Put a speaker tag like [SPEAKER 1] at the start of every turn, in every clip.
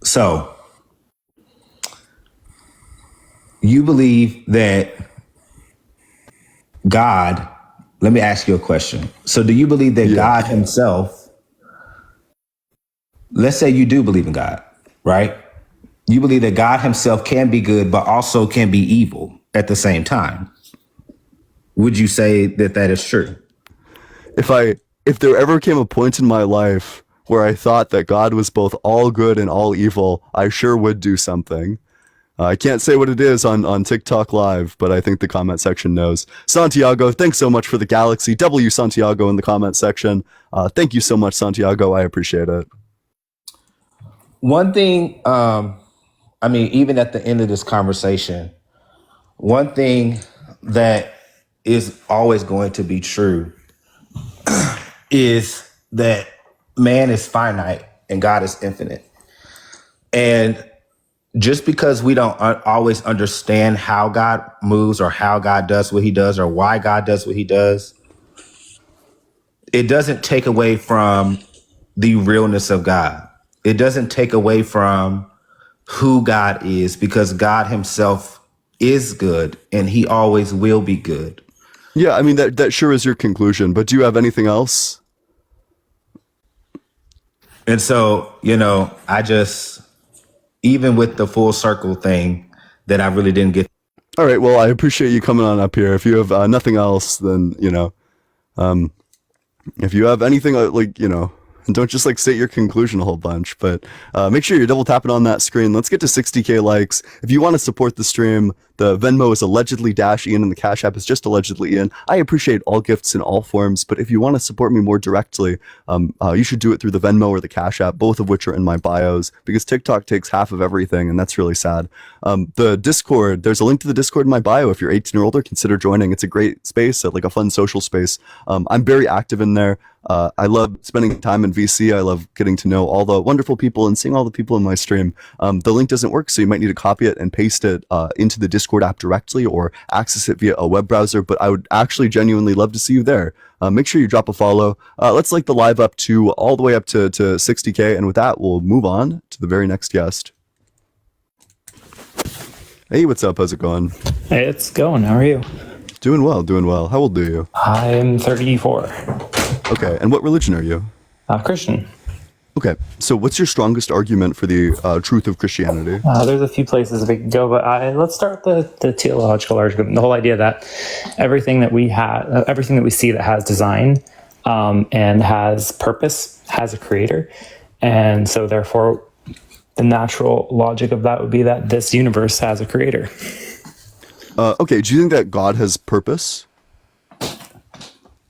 [SPEAKER 1] So you believe that God, let me ask you a question. So do you believe that God himself, let's say you do believe in God, right? You believe that God himself can be good, but also can be evil at the same time. Would you say that that is true?
[SPEAKER 2] If there ever came a point in my life where I thought that God was both all good and all evil, I sure would do something. I can't say what it is on TikTok Live, but I think the comment section knows. Santiago, thanks so much for the galaxy. W Santiago in the comment section. Thank you so much, Santiago. I appreciate it.
[SPEAKER 1] One thing, even at the end of this conversation, one thing that is always going to be true is that man is finite and God is infinite. And just because we don't always understand how God moves or how God does what he does or why God does what he does, it doesn't take away from the realness of God. It doesn't take away from who God is, because God himself is good and he always will be good.
[SPEAKER 2] Yeah, I mean, that sure is your conclusion, but do you have anything else?
[SPEAKER 1] And so, even with the full circle thing that I really didn't get.
[SPEAKER 2] All right, well, I appreciate you coming on up here. If you have nothing else, then, if you have anything and don't just state your conclusion a whole bunch, but make sure you're double tapping on that screen. Let's get to 60K likes. If you want to support the stream, the Venmo is allegedly -Ian and the Cash App is just allegedly Ian. I appreciate all gifts in all forms, but if you want to support me more directly, you should do it through the Venmo or the Cash App, both of which are in my bios, because TikTok takes half of everything, and that's really sad. The Discord, there's a link to the Discord in my bio. If you're 18 or older, consider joining. It's a great space, a fun social space. I'm very active in there. I love spending time in VC. I love getting to know all the wonderful people and seeing all the people in my stream. The link doesn't work, so you might need to copy it and paste it into the Discord app directly or access it via a web browser, but I would actually genuinely love to see you there. Make sure you drop a follow. Let's the live up to all the way up to 60K, and with that, we'll move on to the very next guest. Hey, what's up? How's it going?
[SPEAKER 3] Hey, it's going. How are you?
[SPEAKER 2] Doing well, doing well. How old are you?
[SPEAKER 3] I'm 34.
[SPEAKER 2] Okay, and what religion are you?
[SPEAKER 3] Christian.
[SPEAKER 2] Okay, so what's your strongest argument for the truth of Christianity?
[SPEAKER 3] There's a few places we can go, but let's start the theological argument. The whole idea that everything that we see that has design and has purpose has a creator, and so therefore the natural logic of that would be that this universe has a creator.
[SPEAKER 2] Okay, do you think that God has purpose?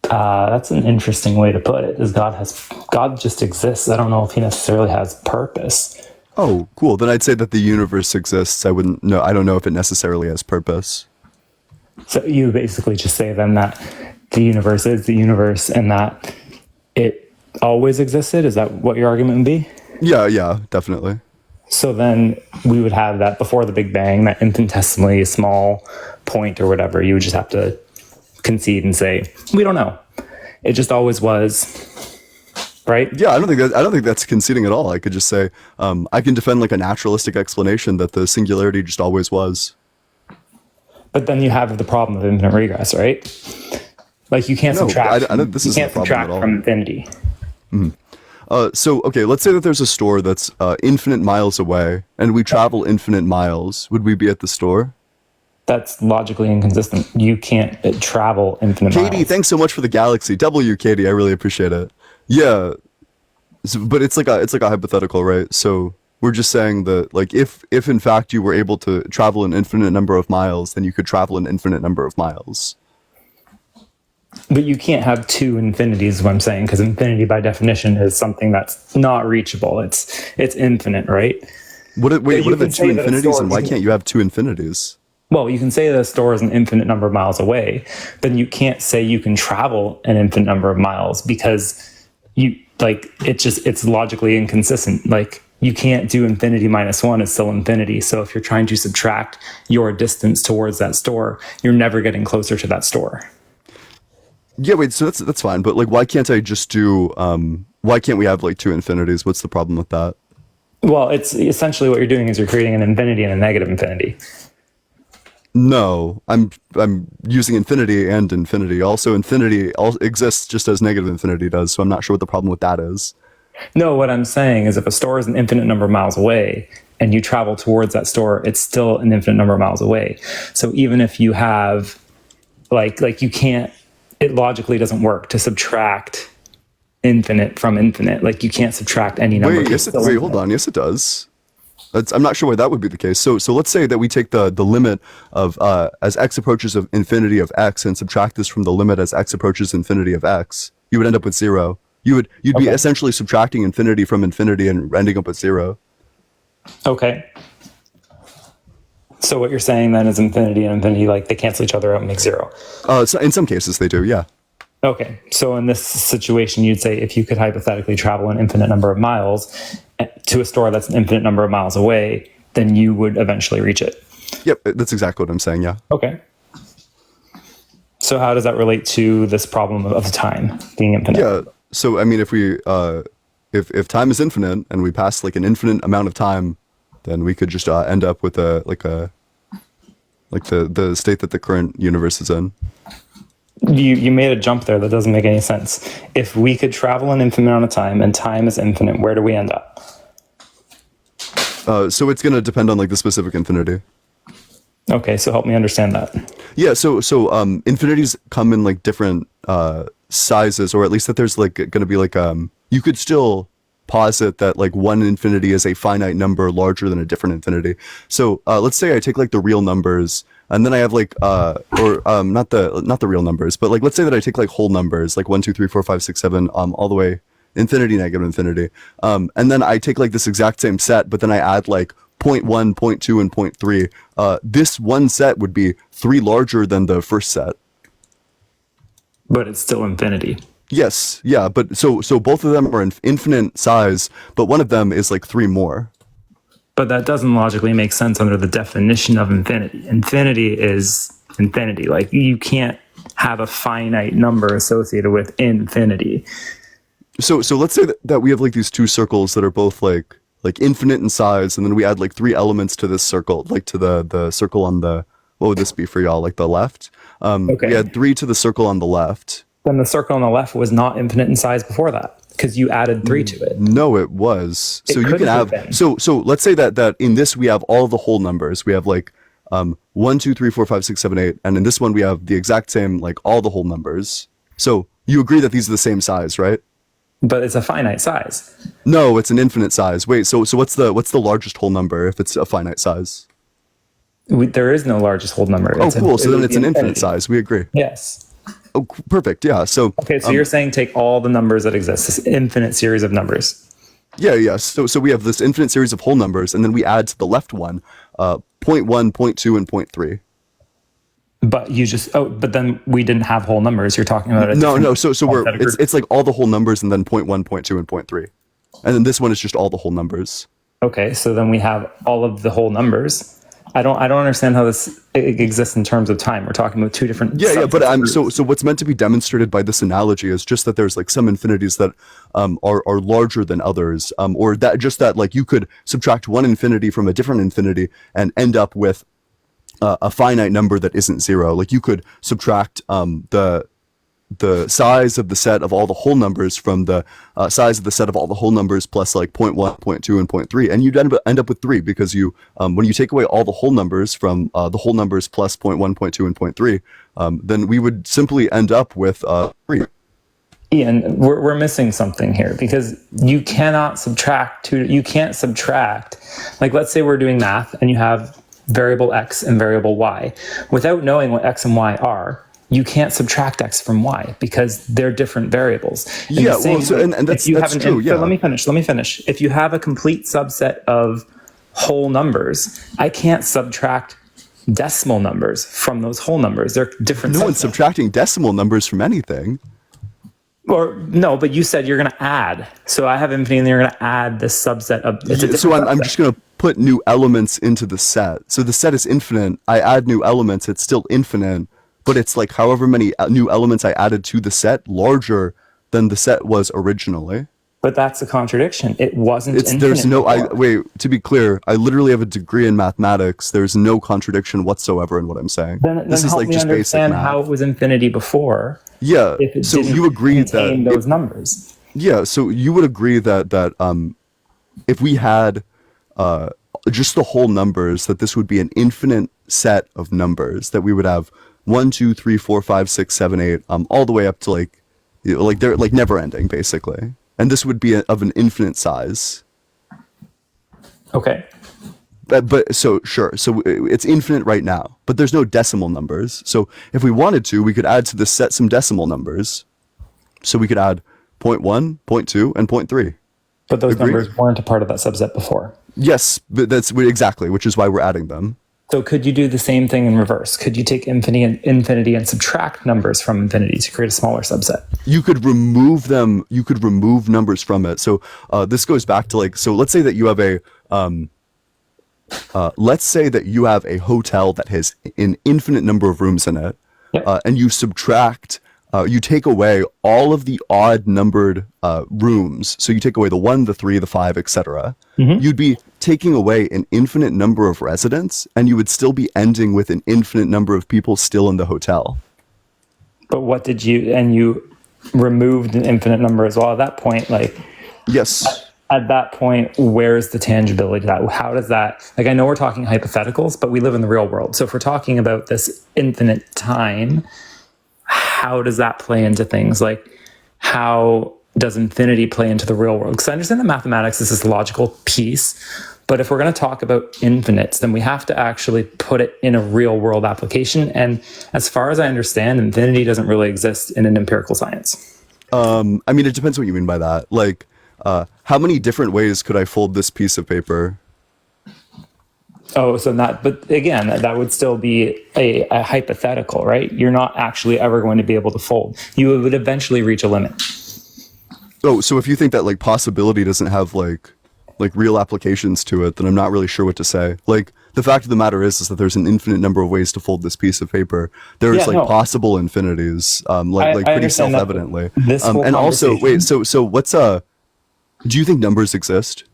[SPEAKER 3] That's an interesting way to put it. God just exists. I don't know if he necessarily has purpose.
[SPEAKER 2] Oh, cool. Then I'd say that the universe exists. I don't know if it necessarily has purpose.
[SPEAKER 3] So you basically just say then that the universe is the universe and that it always existed? Is that what your argument would be?
[SPEAKER 2] Yeah, definitely.
[SPEAKER 3] So then we would have that before the Big Bang, that infinitesimally small point or whatever. You would just have to concede and say, we don't know. It just always was, right?
[SPEAKER 2] Yeah, I don't think that's conceding at all. I could just say, I can defend a naturalistic explanation that the singularity just always was.
[SPEAKER 3] But then you have the problem of infinite regress, right? You can't subtract. You can't subtract from infinity.
[SPEAKER 2] Mm-hmm. So, okay, let's say that there's a store that's infinite miles away, and we travel infinite miles. Would we be at the store?
[SPEAKER 3] That's logically inconsistent. You can't travel infinite miles.
[SPEAKER 2] Katie, thanks so much for the galaxy. W, Katie, I really appreciate it. Yeah, but it's a hypothetical, right? So we're just saying that, if in fact you were able to travel an infinite number of miles, then you could travel an infinite number of miles.
[SPEAKER 3] But you can't have two infinities, is what I'm saying, because infinity by definition is something that's not reachable. It's infinite, right?
[SPEAKER 2] What if it's two infinities, and why can't you have two infinities?
[SPEAKER 3] Well, you can say that a store is an infinite number of miles away, but you can't say you can travel an infinite number of miles because it's logically inconsistent. You can't do infinity minus one, it's still infinity. So if you're trying to subtract your distance towards that store, you're never getting closer to that store.
[SPEAKER 2] Yeah, wait, so that's fine, but why can't I just do why can't we have two infinities? What's the problem with that?
[SPEAKER 3] Well, it's essentially what you're doing is you're creating an infinity and a negative infinity.
[SPEAKER 2] No, I'm using infinity and infinity. Also, infinity exists just as negative infinity does, so I'm not sure what the problem with that is.
[SPEAKER 3] No, what I'm saying is if a store is an infinite number of miles away and you travel towards that store, it's still an infinite number of miles away. So even if you have, like you can't, it logically doesn't work to subtract infinite from infinite. Like you can't subtract any number.
[SPEAKER 2] Wait, hold on. Yes, it does. I'm not sure why that would be the case. So let's say that we take the limit of as x approaches of infinity of x and subtract this from the limit as x approaches infinity of x. You would end up with 0. You'd be essentially subtracting infinity from infinity and ending up with 0.
[SPEAKER 3] Okay. So what you're saying then is infinity and infinity, like they cancel each other out and make 0.
[SPEAKER 2] So in some cases they do, yeah.
[SPEAKER 3] Okay. So in this situation, you'd say if you could hypothetically travel an infinite number of miles to a store that's an infinite number of miles away, then you would eventually reach it.
[SPEAKER 2] Yep, that's exactly what I'm saying, yeah.
[SPEAKER 3] Okay. So how does that relate to this problem of time being infinite?
[SPEAKER 2] Yeah. So I mean, if we if time is infinite and we pass like an infinite amount of time, then we could just end up with the state that the current universe is in.
[SPEAKER 3] You made a jump there that doesn't make any sense. If we could travel an infinite amount of time and time is infinite, where do we end up?
[SPEAKER 2] So it's going to depend on like the specific infinity.
[SPEAKER 3] Okay, so help me understand that.
[SPEAKER 2] Yeah, so infinities come in like different sizes, or at least that there's like going to be like you could still posit that like one infinity is a finite number larger than a different infinity. So let's say I take like the real numbers, and then I have like not the real numbers, but like let's say that I take like whole numbers like 1, 2, 3, 4, 5, 6, 7 all the way infinity, negative infinity, and then I take like this exact same set, but then I add like 0.1, 0.2, and 0.3. This one set would be 3 larger than the first set.
[SPEAKER 3] But it's still infinity.
[SPEAKER 2] Yes, yeah, but so both of them are in infinite size, but one of them is like 3 more.
[SPEAKER 3] But that doesn't logically make sense under the definition of infinity. Infinity is infinity. Like you can't have a finite number associated with infinity.
[SPEAKER 2] So let's say that we have like these 2 circles that are both like infinite in size, and then we add like 3 elements to this circle, like to the circle on the, what would this be for y'all, like the left?
[SPEAKER 3] Okay.
[SPEAKER 2] We add 3 to the circle on the left.
[SPEAKER 3] Then the circle on the left was not infinite in size before that because you added 3 to it.
[SPEAKER 2] No, it was. So you can have
[SPEAKER 3] been.
[SPEAKER 2] so let's say that in this we have all the whole numbers. We have like 1, 2, 3, 4, 5, 6, 7, 8, and in this one we have the exact same, like all the whole numbers. So you agree that these are the same size, right?
[SPEAKER 3] But it's a finite size.
[SPEAKER 2] No, it's an infinite size. Wait, so what's the largest whole number if it's a finite size?
[SPEAKER 3] There is no largest whole number.
[SPEAKER 2] Oh, cool. So then it's an infinite size. We agree.
[SPEAKER 3] Yes.
[SPEAKER 2] Oh, perfect. Yeah. So
[SPEAKER 3] okay. So you're saying take all the numbers that exist, this infinite series of numbers.
[SPEAKER 2] Yeah. So we have this infinite series of whole numbers, and then we add to the left one 0.1, 0.2, and 0.3.
[SPEAKER 3] But you just but then we didn't have whole numbers. You're talking about
[SPEAKER 2] no. So it's like all the whole numbers and then 0.1, 0.2, and 0.3, and then this one is just all the whole numbers.
[SPEAKER 3] Okay. So then we have all of the whole numbers. I don't understand how this exists in terms of time. We're talking about 2 different.
[SPEAKER 2] Yeah. But so what's meant to be demonstrated by this analogy is just that there's like some infinities that are larger than others, or that like you could subtract one infinity from a different infinity and end up with a finite number that isn't 0. Like you could subtract the size of the set of all the whole numbers from the size of the set of all the whole numbers plus like 0.1, 0.2, and 0.3, and you'd end up with 3 because you when you take away all the whole numbers from the whole numbers plus 0.1, 0.2, and 0.3, then we would simply end up with 3.
[SPEAKER 3] Ian, we're missing something here because you cannot subtract you can't subtract, like let's say we're doing math and you have variable x and variable y. Without knowing what x and y are, you can't subtract x from y because they're different variables. And that's true. Yeah. Let me finish. If you have a complete subset of whole numbers, I can't subtract decimal numbers from those whole numbers. They're different.
[SPEAKER 2] No one's subtracting decimal numbers from anything.
[SPEAKER 3] Or no, but you said you're going to add. So I have infinity, and you're going to add this subset of.
[SPEAKER 2] I'm just going to put new elements into the set. So the set is infinite. I add new elements. It's still infinite, but it's like however many new elements I added to the set larger than the set was originally.
[SPEAKER 3] But that's a contradiction. It wasn't infinite.
[SPEAKER 2] There's no,
[SPEAKER 3] before.
[SPEAKER 2] wait, to be clear, I literally have a degree in mathematics. There's no contradiction whatsoever in what I'm saying.
[SPEAKER 3] Then
[SPEAKER 2] This is
[SPEAKER 3] help
[SPEAKER 2] like
[SPEAKER 3] me
[SPEAKER 2] just basic
[SPEAKER 3] understand
[SPEAKER 2] math.
[SPEAKER 3] how it was infinity before.
[SPEAKER 2] Yeah.
[SPEAKER 3] If it
[SPEAKER 2] So
[SPEAKER 3] didn't
[SPEAKER 2] you agree that
[SPEAKER 3] contain those numbers.
[SPEAKER 2] yeah, so you would agree that if we had just the whole numbers, that this would be an infinite set of numbers, that we would have 1, 2, 3, 4, 5, 6, 7, 8, all the way up to like they're like never ending basically, and this would be of an infinite size.
[SPEAKER 3] Okay.
[SPEAKER 2] But so sure, so it's infinite right now, but there's no decimal numbers. So if we wanted to, we could add to this set some decimal numbers. So we could add 0.1, 0.2, and 0.3.
[SPEAKER 3] But those
[SPEAKER 2] Agreed?
[SPEAKER 3] numbers weren't a part of that subset before.
[SPEAKER 2] Yes, but that's exactly, which is why we're adding them.
[SPEAKER 3] So could you do the same thing in reverse? Could you take infinity and subtract numbers from infinity to create a smaller subset?
[SPEAKER 2] You could remove them. You could remove numbers from it. So this goes back to like, so let's say that you have a hotel that has an infinite number of rooms in it,
[SPEAKER 3] Yep.
[SPEAKER 2] and you subtract, you take away all of the odd numbered rooms. So you take away the 1, the 3, the 5, etc. You'd be taking away an infinite number of residents, and you would still be ending with an infinite number of people still in the hotel.
[SPEAKER 3] But what did you removed an infinite number as well at that point? Like,
[SPEAKER 2] Yes.
[SPEAKER 3] at that point, where's the tangibility to that? How does that, like, I know we're talking hypotheticals, but we live in the real world. So if we're talking about this infinite time, how does that play into things? Like, how does infinity play into the real world? Because I understand that mathematics is this logical piece, but if we're going to talk about infinites, then we have to actually put it in a real world application. And as far as I understand, infinity doesn't really exist in an empirical science.
[SPEAKER 2] I mean, it depends what you mean by that. Like, how many different ways could I fold this piece of paper?
[SPEAKER 3] Oh, so not, but again, that would still be a hypothetical, right? You're not actually ever going to be able to fold. You would eventually reach a limit.
[SPEAKER 2] Oh, so if you think that like possibility doesn't have like real applications to it, then I'm not really sure what to say. Like, the fact of the matter is that there's an infinite number of ways to fold this piece of paper. There's possible infinities, like
[SPEAKER 3] I
[SPEAKER 2] pretty
[SPEAKER 3] understand that,
[SPEAKER 2] self-evidently.
[SPEAKER 3] this whole
[SPEAKER 2] And also,
[SPEAKER 3] conversation-
[SPEAKER 2] wait, so what's do you think numbers exist?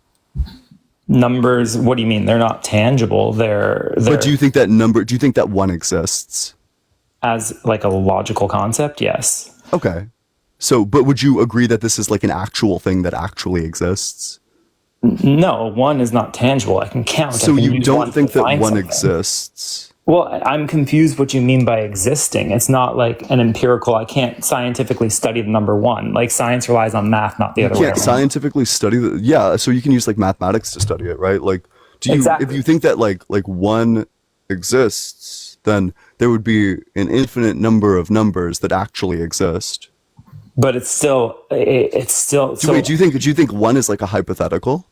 [SPEAKER 3] Numbers, what do you mean? They're not tangible. They're
[SPEAKER 2] But do you think that one exists?
[SPEAKER 3] as like a logical concept? Yes.
[SPEAKER 2] Okay. So, but would you agree that this is like an actual thing that actually exists?
[SPEAKER 3] No, one is not tangible. I can count.
[SPEAKER 2] So
[SPEAKER 3] I can
[SPEAKER 2] you
[SPEAKER 3] use
[SPEAKER 2] don't
[SPEAKER 3] to
[SPEAKER 2] think that
[SPEAKER 3] find
[SPEAKER 2] one
[SPEAKER 3] something.
[SPEAKER 2] exists?
[SPEAKER 3] Well, I'm confused what you mean by existing. It's not like an empirical, I can't scientifically study the number one. Like, science relies on math, not the other way
[SPEAKER 2] You can't
[SPEAKER 3] around.
[SPEAKER 2] scientifically study the, yeah, so you can use like mathematics to study it, right? Like,
[SPEAKER 3] Exactly.
[SPEAKER 2] if you think that like one exists, then there would be an infinite number of numbers that actually exist.
[SPEAKER 3] But it's still. So
[SPEAKER 2] Wait, do you think one is like a hypothetical?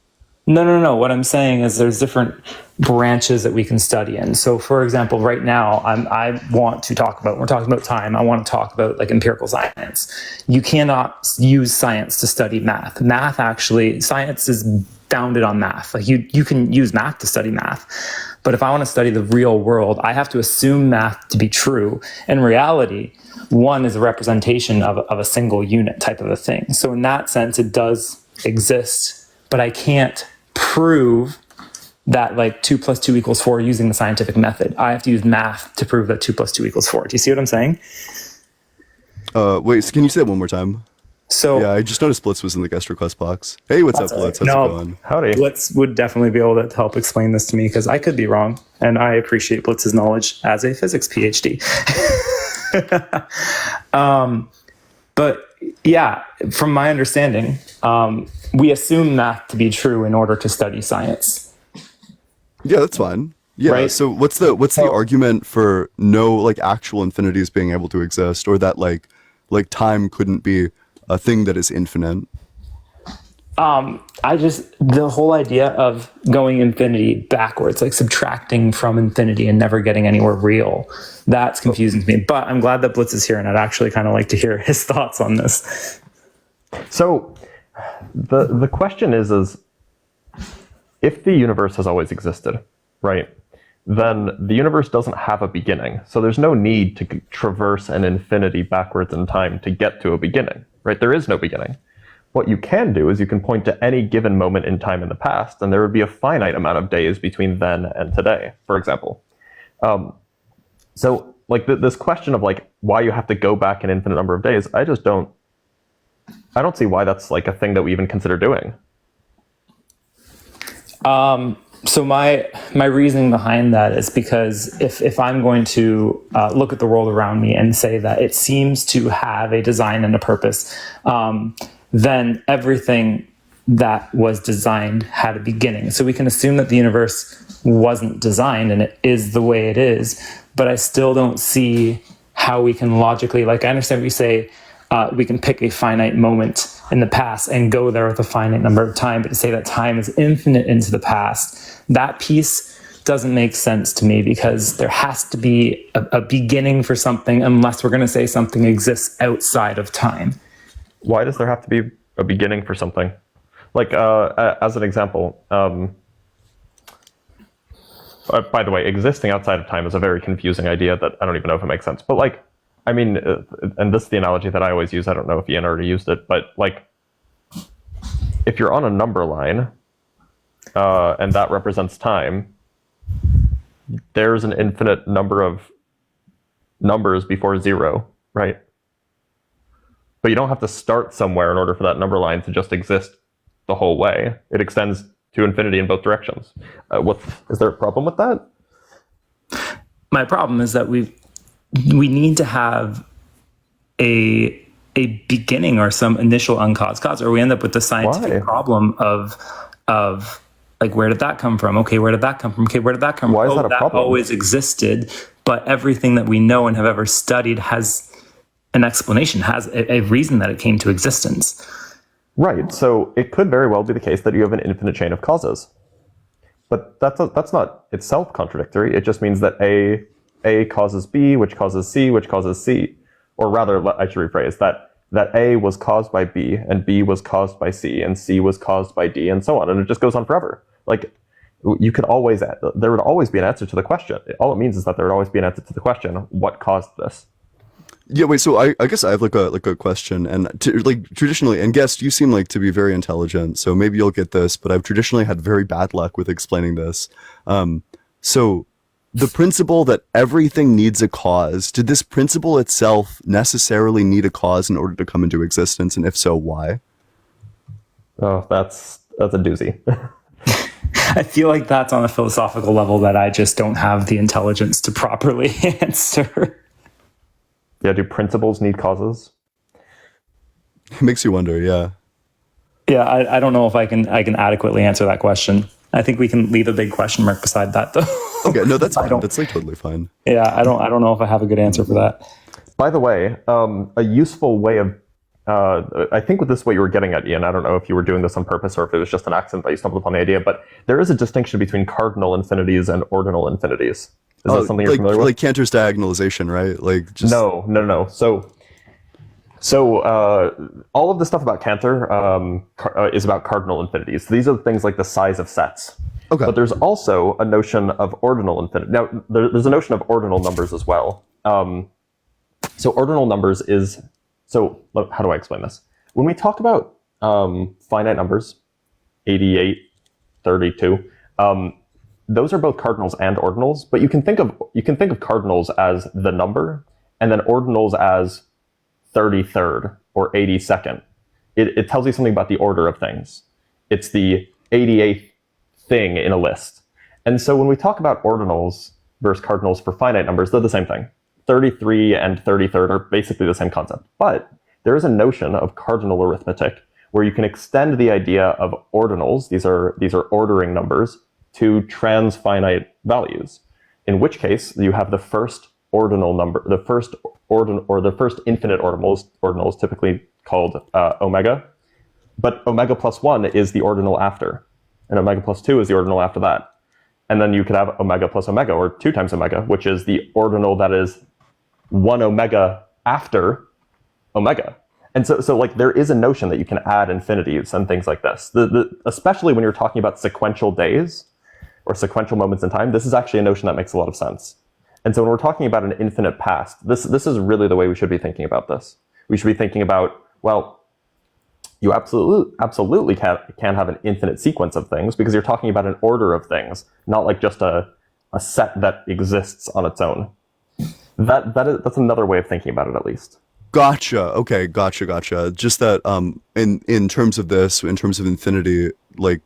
[SPEAKER 3] No. What I'm saying is there's different branches that we can study in. So, for example, right now, I want to talk about, we're talking about time. I want to talk about like empirical science. You cannot use science to study math. Math actually, science is founded on math. Like you can use math to study math. But if I want to study the real world, I have to assume math to be true. In reality, one is a representation of a single unit type of a thing. So in that sense, it does exist, but I can't prove that like 2 + 2 = 4 using the scientific method. I have to use math to prove that 2 + 2 = 4. Do you see what I'm saying?
[SPEAKER 2] Wait, so can you say it one more time?
[SPEAKER 3] So
[SPEAKER 2] Yeah, I just noticed Blitz was in the guest request box. Hey, what's up, Blitz? How's it going?
[SPEAKER 4] Howdy.
[SPEAKER 3] Blitz would definitely be able to help explain this to me because I could be wrong, and I appreciate Blitz's knowledge as a physics PhD. But yeah, from my understanding, we assume math to be true in order to study science.
[SPEAKER 2] Yeah, that's fine. Yeah.
[SPEAKER 3] Right?
[SPEAKER 2] So what's the argument for no like actual infinities being able to exist, or that like time couldn't be a thing that is infinite?
[SPEAKER 3] The whole idea of going infinity backwards, like subtracting from infinity and never getting anywhere real, that's confusing to me. But I'm glad that Blitz is here, and I'd actually kind of like to hear his thoughts on this.
[SPEAKER 4] So the question is if the universe has always existed, right, then the universe doesn't have a beginning. So there's no need to traverse an infinity backwards in time to get to a beginning, right? There is no beginning. what you can do is you can point to any given moment in time in the past, and there would be a finite amount of days between then and today, for example. So like this question of like why you have to go back an infinite number of days, I don't see why that's like a thing that we even consider doing.
[SPEAKER 3] So my reasoning behind that is because if I'm going to look at the world around me and say that it seems to have a design and a purpose, then everything that was designed had a beginning. So we can assume that the universe wasn't designed and it is the way it is, but I still don't see how we can logically, like I understand what you say, we can pick a finite moment in the past and go there with a finite number of time, but to say that time is infinite into the past, that piece doesn't make sense to me, because there has to be a beginning for something unless we're going to say something exists outside of time.
[SPEAKER 4] Why does there have to be a beginning for something? Like, as an example, by the way, existing outside of time is a very confusing idea that I don't even know if it makes sense. But like, I mean, and this is the analogy that I always use. I don't know if Ian already used it, but like, if you're on a number line, and that represents time, there's an infinite number of numbers before zero, right? But you don't have to start somewhere in order for that number line to just exist the whole way. It extends to infinity in both directions. Is there a problem with that?
[SPEAKER 3] My problem is that we need to have a beginning or some initial uncaused cause, or we end up with the scientific problem of like, where did that come from? Okay, where did that come from? Okay, where did that come from?
[SPEAKER 4] Why is that a problem?
[SPEAKER 3] That always existed, but everything that we know and have ever studied has an explanation, has a reason that it came to existence.
[SPEAKER 4] Right. So it could very well be the case that you have an infinite chain of causes, but that's not itself contradictory. It just means that A causes B, which causes C, which causes C. Or rather, I should rephrase that A was caused by B, and B was caused by C, and C was caused by D, and so on. And it just goes on forever. Like, there would always be an answer to the question. All it means is that there would always be an answer to the question, what caused this?
[SPEAKER 2] Yeah, wait, so I guess I have like a question, and traditionally, and Guest, you seem like to be very intelligent, so maybe you'll get this, but I've traditionally had very bad luck with explaining this. So the principle that everything needs a cause, did this principle itself necessarily need a cause in order to come into existence? And if so, why?
[SPEAKER 4] Oh, that's a doozy.
[SPEAKER 3] I feel like that's on a philosophical level that I just don't have the intelligence to properly answer.
[SPEAKER 4] Yeah, do principles need causes?
[SPEAKER 2] It makes you wonder, yeah.
[SPEAKER 3] Yeah, I don't know if I can adequately answer that question. I think we can leave a big question mark beside that, though.
[SPEAKER 2] Okay, no, that's fine. That's like totally fine.
[SPEAKER 3] Yeah, I don't know if I have a good answer for that.
[SPEAKER 4] By the way, a useful way of, I think with this what you were getting at, Ian, I don't know if you were doing this on purpose or if it was just an accident that you stumbled upon the idea, but there is a distinction between cardinal infinities and ordinal infinities. Is that something you're familiar with?
[SPEAKER 2] Like Cantor's diagonalization, right? Like just
[SPEAKER 4] No. So all of the stuff about Cantor is about cardinal infinities. These are things like the size of sets.
[SPEAKER 2] Okay.
[SPEAKER 4] But there's also a notion of ordinal infinity. Now, there's a notion of ordinal numbers as well. So ordinal numbers is... So how do I explain this? When we talk about finite numbers, 88, 32, those are both cardinals and ordinals, but you can think of cardinals as the number, and then ordinals as 33rd or 82nd. It tells you something about the order of things. It's the 88th thing in a list. And so when we talk about ordinals versus cardinals for finite numbers, they're the same thing. 33 and 33rd are basically the same concept. But there is a notion of cardinal arithmetic where you can extend the idea of ordinals, these are ordering numbers, to transfinite values. In which case you have the first ordinal number, the first infinite ordinals typically called omega, but omega plus 1 is the ordinal after, and omega plus 2 is the ordinal after that. And then you could have omega plus omega, or 2 times omega, which is the ordinal that is 1 omega after omega. And so like there is a notion that you can add infinities and things like this. Especially when you're talking about sequential days or sequential moments in time, this is actually a notion that makes a lot of sense. And so when we're talking about an infinite past, this is really the way we should be thinking about this. We should be thinking about, well, you absolutely can have an infinite sequence of things, because you're talking about an order of things, not like just a set that exists on its own. That's another way of thinking about it, at least.
[SPEAKER 2] Gotcha. Okay, gotcha. Just that in terms of this, in terms of infinity, like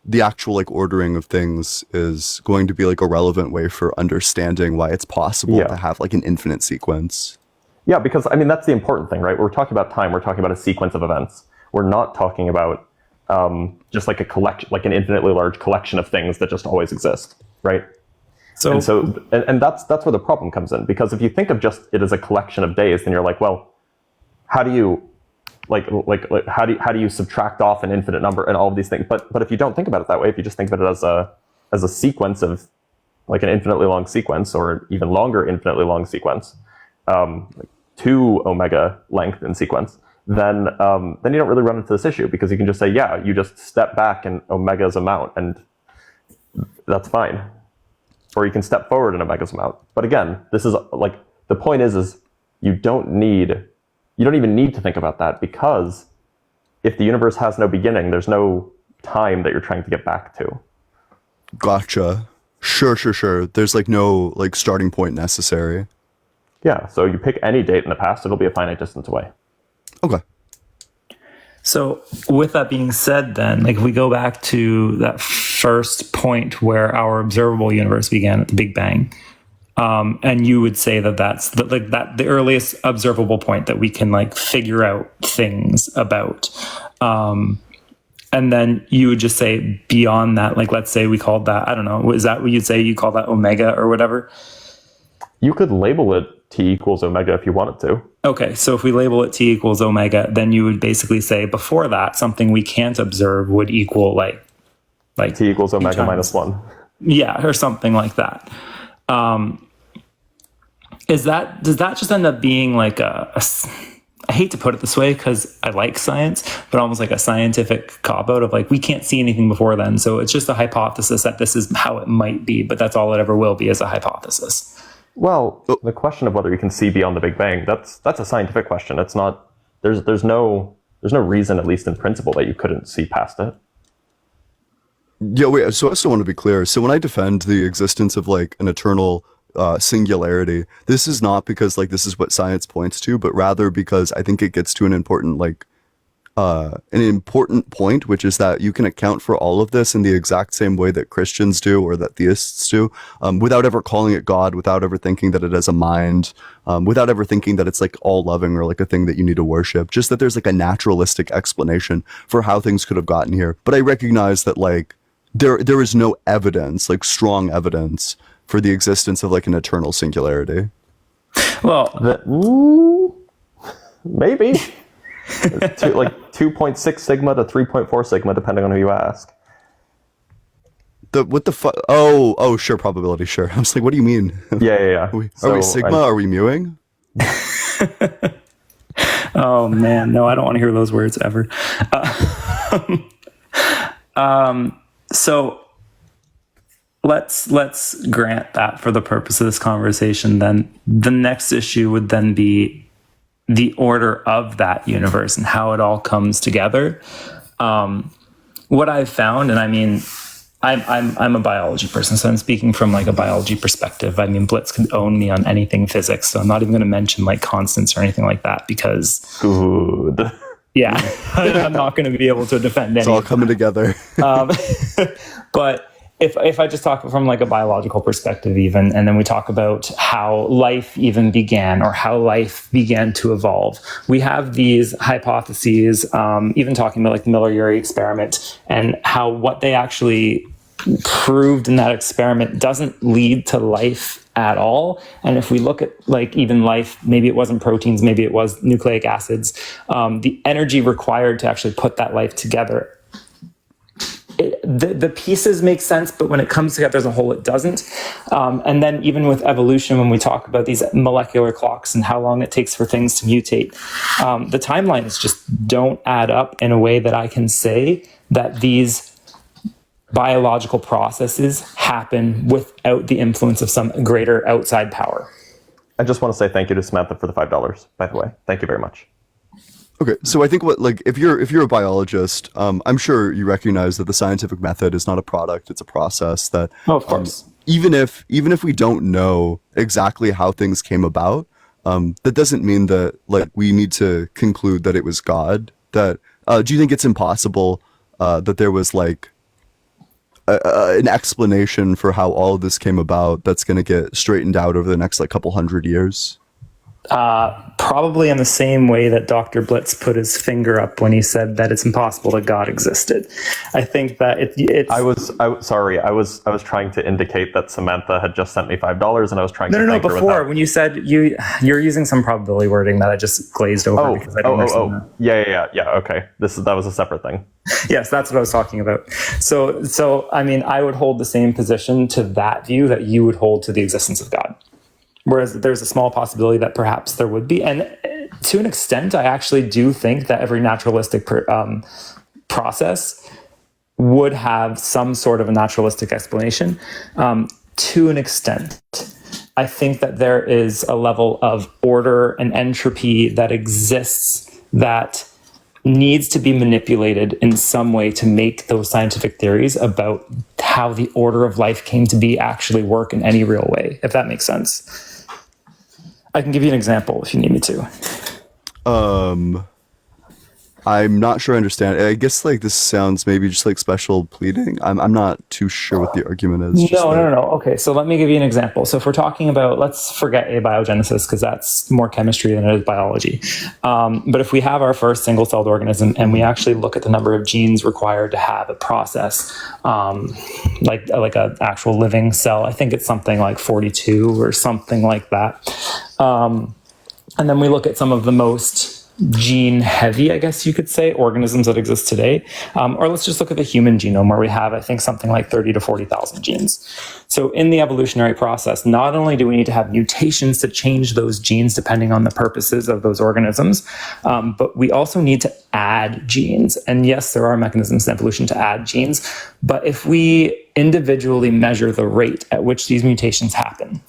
[SPEAKER 2] the actual like ordering of things is going to be like a relevant way for understanding why it's possible to have like an infinite sequence.
[SPEAKER 4] Yeah, because I mean that's the important thing, right? We're talking about time, we're talking about a sequence of events. We're not talking about just like a collection, like an infinitely large collection of things that just always exist, right? And that's where the problem comes in, because if you think of just it as a collection of days, then you're like, well, how do you how do you subtract off an infinite number and all of these things? But if you don't think about it that way, if you just think about it as a sequence of like an infinitely long sequence, or an even longer infinitely long sequence, like 2 omega length in sequence, then you don't really run into this issue, because you can just say, yeah, you just step back in omega's amount and that's fine. Or you can step forward in omega's amount. But again, this is like, the point is you don't even need to think about that, because if the universe has no beginning, there's no time that you're trying to get back to.
[SPEAKER 2] Gotcha. Sure. There's like no like starting point necessary.
[SPEAKER 4] Yeah, so you pick any date in the past, it'll be a finite distance away.
[SPEAKER 2] Okay.
[SPEAKER 3] So with that being said, then, like if we go back to that first point where our observable universe began at the Big Bang, and you would say that that's the earliest observable point that we can like figure out things about. And then you would just say beyond that, like let's say we called that, I don't know, is that what you'd say? You call that omega or whatever?
[SPEAKER 4] You could label it T equals omega if you wanted to.
[SPEAKER 3] Okay, so if we label it T equals omega, then you would basically say before that, something we can't observe would equal like
[SPEAKER 4] T equals omega minus 1.
[SPEAKER 3] Yeah, or something like that. Does that just end up being like I hate to put it this way because I like science, but almost like a scientific cop-out of like, we can't see anything before then. So it's just a hypothesis that this is how it might be, but that's all it ever will be, is a hypothesis.
[SPEAKER 4] Well, the question of whether you can see beyond the Big Bang, that's a scientific question. It's not, there's no reason, at least in principle, that you couldn't see past it.
[SPEAKER 2] Yeah, wait, so I still want to be clear. So when I defend the existence of like an eternal singularity, this is not because like this is what science points to, but rather because I think it gets to an important point, which is that you can account for all of this in the exact same way that Christians do or that theists do, without ever calling it God, without ever thinking that it has a mind, without ever thinking that it's like all loving or like a thing that you need to worship, just that there's like a naturalistic explanation for how things could have gotten here. But I recognize that like there is no evidence, like strong evidence, for the existence of like an eternal singularity.
[SPEAKER 3] Well,
[SPEAKER 4] maybe. Like 2.6 sigma to 3.4 sigma, depending on who you ask.
[SPEAKER 2] What the fuck? Oh, sure, probability, sure. I was like, what do you mean?
[SPEAKER 4] Yeah.
[SPEAKER 2] Are we sigma? Are we mewing?
[SPEAKER 3] Oh man, no, I don't want to hear those words ever. So let's grant that for the purpose of this conversation. Then the next issue would then be the order of that universe and how it all comes together. What I've found, and I mean, I'm a biology person, so I'm speaking from like a biology perspective. I mean, Blitz can own me on anything physics, so I'm not even going to mention like constants or anything like that because
[SPEAKER 4] good.
[SPEAKER 3] Yeah, I'm not going to be able to defend any.
[SPEAKER 2] It's all coming together.
[SPEAKER 3] But if I just talk from like a biological perspective even, and then we talk about how life even began or how life began to evolve, we have these hypotheses, even talking about like the Miller-Urey experiment and how what they actually proved in that experiment doesn't lead to life at all. And if we look at like even life, maybe it wasn't proteins, maybe it was nucleic acids, the energy required to actually put that life together, the pieces make sense, but when it comes together as a whole, it doesn't. And then even with evolution, when we talk about these molecular clocks and how long it takes for things to mutate, the timelines just don't add up in a way that I can say that these biological processes happen without the influence of some greater outside power.
[SPEAKER 4] I just want to say thank you to Samantha for the $5, by the way. Thank you very much.
[SPEAKER 2] Okay, so I think what like if you're a biologist, I'm sure you recognize that the scientific method is not a product; it's a process. That
[SPEAKER 3] Oh, of course.
[SPEAKER 2] even if we don't know exactly how things came about, that doesn't mean that like we need to conclude that it was God. That do you think it's impossible that there was like an explanation for how all of this came about that's going to get straightened out over the next like couple hundred years?
[SPEAKER 3] Probably in the same way that Dr. Blitz put his finger up when he said that it's impossible that God existed. I think that it's.
[SPEAKER 4] I was sorry. I was trying to indicate that Samantha had just sent me $5, and I was trying to
[SPEAKER 3] No.
[SPEAKER 4] thank her with
[SPEAKER 3] Before,
[SPEAKER 4] that.
[SPEAKER 3] when you said you're using some probability wording that I just glazed over because I don't understand that.
[SPEAKER 4] Yeah. Okay, that was a separate thing.
[SPEAKER 3] Yes, that's what I was talking about. So I mean, I would hold the same position to that view that you would hold to the existence of God. Whereas there's a small possibility that perhaps there would be. And to an extent, I actually do think that every naturalistic process would have some sort of a naturalistic explanation. To an extent, I think that there is a level of order and entropy that exists that needs to be manipulated in some way to make those scientific theories about how the order of life came to be actually work in any real way, if that makes sense. I can give you an example if you need me to.
[SPEAKER 2] I'm not sure I understand. I guess like this sounds maybe just like special pleading. I'm not too sure what the argument is.
[SPEAKER 3] No. Okay, so let me give you an example. So if we're talking about, let's forget abiogenesis because that's more chemistry than it is biology. But if we have our first single-celled organism and we actually look at the number of genes required to have a process, like an actual living cell, I think it's something like 42 or something like that. And then we look at some of the most gene heavy, I guess you could say, organisms that exist today. Or let's just look at the human genome where we have, I think, something like 30 to 40,000 genes. So in the evolutionary process, not only do we need to have mutations to change those genes depending on the purposes of those organisms, but we also need to add genes. And yes, there are mechanisms in evolution to add genes, but if we individually measure the rate at which these mutations happen,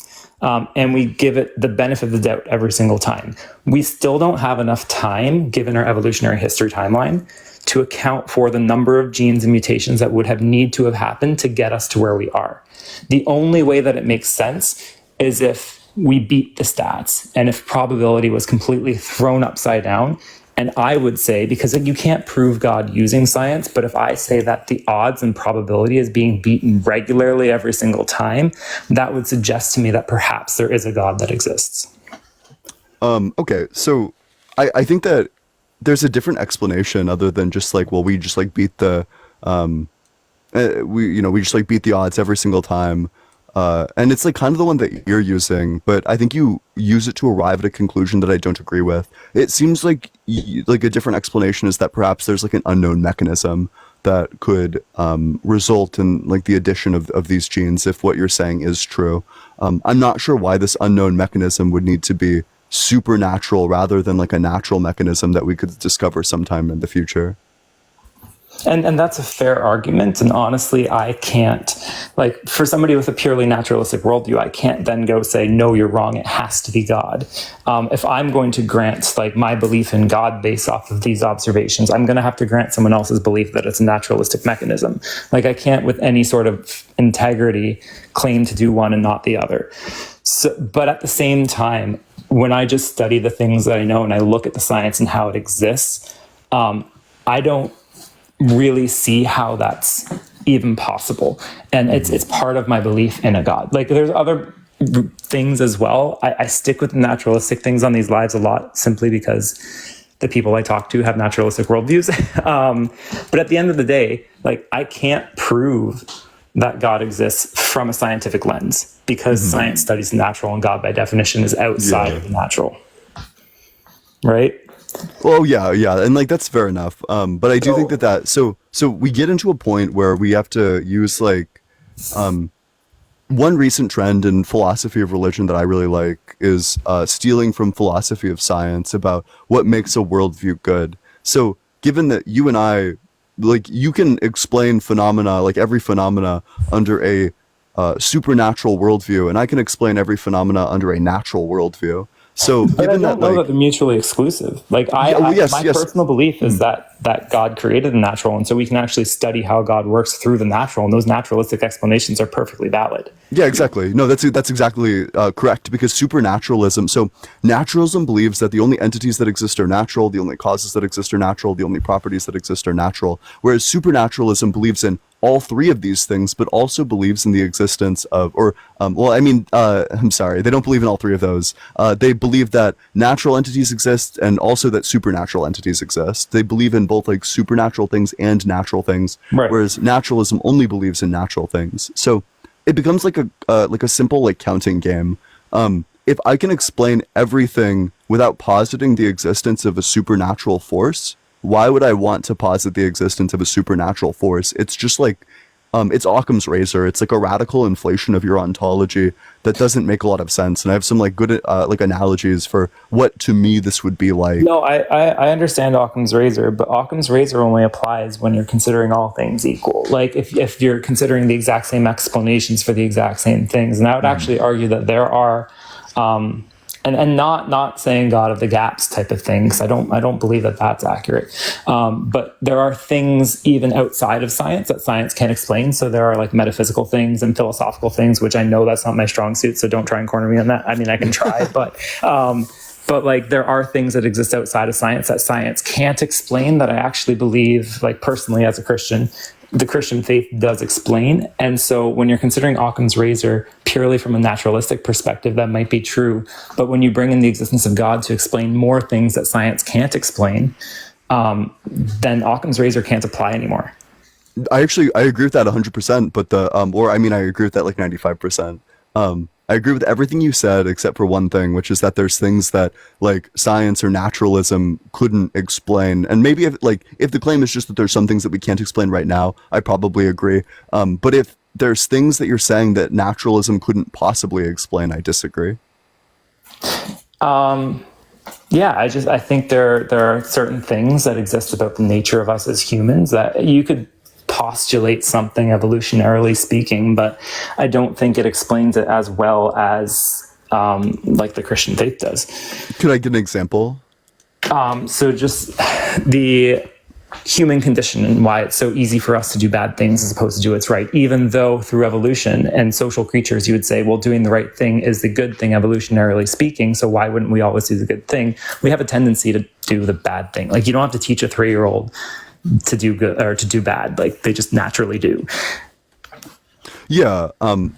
[SPEAKER 3] and we give it the benefit of the doubt every single time, we still don't have enough time, given our evolutionary history timeline, to account for the number of genes and mutations that would have need to have happened to get us to where we are. The only way that it makes sense is if we beat the stats and if probability was completely thrown upside down. And I would say, because you can't prove God using science, but if I say that the odds and probability is being beaten regularly every single time, that would suggest to me that perhaps there is a God that exists.
[SPEAKER 2] Okay, so I think that there's a different explanation other than just like, well, we just like beat the we just like beat the odds every single time. And it's like kind of the one that you're using, but I think you use it to arrive at a conclusion that I don't agree with. It seems like a different explanation is that perhaps there's like an unknown mechanism that could result in like the addition of these genes if what you're saying is true. I'm not sure why this unknown mechanism would need to be supernatural rather than like a natural mechanism that we could discover sometime in the future.
[SPEAKER 3] And that's a fair argument. And honestly, I can't, like, for somebody with a purely naturalistic worldview, I can't then go say, no, you're wrong, it has to be God. If I'm going to grant, like, my belief in God based off of these observations, I'm going to have to grant someone else's belief that it's a naturalistic mechanism. Like, I can't, with any sort of integrity, claim to do one and not the other. So, but at the same time, when I just study the things that I know and I look at the science and how it exists, I don't really see how that's even possible. And it's part of my belief in a God. Like, there's other things as well. I stick with naturalistic things on these lives a lot simply because the people I talk to have naturalistic worldviews. But at the end of the day, like, I can't prove that God exists from a scientific lens because science studies the natural, and God by definition is outside of the natural. Right?
[SPEAKER 2] Well, yeah, and like that's fair enough. But I do think that so we get into a point where we have to use like one recent trend in philosophy of religion that I really like is stealing from philosophy of science about what makes a worldview good. So given that you and I, like, you can explain phenomena, like every phenomena under a supernatural worldview, and I can explain every phenomena under a natural worldview. So
[SPEAKER 3] But I
[SPEAKER 2] given
[SPEAKER 3] don't
[SPEAKER 2] that,
[SPEAKER 3] know
[SPEAKER 2] like,
[SPEAKER 3] that they're mutually exclusive. Like
[SPEAKER 2] yes,
[SPEAKER 3] my
[SPEAKER 2] yes.
[SPEAKER 3] personal belief is that God created the natural, and so we can actually study how God works through the natural, and those naturalistic explanations are perfectly valid.
[SPEAKER 2] Yeah, exactly. No, that's exactly correct, because supernaturalism. So naturalism believes that the only entities that exist are natural, the only causes that exist are natural, the only properties that exist are natural. Whereas supernaturalism believes in all three of these things, but also believes in the existence of, or I'm sorry, they don't believe in all three of those. They believe that natural entities exist and also that supernatural entities exist. They believe in both like supernatural things and natural things,
[SPEAKER 3] Right.
[SPEAKER 2] whereas naturalism only believes in natural things. So it becomes like a simple like counting game. If I can explain everything without positing the existence of a supernatural force, why would I want to posit the existence of a supernatural force? It's just like it's Occam's razor. It's like a radical inflation of your ontology that doesn't make a lot of sense. And I have some like good like analogies for what to me this would be like.
[SPEAKER 3] No, I understand Occam's razor, but Occam's razor only applies when you're considering all things equal. Like if you're considering the exact same explanations for the exact same things, and I would actually argue that there are, and not saying God of the gaps type of thing, because I don't believe that that's accurate. But there are things even outside of science that science can't explain. So there are like metaphysical things and philosophical things, which I know that's not my strong suit. So don't try and corner me on that. I mean, I can try, but like there are things that exist outside of science that science can't explain that I actually believe, like personally as a Christian, the Christian faith does explain. And so when you're considering Occam's razor purely from a naturalistic perspective, that might be true. But when you bring in the existence of God to explain more things that science can't explain, then Occam's razor can't apply anymore.
[SPEAKER 2] I agree with that 100%, but I agree with that like 95%. I agree with everything you said except for one thing, which is that there's things that like science or naturalism couldn't explain. And maybe if the claim is just that there's some things that we can't explain right now, I probably agree. But if there's things that you're saying that naturalism couldn't possibly explain, I disagree.
[SPEAKER 3] Yeah, I think there are certain things that exist about the nature of us as humans that you could postulate something evolutionarily speaking, but I don't think it explains it as well as like the Christian faith does.
[SPEAKER 2] Could I get an example?
[SPEAKER 3] So just the human condition and why it's so easy for us to do bad things as opposed to do what's right, even though through evolution and social creatures, you would say, well, doing the right thing is the good thing evolutionarily speaking. So why wouldn't we always do the good thing? We have a tendency to do the bad thing. Like you don't have to teach a 3-year-old to do good or to do bad. Like they just naturally do.
[SPEAKER 2] Yeah,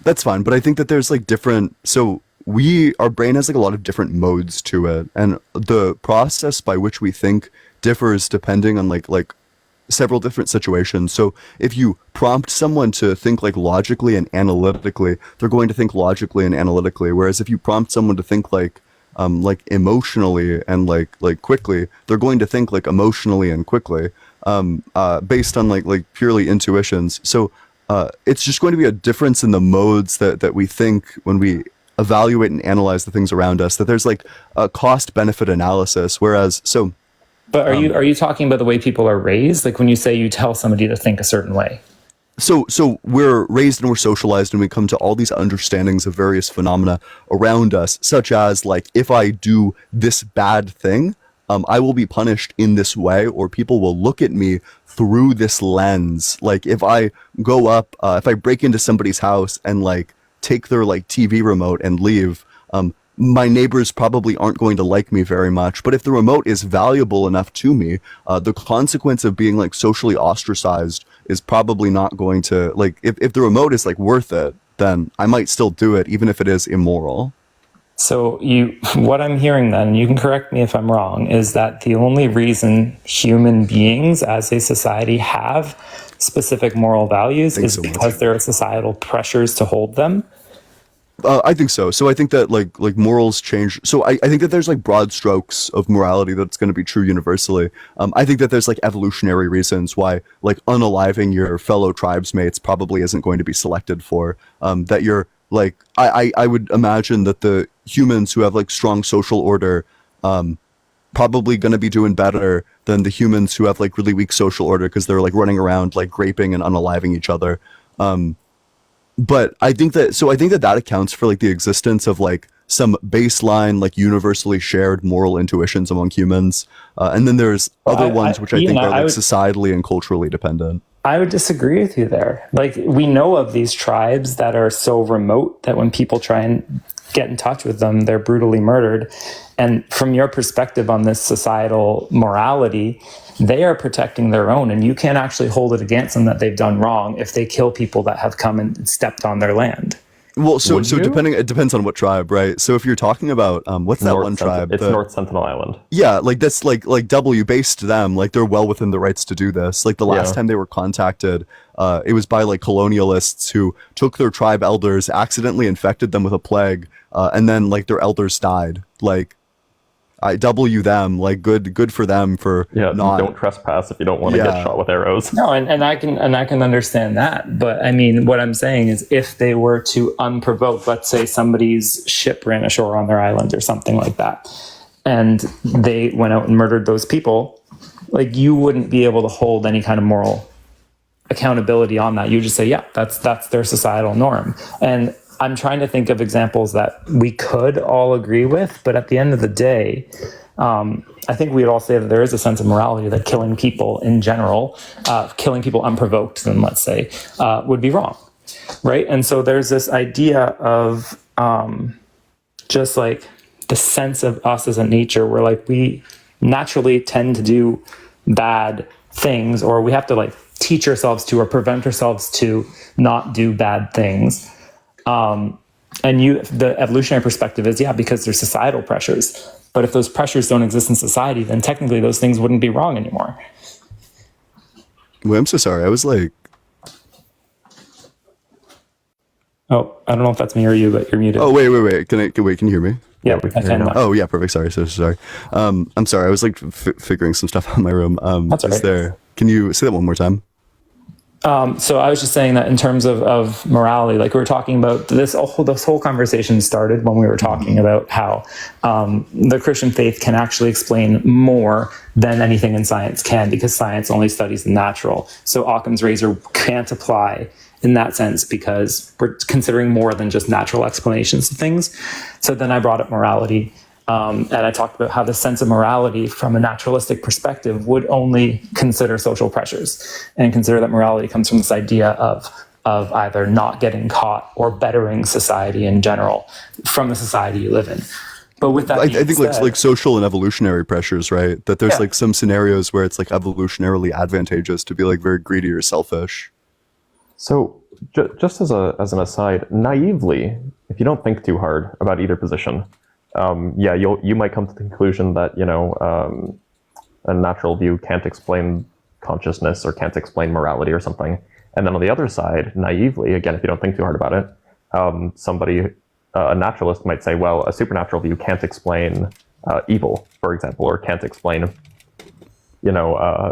[SPEAKER 2] that's fine. But I think that there's like different, so our brain has like a lot of different modes to it. And the process by which we think differs depending on like several different situations. So if you prompt someone to think like logically and analytically, they're going to think logically and analytically. Whereas if you prompt someone to think like emotionally and like quickly, they're going to think like emotionally and quickly, based on like purely intuitions. So it's just going to be a difference in the modes that we think when we evaluate and analyze the things around us, that there's like a cost benefit analysis.
[SPEAKER 3] But are you talking about the way people are raised? Like when you say you tell somebody to think a certain way?
[SPEAKER 2] So we're raised and we're socialized and we come to all these understandings of various phenomena around us, such as like, if I do this bad thing, I will be punished in this way, or people will look at me through this lens. Like if I go up, if I break into somebody's house and like take their like TV remote and leave, my neighbors probably aren't going to like me very much. But if the remote is valuable enough to me, the consequence of being like socially ostracized is probably not going to, like, if the remote is like worth it, then I might still do it, even if it is immoral.
[SPEAKER 3] So what I'm hearing then, you can correct me if I'm wrong, is that the only reason human beings as a society have specific moral values is because there are societal pressures to hold them.
[SPEAKER 2] I think so. So I think that like morals change. So I think that there's like broad strokes of morality that's going to be true universally. I think that there's like evolutionary reasons why like unaliving your fellow tribesmates probably isn't going to be selected for. That you're like, I would imagine that the humans who have like strong social order, probably going to be doing better than the humans who have like really weak social order because they're like running around like raping and unaliving each other. But I think that that accounts for like the existence of like some baseline, like universally shared moral intuitions among humans. And then there's other ones which I think are like societally and culturally dependent.
[SPEAKER 3] I would disagree with you there. Like, we know of these tribes that are so remote that when people try and get in touch with them, they're brutally murdered. And from your perspective on this societal morality, they are protecting their own, and you can't actually hold it against them that they've done wrong if they kill people that have come and stepped on their land.
[SPEAKER 2] Well, so it depends on what tribe, right? So if you're talking about what's that one tribe?
[SPEAKER 4] It's North Sentinel Island.
[SPEAKER 2] Yeah, like that's like W based them, like they're well within the rights to do this. Like the last time they were contacted, it was by like colonialists who took their tribe elders, accidentally infected them with a plague, and then like their elders died. Like I W them, like good for them for not.
[SPEAKER 4] Don't trespass if you don't want to get shot with arrows.
[SPEAKER 3] No, and I can understand that, but I mean, what I'm saying is, if they were to unprovoked, let's say somebody's ship ran ashore on their island or something like that, and they went out and murdered those people, like, you wouldn't be able to hold any kind of moral accountability on that. You just say, yeah, that's their societal norm. And I'm trying to think of examples that we could all agree with, but at the end of the day, I think we'd all say that there is a sense of morality that killing people in general, killing people unprovoked, then let's say, would be wrong, right? And so there's this idea of just like the sense of us as a nature where like we naturally tend to do bad things, or we have to like teach ourselves to or prevent ourselves to not do bad things. And the evolutionary perspective is, because there's societal pressures. But if those pressures don't exist in society, then technically those things wouldn't be wrong anymore.
[SPEAKER 2] Wait, I'm so sorry. I was like...
[SPEAKER 3] Oh, I don't know if that's me or you, but you're muted.
[SPEAKER 2] Oh, wait. Can you hear me?
[SPEAKER 3] Yeah, we can hear you now.
[SPEAKER 2] Oh, yeah, perfect. Sorry. I'm sorry. I was like figuring some stuff out in my room.
[SPEAKER 3] That's all right.
[SPEAKER 2] Can you say that one more time?
[SPEAKER 3] So I was just saying that in terms of morality, like we were talking about this whole conversation started when we were talking about how the Christian faith can actually explain more than anything in science can, because science only studies the natural. So Occam's razor can't apply in that sense because we're considering more than just natural explanations of things. So then I brought up morality. And I talked about how the sense of morality from a naturalistic perspective would only consider social pressures and consider that morality comes from this idea of either not getting caught or bettering society in general from the society you live in. But with that, I think
[SPEAKER 2] like social and evolutionary pressures, right? That there's like some scenarios where it's like evolutionarily advantageous to be like very greedy or selfish.
[SPEAKER 4] So just as an aside, naively, if you don't think too hard about either position, you might come to the conclusion that a natural view can't explain consciousness or can't explain morality or something. And then on the other side, naively, again, if you don't think too hard about it, a naturalist might say, well, a supernatural view can't explain evil, for example, or can't explain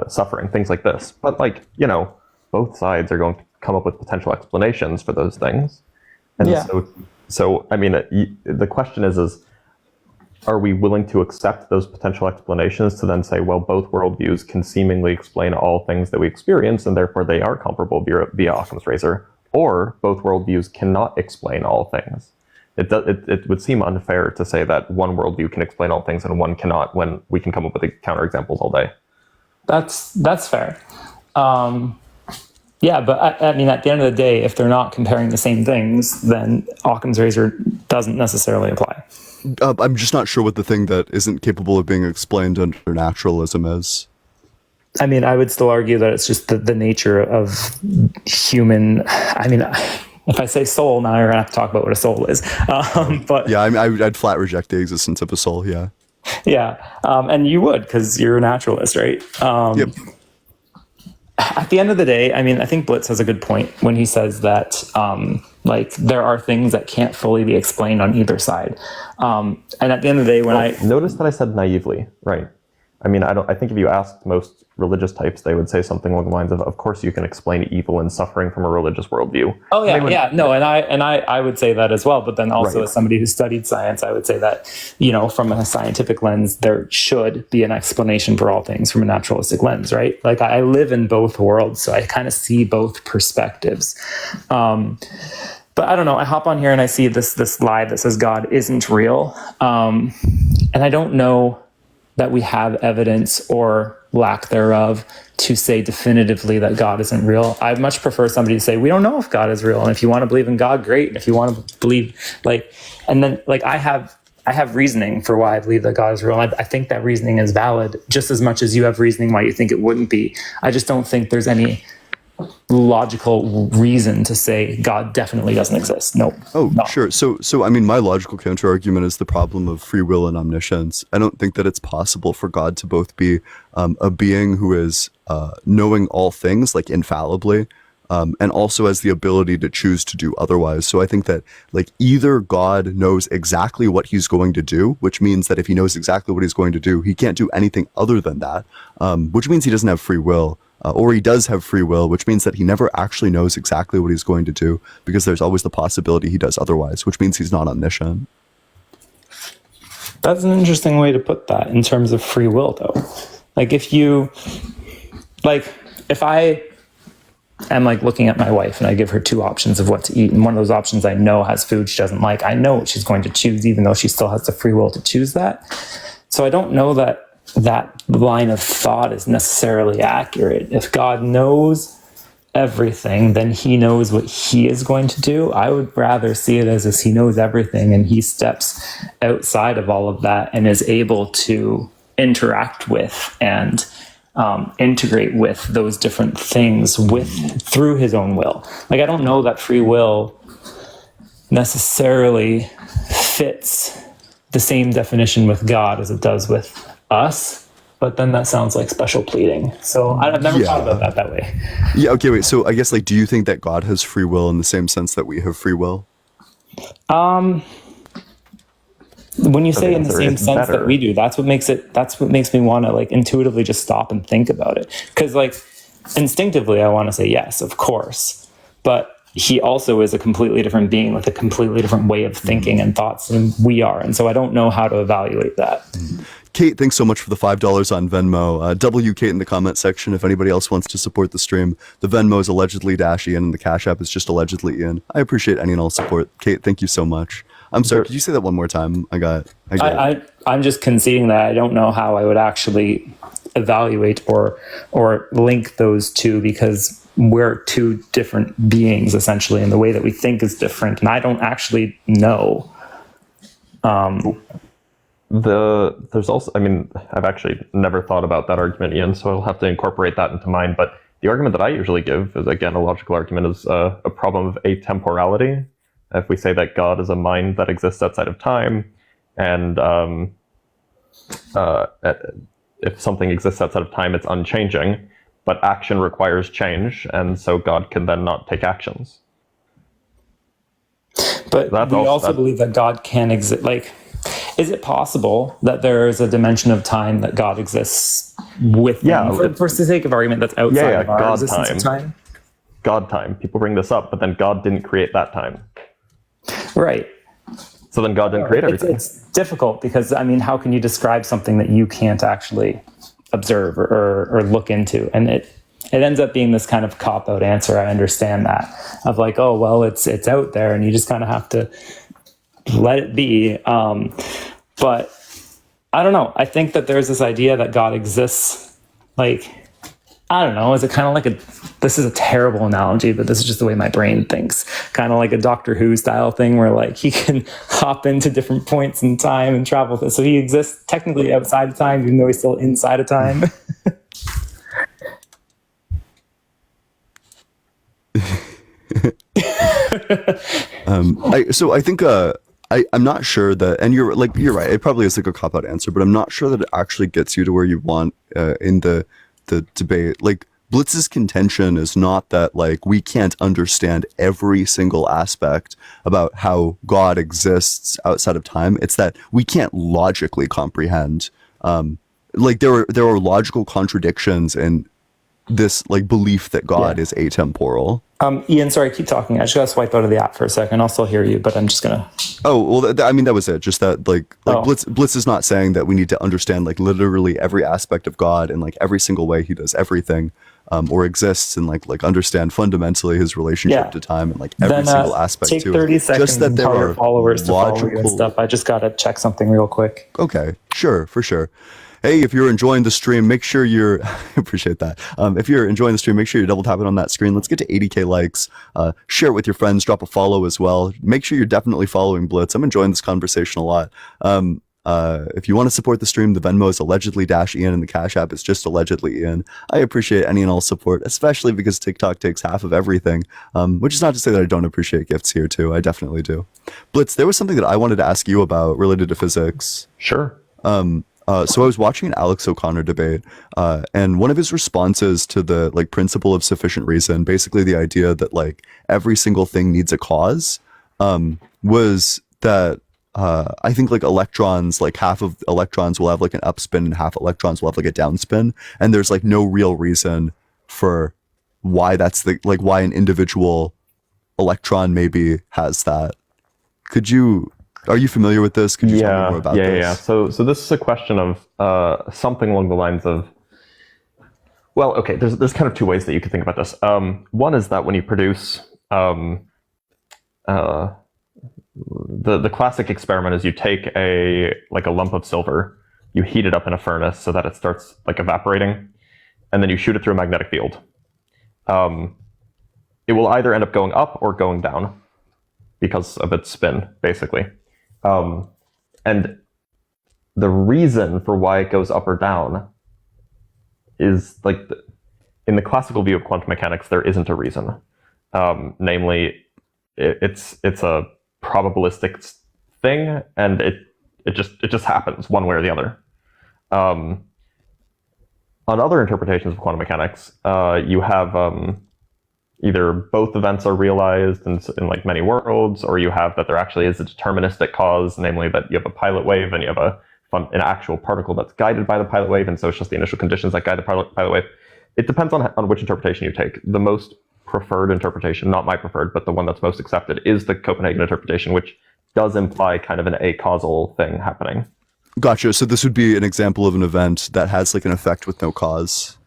[SPEAKER 4] suffering, things like this. But both sides are going to come up with potential explanations for those things. And so I mean, the question is are we willing to accept those potential explanations to then say, well, both worldviews can seemingly explain all things that we experience, and therefore they are comparable via Occam's razor, or both worldviews cannot explain all things? It would seem unfair to say that one worldview can explain all things and one cannot, when we can come up with counterexamples all day.
[SPEAKER 3] That's fair. But I mean, at the end of the day, if they're not comparing the same things, then Occam's razor doesn't necessarily apply.
[SPEAKER 2] I'm just not sure what the thing that isn't capable of being explained under naturalism is.
[SPEAKER 3] I mean, I would still argue that it's just the nature of human. I mean, if I say soul, now you're gonna have to talk about what a soul is. But
[SPEAKER 2] yeah, I'd flat reject the existence of a soul. Yeah.
[SPEAKER 3] Yeah, and you would, because you're a naturalist, right?
[SPEAKER 2] Yep.
[SPEAKER 3] At the end of the day, I mean, I think Blitz has a good point when he says that there are things that can't fully be explained on either side. And at the end of the day,
[SPEAKER 4] notice that I said naively, right? I mean, I think if you asked most religious types, they would say something along the lines of course you can explain evil and suffering from a religious worldview.
[SPEAKER 3] Oh yeah, no, and I would say that as well. But then also, as somebody who studied science, I would say that from a scientific lens, there should be an explanation for all things from a naturalistic lens, right? Like I live in both worlds, so I kind of see both perspectives. But I don't know. I hop on here and I see this lie that says God isn't real, and I don't know that we have evidence or lack thereof to say definitively that God isn't real. I'd much prefer somebody to say, we don't know if God is real. And if you want to believe in God, great. And if you want to believe and then I have reasoning for why I believe that God is real. I think that reasoning is valid just as much as you have reasoning why you think it wouldn't be. I just don't think there's any logical reason to say God definitely doesn't exist. No.
[SPEAKER 2] Oh, sure. So I mean, my logical counter argument is the problem of free will and omniscience. I don't think that it's possible for God to both be a being who is knowing all things, like infallibly, and also has the ability to choose to do otherwise. So I think that like either God knows exactly what he's going to do, which means that if he knows exactly what he's going to do, he can't do anything other than that, which means he doesn't have free will. Or he does have free will, which means that he never actually knows exactly what he's going to do, because there's always the possibility he does otherwise, which means he's not omniscient.
[SPEAKER 3] That's an interesting way to put that in terms of free will, though. Like if I am like looking at my wife and I give her two options of what to eat, and one of those options I know has food she doesn't like, I know what she's going to choose, even though she still has the free will to choose that. So I don't know that line of thought is necessarily accurate. If God knows everything, then he knows what he is going to do. I would rather see it as he knows everything and he steps outside of all of that and is able to interact with and integrate with those different things through his own will. Like, I don't know that free will necessarily fits the same definition with God as it does with us, but then that sounds like special pleading. So I've never thought about that way.
[SPEAKER 2] Yeah, okay, wait. So I guess, like, do you think that God has free will in the same sense that we have free will?
[SPEAKER 3] When you say in the same sense that we do, that's what makes me want to like intuitively just stop and think about it. Because like instinctively I want to say yes, of course. But he also is a completely different being with a completely different way of thinking and thoughts than we are. And so I don't know how to evaluate that.
[SPEAKER 2] Kate, thanks so much for the $5 on Venmo. W Kate in the comment section if anybody else wants to support the stream. The Venmo is allegedly -Ian and the Cash App is just allegedly Ian. I appreciate any and all support. Kate, thank you so much. I'm sorry, could you say that one more time?
[SPEAKER 3] I'm just conceding that I don't know how I would actually evaluate or link those two, because we're two different beings essentially, and the way that we think is different, and I don't actually know.
[SPEAKER 4] There's also, I mean, I've actually never thought about that argument, Ian, so I'll have to incorporate that into mine. But the argument that I usually give is, again, a logical argument, is a problem of atemporality. If we say that God is a mind that exists outside of time, and if something exists outside of time, it's unchanging, but action requires change, and so God can then not take actions.
[SPEAKER 3] But we also believe that God can exist. Like, is it possible that there is a dimension of time that God exists within? Yeah, for the sake of argument, that's outside of our God existence of time.
[SPEAKER 4] God time. People bring this up, but then God didn't create that time.
[SPEAKER 3] Right.
[SPEAKER 4] So then God didn't create everything.
[SPEAKER 3] It's difficult because, I mean, how can you describe something that you can't actually observe or look into? And it ends up being this kind of cop-out answer. I understand that, of like, oh, well, it's out there and you just kind of have to let it be. But I don't know. I think that there's this idea that God exists, like, I don't know, is it kind of like this is a terrible analogy, but this is just the way my brain thinks, kind of like a Doctor Who style thing where like he can hop into different points in time and travel. So he exists technically outside of time, even though he's still inside of time.
[SPEAKER 2] I think I'm not sure that, and you're right, it probably is like a cop-out answer, but I'm not sure that it actually gets you to where you want in the debate. Like, Blitz's contention is not that like we can't understand every single aspect about how God exists outside of time. It's that we can't logically comprehend. Like there are logical contradictions in this like belief that God is atemporal.
[SPEAKER 3] Ian, sorry, keep talking. I just gotta swipe out of the app for a second. I'll still hear you, but I'm just gonna.
[SPEAKER 2] Oh well, I mean that was it. Just that like Blitz is not saying that we need to understand like literally every aspect of God and like every single way he does everything. or exists, and like understand fundamentally his relationship to time and like every single aspect
[SPEAKER 3] take
[SPEAKER 2] to
[SPEAKER 3] 30
[SPEAKER 2] it.
[SPEAKER 3] seconds
[SPEAKER 2] Just that
[SPEAKER 3] and
[SPEAKER 2] there
[SPEAKER 3] tell
[SPEAKER 2] are
[SPEAKER 3] your followers to follow you and
[SPEAKER 2] logical.
[SPEAKER 3] stuff. I just gotta check something real quick.
[SPEAKER 2] Okay, sure, for sure. Hey, if you're enjoying the stream, make sure you're I appreciate that. If you're enjoying the stream, make sure you're double tapping on that screen. Let's get to 80K likes. Share it with your friends, drop a follow as well. Make sure you're definitely following Blitz. I'm enjoying this conversation a lot. If you want to support the stream, the Venmo is allegedly -Ian and the Cash App is just allegedly Ian. I appreciate any and all support, especially because TikTok takes half of everything, which is not to say that I don't appreciate gifts here too. I definitely do. Blitz, there was something that I wanted to ask you about related to physics.
[SPEAKER 4] Sure.
[SPEAKER 2] So I was watching an Alex O'Connor debate, and one of his responses to the like principle of sufficient reason, basically the idea that like every single thing needs a cause, was that I think like electrons, like half of electrons will have like an upspin and half electrons will have like a downspin, and there's like no real reason for why that's the like why an individual electron maybe has that. Are you familiar with this? Could you tell me more about this?
[SPEAKER 4] Yeah. So this is a question of something along the lines of, well, okay, there's kind of two ways that you could think about this. One is that when you produce the classic experiment is you take a lump of silver, you heat it up in a furnace so that it starts like evaporating, and then you shoot it through a magnetic field. It will either end up going up or going down because of its spin, basically. And the reason for why it goes up or down is like in the classical view of quantum mechanics, there isn't a reason. Namely, it's a probabilistic thing, and it just happens one way or the other. On other interpretations of quantum mechanics, you have either both events are realized in like many worlds, or you have that there actually is a deterministic cause, namely that you have a pilot wave and you have an actual particle that's guided by the pilot wave, and so it's just the initial conditions that guide the pilot wave. It depends on which interpretation you take. The most preferred interpretation, not my preferred, but the one that's most accepted, is the Copenhagen interpretation, which does imply kind of an acausal thing happening.
[SPEAKER 2] Gotcha. So this would be an example of an event that has like an effect with no cause.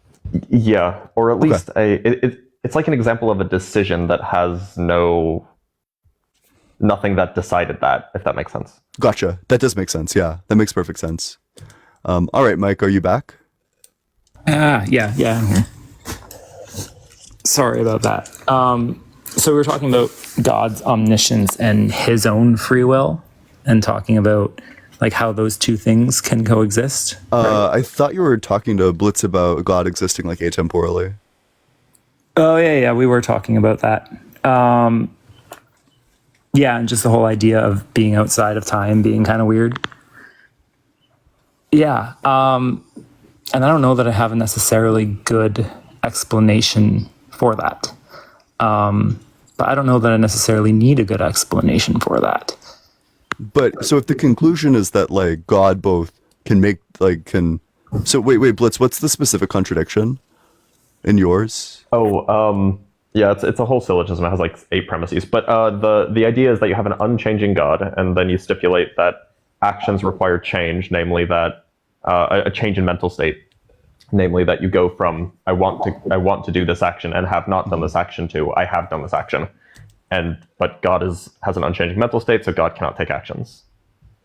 [SPEAKER 4] Yeah, or at least it's like an example of a decision that has nothing that decided that, if that makes sense.
[SPEAKER 2] Gotcha. That does make sense. Yeah, that makes perfect sense. All right, Mike, are you back?
[SPEAKER 3] Yeah, I'm here. Sorry about that. So we were talking about God's omniscience and his own free will, and talking about like how those two things can coexist. Right?
[SPEAKER 2] I thought you were talking to Blitz about God existing like atemporally.
[SPEAKER 3] Oh yeah, we were talking about that. Yeah, and just the whole idea of being outside of time being kind of weird. Yeah, and I don't know that I have a necessarily good explanation for that. But I don't know that I necessarily need a good explanation for that.
[SPEAKER 2] But so if the conclusion is that like God both can make so wait, Blitz, what's the specific contradiction in yours?
[SPEAKER 4] Yeah, it's a whole syllogism. It has like 8 premises. But the idea is that you have an unchanging God, and then you stipulate that actions require change, namely that a change in mental state, namely that you go from I want to do this action and have not done this action to I have done this action. But God has an unchanging mental state, so God cannot take actions.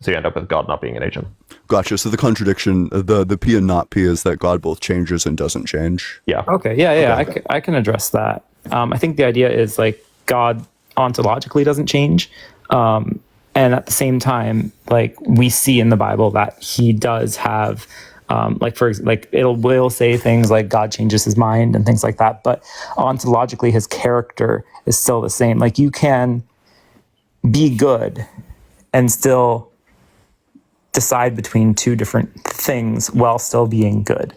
[SPEAKER 4] So you end up with God not being an agent. Gotcha.
[SPEAKER 2] So the contradiction, the P and not P, is that God both changes and doesn't change.
[SPEAKER 4] Yeah.
[SPEAKER 3] Okay. Yeah. Okay. I can address that. I think the idea is like God ontologically doesn't change. And at the same time, like we see in the Bible that he does have, it will say things like God changes his mind and things like that. But ontologically, his character is still the same. Like you can be good and still decide between two different things while still being good.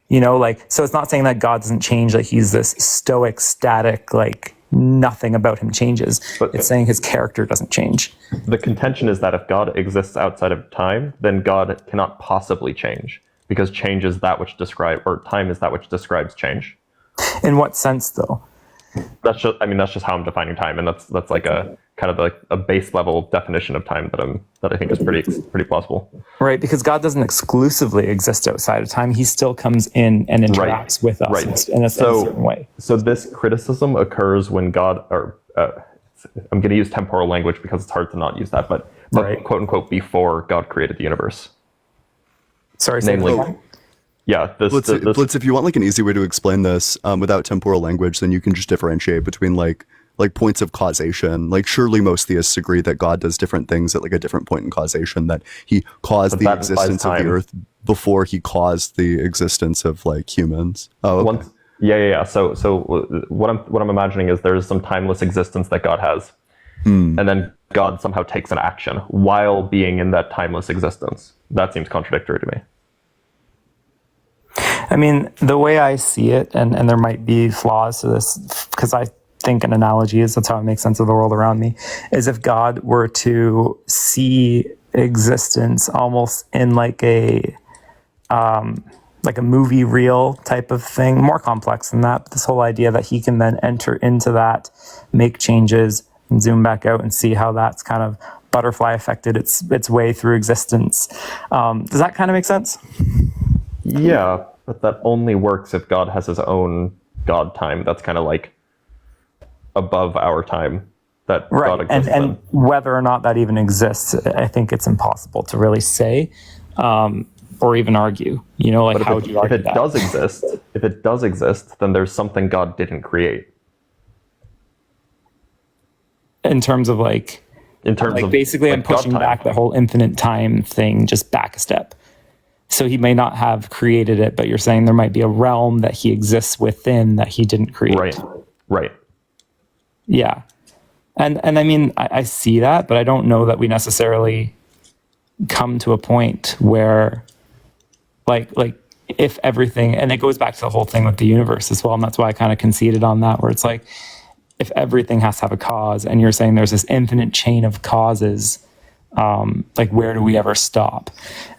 [SPEAKER 3] You know, like, so it's not saying that God doesn't change, like he's this stoic, static, like nothing about him changes. But it's saying his character doesn't change.
[SPEAKER 4] The contention is that if God exists outside of time, then God cannot possibly change, because change is that which time is that which describes change.
[SPEAKER 3] In what sense, though?
[SPEAKER 4] That's just how I'm defining time, and that's like a kind of like a base level definition of time that I think is pretty plausible.
[SPEAKER 3] Right, because God doesn't exclusively exist outside of time. He still comes in and interacts with us in a certain way.
[SPEAKER 4] So this criticism occurs when God, or I'm going to use temporal language because it's hard to not use that, but quote unquote before God created the universe.
[SPEAKER 3] Sorry,
[SPEAKER 4] namely. Yeah,
[SPEAKER 2] Blitz, if you want like an easy way to explain this without temporal language, then you can just differentiate between like points of causation. Like surely most theists agree that God does different things at like a different point in causation, that he caused the existence of the earth before he caused the existence of like humans. Oh, okay.
[SPEAKER 4] Yeah. So what I'm imagining is there's some timeless existence that God has, and then God somehow takes an action while being in that timeless existence. That seems contradictory to me.
[SPEAKER 3] I mean, the way I see it, and there might be flaws to this, because I think an analogy is, that's how I make sense of the world around me, is if God were to see existence almost in like a movie reel type of thing, more complex than that. But this whole idea that he can then enter into that, make changes, and zoom back out and see how that's kind of butterfly affected its way through existence. Does that kind of make sense?
[SPEAKER 4] Yeah, but that only works if God has his own God time. That's kind of like above our time that God exists
[SPEAKER 3] and whether or not that even exists, I think it's impossible to really say or even argue. You know, like
[SPEAKER 4] but
[SPEAKER 3] how would you argue
[SPEAKER 4] that? If it does exist, then there's something God didn't create.
[SPEAKER 3] In terms of basically, I'm pushing back the whole infinite time thing just back a step. So he may not have created it, but you're saying there might be a realm that he exists within that he didn't create.
[SPEAKER 4] Right.
[SPEAKER 3] Yeah. And I mean, I see that, but I don't know that we necessarily come to a point where like if everything, and it goes back to the whole thing with the universe as well. And that's why I kind of conceded on that, where it's like, if everything has to have a cause and you're saying there's this infinite chain of causes, like where do we ever stop?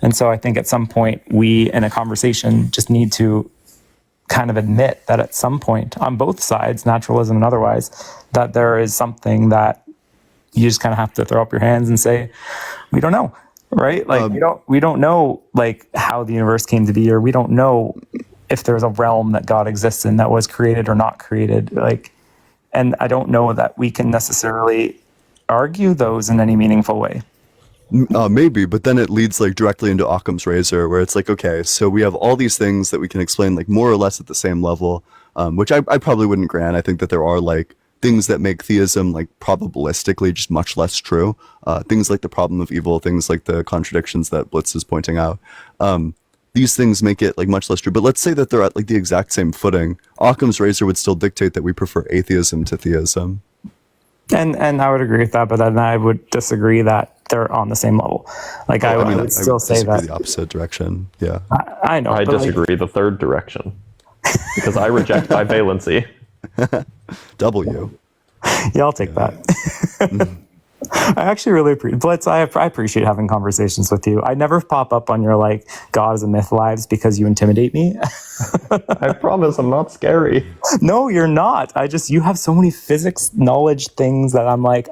[SPEAKER 3] And so I think at some point we, in a conversation, just need to kind of admit that at some point on both sides, naturalism and otherwise, that there is something that you just kind of have to throw up your hands and say, we don't know, right? Like we don't know like how the universe came to be, or we don't know if there's a realm that God exists in that was created or not created. Like, and I don't know that we can necessarily argue those in any meaningful way.
[SPEAKER 2] Maybe, but then it leads like directly into Occam's razor, where it's like, okay, so we have all these things that we can explain like more or less at the same level, which I probably wouldn't grant. I think that there are like things that make theism like probabilistically just much less true. Things like the problem of evil, things like the contradictions that Blitz is pointing out. These things make it like much less true. But let's say that they're at like the exact same footing. Occam's razor would still dictate that we prefer atheism to theism.
[SPEAKER 3] And I would agree with that, but then I would disagree that they're on the same level. Like I would still say that
[SPEAKER 2] the opposite direction. Yeah,
[SPEAKER 3] I know.
[SPEAKER 4] I disagree. The third direction, because I reject bivalency.
[SPEAKER 2] W.
[SPEAKER 3] Yeah, I'll take that. I actually really appreciate Blitz. I appreciate having conversations with you. I never pop up on your like God is a myth lives because you intimidate me.
[SPEAKER 4] I promise I'm not scary.
[SPEAKER 3] No, you're not. You have so many physics knowledge things that I'm like,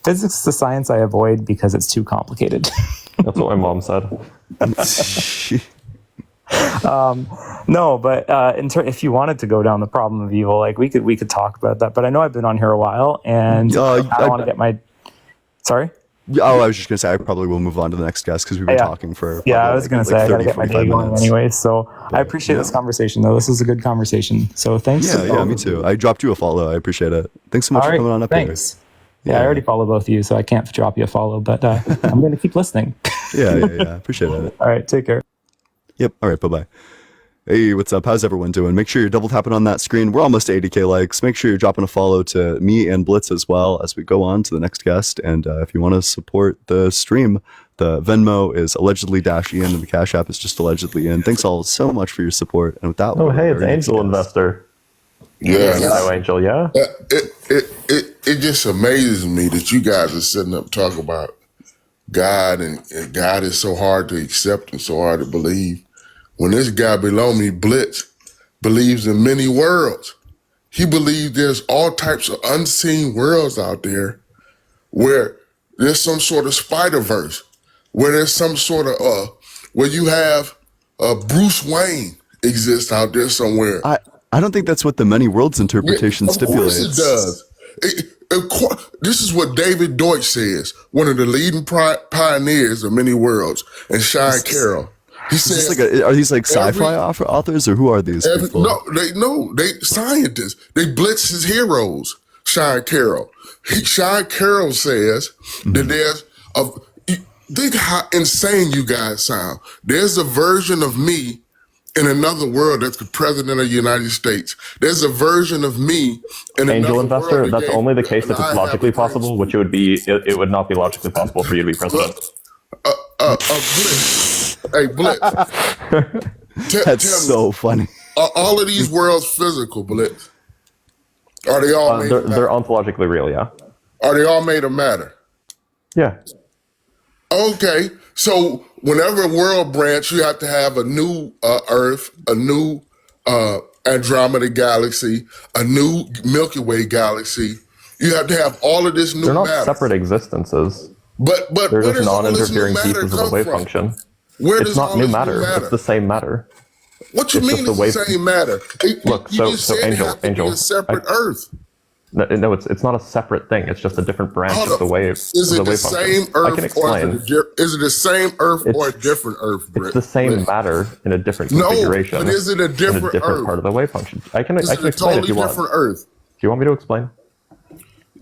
[SPEAKER 3] physics is the science I avoid because it's too complicated.
[SPEAKER 4] That's what my mom said.
[SPEAKER 3] No, but if you wanted to go down the problem of evil, like we could talk about that. But I know I've been on here a while, and I want to get my. Sorry?
[SPEAKER 2] Oh, I was just going to say, I probably will move on to the next guest because we've been talking for.
[SPEAKER 3] Yeah, I was going to say, I got to get my day going anyway. So I appreciate this conversation, though. This is a good conversation. So thanks.
[SPEAKER 2] Yeah, me too. I dropped you a follow. I appreciate it. Thanks so much for coming on up here.
[SPEAKER 3] Yeah, I already follow both of you, so I can't drop you a follow, but I'm going to keep listening.
[SPEAKER 2] Yeah. Appreciate it.
[SPEAKER 3] All right, take care.
[SPEAKER 2] Yep. All right, bye-bye. Hey, what's up? How's everyone doing? Make sure you're double tapping on that screen. We're almost to 80K likes. Make sure you're dropping a follow to me and Blitz as well as we go on to the next guest. And if you want to support the stream, the Venmo is allegedly-Ian and the Cash App is just allegedly in. Thanks all so much for your support. And with that,
[SPEAKER 4] hey, it's Angel Investor.
[SPEAKER 5] Yeah.
[SPEAKER 4] Hello, Angel. Yeah.
[SPEAKER 5] It just amazes me that you guys are sitting up talking about God, and God is so hard to accept and so hard to believe. When this guy below me, Blitz, believes in many worlds. He believes there's all types of unseen worlds out there where there's some sort of Spider-Verse, where there's some sort of where you have Bruce Wayne exists out there somewhere.
[SPEAKER 2] I don't think that's what the many worlds interpretation stipulates.
[SPEAKER 5] Of course it does. This is what David Deutsch says, one of the leading pioneers of many worlds, and Sean Carroll. He says,
[SPEAKER 2] are these like sci-fi authors, or who are these people?
[SPEAKER 5] They scientists. They blitz his heroes. Sean Carroll. Sean Carroll says that there's think how insane you guys sound. There's a version of me in another world that's the president of the United States. There's a version of me in
[SPEAKER 4] Angel
[SPEAKER 5] another
[SPEAKER 4] investor.
[SPEAKER 5] world
[SPEAKER 4] That's only the case if it's logically possible, which it would be. It would not be logically possible for you to be president.
[SPEAKER 5] Blitz. Hey, Blitz.
[SPEAKER 2] That's so funny.
[SPEAKER 5] Are all of these worlds physical, Blitz? Are they all made of matter?
[SPEAKER 4] They're ontologically real, yeah.
[SPEAKER 5] Are they all made of matter?
[SPEAKER 4] Yeah.
[SPEAKER 5] Okay, so whenever a world branch, you have to have a new Earth, a new Andromeda galaxy, a new Milky Way galaxy. You have to have all of this new matter.
[SPEAKER 4] They're not separate existences.
[SPEAKER 5] But
[SPEAKER 4] they're
[SPEAKER 5] where
[SPEAKER 4] just
[SPEAKER 5] does all this new
[SPEAKER 4] non-interfering
[SPEAKER 5] matter
[SPEAKER 4] pieces of a
[SPEAKER 5] come
[SPEAKER 4] wave
[SPEAKER 5] from?
[SPEAKER 4] function.
[SPEAKER 5] Where
[SPEAKER 4] It's
[SPEAKER 5] does
[SPEAKER 4] not
[SPEAKER 5] all
[SPEAKER 4] new
[SPEAKER 5] this
[SPEAKER 4] matter.
[SPEAKER 5] new matter?
[SPEAKER 4] It's the same matter.
[SPEAKER 5] What you
[SPEAKER 4] It's
[SPEAKER 5] mean
[SPEAKER 4] just
[SPEAKER 5] it's
[SPEAKER 4] the wave-
[SPEAKER 5] the same matter?
[SPEAKER 4] Look,
[SPEAKER 5] you
[SPEAKER 4] so
[SPEAKER 5] just said
[SPEAKER 4] Angel,
[SPEAKER 5] it had to be
[SPEAKER 4] Angel,
[SPEAKER 5] a separate Earth.
[SPEAKER 4] No, it's not a separate thing. It's just a different branch of the wave.
[SPEAKER 5] Is it the same
[SPEAKER 4] I
[SPEAKER 5] Earth
[SPEAKER 4] can
[SPEAKER 5] or
[SPEAKER 4] explain.
[SPEAKER 5] is it the same Earth or a different Earth?
[SPEAKER 4] It's the same matter in a different configuration.
[SPEAKER 5] No, but is it a
[SPEAKER 4] in
[SPEAKER 5] different
[SPEAKER 4] a different
[SPEAKER 5] Earth?
[SPEAKER 4] part of the wave function? I can
[SPEAKER 5] Is it a
[SPEAKER 4] explain
[SPEAKER 5] totally
[SPEAKER 4] if you want.
[SPEAKER 5] different Earth?
[SPEAKER 4] Do you want me to explain?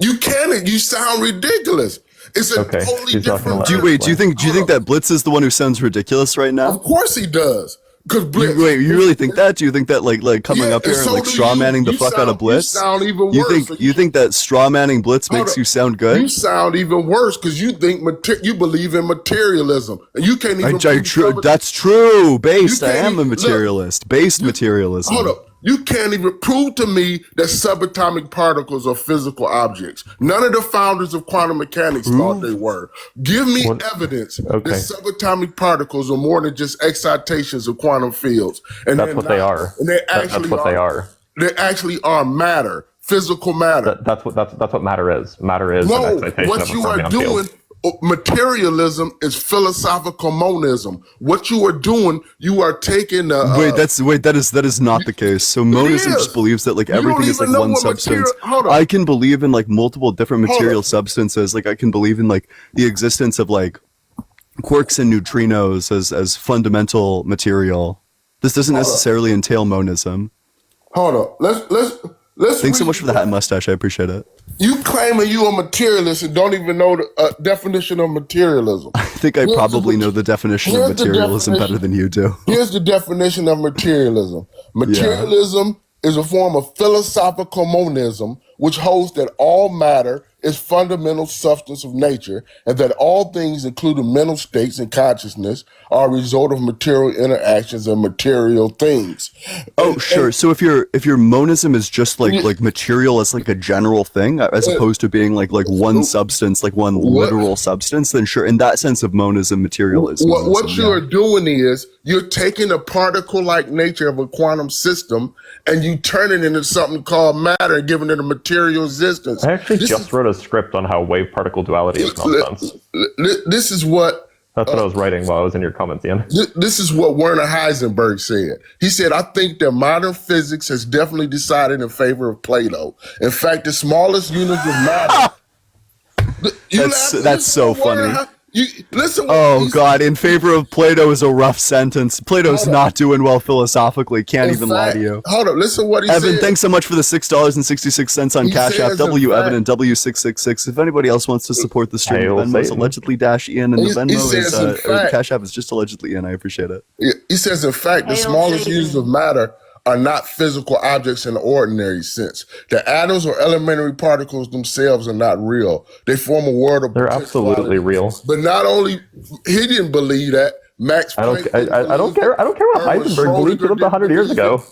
[SPEAKER 5] You can't. You sound ridiculous. It's a
[SPEAKER 4] Okay,
[SPEAKER 5] totally
[SPEAKER 4] he's not gonna
[SPEAKER 5] different
[SPEAKER 4] let
[SPEAKER 5] Earth.
[SPEAKER 4] me
[SPEAKER 2] Do you think that Blitz is the one who sounds ridiculous right now?
[SPEAKER 5] Of course he does. Because Blitz.
[SPEAKER 2] You really think that? Do you think that like coming
[SPEAKER 5] Yeah,
[SPEAKER 2] up here
[SPEAKER 5] and
[SPEAKER 2] and
[SPEAKER 5] so
[SPEAKER 2] like
[SPEAKER 5] do
[SPEAKER 2] straw
[SPEAKER 5] you.
[SPEAKER 2] manning the
[SPEAKER 5] You
[SPEAKER 2] fuck out of
[SPEAKER 5] sound-
[SPEAKER 2] Blitz?
[SPEAKER 5] you sound even
[SPEAKER 2] You
[SPEAKER 5] worse.
[SPEAKER 2] think
[SPEAKER 5] So
[SPEAKER 2] you think that straw manning Blitz makes
[SPEAKER 5] Hold
[SPEAKER 2] you
[SPEAKER 5] up.
[SPEAKER 2] sound good?
[SPEAKER 5] You sound even worse because you think you believe in materialism, and you can't even.
[SPEAKER 2] That's true. Based,
[SPEAKER 5] You
[SPEAKER 2] I
[SPEAKER 5] can't
[SPEAKER 2] am a
[SPEAKER 5] even-
[SPEAKER 2] materialist. Based materialism.
[SPEAKER 5] Hold up. You can't even prove to me that subatomic particles are physical objects. None of the founders of quantum mechanics thought they were. Give me evidence that subatomic particles are more than just excitations of quantum fields. And
[SPEAKER 4] That's what they are.
[SPEAKER 5] And they
[SPEAKER 4] That's
[SPEAKER 5] actually
[SPEAKER 4] what they are.
[SPEAKER 5] They actually are matter, physical matter.
[SPEAKER 4] That's what matter is. Matter is an
[SPEAKER 5] No,
[SPEAKER 4] excitation
[SPEAKER 5] what
[SPEAKER 4] of a
[SPEAKER 5] you are
[SPEAKER 4] fermion
[SPEAKER 5] doing,
[SPEAKER 4] field.
[SPEAKER 5] materialism is philosophical monism. What you are doing, you are taking the.
[SPEAKER 2] That is not the case. So monism
[SPEAKER 5] is.
[SPEAKER 2] just believes that like
[SPEAKER 5] You don't
[SPEAKER 2] everything is like
[SPEAKER 5] even know
[SPEAKER 2] one
[SPEAKER 5] what
[SPEAKER 2] substance.
[SPEAKER 5] hold on.
[SPEAKER 2] I can believe in like multiple different
[SPEAKER 5] Hold
[SPEAKER 2] material
[SPEAKER 5] on.
[SPEAKER 2] substances. Like I can believe in like the existence of like quarks and neutrinos as fundamental material. This doesn't necessarily entail monism.
[SPEAKER 5] Hold on. Let's.
[SPEAKER 2] Thanks so much for the hat and mustache. I appreciate it.
[SPEAKER 5] You claiming you a materialist and don't even know the definition of materialism.
[SPEAKER 2] I think I
[SPEAKER 5] Here's
[SPEAKER 2] probably
[SPEAKER 5] the-
[SPEAKER 2] know the definition of
[SPEAKER 5] here's the
[SPEAKER 2] materialism better
[SPEAKER 5] definition.
[SPEAKER 2] than you do.
[SPEAKER 5] Here's the definition of materialism. Materialism is a form of philosophical monism, which holds that all matter is fundamental substance of nature, and that all things, including mental states and consciousness, are a result of material interactions and material things.
[SPEAKER 2] Oh, sure. So if your monism is just like material as like a general thing, as opposed to being like one substance, like one literal substance, then sure. In that sense of monism, material is monism,
[SPEAKER 5] What you are doing is you're taking a particle-like nature of a quantum system and you turn it into something called matter and giving it a material existence.
[SPEAKER 4] I actually just wrote a script on how wave-particle duality is nonsense.
[SPEAKER 5] This is what
[SPEAKER 4] That's what I was writing while I was in your comments, Ian.
[SPEAKER 5] this is what Werner Heisenberg said. He said, "I think that modern physics has definitely decided in favor of Plato. In fact, the smallest units of matter."
[SPEAKER 2] That's so funny.
[SPEAKER 5] Listen.
[SPEAKER 2] Oh God! In favor of Plato is a rough sentence. Plato's not doing well philosophically. Can't even lie to you.
[SPEAKER 5] Hold up. Listen what he
[SPEAKER 2] Evan,
[SPEAKER 5] said.
[SPEAKER 2] thanks so much for the $6.66 on
[SPEAKER 5] He
[SPEAKER 2] Cash App.
[SPEAKER 5] says, in
[SPEAKER 2] W
[SPEAKER 5] fact-
[SPEAKER 2] Evan and W666. If anybody else wants to support the stream,
[SPEAKER 4] Hail
[SPEAKER 2] the Venmo is
[SPEAKER 4] Satan.
[SPEAKER 2] allegedly -Ian, and the
[SPEAKER 5] He
[SPEAKER 2] Venmo
[SPEAKER 5] says,
[SPEAKER 2] is
[SPEAKER 5] in
[SPEAKER 2] or
[SPEAKER 5] fact-
[SPEAKER 2] Cash App is just allegedly Ian. I appreciate it.
[SPEAKER 5] He says, in fact, the smallest units of matter are not physical objects in the ordinary sense. The atoms or elementary particles themselves are not real. They form a world of
[SPEAKER 4] They're
[SPEAKER 5] potentiality.
[SPEAKER 4] absolutely real.
[SPEAKER 5] But not only he didn't believe that. Max
[SPEAKER 4] I don't
[SPEAKER 5] Planck didn't
[SPEAKER 4] care. I don't care what
[SPEAKER 5] Erwin
[SPEAKER 4] Heisenberg believed. He
[SPEAKER 5] Schrödinger
[SPEAKER 4] lived 100 years
[SPEAKER 5] didn't
[SPEAKER 4] ago.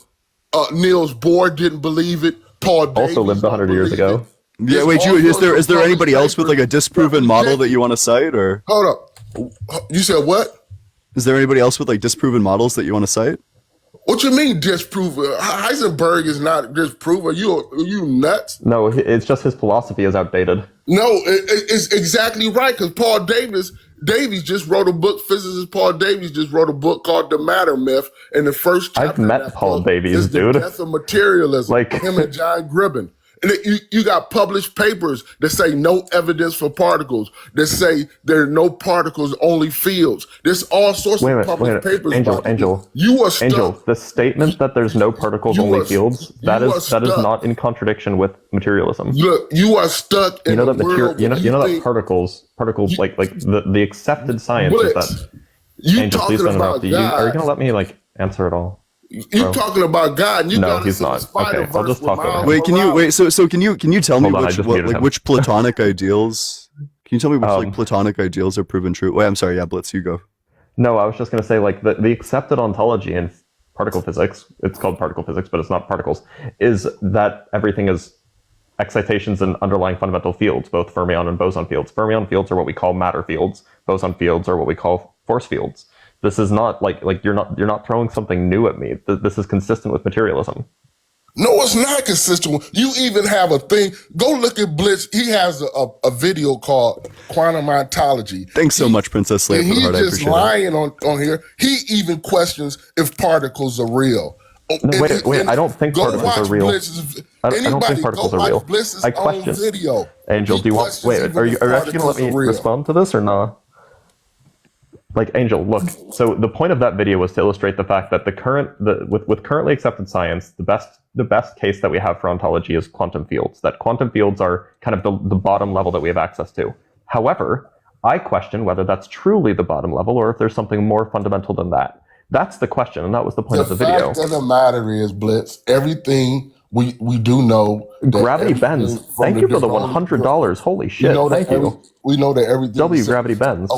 [SPEAKER 5] believe it. Niels Bohr didn't believe it. Paul
[SPEAKER 4] Also
[SPEAKER 5] Davies
[SPEAKER 4] lived 100 years
[SPEAKER 5] didn't
[SPEAKER 4] ago.
[SPEAKER 5] believe
[SPEAKER 2] Yeah,
[SPEAKER 5] it.
[SPEAKER 2] wait,
[SPEAKER 5] There's
[SPEAKER 2] is there
[SPEAKER 5] also
[SPEAKER 2] anybody else with like a disproven model that you want to cite, or
[SPEAKER 5] Hold up. You said what?
[SPEAKER 2] is there anybody else with like disproven models that you want to cite?
[SPEAKER 5] What you mean disprove? Heisenberg is not disprove. Are you nuts?
[SPEAKER 4] No, it's just his philosophy is outdated.
[SPEAKER 5] No, it's exactly right, because Paul Davies just wrote a book. Physicist Paul Davies just wrote a book called The Matter Myth, and the first chapter
[SPEAKER 4] I've met Paul Davies,
[SPEAKER 5] is
[SPEAKER 4] dude.
[SPEAKER 5] The Death of Materialism.
[SPEAKER 4] Like
[SPEAKER 5] him and John Gribben. And you got published papers that say no evidence for particles, that say there are no particles, only fields. There's all sorts of published papers.
[SPEAKER 4] Angel,
[SPEAKER 5] you are stuck.
[SPEAKER 4] Angel, the statement that there's no particles, only fields, that is not in contradiction with materialism.
[SPEAKER 5] Look, you are stuck in
[SPEAKER 4] that particles like the accepted science is that. Angel, please don't interrupt. Are you gonna let me answer it all?
[SPEAKER 5] You're talking about God. And you
[SPEAKER 4] no, he's not. Okay, I'll just talk about him.
[SPEAKER 2] Wait, can you tell me which Platonic ideals? Can you tell me which Platonic ideals are proven true? Wait, I'm sorry. Yeah, Blitz, you go.
[SPEAKER 4] No, I was just going to say the accepted ontology in particle physics. It's called particle physics, but it's not particles. Is that everything is excitations and underlying fundamental fields, both fermion and boson fields. Fermion fields are what we call matter fields. Boson fields are what we call force fields. This is not like you're not throwing something new at me. This is consistent with materialism.
[SPEAKER 5] No, it's not consistent. You even have a thing. Go look at Blitz. He has a video called Quantum Ontology.
[SPEAKER 2] Thanks so much, Princess Leia, for the heart. I appreciate it.
[SPEAKER 5] He's just lying on here. He even questions if particles are real.
[SPEAKER 4] No, wait. I don't think particles are real. I don't think particles are real. I question.
[SPEAKER 5] Video.
[SPEAKER 4] Angel, do you want? Wait, are you actually going to let me respond to this or not? Angel, look. So the point of that video was to illustrate the fact that with currently accepted science, the best case that we have for ontology is quantum fields. That quantum fields are kind of the bottom level that we have access to. However, I question whether that's truly the bottom level or if there's something more fundamental than that. That's the question, and that was the point of the video.
[SPEAKER 5] The fact of the matter is, Blitz, everything we do know.
[SPEAKER 4] Gravity bends. Thank you for the $100. Holy shit! Thank you.
[SPEAKER 5] We know that everything.
[SPEAKER 4] Gravity bends.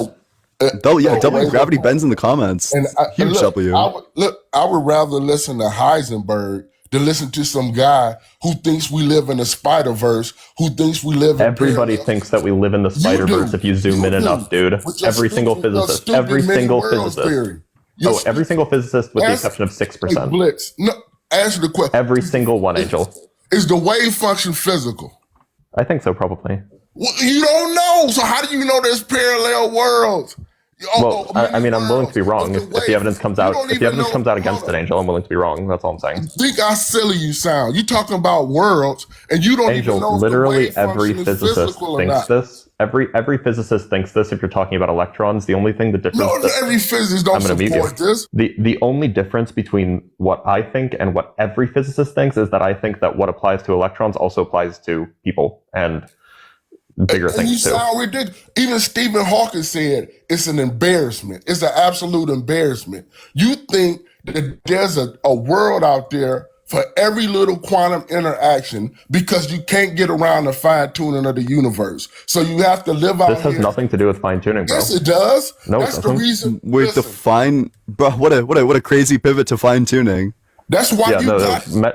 [SPEAKER 2] W Gravity bends in the comments. And huge W.
[SPEAKER 5] I would rather listen to Heisenberg than listen to some guy who thinks we live in a Spider-Verse, who thinks we live in
[SPEAKER 4] Everybody thinks that we live in the Spider-Verse if you zoom in enough, dude. Every single physicist. Every single physicist. Every single physicist with the exception of 6%.
[SPEAKER 5] Blitz. No, answer the question.
[SPEAKER 4] Every single one, Angel.
[SPEAKER 5] Is the wave function physical?
[SPEAKER 4] I think so, probably.
[SPEAKER 5] Well, you don't know. So how do you know there's parallel worlds?
[SPEAKER 4] I'm willing to be wrong if the evidence comes out. If the evidence comes out against it, Angel, I'm willing to be wrong. That's all I'm saying.
[SPEAKER 5] Think how silly you sound. You're talking about worlds, and you don't even know.
[SPEAKER 4] Literally every physicist thinks this. Every physicist thinks this. If you're talking about electrons, the only thing the difference.
[SPEAKER 5] No, every physicist don't support this.
[SPEAKER 4] The only difference between what I think and what every physicist thinks is that I think that what applies to electrons also applies to people and bigger things
[SPEAKER 5] you
[SPEAKER 4] too.
[SPEAKER 5] Sound ridiculous. Even Stephen Hawking said it's an embarrassment. It's an absolute embarrassment. You think that there's a world out there for every little quantum interaction because you can't get around the fine-tuning of the universe. So you have to live out
[SPEAKER 4] This has nothing to do with fine-tuning, bro.
[SPEAKER 5] Yes, it does.
[SPEAKER 4] No,
[SPEAKER 5] that's the reason.
[SPEAKER 2] Wait, bro, what a crazy pivot to fine-tuning.
[SPEAKER 5] That's why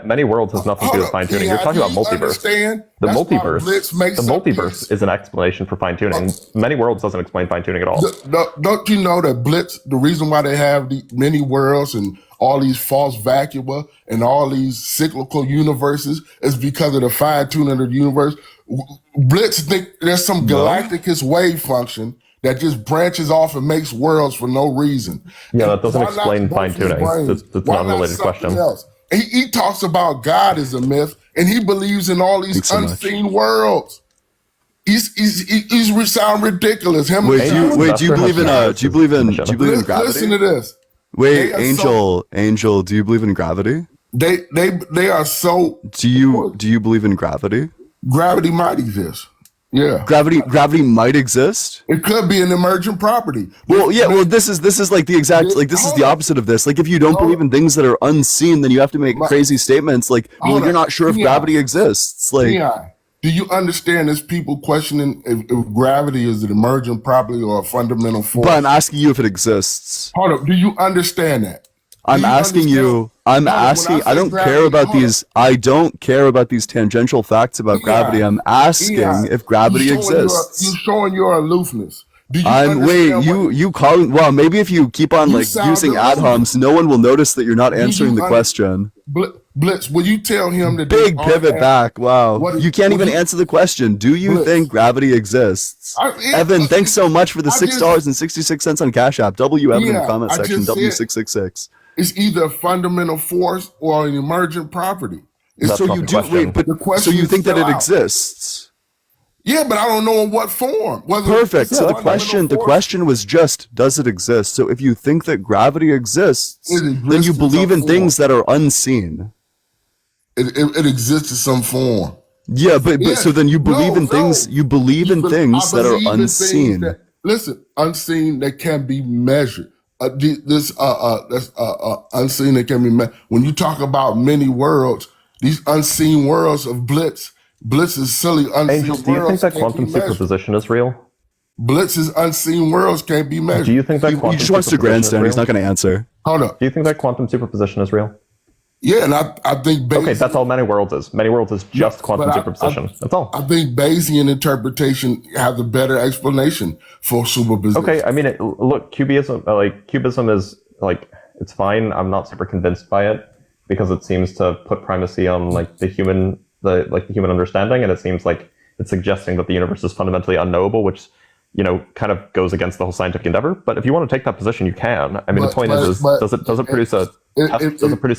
[SPEAKER 4] many worlds has nothing to do with fine-tuning. You're talking about multiverse. The multiverse is an explanation for fine-tuning. Many worlds doesn't explain fine-tuning at all.
[SPEAKER 5] Don't you know that Blitz, the reason why they have the many worlds and all these false vacua and all these cyclical universes is because of the fine-tuning of the universe? Blitz think there's some galacticus wave function that just branches off and makes worlds for no reason.
[SPEAKER 4] Yeah, that doesn't explain fine-tuning. That's an unrelated question.
[SPEAKER 5] He talks about God as a myth, and he believes in all these unseen worlds. He's sound ridiculous.
[SPEAKER 2] Do you believe in gravity?
[SPEAKER 5] Listen to this.
[SPEAKER 2] Wait, Angel, do you believe in gravity?
[SPEAKER 5] They are so.
[SPEAKER 2] Do you believe in gravity?
[SPEAKER 5] Gravity might exist. Yeah,
[SPEAKER 2] gravity might exist.
[SPEAKER 5] It could be an emergent property.
[SPEAKER 2] Well, yeah. Well, this is like the exact this is the opposite of this. Like, if you don't believe in things that are unseen, then you have to make crazy statements. Like, well, you're not sure if gravity exists. Like,
[SPEAKER 5] do you understand? There's people questioning if gravity is an emergent property or a fundamental force.
[SPEAKER 2] But I'm asking you if it exists.
[SPEAKER 5] Hold up. Do you understand that?
[SPEAKER 2] I don't care about these. I don't care about these tangential facts about gravity. I'm asking if gravity exists.
[SPEAKER 5] You're showing your aloofness. Do you
[SPEAKER 2] Wait,
[SPEAKER 5] understand what-
[SPEAKER 2] you calling? Well, maybe if you keep on
[SPEAKER 5] You
[SPEAKER 2] like
[SPEAKER 5] sound
[SPEAKER 2] using ad
[SPEAKER 5] delusional.
[SPEAKER 2] homs, no one will notice that you're not answering the
[SPEAKER 5] under-
[SPEAKER 2] question.
[SPEAKER 5] Blitz, will you tell him that
[SPEAKER 2] Big
[SPEAKER 5] they aren't
[SPEAKER 2] pivot back. Wow.
[SPEAKER 5] What-
[SPEAKER 2] You can't
[SPEAKER 5] what
[SPEAKER 2] even
[SPEAKER 5] you-
[SPEAKER 2] answer the question. Do you
[SPEAKER 5] Blitz.
[SPEAKER 2] think gravity exists? Evan, thanks so much for the
[SPEAKER 5] I just-
[SPEAKER 2] $6.66 on Cash App. W Evan in the
[SPEAKER 5] Yeah,
[SPEAKER 2] comment
[SPEAKER 5] I
[SPEAKER 2] section.
[SPEAKER 5] just said-
[SPEAKER 2] W666.
[SPEAKER 5] It's either a fundamental force or an emergent property. It's
[SPEAKER 4] That's
[SPEAKER 2] So
[SPEAKER 4] not
[SPEAKER 2] you
[SPEAKER 4] the
[SPEAKER 2] do
[SPEAKER 4] question.
[SPEAKER 2] wait, but
[SPEAKER 5] The
[SPEAKER 2] so
[SPEAKER 5] question
[SPEAKER 2] you
[SPEAKER 5] is
[SPEAKER 2] think that
[SPEAKER 5] still
[SPEAKER 2] it
[SPEAKER 5] out.
[SPEAKER 2] exists?
[SPEAKER 5] Yeah, but I don't know in what form. Whether
[SPEAKER 2] Perfect.
[SPEAKER 5] it's
[SPEAKER 2] So
[SPEAKER 5] a
[SPEAKER 2] the
[SPEAKER 5] fundamental force-
[SPEAKER 2] question was just, does it exist? So if you think that gravity exists,
[SPEAKER 5] It
[SPEAKER 2] then
[SPEAKER 5] exists
[SPEAKER 2] you
[SPEAKER 5] in
[SPEAKER 2] believe
[SPEAKER 5] some
[SPEAKER 2] in things that are unseen.
[SPEAKER 5] It exists in some form.
[SPEAKER 2] Yeah, but
[SPEAKER 5] Yeah.
[SPEAKER 2] so then you believe in things. You believe in things that are
[SPEAKER 5] believe in things
[SPEAKER 2] unseen.
[SPEAKER 5] that- listen, unseen that can be measured. Unseen that can be measured. When you talk about many worlds, these unseen worlds of Blitz is silly. Unseen
[SPEAKER 4] Angel, do you think
[SPEAKER 5] worlds
[SPEAKER 4] that
[SPEAKER 5] can't
[SPEAKER 4] quantum
[SPEAKER 5] be measured.
[SPEAKER 4] superposition is real?
[SPEAKER 5] Blitz's unseen worlds can't be measured.
[SPEAKER 4] Do you think that
[SPEAKER 2] He
[SPEAKER 4] quantum
[SPEAKER 2] just wants to
[SPEAKER 4] superposition is
[SPEAKER 2] grandstand. He's
[SPEAKER 4] real?
[SPEAKER 2] not going to answer.
[SPEAKER 5] Hold up.
[SPEAKER 4] Do you think that quantum superposition is real?
[SPEAKER 5] Yeah, and I think Bayesian,
[SPEAKER 4] Okay, that's all many worlds is. Many worlds is just quantum
[SPEAKER 5] but
[SPEAKER 4] superposition. That's all.
[SPEAKER 5] I think Bayesian interpretation has a better explanation for superposition.
[SPEAKER 4] Okay, I mean, look, cubism is like, it's fine. I'm not super convinced by it because it seems to put primacy on like the human understanding, and it seems like it's suggesting that the universe is fundamentally unknowable, which kind of goes against the whole scientific endeavor. But if you want to take that position, you can. I mean, the point is, does it produce a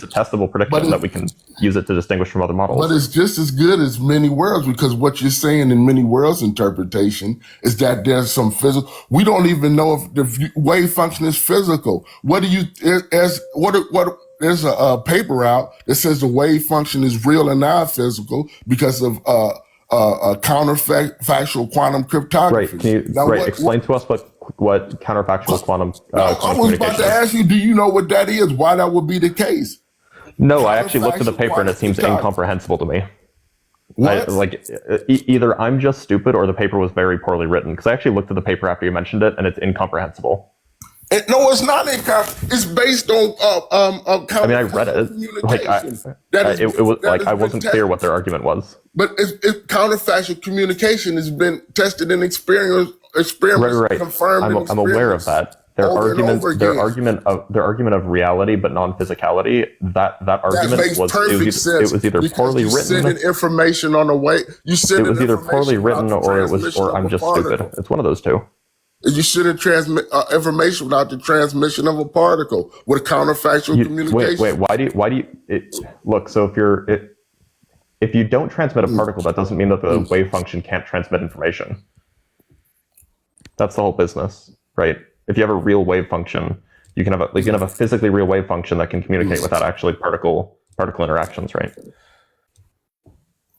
[SPEAKER 4] testable prediction that we can use it to distinguish from other models?
[SPEAKER 5] But it's just as good as many worlds, because what you're saying in many worlds interpretation is that there's some physical. We don't even know if the wave function is physical. There's a paper out that says the wave function is real and non-physical because of counterfactual quantum cryptography.
[SPEAKER 4] Right. Can you explain to us what counterfactual quantum
[SPEAKER 5] I
[SPEAKER 4] quantum
[SPEAKER 5] was about
[SPEAKER 4] communication
[SPEAKER 5] to
[SPEAKER 4] is?
[SPEAKER 5] ask you, do you know what that is? Why that would be the case?
[SPEAKER 4] No, I actually looked at the
[SPEAKER 5] Counterfactual
[SPEAKER 4] paper and it seems
[SPEAKER 5] quantum
[SPEAKER 4] incomprehensible to me.
[SPEAKER 5] What?
[SPEAKER 4] Either I'm just stupid or the paper was very poorly written, because I actually looked at the paper after you mentioned it and it's incomprehensible.
[SPEAKER 5] No, it's not it's based on
[SPEAKER 4] I mean, I read it. Like, I wasn't clear what their argument was.
[SPEAKER 5] But counterfactual communication has been tested in experiments
[SPEAKER 4] Right.
[SPEAKER 5] confirmed.
[SPEAKER 4] I'm aware of that. Their
[SPEAKER 5] over and
[SPEAKER 4] argument,
[SPEAKER 5] over
[SPEAKER 4] their
[SPEAKER 5] again.
[SPEAKER 4] argument of reality but non-physicality. That
[SPEAKER 5] That
[SPEAKER 4] argument
[SPEAKER 5] makes
[SPEAKER 4] was
[SPEAKER 5] perfect sense.
[SPEAKER 4] it was either
[SPEAKER 5] because
[SPEAKER 4] poorly
[SPEAKER 5] you
[SPEAKER 4] written.
[SPEAKER 5] sending information on the way. You
[SPEAKER 4] It was either poorly written or I'm just stupid.
[SPEAKER 5] Particle.
[SPEAKER 4] It's one of those two.
[SPEAKER 5] You shouldn't transmit information without the transmission of a particle with counterfactual communication.
[SPEAKER 4] Wait. Why do you look? So if you don't transmit a particle, that doesn't mean that the wave function can't transmit information. That's the whole business, right? If you have a real wave function, you can have a physically real wave function that can communicate without actually particle interactions, right?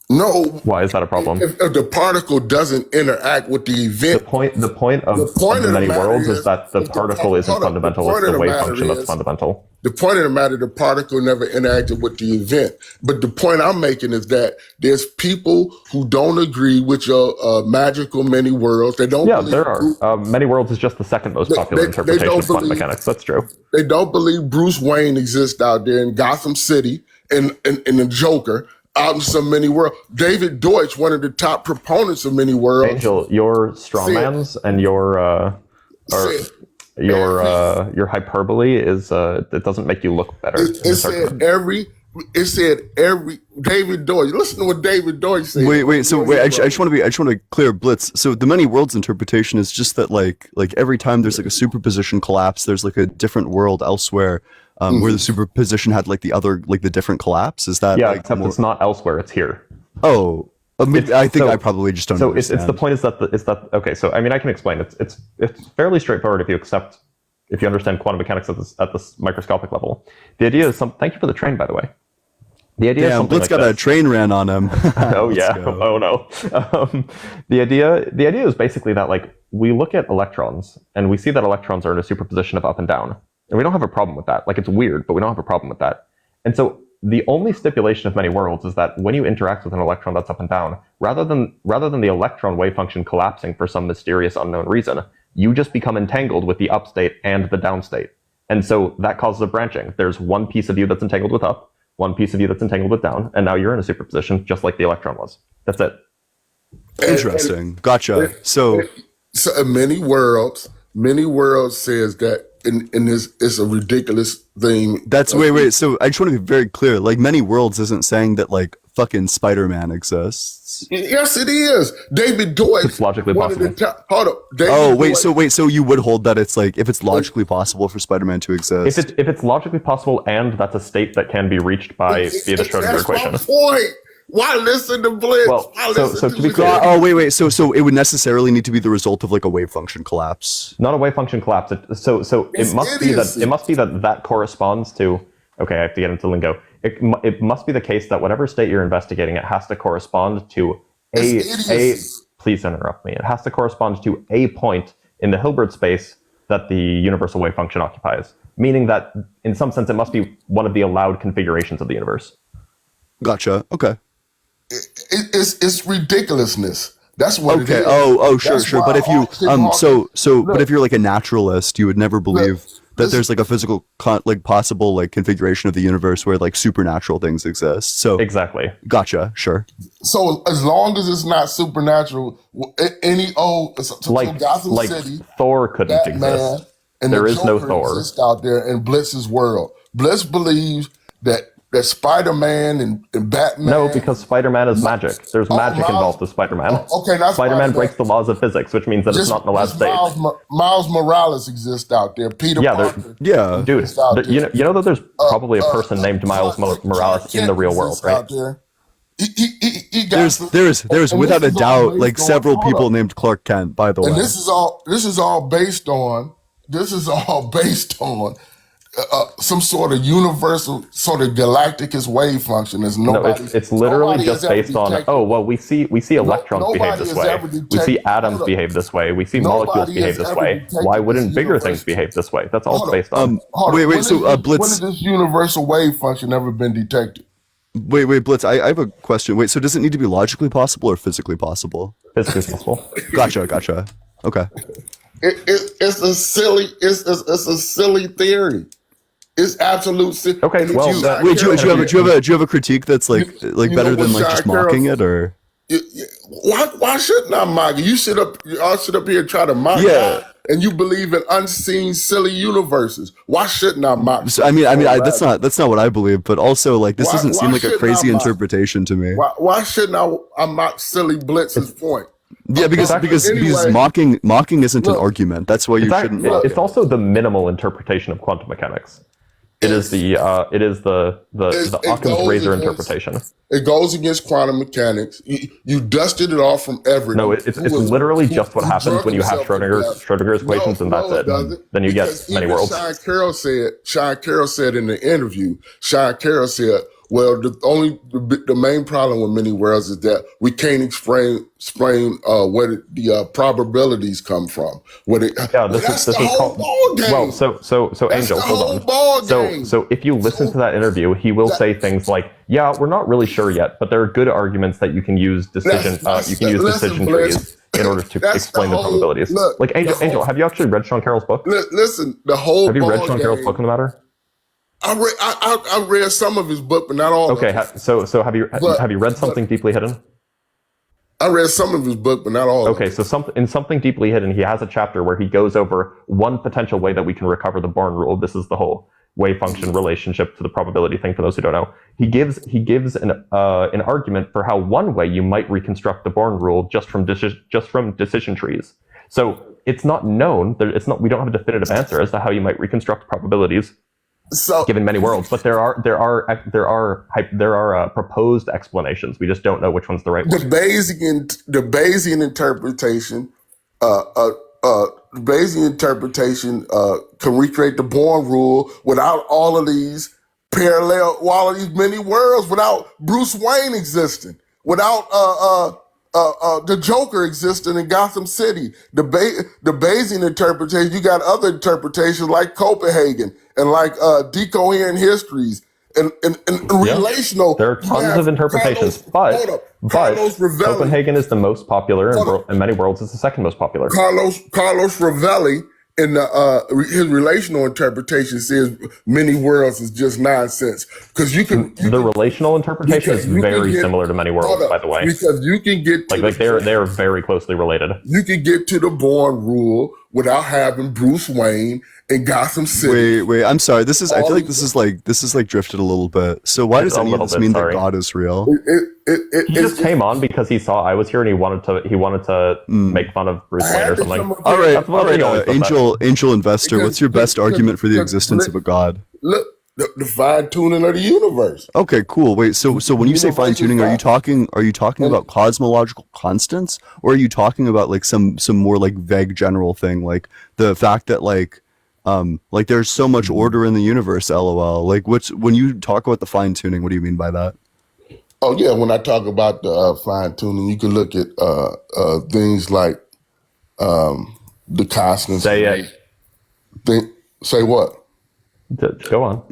[SPEAKER 5] No.
[SPEAKER 4] Why is that a problem?
[SPEAKER 5] If the particle doesn't interact with the event,
[SPEAKER 4] The point of
[SPEAKER 5] the
[SPEAKER 4] many
[SPEAKER 5] matter
[SPEAKER 4] worlds
[SPEAKER 5] is-
[SPEAKER 4] is that the particle isn't
[SPEAKER 5] hold on.
[SPEAKER 4] fundamental.
[SPEAKER 5] The
[SPEAKER 4] It's
[SPEAKER 5] point of
[SPEAKER 4] the
[SPEAKER 5] the
[SPEAKER 4] wave
[SPEAKER 5] matter
[SPEAKER 4] function that's
[SPEAKER 5] is-
[SPEAKER 4] fundamental.
[SPEAKER 5] the point of the matter, the particle never interacted with the event. But the point I'm making is that there's people who don't agree with your magical many worlds. They don't.
[SPEAKER 4] Yeah,
[SPEAKER 5] believe
[SPEAKER 4] there are. Many worlds is just the second most popular
[SPEAKER 5] they
[SPEAKER 4] interpretation
[SPEAKER 5] don't
[SPEAKER 4] of quantum
[SPEAKER 5] believe-
[SPEAKER 4] mechanics. That's true.
[SPEAKER 5] They don't believe Bruce Wayne exists out there in Gotham City and the Joker out in some many world. David Deutsch, one of the top proponents of many worlds.
[SPEAKER 4] Angel, your strawmans and your hyperbole is it doesn't make you look better.
[SPEAKER 5] It said every David Deutsch. Listen to what David Deutsch said.
[SPEAKER 2] Wait. I just want to clear Blitz. So the many worlds interpretation is just that like every time there's like a superposition collapse, there's like a different world elsewhere where the superposition had like the different collapse. Is that
[SPEAKER 4] except it's not elsewhere. It's here.
[SPEAKER 2] Oh, I think I probably just don't.
[SPEAKER 4] So
[SPEAKER 2] understand.
[SPEAKER 4] it's the point is that okay. So I mean, I can explain. It's fairly straightforward if you understand quantum mechanics at this microscopic level. The idea is thank you for the train, by the way. The idea is
[SPEAKER 2] Damn,
[SPEAKER 4] something
[SPEAKER 2] Blitz
[SPEAKER 4] like
[SPEAKER 2] got
[SPEAKER 4] this.
[SPEAKER 2] a train ran on him.
[SPEAKER 4] Oh
[SPEAKER 2] Let's
[SPEAKER 4] yeah.
[SPEAKER 2] go.
[SPEAKER 4] Oh no. The idea is basically that like we look at electrons and we see that electrons are in a superposition of up and down, and we don't have a problem with that. Like it's weird, but we don't have a problem with that. And so the only stipulation of many worlds is that when you interact with an electron that's up and down, rather than the electron wave function collapsing for some mysterious unknown reason, you just become entangled with the up state and the down state. And so that causes a branching. There's one piece of you that's entangled with up, one piece of you that's entangled with down, and now you're in a superposition just like the electron was. That's it.
[SPEAKER 2] Interesting. Gotcha. So
[SPEAKER 5] So many worlds says that in this it's a ridiculous thing.
[SPEAKER 2] That's wait. So I just want to be very clear. Like, many worlds isn't saying that like fucking Spider-Man exists.
[SPEAKER 5] Yes, it is. David Deutsch.
[SPEAKER 4] It's logically possible.
[SPEAKER 5] Hold up.
[SPEAKER 2] So you would hold that it's like, if it's logically possible for Spider-Man to exist.
[SPEAKER 4] If it's logically possible, and that's a state that can be reached by via the Schrodinger equation.
[SPEAKER 5] That's my point. Why listen to Blitz?
[SPEAKER 4] Well,
[SPEAKER 5] Why
[SPEAKER 4] so
[SPEAKER 5] listen
[SPEAKER 4] to be
[SPEAKER 5] Blitz?
[SPEAKER 4] clear-
[SPEAKER 2] Oh, wait. So it would necessarily need to be the result of like a wave function collapse.
[SPEAKER 4] Not a wave function collapse. So
[SPEAKER 5] It's
[SPEAKER 4] it must be that corresponds to. Okay, I have to get into lingo. It must be the case that whatever state you're investigating, it has to correspond to a. Please interrupt me. It has to correspond to a point in the Hilbert space that the universal wave function occupies. Meaning that, in some sense, it must be one of the allowed configurations of the universe.
[SPEAKER 2] Gotcha. Okay.
[SPEAKER 5] It's ridiculousness. That's what it
[SPEAKER 2] Okay.
[SPEAKER 5] is.
[SPEAKER 2] Sure. But if you but if you're like a naturalist, you would never believe that there's like a physical possible like configuration of the universe where like supernatural things exist. So
[SPEAKER 4] Exactly.
[SPEAKER 2] Gotcha. Sure.
[SPEAKER 5] So as long as it's not supernatural, any old
[SPEAKER 4] Like
[SPEAKER 5] Gotham City,
[SPEAKER 4] Thor couldn't
[SPEAKER 5] Batman,
[SPEAKER 4] exist.
[SPEAKER 5] and
[SPEAKER 4] There
[SPEAKER 5] the
[SPEAKER 4] is no
[SPEAKER 5] Joker
[SPEAKER 4] Thor.
[SPEAKER 5] exist out there in Blitz's world. Blitz believes that Spider-Man and Batman.
[SPEAKER 4] No, because Spider-Man is magic. There's magic involved with Spider-Man.
[SPEAKER 5] Okay, not
[SPEAKER 4] Spider-Man
[SPEAKER 5] Spider-Man.
[SPEAKER 4] breaks the laws of physics, which means that it's not in the last state.
[SPEAKER 5] Miles Morales exists out there. Peter Parker.
[SPEAKER 2] Yeah.
[SPEAKER 4] Dude,
[SPEAKER 5] exists out there.
[SPEAKER 4] you know that there's probably a person named Miles Morales in the real world, right?
[SPEAKER 5] Out there. He got
[SPEAKER 2] There's
[SPEAKER 5] and
[SPEAKER 2] without a
[SPEAKER 5] this is all
[SPEAKER 2] doubt
[SPEAKER 5] based
[SPEAKER 2] like
[SPEAKER 5] on-
[SPEAKER 2] several
[SPEAKER 5] hold
[SPEAKER 2] people
[SPEAKER 5] up.
[SPEAKER 2] named Clark Kent, by the way.
[SPEAKER 5] And this is all based on some sort of universal, sort of galacticus wave function. There's
[SPEAKER 4] No,
[SPEAKER 5] nobody.
[SPEAKER 4] it's literally
[SPEAKER 5] nobody
[SPEAKER 4] just
[SPEAKER 5] has ever
[SPEAKER 4] based on,
[SPEAKER 5] detected.
[SPEAKER 4] oh, well, we see electrons
[SPEAKER 5] nobody
[SPEAKER 4] behave this
[SPEAKER 5] has
[SPEAKER 4] way.
[SPEAKER 5] ever
[SPEAKER 4] We see
[SPEAKER 5] detected-
[SPEAKER 4] atoms
[SPEAKER 5] hold up.
[SPEAKER 4] behave this way. We see
[SPEAKER 5] Nobody
[SPEAKER 4] molecules behave
[SPEAKER 5] has
[SPEAKER 4] this
[SPEAKER 5] ever
[SPEAKER 4] way.
[SPEAKER 5] detected
[SPEAKER 4] Why
[SPEAKER 5] this
[SPEAKER 4] wouldn't bigger
[SPEAKER 5] universe.
[SPEAKER 4] things behave this way? That's all
[SPEAKER 5] Hold
[SPEAKER 4] it's
[SPEAKER 5] up.
[SPEAKER 4] based on.
[SPEAKER 5] Hold
[SPEAKER 2] Wait,
[SPEAKER 5] up. When
[SPEAKER 2] so,
[SPEAKER 5] has-
[SPEAKER 2] Blitz-
[SPEAKER 5] When has this universal wave function ever been detected?
[SPEAKER 2] Wait, Blitz, I have a question. Wait, so does it need to be logically possible or physically possible?
[SPEAKER 4] Physically possible.
[SPEAKER 2] Gotcha. Okay.
[SPEAKER 5] It's a silly theory. It's absolute.
[SPEAKER 4] Okay,
[SPEAKER 5] and if
[SPEAKER 4] well,
[SPEAKER 5] you-
[SPEAKER 4] that-
[SPEAKER 2] Wait, do you have a critique that's like
[SPEAKER 5] you
[SPEAKER 2] better
[SPEAKER 5] know
[SPEAKER 2] than
[SPEAKER 5] what
[SPEAKER 2] like just
[SPEAKER 5] Sean Carroll-
[SPEAKER 2] mocking it, or?
[SPEAKER 5] Why shouldn't I mock it? You sit up here and try to mock
[SPEAKER 2] Yeah.
[SPEAKER 5] God, and you believe in unseen, silly universes. Why shouldn't I mock?
[SPEAKER 2] So, I mean, that's not what I believe, but also like this
[SPEAKER 5] Why-
[SPEAKER 2] doesn't seem
[SPEAKER 5] why
[SPEAKER 2] like a
[SPEAKER 5] shouldn't
[SPEAKER 2] crazy
[SPEAKER 5] I mock?
[SPEAKER 2] interpretation to me.
[SPEAKER 5] Why shouldn't I mock silly Blitz's point?
[SPEAKER 2] Yeah, because
[SPEAKER 5] Anyway,
[SPEAKER 2] mocking isn't an
[SPEAKER 5] look,
[SPEAKER 2] argument. That's why you shouldn't mock
[SPEAKER 4] It's
[SPEAKER 2] it.
[SPEAKER 4] also the minimal interpretation of quantum mechanics. It is the
[SPEAKER 5] it
[SPEAKER 4] Occam's
[SPEAKER 5] goes
[SPEAKER 4] razor
[SPEAKER 5] against-
[SPEAKER 4] interpretation.
[SPEAKER 5] It goes against quantum mechanics. You dusted it off from everything.
[SPEAKER 4] No, it's literally just what happens when you have Schrodinger's equations, and that's it.
[SPEAKER 5] doesn't.
[SPEAKER 4] Then you get
[SPEAKER 5] Because
[SPEAKER 4] many
[SPEAKER 5] even
[SPEAKER 4] worlds.
[SPEAKER 5] Sean Carroll said in the interview, well, the main problem with many worlds is that we can't explain where the probabilities come from.
[SPEAKER 4] Yeah, this is called. Well, so Angel, hold on. So if you listen to that interview, he will say things like, "Yeah, we're not really sure yet, but there are good arguments that you can use decision
[SPEAKER 5] listen,
[SPEAKER 4] trees in order to
[SPEAKER 5] That's
[SPEAKER 4] explain
[SPEAKER 5] the
[SPEAKER 4] the
[SPEAKER 5] whole-
[SPEAKER 4] probabilities."
[SPEAKER 5] look,
[SPEAKER 4] Like
[SPEAKER 5] the whole-
[SPEAKER 4] Angel, have you actually read Sean Carroll's book?
[SPEAKER 5] Listen, the whole.
[SPEAKER 4] Have you read
[SPEAKER 5] ball
[SPEAKER 4] Sean Carroll's
[SPEAKER 5] game-
[SPEAKER 4] book on the matter?
[SPEAKER 5] I read some of his book, but not all.
[SPEAKER 4] Okay,
[SPEAKER 5] of it.
[SPEAKER 4] so have you read Something Deeply Hidden?
[SPEAKER 5] I read some of his book, but not all.
[SPEAKER 4] Okay,
[SPEAKER 5] of it.
[SPEAKER 4] so in Something Deeply Hidden, he has a chapter where he goes over one potential way that we can recover the Born rule. This is the whole wave function relationship to the probability thing. For those who don't know, he gives an argument for how one way you might reconstruct the Born rule just from decision trees. So it's not known. We don't have a definitive answer as to how you might reconstruct probabilities given many worlds, but there are proposed explanations. We just don't know which one's the right one.
[SPEAKER 5] The Bayesian interpretation can recreate the Born rule without all of these many worlds, without Bruce Wayne existing, without the Joker existing in Gotham City. The Bayesian interpretation, you got other interpretations like Copenhagen and like decoherent histories and relational.
[SPEAKER 4] There are tons of interpretations, but
[SPEAKER 5] Carlos
[SPEAKER 4] Copenhagen is the most popular, and many worlds is the second most popular.
[SPEAKER 5] Carlos Ravelli in his relational interpretation says many worlds is just nonsense because
[SPEAKER 4] the relational interpretation is very similar to many worlds, by the way.
[SPEAKER 5] Because you can get to
[SPEAKER 4] they're very closely related.
[SPEAKER 5] You can get to the Born rule without having Bruce Wayne and Gotham City.
[SPEAKER 2] Wait, I'm sorry. I feel like this is like drifted a litch bit. So why does any of this mean that God is real?
[SPEAKER 4] He just came on because he saw I was here and he wanted to make fun of Bruce Wayne or something.
[SPEAKER 2] All right, Angel Investor, what's your best argument for the existence of a God?
[SPEAKER 5] Look, the fine tuning of the universe.
[SPEAKER 2] Okay, cool. Wait, so when you say fine tuning, are you talking about cosmological constants, or are you talking about like some more like vague general thing, like the fact that like there's so much order in the universe, lol. Like when you talk about the fine tuning, what do you mean by that?
[SPEAKER 5] Oh yeah, when I talk about the fine tuning, you can look at things like the constants. Say what?
[SPEAKER 4] Go on.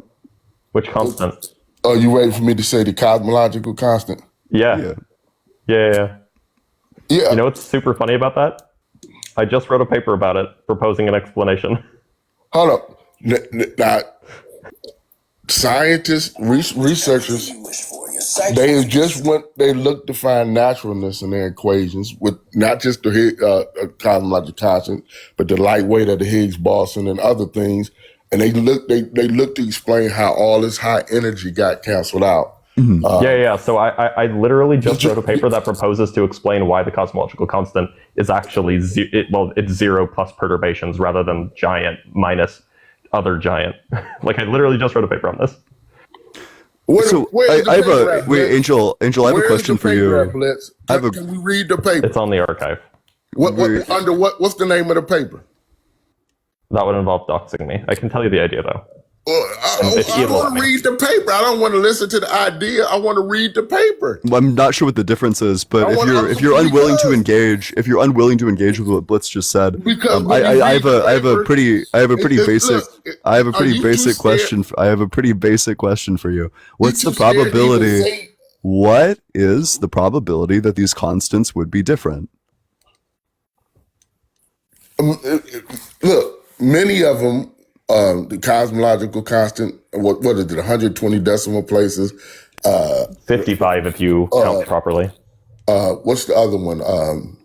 [SPEAKER 4] Which constant?
[SPEAKER 5] Oh, you waiting for me to say the cosmological constant?
[SPEAKER 4] Yeah. You know what's super funny about that? I just wrote a paper about it, proposing an explanation.
[SPEAKER 5] Hold up. Now, scientists, researchers, they looked to find naturalness in their equations with not just the cosmological constant, but the light weight of the Higgs boson and other things. And they look to explain how all this high energy got canceled out.
[SPEAKER 2] Mm-hmm.
[SPEAKER 4] So I literally just wrote a paper that proposes to explain why the cosmological constant is actually it's 0 plus perturbations rather than giant minus other giant. Like I literally just wrote a paper on this.
[SPEAKER 2] Angel, I have a question for you.
[SPEAKER 5] Can we read the paper?
[SPEAKER 4] It's on the archive.
[SPEAKER 5] What's the name of the paper?
[SPEAKER 4] That would involve doxing me. I can tell you the idea though.
[SPEAKER 5] I want to read the paper. I don't want to listen to the idea. I want to read the paper.
[SPEAKER 2] Well, I'm not sure what the difference is, but if you're unwilling to engage with what Blitz just said, I have a pretty basic question for you. What's the probability? What is the probability that these constants would be different?
[SPEAKER 5] Look, many of them. The cosmological constant, what is it, 120 decimal places?
[SPEAKER 4] 55 if you count properly.
[SPEAKER 5] What's the other one?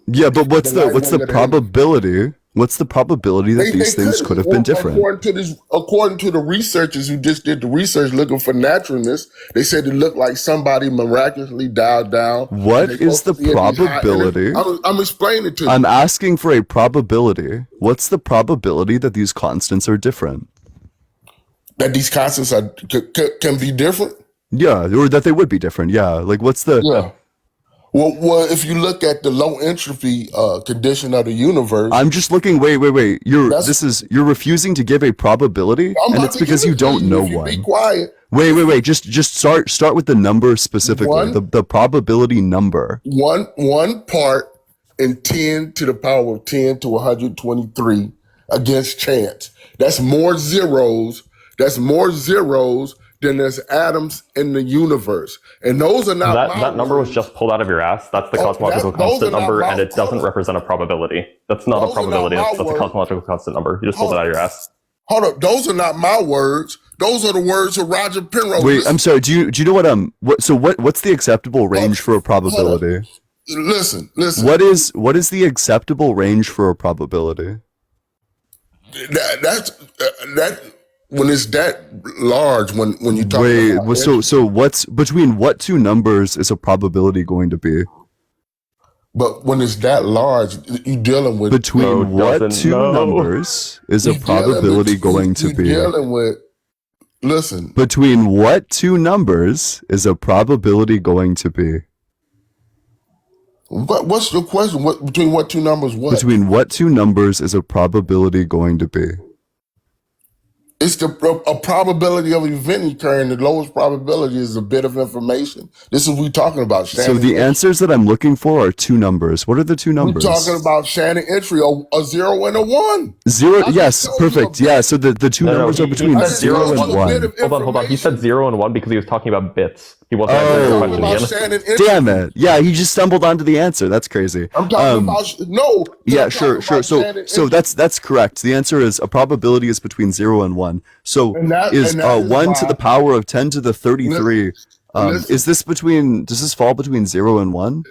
[SPEAKER 2] But what's the probability? What's the probability that these things could have been different?
[SPEAKER 5] According to the researchers who just did the research looking for naturalness, they said it looked like somebody miraculously dialed down.
[SPEAKER 2] What is the probability?
[SPEAKER 5] I'm explaining it to you.
[SPEAKER 2] I'm asking for a probability. What's the probability that these constants are different?
[SPEAKER 5] That these constants can be different?
[SPEAKER 2] Yeah, or that they would be different. Yeah, like what's the...
[SPEAKER 5] Yeah. Well, if you look at the low entropy condition of the universe,
[SPEAKER 2] I'm just looking. Wait. You're refusing to give a probability, and it's because you don't know one.
[SPEAKER 5] Be quiet.
[SPEAKER 2] Wait. Just start with the number specifically. The probability number.
[SPEAKER 5] One part in 10 to the power of 10 to 123 against chance. That's more zeros than there's atoms in the universe. And those are not
[SPEAKER 4] that number was just pulled out of your ass. That's the cosmological constant number, and it doesn't represent a probability. That's not a probability. That's a cosmological constant number. You just pulled it out of your ass.
[SPEAKER 5] Hold up. Those are not my words. Those are the words of Roger Penrose.
[SPEAKER 2] Wait, I'm sorry. Do you know what's the acceptable range for a probability?
[SPEAKER 5] Listen.
[SPEAKER 2] What is the acceptable range for a probability?
[SPEAKER 5] That's when it's that large, when you talk about
[SPEAKER 2] so what's between what two numbers is a probability going to be?
[SPEAKER 5] But when it's that large, you're dealing with
[SPEAKER 2] between what two numbers is a probability going to be? Between what two numbers is a probability going to be?
[SPEAKER 5] What's your question? Between what two numbers?
[SPEAKER 2] Between what two numbers is a probability going to be?
[SPEAKER 5] It's a probability of an event occurring. The lowest probability is a bit of information. This is what we're talking about.
[SPEAKER 2] So the answers that I'm looking for are two numbers. What are the two numbers?
[SPEAKER 5] We're talking about Shannon entry, a 0 and a 1.
[SPEAKER 2] 0, yes, perfect. Yeah, so the two numbers are between 0 and 1.
[SPEAKER 4] Hold on. He said 0 and 1 because he was talking about bits. He wasn't answering the
[SPEAKER 2] Oh.
[SPEAKER 4] question
[SPEAKER 5] about
[SPEAKER 4] again.
[SPEAKER 5] Shannon entropy.
[SPEAKER 2] Damn it. Yeah, he just stumbled onto the answer. That's crazy.
[SPEAKER 5] I'm talking about no.
[SPEAKER 2] Yeah,
[SPEAKER 5] I'm
[SPEAKER 2] sure,
[SPEAKER 5] talking
[SPEAKER 2] sure.
[SPEAKER 5] about
[SPEAKER 2] So,
[SPEAKER 5] Shannon
[SPEAKER 2] so
[SPEAKER 5] entropy.
[SPEAKER 2] that's correct. The answer is a probability is between 0 and 1. So
[SPEAKER 5] And that
[SPEAKER 2] is
[SPEAKER 5] is
[SPEAKER 2] 1 to
[SPEAKER 5] why-
[SPEAKER 2] the power of 10 to the 33.
[SPEAKER 5] Listen.
[SPEAKER 2] Is this between? Does this fall between 0 and 1?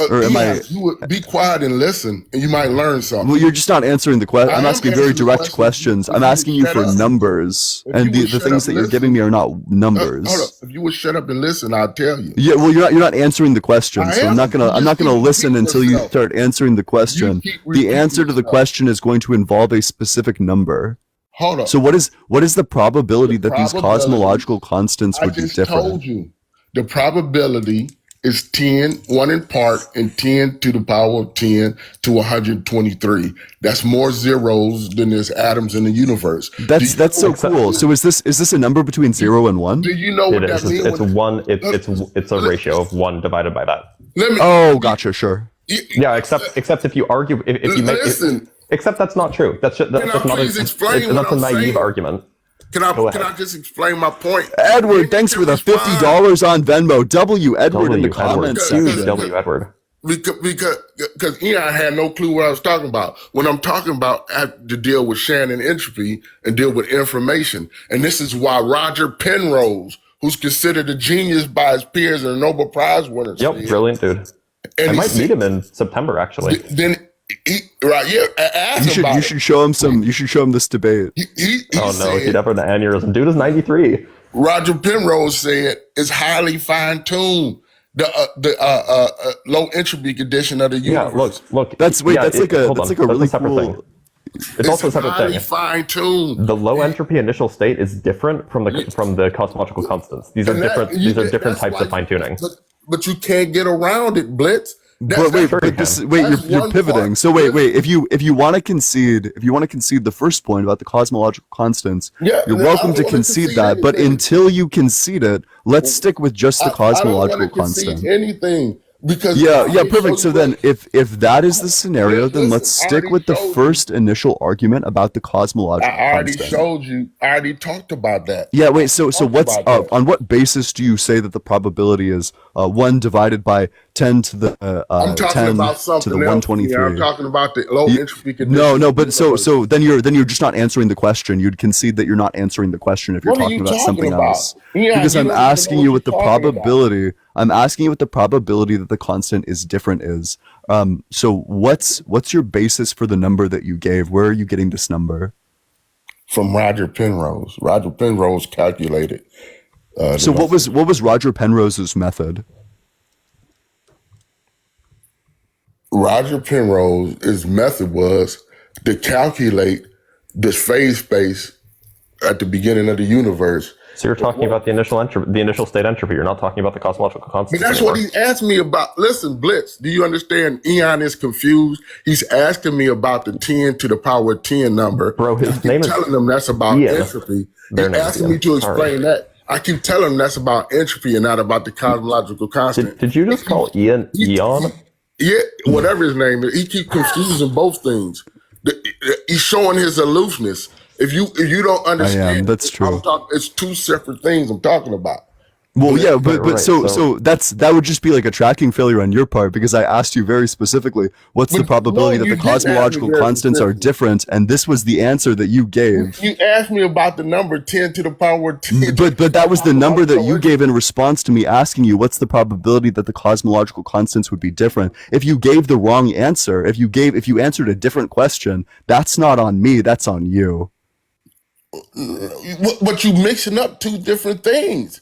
[SPEAKER 2] Or am
[SPEAKER 5] Ian,
[SPEAKER 2] I?
[SPEAKER 5] you would be quiet and listen, and you might learn something.
[SPEAKER 2] Well, you're just not answering the question.
[SPEAKER 5] I
[SPEAKER 2] I'm
[SPEAKER 5] am
[SPEAKER 2] asking very
[SPEAKER 5] answering the
[SPEAKER 2] direct
[SPEAKER 5] question.
[SPEAKER 2] questions.
[SPEAKER 5] If
[SPEAKER 2] I'm
[SPEAKER 5] you would
[SPEAKER 2] asking you
[SPEAKER 5] shut
[SPEAKER 2] for
[SPEAKER 5] up.
[SPEAKER 2] numbers,
[SPEAKER 5] If
[SPEAKER 2] and
[SPEAKER 5] you
[SPEAKER 2] the
[SPEAKER 5] would shut
[SPEAKER 2] things
[SPEAKER 5] up
[SPEAKER 2] that
[SPEAKER 5] and
[SPEAKER 2] you're
[SPEAKER 5] listen.
[SPEAKER 2] giving me are not
[SPEAKER 5] Hold
[SPEAKER 2] numbers.
[SPEAKER 5] up. If you would shut up and listen, I'll tell you.
[SPEAKER 2] Yeah, well, you're not answering the question,
[SPEAKER 5] I
[SPEAKER 2] so I'm
[SPEAKER 5] am.
[SPEAKER 2] not gonna
[SPEAKER 5] You
[SPEAKER 2] I'm not
[SPEAKER 5] just
[SPEAKER 2] gonna
[SPEAKER 5] keep
[SPEAKER 2] listen
[SPEAKER 5] repeating
[SPEAKER 2] until you
[SPEAKER 5] yourself.
[SPEAKER 2] start answering the question.
[SPEAKER 5] You keep
[SPEAKER 2] The
[SPEAKER 5] repeating
[SPEAKER 2] answer to the
[SPEAKER 5] yourself.
[SPEAKER 2] question is going to involve a specific number.
[SPEAKER 5] Hold up.
[SPEAKER 2] So what is the probability
[SPEAKER 5] The
[SPEAKER 2] that these
[SPEAKER 5] probability-
[SPEAKER 2] cosmological constants
[SPEAKER 5] I
[SPEAKER 2] would be
[SPEAKER 5] just
[SPEAKER 2] different?
[SPEAKER 5] told you. The probability is 10, 1 in part, and 10 to the power of 10 to 123. That's more zeros than there's atoms in the universe.
[SPEAKER 2] That's so cool. So is this a number between 0 and 1?
[SPEAKER 5] Do you know
[SPEAKER 4] It
[SPEAKER 5] what
[SPEAKER 4] is.
[SPEAKER 5] that means?
[SPEAKER 4] It's one. It's a ratio of 1 divided by that.
[SPEAKER 5] Let me.
[SPEAKER 2] Oh, gotcha, sure.
[SPEAKER 4] Yeah, except if you argue, if you make,
[SPEAKER 5] Listen.
[SPEAKER 4] except that's not true. That's just
[SPEAKER 5] Can I
[SPEAKER 4] not
[SPEAKER 5] please explain what
[SPEAKER 4] that's a
[SPEAKER 5] I'm
[SPEAKER 4] naive
[SPEAKER 5] saying?
[SPEAKER 4] argument.
[SPEAKER 5] Can I
[SPEAKER 4] Go ahead.
[SPEAKER 5] just explain my point?
[SPEAKER 2] Edward, thanks for the $50 on Venmo. W Edward in the comments
[SPEAKER 4] Huge
[SPEAKER 2] section.
[SPEAKER 4] W Edward.
[SPEAKER 5] Because Ian had no clue what I was talking about. When I'm talking about, I have to deal with Shannon entropy and deal with information. And this is why Roger Penrose, who's considered a genius by his peers and a Nobel Prize winner,
[SPEAKER 4] Yep,
[SPEAKER 5] said-
[SPEAKER 4] brilliant dude.
[SPEAKER 5] and
[SPEAKER 4] I
[SPEAKER 5] he
[SPEAKER 4] might
[SPEAKER 5] said-
[SPEAKER 4] meet him in September actually.
[SPEAKER 5] Then ask him about
[SPEAKER 2] You
[SPEAKER 5] it.
[SPEAKER 2] should show him this debate.
[SPEAKER 5] He
[SPEAKER 4] Oh no,
[SPEAKER 5] said,
[SPEAKER 4] he'd ever an aneurysm. Dude is 93.
[SPEAKER 5] Roger Penrose said it's highly fine-tuned. The low entropy condition of the
[SPEAKER 4] Yeah,
[SPEAKER 5] universe.
[SPEAKER 4] look.
[SPEAKER 2] That's
[SPEAKER 4] yeah,
[SPEAKER 2] like a really
[SPEAKER 4] separate
[SPEAKER 2] cool.
[SPEAKER 4] thing. It's also a separate
[SPEAKER 5] highly
[SPEAKER 4] thing.
[SPEAKER 5] fine-tuned.
[SPEAKER 4] The low entropy initial state is different from the cosmological constants. These are
[SPEAKER 5] And that-
[SPEAKER 4] different.
[SPEAKER 5] you-
[SPEAKER 4] These are different
[SPEAKER 5] that's
[SPEAKER 4] types
[SPEAKER 5] why-
[SPEAKER 4] of fine tuning.
[SPEAKER 5] But you can't get around it, Blitz.
[SPEAKER 2] But wait,
[SPEAKER 4] Sure you
[SPEAKER 2] you're
[SPEAKER 5] one
[SPEAKER 2] pivoting.
[SPEAKER 5] part.
[SPEAKER 2] So wait, if you want to concede the first point about the cosmological constants,
[SPEAKER 5] Yeah,
[SPEAKER 2] you're
[SPEAKER 5] I
[SPEAKER 2] welcome
[SPEAKER 5] don't
[SPEAKER 2] to
[SPEAKER 5] wanna
[SPEAKER 2] concede
[SPEAKER 5] concede
[SPEAKER 2] that. But
[SPEAKER 5] anything.
[SPEAKER 2] until you concede it, let's stick with just the
[SPEAKER 5] I
[SPEAKER 2] cosmological
[SPEAKER 5] don't want to concede
[SPEAKER 2] constant.
[SPEAKER 5] anything because
[SPEAKER 2] Yeah,
[SPEAKER 5] I
[SPEAKER 2] yeah,
[SPEAKER 5] already
[SPEAKER 2] perfect.
[SPEAKER 5] showed
[SPEAKER 2] So
[SPEAKER 5] you
[SPEAKER 2] then,
[SPEAKER 5] what-
[SPEAKER 2] if that is the scenario, then
[SPEAKER 5] Listen,
[SPEAKER 2] let's
[SPEAKER 5] I
[SPEAKER 2] stick
[SPEAKER 5] already
[SPEAKER 2] with the
[SPEAKER 5] showed you.
[SPEAKER 2] first initial argument about the cosmological
[SPEAKER 5] I already
[SPEAKER 2] constant.
[SPEAKER 5] showed you. I already talked about that.
[SPEAKER 2] Yeah, wait. So
[SPEAKER 5] Talked
[SPEAKER 2] what's
[SPEAKER 5] about that.
[SPEAKER 2] on what basis do you say that the probability is 1 divided by 10 to the
[SPEAKER 5] I'm talking
[SPEAKER 2] 10
[SPEAKER 5] about
[SPEAKER 2] to
[SPEAKER 5] something
[SPEAKER 2] the
[SPEAKER 5] else.
[SPEAKER 2] 123?
[SPEAKER 5] Yeah, I'm talking about the low entropy condition.
[SPEAKER 2] No, but so then you're just not answering the question. You'd concede that you're not answering the question if you're
[SPEAKER 5] What are
[SPEAKER 2] talking
[SPEAKER 5] you
[SPEAKER 2] about
[SPEAKER 5] talking
[SPEAKER 2] something
[SPEAKER 5] about?
[SPEAKER 2] else.
[SPEAKER 5] Yeah,
[SPEAKER 2] Because
[SPEAKER 5] you
[SPEAKER 2] I'm
[SPEAKER 5] don't even
[SPEAKER 2] asking
[SPEAKER 5] know
[SPEAKER 2] you
[SPEAKER 5] what
[SPEAKER 2] what the
[SPEAKER 5] you're talking about.
[SPEAKER 2] probability. I'm asking you what the probability that the constant is different is. So what's your basis for the number that you gave? Where are you getting this number?
[SPEAKER 5] From Roger Penrose. Roger Penrose calculated.
[SPEAKER 2] So what was Roger Penrose's method?
[SPEAKER 5] Roger Penrose's method was to calculate the phase space at the beginning of the universe.
[SPEAKER 4] So you're talking about the initial state entropy. You're not talking about the cosmological
[SPEAKER 5] But
[SPEAKER 4] constants.
[SPEAKER 5] that's
[SPEAKER 4] anymore.
[SPEAKER 5] what he asked me about. Listen, Blitz, do you understand? Eon is confused. He's asking me about the 10 to the power of 10 number.
[SPEAKER 4] Bro, his
[SPEAKER 5] I keep
[SPEAKER 4] name is
[SPEAKER 5] telling him that's about
[SPEAKER 4] Ian.
[SPEAKER 5] entropy.
[SPEAKER 4] Their
[SPEAKER 5] He's
[SPEAKER 4] name is
[SPEAKER 5] asking
[SPEAKER 4] Ian.
[SPEAKER 5] me to
[SPEAKER 4] Sorry.
[SPEAKER 5] explain that. I keep telling him that's about entropy and not about the cosmological constant.
[SPEAKER 4] Did you just call Ian Eon?
[SPEAKER 5] Yeah, whatever his name is, he keep confusing both things. He's showing his aloofness. If you don't understand,
[SPEAKER 2] that's true.
[SPEAKER 5] It's two separate things I'm talking about.
[SPEAKER 2] Well, yeah, but
[SPEAKER 4] right,
[SPEAKER 2] so
[SPEAKER 4] so-
[SPEAKER 2] that would just be like a tracking failure on your part because I asked you very specifically what's the
[SPEAKER 5] But
[SPEAKER 2] probability
[SPEAKER 5] no,
[SPEAKER 2] that
[SPEAKER 5] you
[SPEAKER 2] the
[SPEAKER 5] didn't ask me
[SPEAKER 2] cosmological
[SPEAKER 5] very
[SPEAKER 2] constants are
[SPEAKER 5] specifically.
[SPEAKER 2] different, and this was the answer that you gave.
[SPEAKER 5] You asked me about the number 10 to the power of 10.
[SPEAKER 2] But that was the number that you gave in response to me asking you what's the probability that the cosmological constants would be different. If you gave the wrong answer, if you answered a different question, that's not on me, that's on you.
[SPEAKER 5] But you mixing up two different things.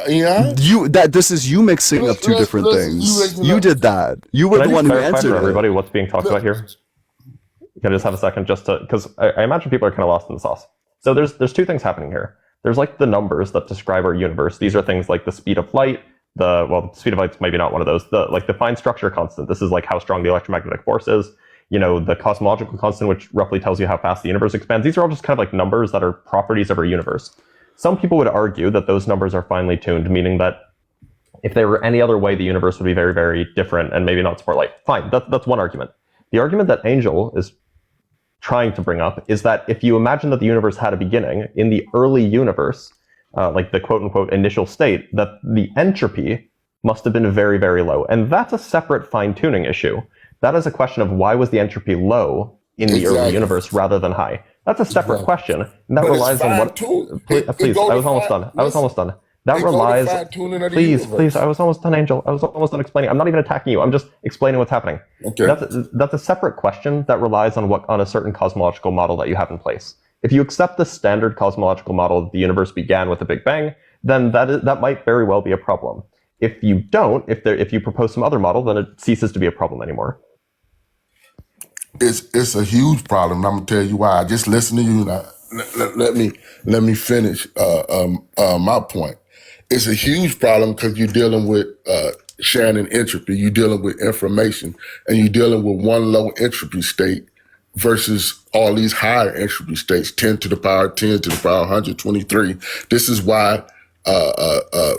[SPEAKER 5] Yeah.
[SPEAKER 2] This is you mixing up two different
[SPEAKER 5] you
[SPEAKER 2] things.
[SPEAKER 5] mixing
[SPEAKER 2] You
[SPEAKER 5] up-
[SPEAKER 2] did that. You were
[SPEAKER 4] Can I
[SPEAKER 2] the
[SPEAKER 4] just
[SPEAKER 2] one who
[SPEAKER 4] clarify
[SPEAKER 2] answered
[SPEAKER 4] for
[SPEAKER 2] it.
[SPEAKER 4] everybody what's being talked about here? Can I just have a second just to, because I imagine people are kind of lost in the sauce. So there's two things happening here. There's like the numbers that describe our universe. These are things like the speed of light, the speed of light's maybe not one of those. The fine structure constant. This is like how strong the electromagnetic force is. You know, the cosmological constant, which roughly tells you how fast the universe expands. These are all just kind of like numbers that are properties of our universe. Some people would argue that those numbers are finely tuned, meaning that if there were any other way, the universe would be very, very different and maybe not support life. Fine, that's one argument. The argument that Angel is trying to bring up is that if you imagine that the universe had a beginning, in the early universe, like the quote unquote initial state, that the entropy must have been very, very low. And that's a separate fine tuning issue. That is a question of why was the entropy low in the early universe rather than high. That's a separate question. And that relies on what. Please, I was almost done. I was almost done. That relies. Please, I was almost done, Angel. I was almost done explaining. I'm not even attacking you. I'm just explaining what's happening.
[SPEAKER 5] Okay.
[SPEAKER 4] That's a separate question that relies on a certain cosmological model that you have in place. If you accept the standard cosmological model that the universe began with a Big Bang, then that might very well be a problem. If you don't, if you propose some other model, then it ceases to be a problem anymore.
[SPEAKER 5] It's a huge problem. I'm gonna tell you why. Just listen to you. Now. Let me finish my point. It's a huge problem because you're dealing with Shannon entropy. You're dealing with information, and you're dealing with one low entropy state versus all these higher entropy states, 10 to the power 10 to the power 123. This is why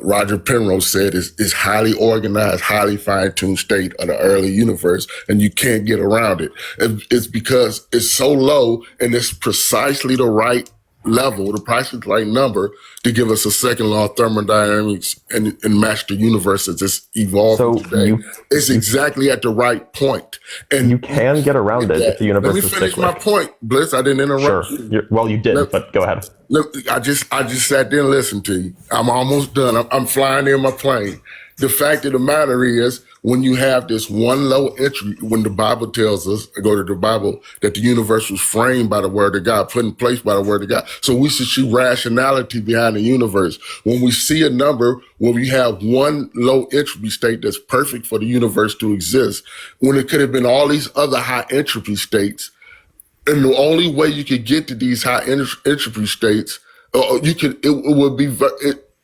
[SPEAKER 5] Roger Penrose said it's highly organized, highly fine-tuned state of the early universe, and you can't get around it. It's because it's so low and it's precisely the right level, the precisely right number to give us a second law of thermodynamics and match the universe as it's evolving today. It's exactly at the right point. And
[SPEAKER 4] you can get around it if the universe is cyclic.
[SPEAKER 5] Let me finish my point, Bliss. I didn't interrupt you.
[SPEAKER 4] Well, you did, but go ahead.
[SPEAKER 5] I just sat there and listened to you. I'm almost done. I'm flying in my plane. The fact of the matter is, when you have this one low entry, when the Bible tells us, go to the Bible, that the universe was framed by the word of God, put in place by the word of God. So we should see rationality behind the universe. When we see a number, when we have one low entropy state that's perfect for the universe to exist, when it could have been all these other high entropy states, and the only way you could get to these high entropy states,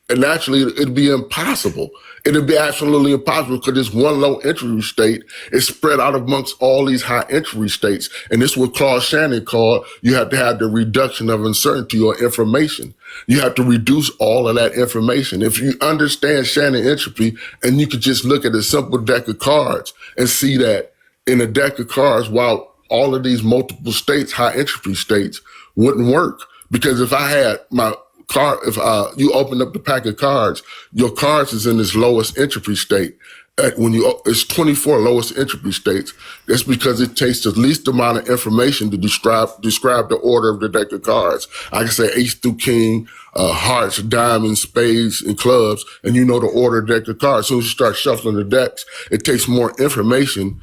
[SPEAKER 5] naturally, it'd be impossible. It'd be absolutely impossible because this one low entropy state is spread out amongst all these high entropy states. And this is what Claude Shannon called, you have to have the reduction of uncertainty or information. You have to reduce all of that information. If you understand Shannon entropy and you could just look at a simple deck of cards and see that in a deck of cards, while all of these multiple states, high entropy states, wouldn't work. Because if I had my card, if you open up the pack of cards, your cards is in this lowest entropy state. It's 24 lowest entropy states. That's because it takes the least amount of information to describe the order of the deck of cards. I can say ace through king, hearts, diamonds, spades, and clubs, and you know the order of the deck of cards. So as you start shuffling the decks, it takes more information.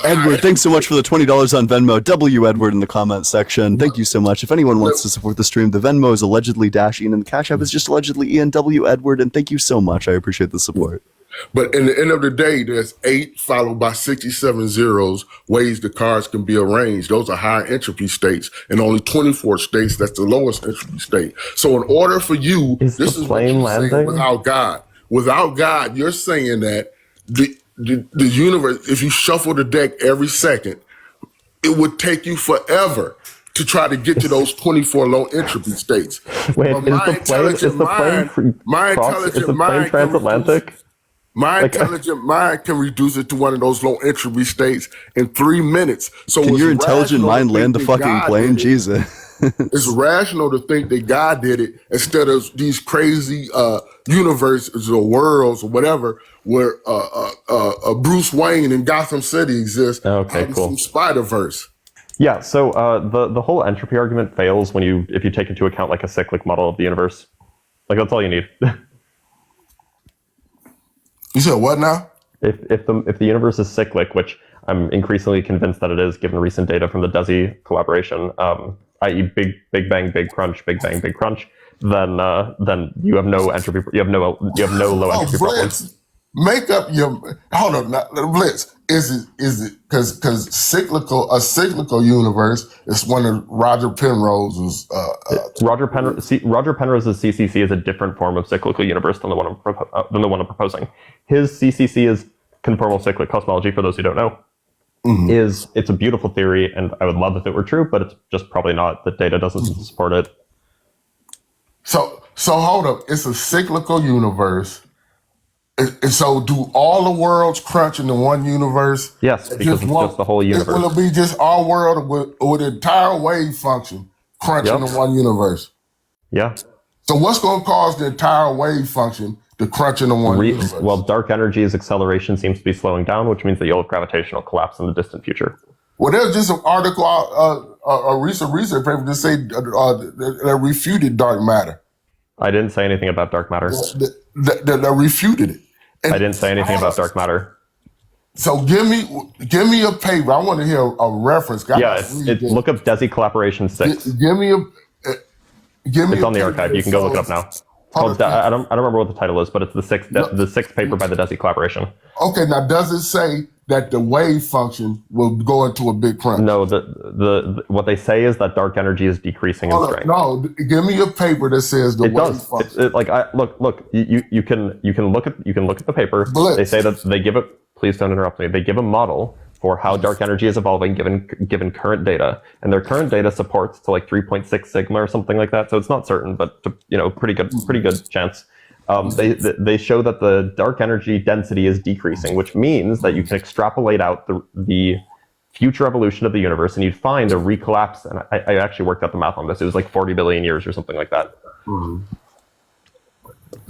[SPEAKER 2] Edward, thanks so much for the $20 on Venmo. W Edward in the comments section. Thank you so much. If anyone wants to support the stream, the Venmo is allegedly -Ian, and the Cash App is just allegedly Ian. W Edward, and thank you so much. I appreciate the support.
[SPEAKER 5] But in the end of the day, there's 8 followed by 67 zeros ways the cards can be arranged. Those are high entropy states, and only 24 states, that's the lowest entropy state. So in order for you, this is what you're saying without God, you're saying that the universe, if you shuffle the deck every second, it would take you forever to try to get to those 24 low entropy states.
[SPEAKER 4] Wait, is the plane transatlantic?
[SPEAKER 5] My intelligent mind can reduce it to one of those low entropy states in 3 minutes. So
[SPEAKER 2] can your intelligent mind land the fucking plane? Jesus.
[SPEAKER 5] It's rational to think that God did it instead of these crazy universes or worlds or whatever where Bruce Wayne in Gotham City exists.
[SPEAKER 4] Okay, cool.
[SPEAKER 5] Spider-Verse.
[SPEAKER 4] Yeah, so the whole entropy argument fails if you take into account like a cyclic model of the universe. Like that's all you need.
[SPEAKER 5] You said what now?
[SPEAKER 4] If the universe is cyclic, which I'm increasingly convinced that it is, given recent data from the DESI collaboration, i.e., big bang, big crunch, big bang, big crunch, then you have no entropy. You have no low entropy problems.
[SPEAKER 5] Make up your hold on, Blitz. Is it because a cyclical universe is one of Roger Penrose's.
[SPEAKER 4] Roger Penrose's CCC is a different form of cyclical universe than the one I'm proposing. His CCC is conformal cyclic cosmology. For those who don't know. Mm-hmm. It's a beautiful theory, and I would love if it were true, but it's just probably not. The data doesn't support it.
[SPEAKER 5] So hold up. It's a cyclical universe. And so do all the worlds crunch into one universe?
[SPEAKER 4] Yes, because it's just the whole universe.
[SPEAKER 5] Will it be just our world, or would the entire wave function crunching in one universe.
[SPEAKER 4] Yeah.
[SPEAKER 5] So what's going to cause the entire wave function to crunch into one universe?
[SPEAKER 4] Well, dark energy's acceleration seems to be slowing down, which means that you'll have gravitational collapse in the distant future.
[SPEAKER 5] Well, there's just an article, a recent research paper that say that refuted dark matter.
[SPEAKER 4] I didn't say anything about dark matter.
[SPEAKER 5] That refuted it. And
[SPEAKER 4] I didn't say anything about dark matter.
[SPEAKER 5] So give me a paper. I want to hear a reference.
[SPEAKER 4] Look up DESI Collaboration 6.
[SPEAKER 5] Give me
[SPEAKER 4] It's on the archive. You can go look it up now. I don't remember what the title is, but it's the sixth paper by the DESI Collaboration.
[SPEAKER 5] Okay, now does it say that the wave function will go into a big crunch?
[SPEAKER 4] No, what they say is that dark energy is decreasing in strength.
[SPEAKER 5] No, give me a paper that says the wave function.
[SPEAKER 4] Look. You can look at the paper.
[SPEAKER 5] Blitz.
[SPEAKER 4] They say that they give it. Please don't interrupt me. They give a model for how dark energy is evolving given current data, and their current data supports to like 3.6 sigma or something like that. So it's not certain, but pretty good chance. They show that the dark energy density is decreasing, which means that you can extrapolate out the future evolution of the universe, and you'd find a recollapse. And I actually worked out the math on this. It was like 40 billion years or something like that.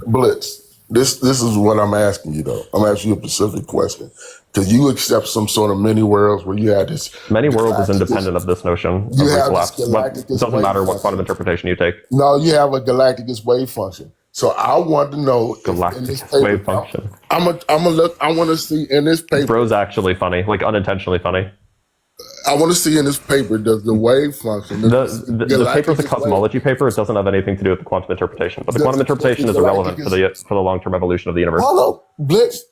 [SPEAKER 5] Blitz. This is what I'm asking you, though. I'm asking you a specific question. Because you accept some sort of many worlds where you had this...
[SPEAKER 4] Many worlds is independent of this notion of recollapse. But it doesn't matter what quantum interpretation you take.
[SPEAKER 5] No, you have a galacticus wave function. So I want to know...
[SPEAKER 4] Galacticus wave function.
[SPEAKER 5] I'm gonna look... I want to see in this paper...
[SPEAKER 4] Bro's actually funny, like unintentionally funny.
[SPEAKER 5] I want to see in this paper, does the wave function...
[SPEAKER 4] The paper is a cosmology paper. It doesn't have anything to do with the quantum interpretation. But the quantum interpretation is irrelevant for the long-term evolution of the universe.
[SPEAKER 5] Hold on, Blitz.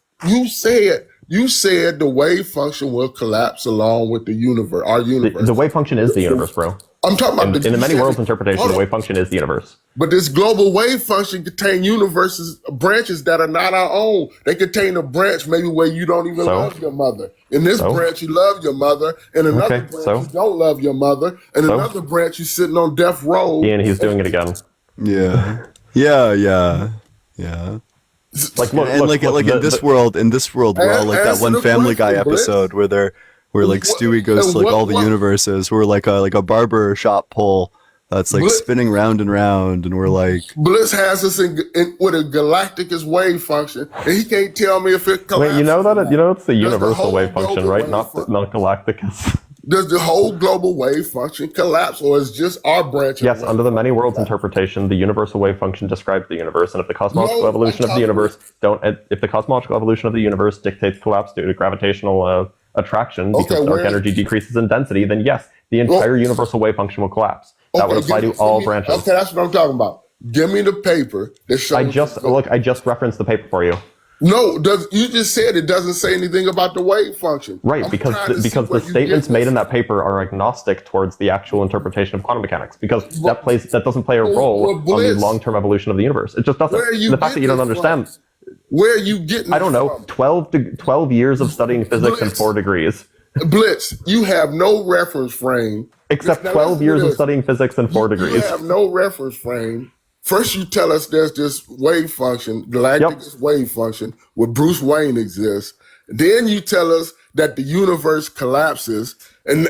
[SPEAKER 5] You said the wave function will collapse along with the universe, our universe.
[SPEAKER 4] The wave function is the universe, bro.
[SPEAKER 5] I'm talking about
[SPEAKER 4] in the many worlds interpretation, the wave function is the universe.
[SPEAKER 5] But this global wave function contain universes, branches that are not our own. They contain a branch maybe where you don't even love your mother. In this branch, you love your mother. In another branch, you don't love your mother. In another branch, you're sitting on death row.
[SPEAKER 4] Ian, he's doing it again.
[SPEAKER 2] Yeah.
[SPEAKER 4] Like,
[SPEAKER 2] in this world, we're all like that one Family Guy episode where Stewie goes to like all the universes. We're like a barber shop pole that's like spinning round and round, and we're like...
[SPEAKER 5] Bliss has us with a galacticus wave function, and he can't tell me if it collapses.
[SPEAKER 4] Wait, it's the universal wave function, right? Not galacticus.
[SPEAKER 5] Does the whole global wave function collapse, or is just our branch?
[SPEAKER 4] Yes, under the many worlds interpretation, the universal wave function describes the universe, and if the cosmological evolution of the universe dictates collapse due to gravitational attraction because dark energy decreases in density, then yes, the entire universal wave function will collapse. That would apply to all branches.
[SPEAKER 5] Okay, that's what I'm talking about. Give me the paper that shows...
[SPEAKER 4] I just referenced the paper for you.
[SPEAKER 5] No, you just said it doesn't say anything about the wave function.
[SPEAKER 4] Right, because the statements made in that paper are agnostic towards the actual interpretation of quantum mechanics, because that doesn't play a role on the long-term evolution of the universe. It just doesn't. The fact that you don't understand...
[SPEAKER 5] Where are you getting
[SPEAKER 4] I don't know, 12 years of studying physics in 4 degrees.
[SPEAKER 5] Blitz, you have no reference frame.
[SPEAKER 4] Except 12 years of studying physics in 4 degrees.
[SPEAKER 5] You have no reference frame. First, you tell us there's this wave function, galactic wave function, where Bruce Wayne exists. Then you tell us that the universe collapses, and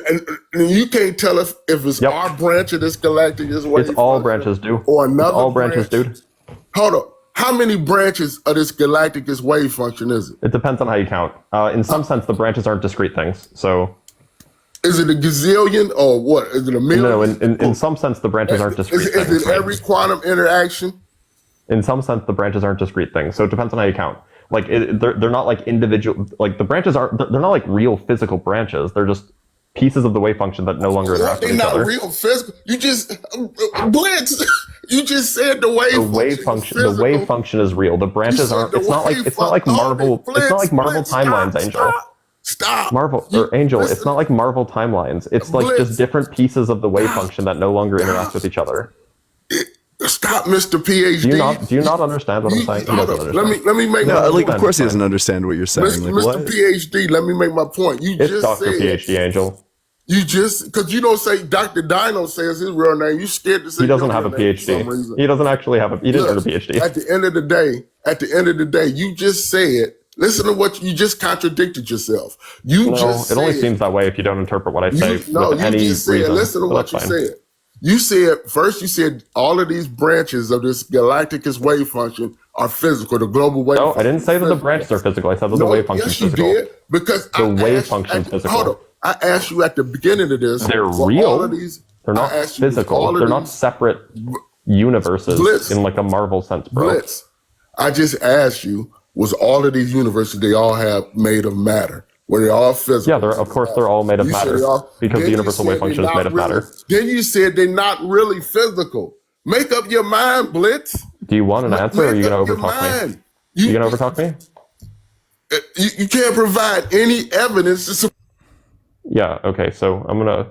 [SPEAKER 5] you can't tell us if it's our branch of this galactic wave function.
[SPEAKER 4] It's all branches, dude.
[SPEAKER 5] Or another
[SPEAKER 4] all branches, dude.
[SPEAKER 5] Hold up. How many branches of this galacticus wave function is it?
[SPEAKER 4] It depends on how you count. In some sense, the branches aren't discrete things. So,
[SPEAKER 5] is it a gazillion or what? Is it a million?
[SPEAKER 4] No, in some sense, the branches aren't discrete things.
[SPEAKER 5] Is it every quantum interaction?
[SPEAKER 4] In some sense, the branches aren't discrete things. So it depends on how you count. Like they're not like individual. Like the branches aren't. They're not like real physical branches. They're just pieces of the wave function that no longer interact with each other.
[SPEAKER 5] They're not real physical. You just Blitz. You just said the wave function.
[SPEAKER 4] The wave function is real. The branches aren't. It's not like Marvel. It's not like Marvel timelines, Angel.
[SPEAKER 5] Stop.
[SPEAKER 4] Marvel or Angel. It's not like Marvel timelines. It's like just different pieces of the wave function that no longer interact with each other.
[SPEAKER 5] Stop, Mr. PhD.
[SPEAKER 4] Do you not understand what I'm saying? He doesn't understand.
[SPEAKER 5] Let me make my
[SPEAKER 2] point. Of course he doesn't understand what you're saying.
[SPEAKER 5] Mr. PhD, let me make my point.
[SPEAKER 4] It's Dr. PhD, Angel.
[SPEAKER 5] Because you don't say Dr. Dino says his real name. You scared to say
[SPEAKER 4] he doesn't have a PhD. He doesn't actually have he didn't earn a PhD.
[SPEAKER 5] At the end of the day, you just said, listen to what you just contradicted yourself. It
[SPEAKER 4] only seems that way if you don't interpret what I say with any reason.
[SPEAKER 5] Listen to what you said. You said all of these branches of this galacticus wave function are physical. The global wave.
[SPEAKER 4] No,
[SPEAKER 5] function
[SPEAKER 4] I didn't say that the
[SPEAKER 5] physical.
[SPEAKER 4] branches are physical. I said that the wave function is
[SPEAKER 5] Yes, you
[SPEAKER 4] physical.
[SPEAKER 5] did. Because
[SPEAKER 4] The wave function is physical.
[SPEAKER 5] Hold on. I asked you at the beginning of this.
[SPEAKER 4] They're
[SPEAKER 5] for
[SPEAKER 4] real.
[SPEAKER 5] All of these,
[SPEAKER 4] They're not physical. They're not separate universes
[SPEAKER 5] Blitz.
[SPEAKER 4] in like a Marvel sense, bro.
[SPEAKER 5] Blitz. I just asked you, was all of these universes they all have made of matter? Were they all physical?
[SPEAKER 4] Yeah, of course they're all made of matter because the universal wave function is made of matter.
[SPEAKER 5] Then you said they're not really physical. Make up your mind, Blitz.
[SPEAKER 4] Do you want an answer, or are you going to overtalk me? You going to overtalk me?
[SPEAKER 5] You can't provide any evidence to support.
[SPEAKER 4] Yeah. Okay. So I'm gonna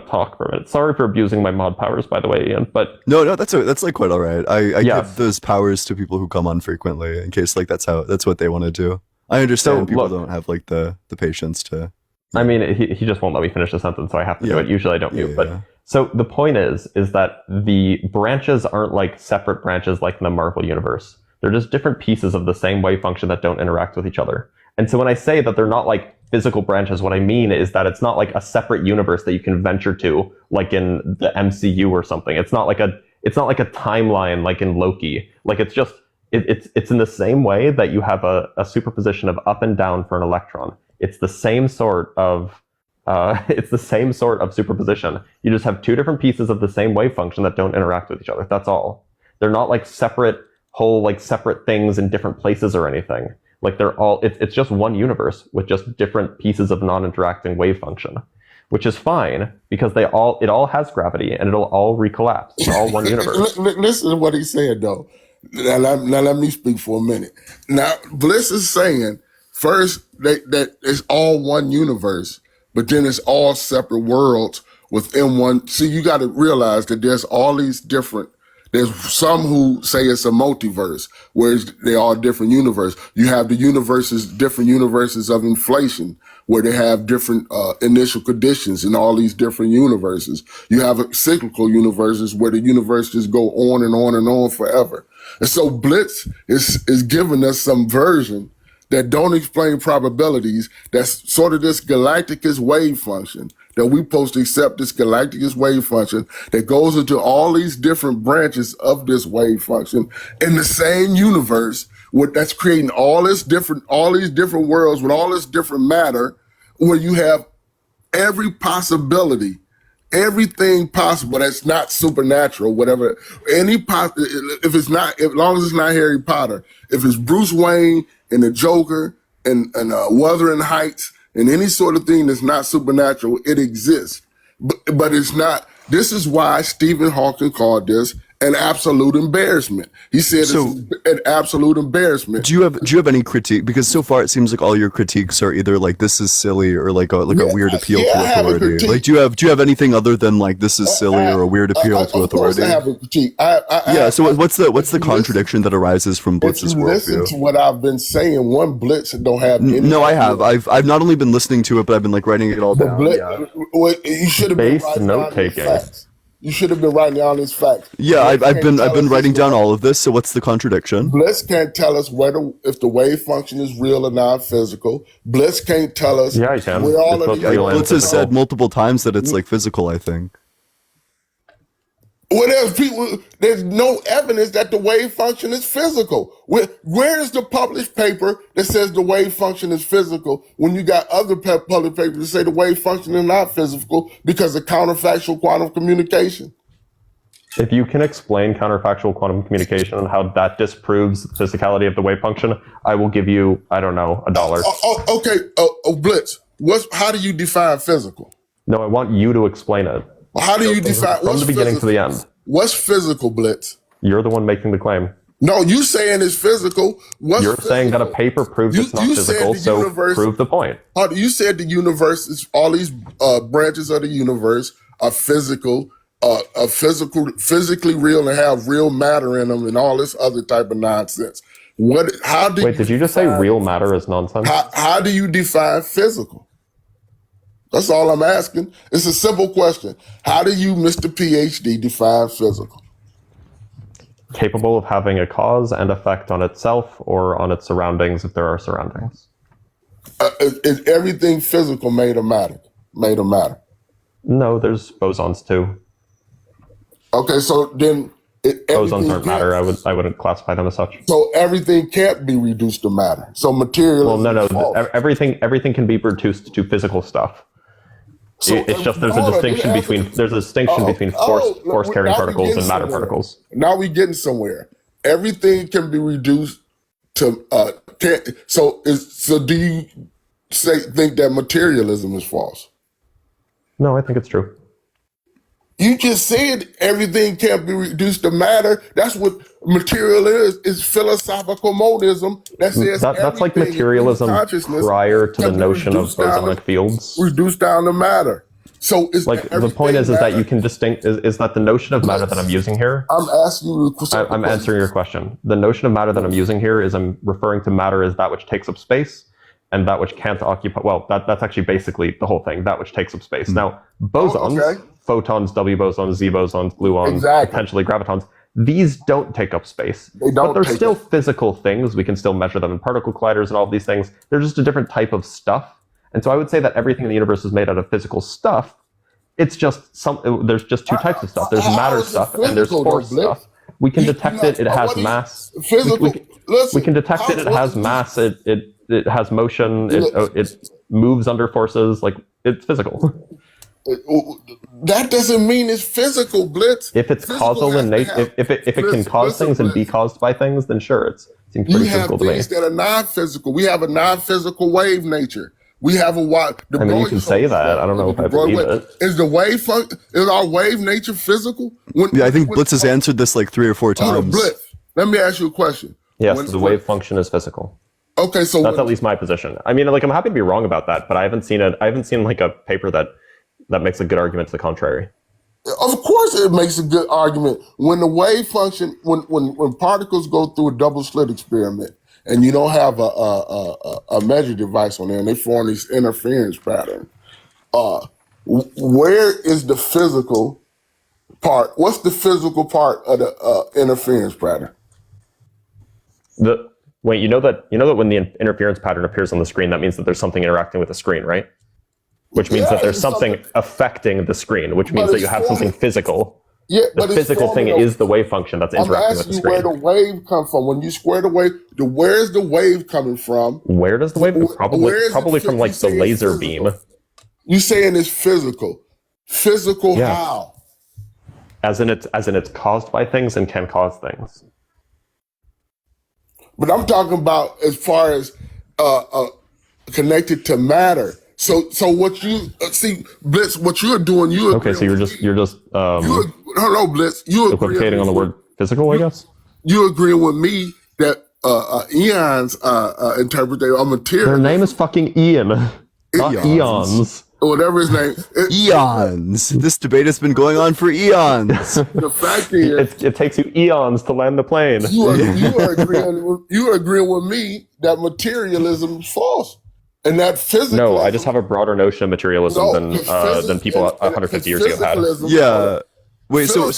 [SPEAKER 4] talk for a minute. Sorry for abusing my mod powers, by the way, Ian. But
[SPEAKER 2] No, that's like quite all right. I give those powers to people who come on frequently in case like that's what they want to do. I understand people don't have like the patience to.
[SPEAKER 4] I mean, he just won't let me finish the sentence, so I have to do it. Usually I don't mute. But so the point is that the branches aren't like separate branches like in the Marvel universe. They're just different pieces of the same wave function that don't interact with each other. And so when I say that they're not like physical branches, what I mean is that it's not like a separate universe that you can venture to, like in the MCU or something. It's not like a timeline like in Loki. Like it's just it's in the same way that you have a superposition of up and down for an electron. It's the same sort of superposition. You just have two different pieces of the same wave function that don't interact with each other. That's all. They're not like separate things in different places or anything. Like they're all, it's just one universe with just different pieces of non-interacting wave function, which is fine because it all has gravity and it'll all recollapse. It's all one universe.
[SPEAKER 5] Listen to what he said though. Now let me speak for a minute. Now Bliss is saying first that it's all one universe, but then it's all separate worlds within one. See, you got to realize that there's all these different. There's some who say it's a multiverse, whereas they're all different universes. You have the different universes of inflation, where they have different initial conditions in all these different universes. You have cyclical universes where the universes go on and on and on forever. And so Blitz is giving us some version that don't explain probabilities. That's sort of this galacticus wave function that we supposed to accept, this galacticus wave function that goes into all these different branches of this wave function in the same universe that's creating all these different worlds with all this different matter, where you have every possibility, everything possible that's not supernatural, whatever, as long as it's not Harry Potter, if it's Bruce Wayne and the Joker and Wuthering Heights and any sort of thing that's not supernatural, it exists. But it's not. This is why Stephen Hawking called this an absolute embarrassment. He said it's an absolute embarrassment.
[SPEAKER 2] Do you have any critique? Because so far it seems like all your critiques are either like this is silly or like a weird appeal to authority. Like do you have anything other than like this is silly or a weird appeal to authority?
[SPEAKER 5] Of course I have a critique.
[SPEAKER 2] So what's the contradiction that arises from Blitz's worldview?
[SPEAKER 5] Listen to what I've been saying. One, Blitz don't have any.
[SPEAKER 2] No, I have. I've not only been listening to it, but I've been like writing it all down.
[SPEAKER 5] You should have been writing
[SPEAKER 4] note taking.
[SPEAKER 5] You should have been writing down these facts.
[SPEAKER 2] Yeah, I've been writing down all of this. So what's the contradiction?
[SPEAKER 5] Blitz can't tell us if the wave function is real or non-physical. Blitz can't tell us.
[SPEAKER 4] Yeah, he can.
[SPEAKER 2] Blitz has said multiple times that it's like physical, I think.
[SPEAKER 5] Well, there's no evidence that the wave function is physical. Where is the published paper that says the wave function is physical when you got other published papers that say the wave function is not physical because of counterfactual quantum communication?
[SPEAKER 4] If you can explain counterfactual quantum communication and how that disproves the physicality of the wave function, I will give you, I don't know, $1.
[SPEAKER 5] Okay. Blitz, how do you define physical?
[SPEAKER 4] No, I want you to explain it.
[SPEAKER 5] How do you define
[SPEAKER 4] from the beginning to the end?
[SPEAKER 5] What's physical, Blitz?
[SPEAKER 4] You're the one making the claim.
[SPEAKER 5] No, you saying it's physical.
[SPEAKER 4] You're saying that a paper proves it's not physical, so prove the point.
[SPEAKER 5] You said the universe is all these branches of the universe are physical, physically real and have real matter in them and all this other type of nonsense. Wait,
[SPEAKER 4] did you just say real matter is nonsense?
[SPEAKER 5] How do you define physical? That's all I'm asking. It's a simple question. How do you, Mr. PhD, define physical?
[SPEAKER 4] Capable of having a cause and effect on itself or on its surroundings if there are surroundings.
[SPEAKER 5] Is everything physical made of matter? Made of matter?
[SPEAKER 4] No, there's bosons too.
[SPEAKER 5] Okay, so then
[SPEAKER 4] Bosons aren't matter. I wouldn't classify them as such.
[SPEAKER 5] So everything can't be reduced to matter. So materialism.
[SPEAKER 4] Well, no. Everything can be reduced to physical stuff.
[SPEAKER 5] So
[SPEAKER 4] It's just there's a distinction between force carrying particles and matter particles.
[SPEAKER 5] Now we're getting somewhere. Everything can be reduced to so do you think that materialism is false?
[SPEAKER 4] No, I think it's true.
[SPEAKER 5] You just said everything can't be reduced to matter. That's what material is philosophical monism. That says
[SPEAKER 4] that's like materialism prior to the notion of bosonic fields.
[SPEAKER 5] Reduced down to matter. So it's
[SPEAKER 4] like the point is that you can distinct is that the notion of matter that I'm using here.
[SPEAKER 5] I'm asking you.
[SPEAKER 4] I'm answering your question. The notion of matter that I'm using here is I'm referring to matter as that which takes up space and that which can't occupy. Well, that's actually basically the whole thing. That which takes up space. Now bosons, photons, W bosons, Z bosons, gluons, potentially gravitons. These don't take up space, but they're still physical things. We can still measure them in particle colliders and all of these things. They're just a different type of stuff. And so I would say that everything in the universe is made out of physical stuff. It's just there's just two types of stuff. There's matter stuff and there's force stuff. We can detect it. It has mass. We can detect it. It has mass. It has motion. It moves under forces. Like it's physical.
[SPEAKER 5] That doesn't mean it's physical, Blitz.
[SPEAKER 4] If it's causal in nature, if it can cause things and be caused by things, then sure, it seems pretty physical to me.
[SPEAKER 5] You have things that are non-physical. We have a non-physical wave nature. We have
[SPEAKER 4] I mean, you can say that. I don't know if I believe it.
[SPEAKER 5] Is our wave nature physical?
[SPEAKER 2] I think Blitz has answered this like 3 or 4 times.
[SPEAKER 5] Blitz, let me ask you a question.
[SPEAKER 4] Yes, the wave function is physical.
[SPEAKER 5] Okay, so
[SPEAKER 4] that's at least my position. I mean, like I'm happy to be wrong about that, but I haven't seen like a paper that makes a good argument to the contrary.
[SPEAKER 5] Of course, it makes a good argument when the wave function, when particles go through a double slit experiment, and you don't have a measure device on there, and they form these interference pattern. Where is the physical part? What's the physical part of the interference pattern?
[SPEAKER 4] You know that when the interference pattern appears on the screen, that means that there's something interacting with the screen, right? Which means that there's something affecting the screen, which means that you have something physical.
[SPEAKER 5] Yeah,
[SPEAKER 4] the physical thing is the wave function that's interacting with the screen.
[SPEAKER 5] I'm asking you where the wave comes from. When you square the wave, where's the wave coming from?
[SPEAKER 4] Where does the wave come from? Probably from like the laser beam.
[SPEAKER 5] You saying it's physical. Physical how?
[SPEAKER 4] As in it's caused by things and can cause things.
[SPEAKER 5] But I'm talking about as far as connected to matter. So what you see, Blitz? What you're doing, you
[SPEAKER 4] okay? So you're just
[SPEAKER 5] hello, Blitz. You
[SPEAKER 4] equivocating on the word physical, I guess.
[SPEAKER 5] You agreeing with me that eons interpret a material.
[SPEAKER 4] Their name is fucking Ian, not eons.
[SPEAKER 5] Whatever his name.
[SPEAKER 2] Eons. This debate has been going on for eons.
[SPEAKER 5] The fact is,
[SPEAKER 4] it takes you eons to land the plane.
[SPEAKER 5] You are agreeing with me that materialism is false. And that physical.
[SPEAKER 4] No, I just have a broader notion of materialism than people 150 years ago had.
[SPEAKER 2] Yeah. Wait, so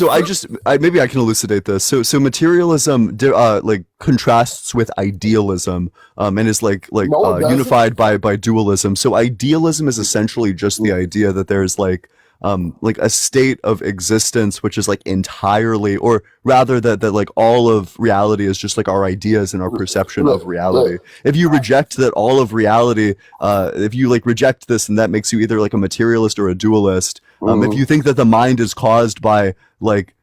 [SPEAKER 2] maybe I can elucidate this. So materialism like contrasts with idealism, and is like unified by dualism. So idealism is essentially just the idea that there's like a state of existence which is like entirely, or rather that like all of reality is just like our ideas and our perception of reality. If you reject that all of reality, if you like reject this, and that makes you either like a materialist or a dualist. If you think that the mind is caused by like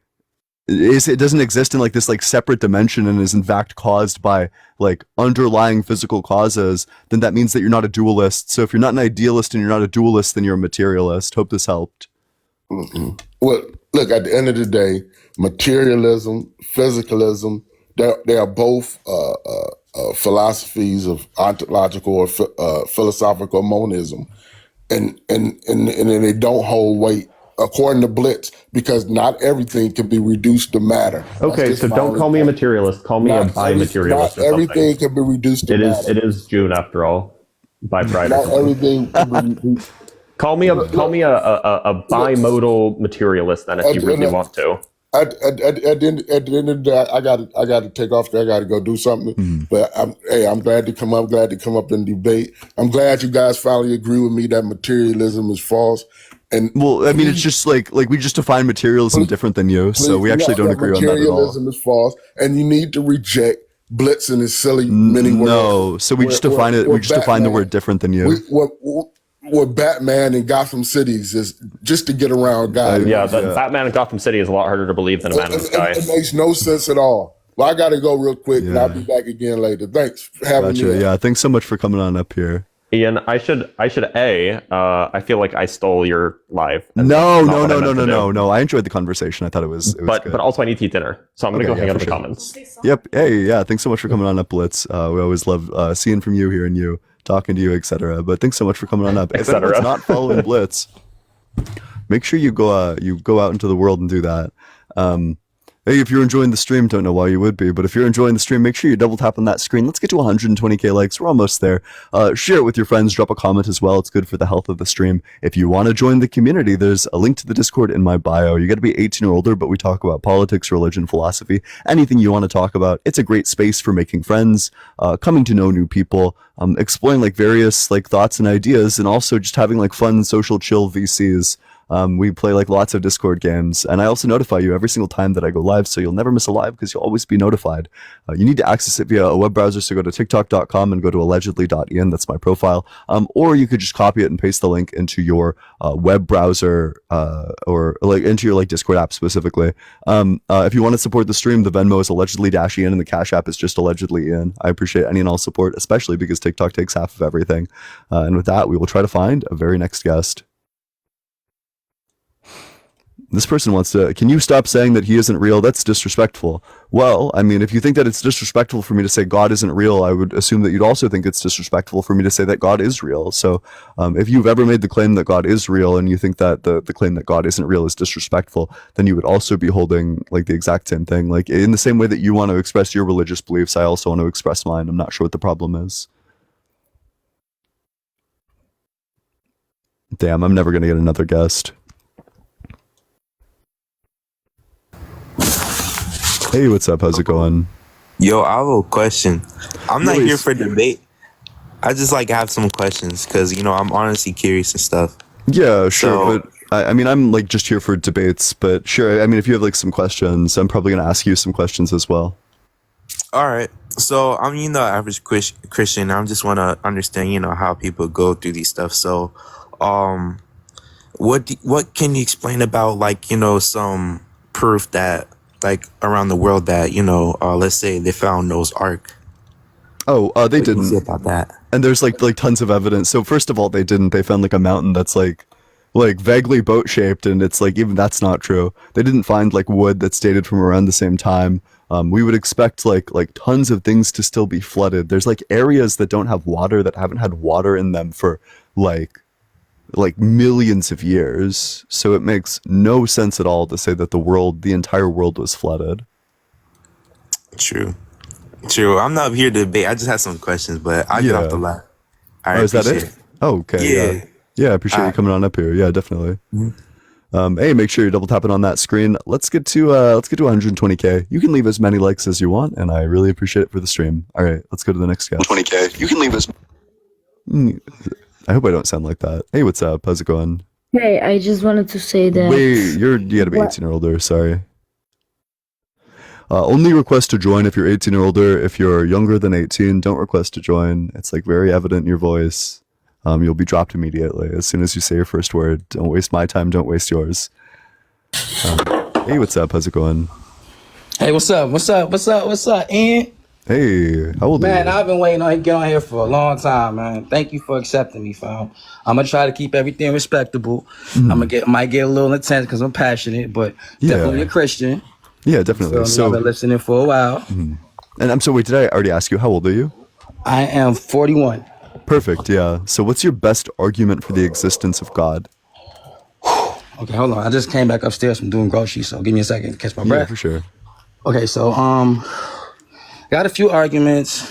[SPEAKER 2] it doesn't exist in like this like separate dimension and is in fact caused by like underlying physical causes, then that means that you're not a dualist. So if you're not an idealist and you're not a dualist, then you're a materialist. Hope this helped.
[SPEAKER 5] Well, look, at the end of the day, materialism, physicalism, they are both philosophies of ontological or philosophical monism. And they don't hold weight, according to Blitz, because not everything can be reduced to matter.
[SPEAKER 4] Okay, so don't call me a materialist. Call me a bi-materialist.
[SPEAKER 5] Not everything can be reduced to matter.
[SPEAKER 4] It is June after all. By Friday.
[SPEAKER 5] Not everything can be reduced.
[SPEAKER 4] Call me a bimodal materialist then, if you really want to.
[SPEAKER 5] At the end of the day, I got to take off. I got to go do something. Mm-hmm. But I'm glad to come up. Glad to come up and debate. I'm glad you guys finally agree with me that materialism is false. And
[SPEAKER 2] Well, I mean, it's just like we just define materialism different than you, so we actually don't agree on that at all.
[SPEAKER 5] Materialism is false, and you need to reject Blitz and his silly mini world.
[SPEAKER 2] No, so we just define it. We just define the word different than you.
[SPEAKER 5] What Batman and Gotham City is just to get around God.
[SPEAKER 4] Batman and Gotham City is a lot harder to believe than a Man in the Sky.
[SPEAKER 5] It makes no sense at all. Well, I got to go real quick, and I'll be back again later. Thanks for having me.
[SPEAKER 2] Yeah, thanks so much for coming on up here.
[SPEAKER 4] Ian, I I feel like I stole your live.
[SPEAKER 2] No. I enjoyed the conversation. I thought it was good.
[SPEAKER 4] But also I need to eat dinner, so I'm gonna go hang out in the comments.
[SPEAKER 2] Yep. Hey, yeah. Thanks so much for coming on up, Blitz. We always love seeing from you, hearing you, talking to you, etc. But thanks so much for coming on up. If anyone's not following Blitz, make sure you go out into the world and do that. Hey, if you're enjoying the stream, don't know why you would be, but if you're enjoying the stream, make sure you double tap on that screen. Let's get to 120k likes. We're almost there. Share it with your friends. Drop a comment as well. It's good for the health of the stream. If you want to join the community, there's a link to the Discord in my bio. You got to be 18 or older, but we talk about politics, religion, philosophy, anything you want to talk about. It's a great space for making friends, coming to know new people, exploring like various like thoughts and ideas, and also just having like fun, social, chill VCs. We play like lots of Discord games, and I also notify you every single time that I go live, so you'll never miss a live because you'll always be notified. You need to access it via a web browser, so go to tiktok.com and go to allegedly.ian. That's my profile. Or you could just copy it and paste the link into your web browser or like into your like Discord app specifically. If you want to support the stream, the Venmo is allegedly-ian and the Cash App is just allegedly-ian. I appreciate any and all support, especially because TikTok takes half of everything. And with that, we will try to find a very next guest. This person wants to, can you stop saying that he isn't real? That's disrespectful. Well, I mean, if you think that it's disrespectful for me to say God isn't real, I would assume that you'd also think it's disrespectful for me to say that God is real. So if you've ever made the claim that God is real and you think that the claim that God isn't real is disrespectful, then you would also be holding like the exact same thing. Like in the same way that you want to express your religious beliefs, I also want to express mine. I'm not sure what the problem is. Damn, I'm never going to get another guest. Hey, what's up? How's it going?
[SPEAKER 6] Yo, I have a question. I'm not here for debate. I just like have some questions because, you know, I'm honestly curious and stuff.
[SPEAKER 2] Yeah, sure. But I mean, I'm like just here for debates, but sure. I mean, if you have like some questions, I'm probably going to ask you some questions as well.
[SPEAKER 6] All right. So I'm, you know, average Christian. I just want to understand, you know, how people go through these stuff. So, what can you explain about, like, you know, some proof that, like, around the world that, you know, let's say they found Noah's Ark?
[SPEAKER 2] Oh, they didn't.
[SPEAKER 6] What do you say about that?
[SPEAKER 2] And there's like tons of evidence. So first of all, they didn't. They found like a mountain that's like vaguely boat shaped, and it's like even that's not true. They didn't find like wood that's dated from around the same time. We would expect like tons of things to still be flooded. There's like areas that don't have water, that haven't had water in them for like millions of years. So it makes no sense at all to say that the entire world was flooded.
[SPEAKER 6] True. I'm not here to debate. I just have some questions, but I'll get off the line. All right,
[SPEAKER 2] is that it? Oh, okay. Yeah, I appreciate you coming on up here. Yeah, definitely. Mm-hmm. Hey, make sure you're double tapping on that screen. Let's get to 120k. You can leave as many likes as you want, and I really appreciate it for the stream. All right, let's go to the next guy.
[SPEAKER 7] 20k. You can leave as.
[SPEAKER 2] I hope I don't sound like that. Hey, what's up? How's it going?
[SPEAKER 8] Hey, I just wanted to say that.
[SPEAKER 2] Wait, you gotta be 18 or older. Sorry. Only request to join if you're 18 or older. If you're younger than 18, don't request to join. It's like very evident in your voice. You'll be dropped immediately as soon as you say your first word. Don't waste my time. Don't waste yours. Hey, what's up? How's it going?
[SPEAKER 7] Hey, what's up? Ian?
[SPEAKER 2] Hey, how old are you?
[SPEAKER 7] Man, I've been waiting on get on here for a long time, man. Thank you for accepting me, fam. I'm gonna try to keep everything respectable. Might get a little intense because I'm passionate, but definitely a Christian.
[SPEAKER 2] Yeah, definitely.
[SPEAKER 7] So I've been listening for a while.
[SPEAKER 2] And I'm so wait, did I already ask you how old are you?
[SPEAKER 7] I am 41.
[SPEAKER 2] Perfect. Yeah. So what's your best argument for the existence of God?
[SPEAKER 7] Okay, hold on. I just came back upstairs from doing groceries, so give me a second to catch my breath.
[SPEAKER 2] Yeah, for sure.
[SPEAKER 7] Okay, so got a few arguments.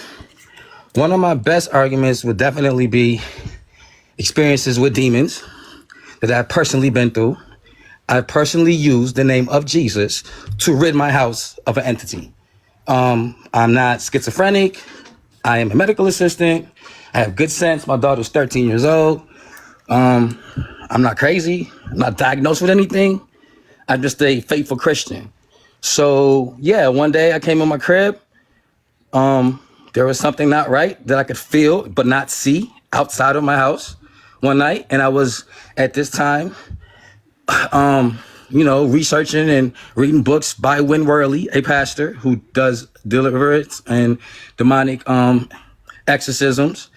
[SPEAKER 7] One of my best arguments would definitely be experiences with demons that I've personally been through. I personally used the name of Jesus to rid my house of an entity. I'm not schizophrenic. I am a medical assistant. I have good sense. My daughter's 13 years old. I'm I'm not crazy. I'm not diagnosed with anything. I'm just a faithful Christian. So yeah, one day I came in my crib. There was something not right that I could feel but not see outside of my house one night. And I was at this time, researching and reading books by Win Worley, a pastor who does deliverance and demonic exorcisms.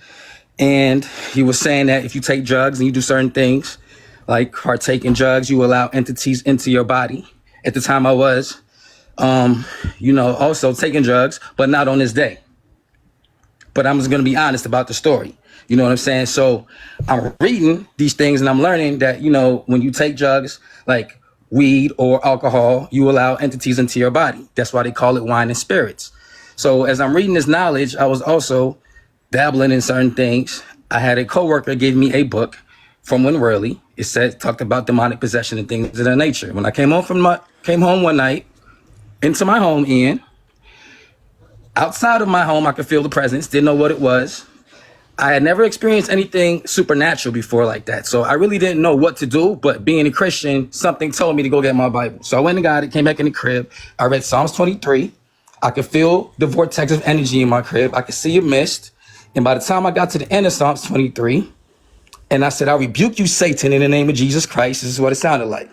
[SPEAKER 7] And he was saying that if you take drugs and you do certain things, like partake in drugs, you allow entities into your body. At the time I was, also taking drugs, but not on this day. But I'm just going to be honest about the story. You know what I'm saying? So I'm reading these things and I'm learning that, when you take drugs like weed or alcohol, you allow entities into your body. That's why they call it wine and spirits. So as I'm reading this knowledge, I was also dabbling in certain things. I had a coworker give me a book from Win Worley. It talked about demonic possession and things of that nature. When I came home one night into my home, Ian, outside of my home, I could feel the presence, didn't know what it was. I had never experienced anything supernatural before like that. So I really didn't know what to do, but being a Christian, something told me to go get my Bible. So I went and got it, came back in the crib. I read Psalms 23. I could feel the vortex of energy in my crib. I could see a mist. And by the time I got to the end of Psalms 23, and I said, I rebuke you, Satan, in the name of Jesus Christ. This is what it sounded like.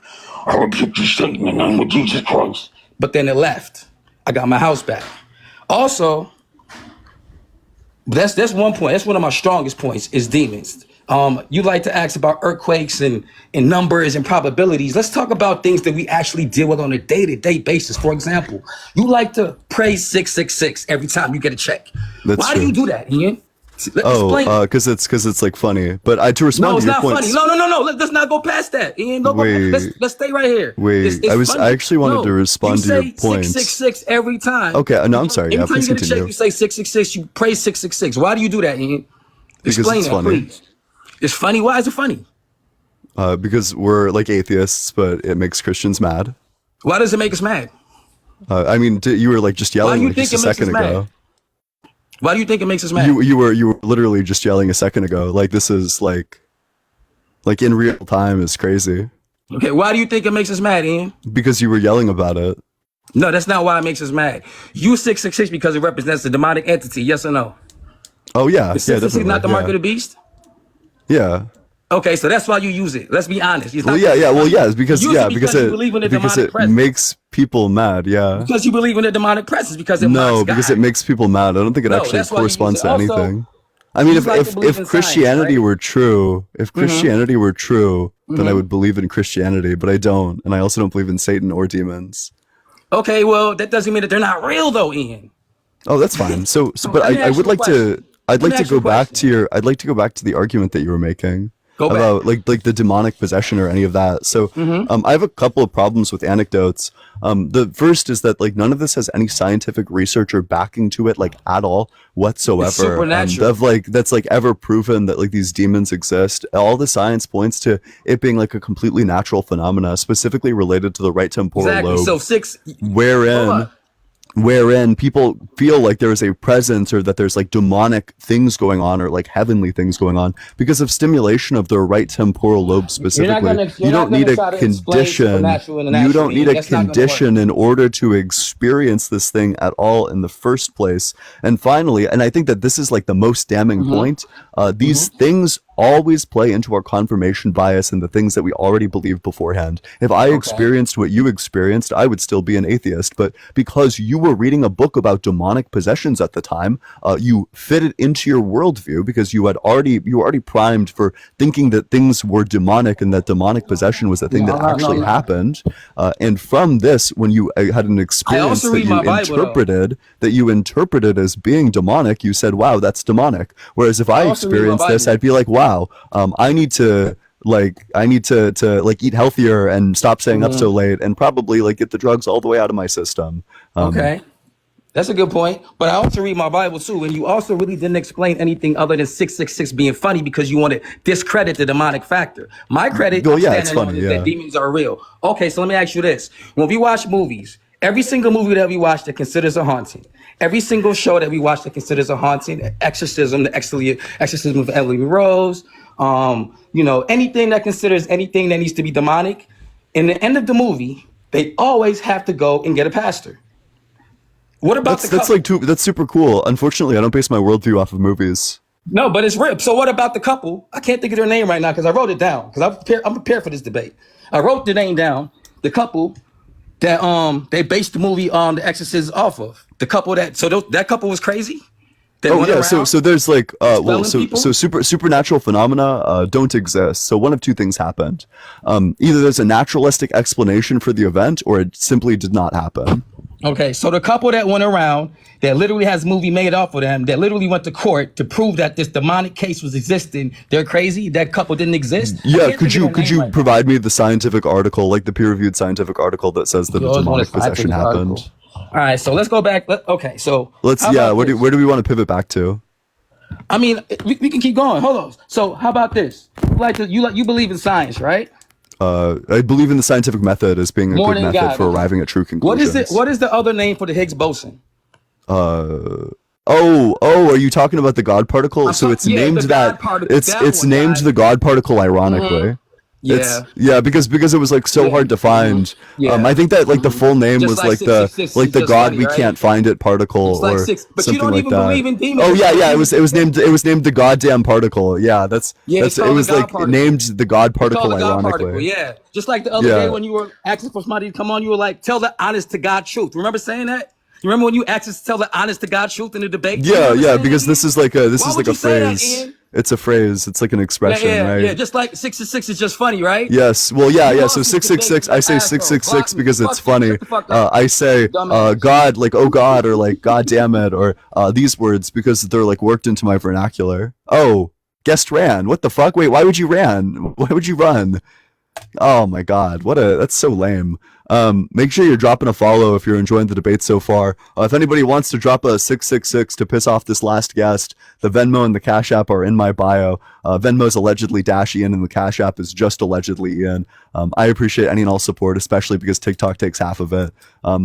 [SPEAKER 7] I rebuke you, Satan, in the name of Jesus Christ. But then it left. I got my house back. Also, that's one point. That's one of my strongest points is demons. You like to ask about earthquakes and numbers and probabilities. Let's talk about things that we actually deal with on a day-to-day basis. For example, you like to pray 666 every time you get a check. Why do you do that, Ian?
[SPEAKER 2] Because it's like funny. But to respond to your points.
[SPEAKER 7] No. Let's not go past that, Ian. Let's stay right here.
[SPEAKER 2] I actually wanted to respond to your points.
[SPEAKER 7] 666 every time.
[SPEAKER 2] Okay, no, I'm sorry.
[SPEAKER 7] Every time
[SPEAKER 2] please
[SPEAKER 7] you get a check,
[SPEAKER 2] continue.
[SPEAKER 7] you say 666. You pray 666. Why do you do that, Ian? Explain that, please. It's funny. Why is it funny?
[SPEAKER 2] Because we're like atheists, but it makes Christians mad.
[SPEAKER 7] Why does it make us mad?
[SPEAKER 2] You were like just yelling like just a second ago.
[SPEAKER 7] Why do you think it makes us mad?
[SPEAKER 2] You were literally just yelling a second ago. Like this is like in real time is crazy.
[SPEAKER 7] Okay, why do you think it makes us mad, Ian?
[SPEAKER 2] Because you were yelling about it.
[SPEAKER 7] No, that's not why it makes us mad. You 666 because it represents the demonic entity. Yes or no?
[SPEAKER 2] Oh yeah,
[SPEAKER 7] is 666 not the mark of the beast?
[SPEAKER 2] Yeah.
[SPEAKER 7] Okay, so that's why you use it. Let's be honest.
[SPEAKER 2] Because it makes people mad. Yeah.
[SPEAKER 7] Because you believe in the demonic presence. Because it
[SPEAKER 2] makes people mad. I don't think it actually corresponds to anything. I mean, if Christianity were true, then I would believe in Christianity, but I don't, and I also don't believe in Satan or demons.
[SPEAKER 7] Okay, well, that doesn't mean that they're not real, though, Ian.
[SPEAKER 2] Oh, that's fine. But I would like to. I'd like to go back to the argument that you were making about like the demonic possession or any of that. So I have a couple of problems with anecdotes. The first is that like none of this has any scientific research or backing to it like at all whatsoever. It's
[SPEAKER 7] supernatural.
[SPEAKER 2] That's like ever proven that like these demons exist. All the science points to it being like a completely natural phenomena, specifically related to the right temporal lobe.
[SPEAKER 7] So
[SPEAKER 2] wherein people feel like there is a presence or that there's like demonic things going on or like heavenly things going on because of stimulation of the right temporal lobe specifically. You don't need a condition. You don't need a condition in order to experience this thing at all in the first place. And finally, and I think that this is like the most damning point, these things always play into our confirmation bias and the things that we already believed beforehand. If I experienced what you experienced, I would still be an atheist. But because you were reading a book about demonic possessions at the time, you fit it into your worldview because you were already primed for thinking that things were demonic and that demonic possession was a thing that actually happened. And from this, when you had an experience that you interpreted as being demonic, you said, "Wow, that's demonic." Whereas if I experienced this, I'd be like, "Wow, I need to eat healthier and stop staying up so late and probably like get the drugs all the way out of my system."
[SPEAKER 7] Okay, that's a good point. But I also read my Bible too, and you also really didn't explain anything other than 666 being funny because you want to discredit the demonic factor. My credit,
[SPEAKER 2] it's funny,
[SPEAKER 7] that demons are real. Okay, so let me ask you this: when we watch movies, every single movie that we watch that considers a haunting, every single show that we watch that considers a haunting, Exorcism, the Exorcism of Emily Rose, Anything that considers anything that needs to be demonic. In the end of the movie, they always have to go and get a pastor. What about
[SPEAKER 2] that's super cool. Unfortunately, I don't base my worldview off of movies.
[SPEAKER 7] No, but it's real. So what about the couple? I can't think of their name right now because I wrote it down because I'm prepared for this debate. I wrote the name down. The couple that they based the movie on The Exorcist off of. The couple that couple was crazy.
[SPEAKER 2] So there's like supernatural phenomena don't exist. So one of two things happened. Either there's a naturalistic explanation for the event, or it simply did not happen.
[SPEAKER 7] Okay, so the couple that went around, that literally has a movie made off of them, that literally went to court to prove that this demonic case was existing, they're crazy? That couple didn't exist?
[SPEAKER 2] Yeah, could you provide me the scientific article, like the peer-reviewed scientific article that says that a demonic possession happened?
[SPEAKER 7] All right, so let's go back. Where
[SPEAKER 2] do we want to pivot back to?
[SPEAKER 7] I mean, we can keep going. Hold on. So how about this? You believe in science, right?
[SPEAKER 2] I believe in the scientific method as being a good method for arriving at true conclusions.
[SPEAKER 7] What is the other name for the Higgs boson?
[SPEAKER 2] Are you talking about the God particle? It's named that. It's named the God particle, ironically. Because it was like so hard to find. I think that like the full name was like the God we can't find it particle or something like that. Believe in demons. It was named the goddamn particle. It was like named the God particle, ironically.
[SPEAKER 7] Just like the other day when you were asking for somebody to come on, you were like, tell the honest to God truth. Remember saying that? You remember when you asked us to tell the honest to God truth in the debate?
[SPEAKER 2] Because this is like a phrase. It's a phrase. It's like an expression, right?
[SPEAKER 7] Yeah, just like 666 is just funny, right?
[SPEAKER 2] Yes. Well, yeah. So 666, I say 666 because it's funny. I say God, like oh God, or like God damn it, or these words because they're like worked into my vernacular. Oh, guest ran. What the fuck? Wait, why would you ran? Why would you run? Oh my God, that's so lame. Make sure you're dropping a follow if you're enjoying the debate so far. If anybody wants to drop a 666 to piss off this last guest, the Venmo and the Cash App are in my bio. Venmo's allegedly -Ian and the Cash App is just allegedly Ian. I appreciate any and all support, especially because TikTok takes half of it.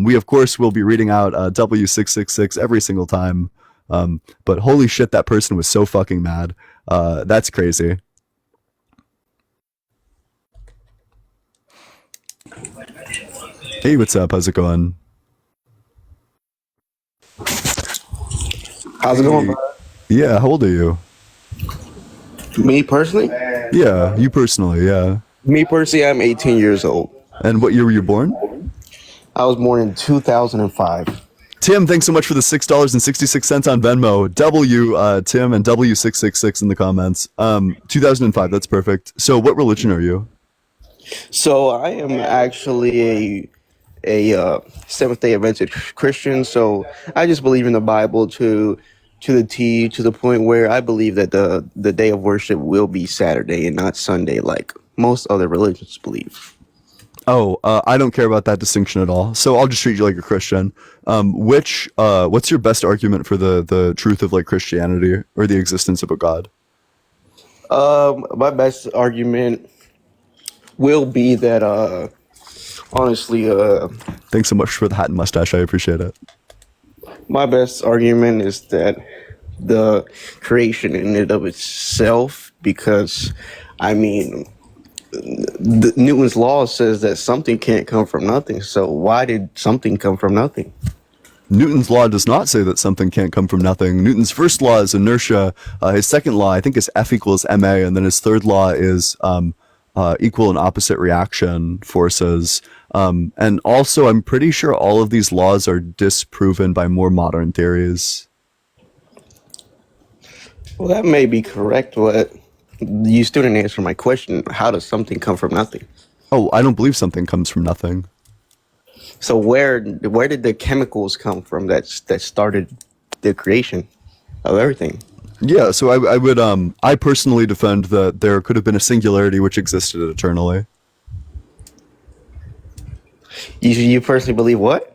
[SPEAKER 2] We of course will be reading out W666 every single time. But holy shit, that person was so fucking mad. That's crazy. Hey, what's up? How's it going?
[SPEAKER 9] How's it going, bro?
[SPEAKER 2] Yeah, how old are you?
[SPEAKER 9] Me personally?
[SPEAKER 2] Yeah, you personally, yeah.
[SPEAKER 9] Me personally, I'm 18 years old.
[SPEAKER 2] And what year were you born?
[SPEAKER 9] I was born in 2005.
[SPEAKER 2] Tim, thanks so much for the $6.66 on Venmo. Tim, and W666 in the comments. 2005, that's perfect. So what religion are you?
[SPEAKER 9] So I am actually a Seventh-day Adventist Christian. So I just believe in the Bible to the T, to the point where I believe that the day of worship will be Saturday and not Sunday, like most other religions believe.
[SPEAKER 2] I don't care about that distinction at all. So I'll just treat you like a Christian. What's your best argument for the truth of like Christianity or the existence of a God?
[SPEAKER 9] My best argument will be that honestly
[SPEAKER 2] thanks so much for the hat and mustache. I appreciate it.
[SPEAKER 9] My best argument is that the creation in and of itself, because I mean Newton's law says that something can't come from nothing. So why did something come from nothing?
[SPEAKER 2] Newton's law does not say that something can't come from nothing. Newton's first law is inertia. His second law, I think, is F equals ma, and then his third law is equal and opposite reaction forces. And also, I'm pretty sure all of these laws are disproven by more modern theories.
[SPEAKER 9] Well, that may be correct, but you still didn't answer my question. How does something come from nothing?
[SPEAKER 2] Oh, I don't believe something comes from nothing.
[SPEAKER 9] So where did the chemicals come from that started the creation of everything?
[SPEAKER 2] Yeah, so I personally defend that there could have been a singularity which existed eternally.
[SPEAKER 9] You personally believe what?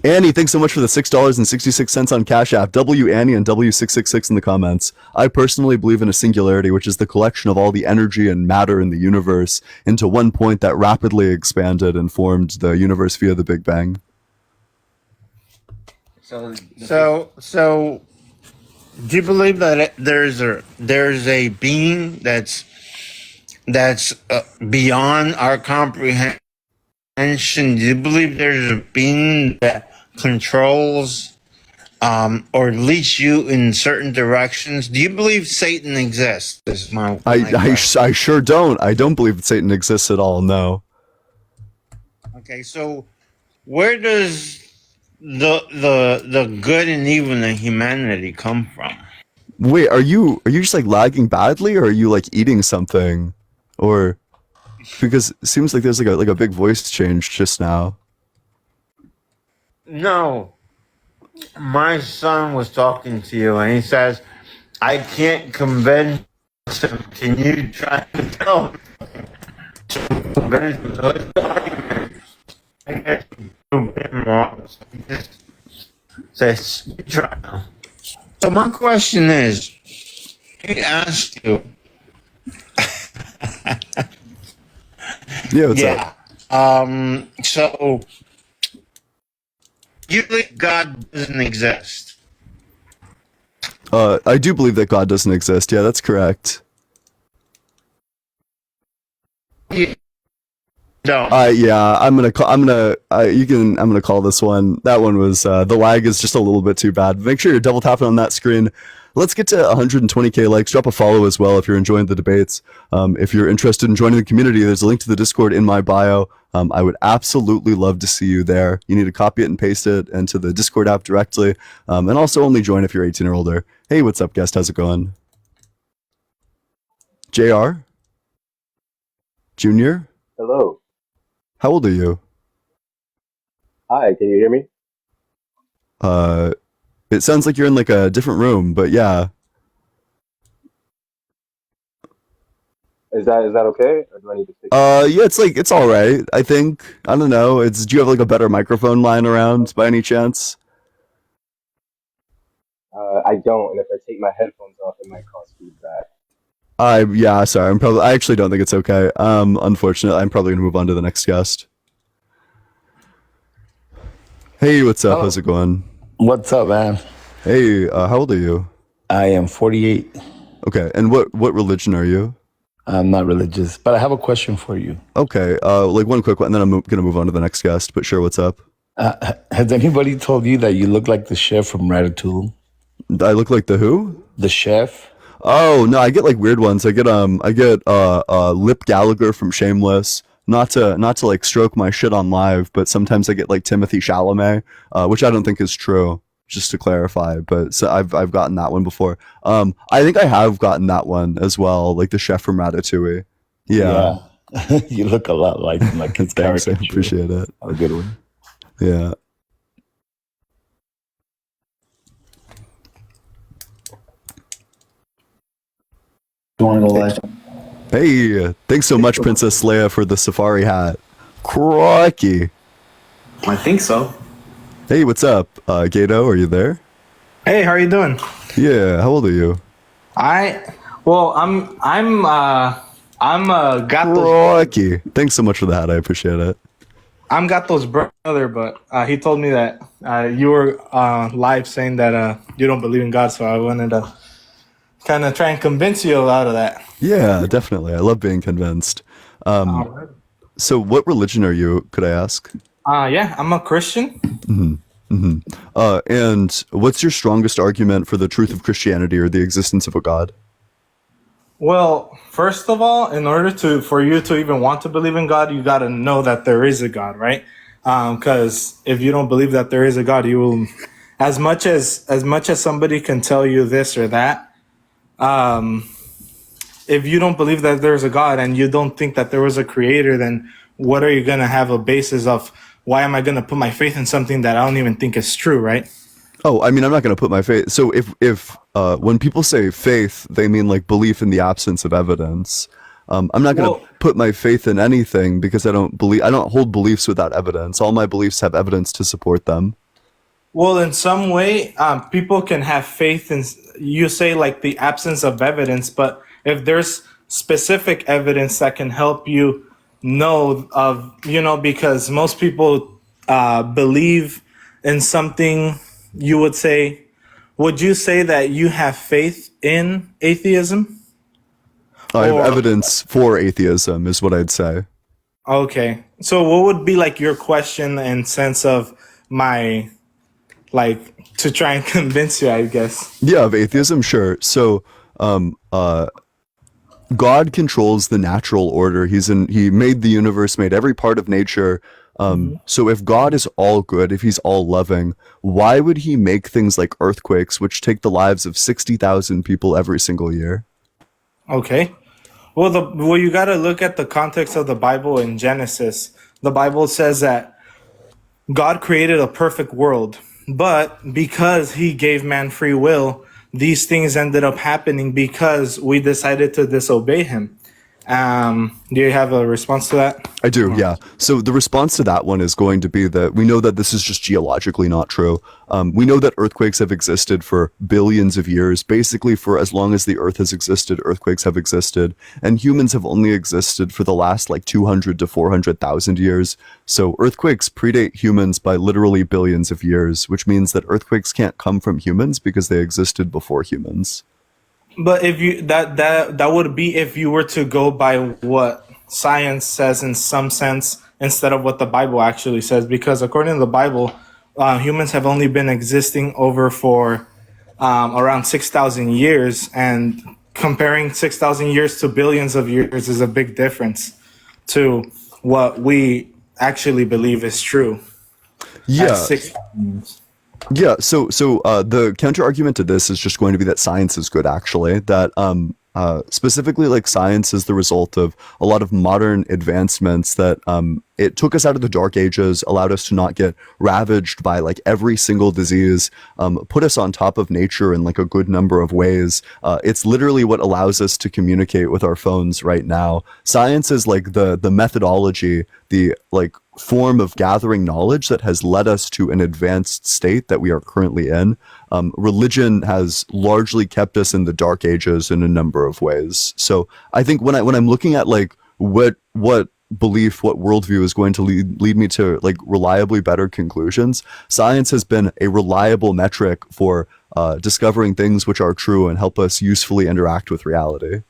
[SPEAKER 2] Annie, thanks so much for the $6.66 on Cash App. W Annie and W666 in the comments. I personally believe in a singularity, which is the collection of all the energy and matter in the universe into one point that rapidly expanded and formed the universe via the Big Bang.
[SPEAKER 9] So
[SPEAKER 10] Do you believe that there's a being that's beyond our comprehension? Do you believe there's a being that controls or leads you in certain directions? Do you believe Satan exists? Is my question.
[SPEAKER 2] I sure don't. I don't believe that Satan exists at all. No.
[SPEAKER 10] Okay, so where does the good and evil in humanity come from?
[SPEAKER 2] Wait, are you just like lagging badly, or are you like eating something, or because it seems like there's like a big voice change just now.
[SPEAKER 10] No, my son was talking to you, and he says, "I can't convince him. Can you try to tell him to convince him?" So it's the argument. I guess you're wrong. So he just says, "You try now." So my question is, he asked you.
[SPEAKER 2] Yeah, what's up?
[SPEAKER 10] So you believe God doesn't exist?
[SPEAKER 2] I do believe that God doesn't exist. Yeah, that's correct.
[SPEAKER 10] No.
[SPEAKER 2] Yeah, I'm gonna call this one. That one was the lag is just a little bit too bad. Make sure you're double tapping on that screen. Let's get to 120k likes. Drop a follow as well if you're enjoying the debates. If you're interested in joining the community, there's a link to the Discord in my bio. I would absolutely love to see you there. You need to copy it and paste it into the Discord app directly, and also only join if you're 18 or older. Hey, what's up, guest? How's it going? JR? Junior?
[SPEAKER 11] Hello.
[SPEAKER 2] How old are you?
[SPEAKER 11] Hi, can you hear me?
[SPEAKER 2] It sounds like you're in like a different room, but yeah.
[SPEAKER 11] Is that okay? Or do I need to fix
[SPEAKER 2] Yeah, it's all right. I think. I don't know. Do you have like a better microphone lying around by any chance?
[SPEAKER 11] I don't, and if I take my headphones off, it might cause feedback.
[SPEAKER 2] Yeah, sorry. I actually don't think it's okay. Unfortunately, I'm probably gonna move on to the next guest. Hey, what's up? How's it going?
[SPEAKER 12] What's up, man?
[SPEAKER 2] Hey, how old are you?
[SPEAKER 12] I am 48.
[SPEAKER 2] Okay, and what religion are you?
[SPEAKER 12] I'm not religious, but I have a question for you.
[SPEAKER 2] Okay, like one quick one, and then I'm gonna move on to the next guest. But sure, what's up?
[SPEAKER 12] Has anybody told you that you look like the chef from Ratatouille?
[SPEAKER 2] I look like the who?
[SPEAKER 12] The chef.
[SPEAKER 2] Oh no, I get like weird ones. I get Lip Gallagher from Shameless. Not to like stroke my shit on live, but sometimes I get like Timothy Chalamet, which I don't think is true. Just to clarify, but so I've gotten that one before. I think I have gotten that one as well, like the chef from Ratatouille. Yeah.
[SPEAKER 12] You look a lot like him, like his
[SPEAKER 2] Thanks,
[SPEAKER 12] character.
[SPEAKER 2] I appreciate it.
[SPEAKER 12] A good one.
[SPEAKER 2] Yeah.
[SPEAKER 12] You want to go live?
[SPEAKER 2] Hey, thanks so much, Princess Leia, for the safari hat. Crikey.
[SPEAKER 13] I think so.
[SPEAKER 2] Hey, what's up? Gato, are you there?
[SPEAKER 13] Hey, how are you doing?
[SPEAKER 2] Yeah, how old are you?
[SPEAKER 13] I'm got those.
[SPEAKER 2] Crikey. Thanks so much for the hat. I appreciate it.
[SPEAKER 13] I'm Gato's brother, but he told me that you were live saying that you don't believe in God, so I wanted to kind of try and convince you out of that.
[SPEAKER 2] Yeah, definitely. I love being convinced.
[SPEAKER 13] Right.
[SPEAKER 2] So what religion are you, could I ask?
[SPEAKER 13] Yeah, I'm a Christian.
[SPEAKER 2] And what's your strongest argument for the truth of Christianity or the existence of a God?
[SPEAKER 13] Well, first of all, in order for you to even want to believe in God, you got to know that there is a God, right? Because if you don't believe that there is a God, you will, as much as somebody can tell you this or that, if you don't believe that there's a God and you don't think that there was a creator, then what are you going to have a basis of? Why am I going to put my faith in something that I don't even think is true, right?
[SPEAKER 2] Oh, I mean, I'm not going to put my faith. So if when people say faith, they mean like belief in the absence of evidence. I'm not going to put my faith in anything because I don't hold beliefs without evidence. All my beliefs have evidence to support them.
[SPEAKER 13] Well, in some way, people can have faith in, you say like the absence of evidence, but if there's specific evidence that can help you know of, because most people believe in something, you would say, would you say that you have faith in atheism?
[SPEAKER 2] I have
[SPEAKER 13] Or-
[SPEAKER 2] evidence for atheism, is what I'd say.
[SPEAKER 13] Okay. So what would be like your question and sense of my, like, to try and convince you, I guess?
[SPEAKER 2] Yeah, of atheism, sure. So, God controls the natural order. He made the universe, made every part of nature. So if God is all good, if he's all loving, why would he make things like earthquakes, which take the lives of 60,000 people every single year?
[SPEAKER 13] Okay. Well, you got to look at the context of the Bible in Genesis. The Bible says that God created a perfect world, but because he gave man free will, these things ended up happening because we decided to disobey him. Do you have a response to that?
[SPEAKER 2] I do, yeah. So the response to that one is going to be that we know that this is just geologically not true. We know that earthquakes have existed for billions of years. Basically, for as long as the Earth has existed, earthquakes have existed. And humans have only existed for the last like 200 to 400,000 years. So earthquakes predate humans by literally billions of years, which means that earthquakes can't come from humans because they existed before humans.
[SPEAKER 13] But if you that would be if you were to go by what science says in some sense instead of what the Bible actually says, because according to the Bible, humans have only been existing over for around 6,000 years, and comparing 6,000 years to billions of years is a big difference to what we actually believe is true.
[SPEAKER 2] Yeah.
[SPEAKER 13] At 6,000 years.
[SPEAKER 2] Yeah, so the counter argument to this is just going to be that science is good, actually. That specifically, like, science is the result of a lot of modern advancements that it took us out of the dark ages, allowed us to not get ravaged by like every single disease, put us on top of nature in like a good number of ways. It's literally what allows us to communicate with our phones right now. Science is like the methodology, the like form of gathering knowledge that has led us to an advanced state that we are currently in. Religion has largely kept us in the dark ages in a number of ways. So I think when I'm looking at like what belief, what worldview is going to lead me to like reliably better conclusions, science has been a reliable metric for discovering things which are true and help us usefully interact with reality.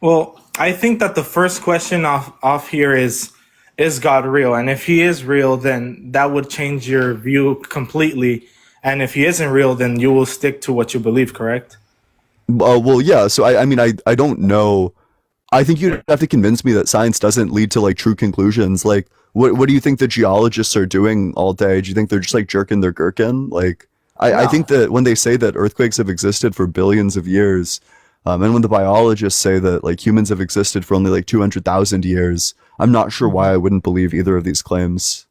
[SPEAKER 13] Well, I think that the first question off here is God real? And if he is real, then that would change your view completely. And if he isn't real, then you will stick to what you believe, correct?
[SPEAKER 2] Well, yeah. So I mean, I don't know. I think you'd have to convince me that science doesn't lead to like true conclusions. Like, what do you think the geologists are doing all day? Do you think they're just like jerking their gherkin? Like, I think that when they say that earthquakes have existed for billions of years, and when the biologists say that like humans have existed for only like 200,000 years, I'm not sure why I wouldn't believe either of these claims.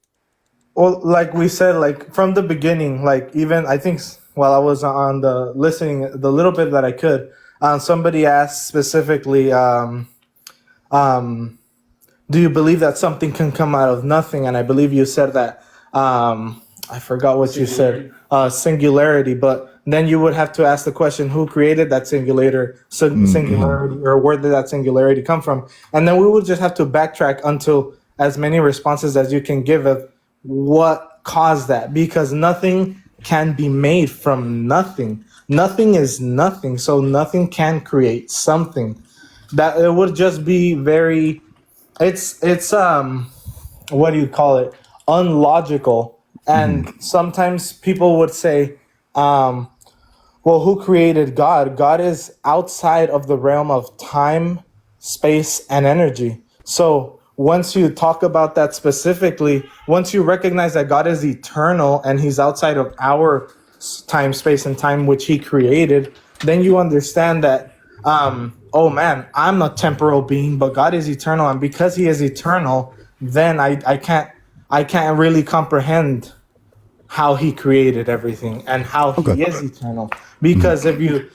[SPEAKER 13] Well, like we said, like from the beginning, like even I think while I was on the listening, the little bit that I could, somebody asked specifically, do you believe that something can come out of nothing? And I believe you said that, I forgot what you said, singularity, but then you would have to ask the question, who created that singularity, or where did that singularity come from? And then we would just have to backtrack until as many responses as you can give of what caused that, because nothing can be made from nothing. Nothing is nothing, so nothing can create something. That it would just be very, it's what do you call it? Unlogical. And sometimes people would say, well, who created God? God is outside of the realm of time, space, and energy. So once you talk about that specifically, once you recognize that God is eternal and he's outside of our time, space, and time, which he created, then you understand that, oh man, I'm a temporal being, but God is eternal. And because he is eternal, then I can't really comprehend how he created everything and how he is eternal. Because if you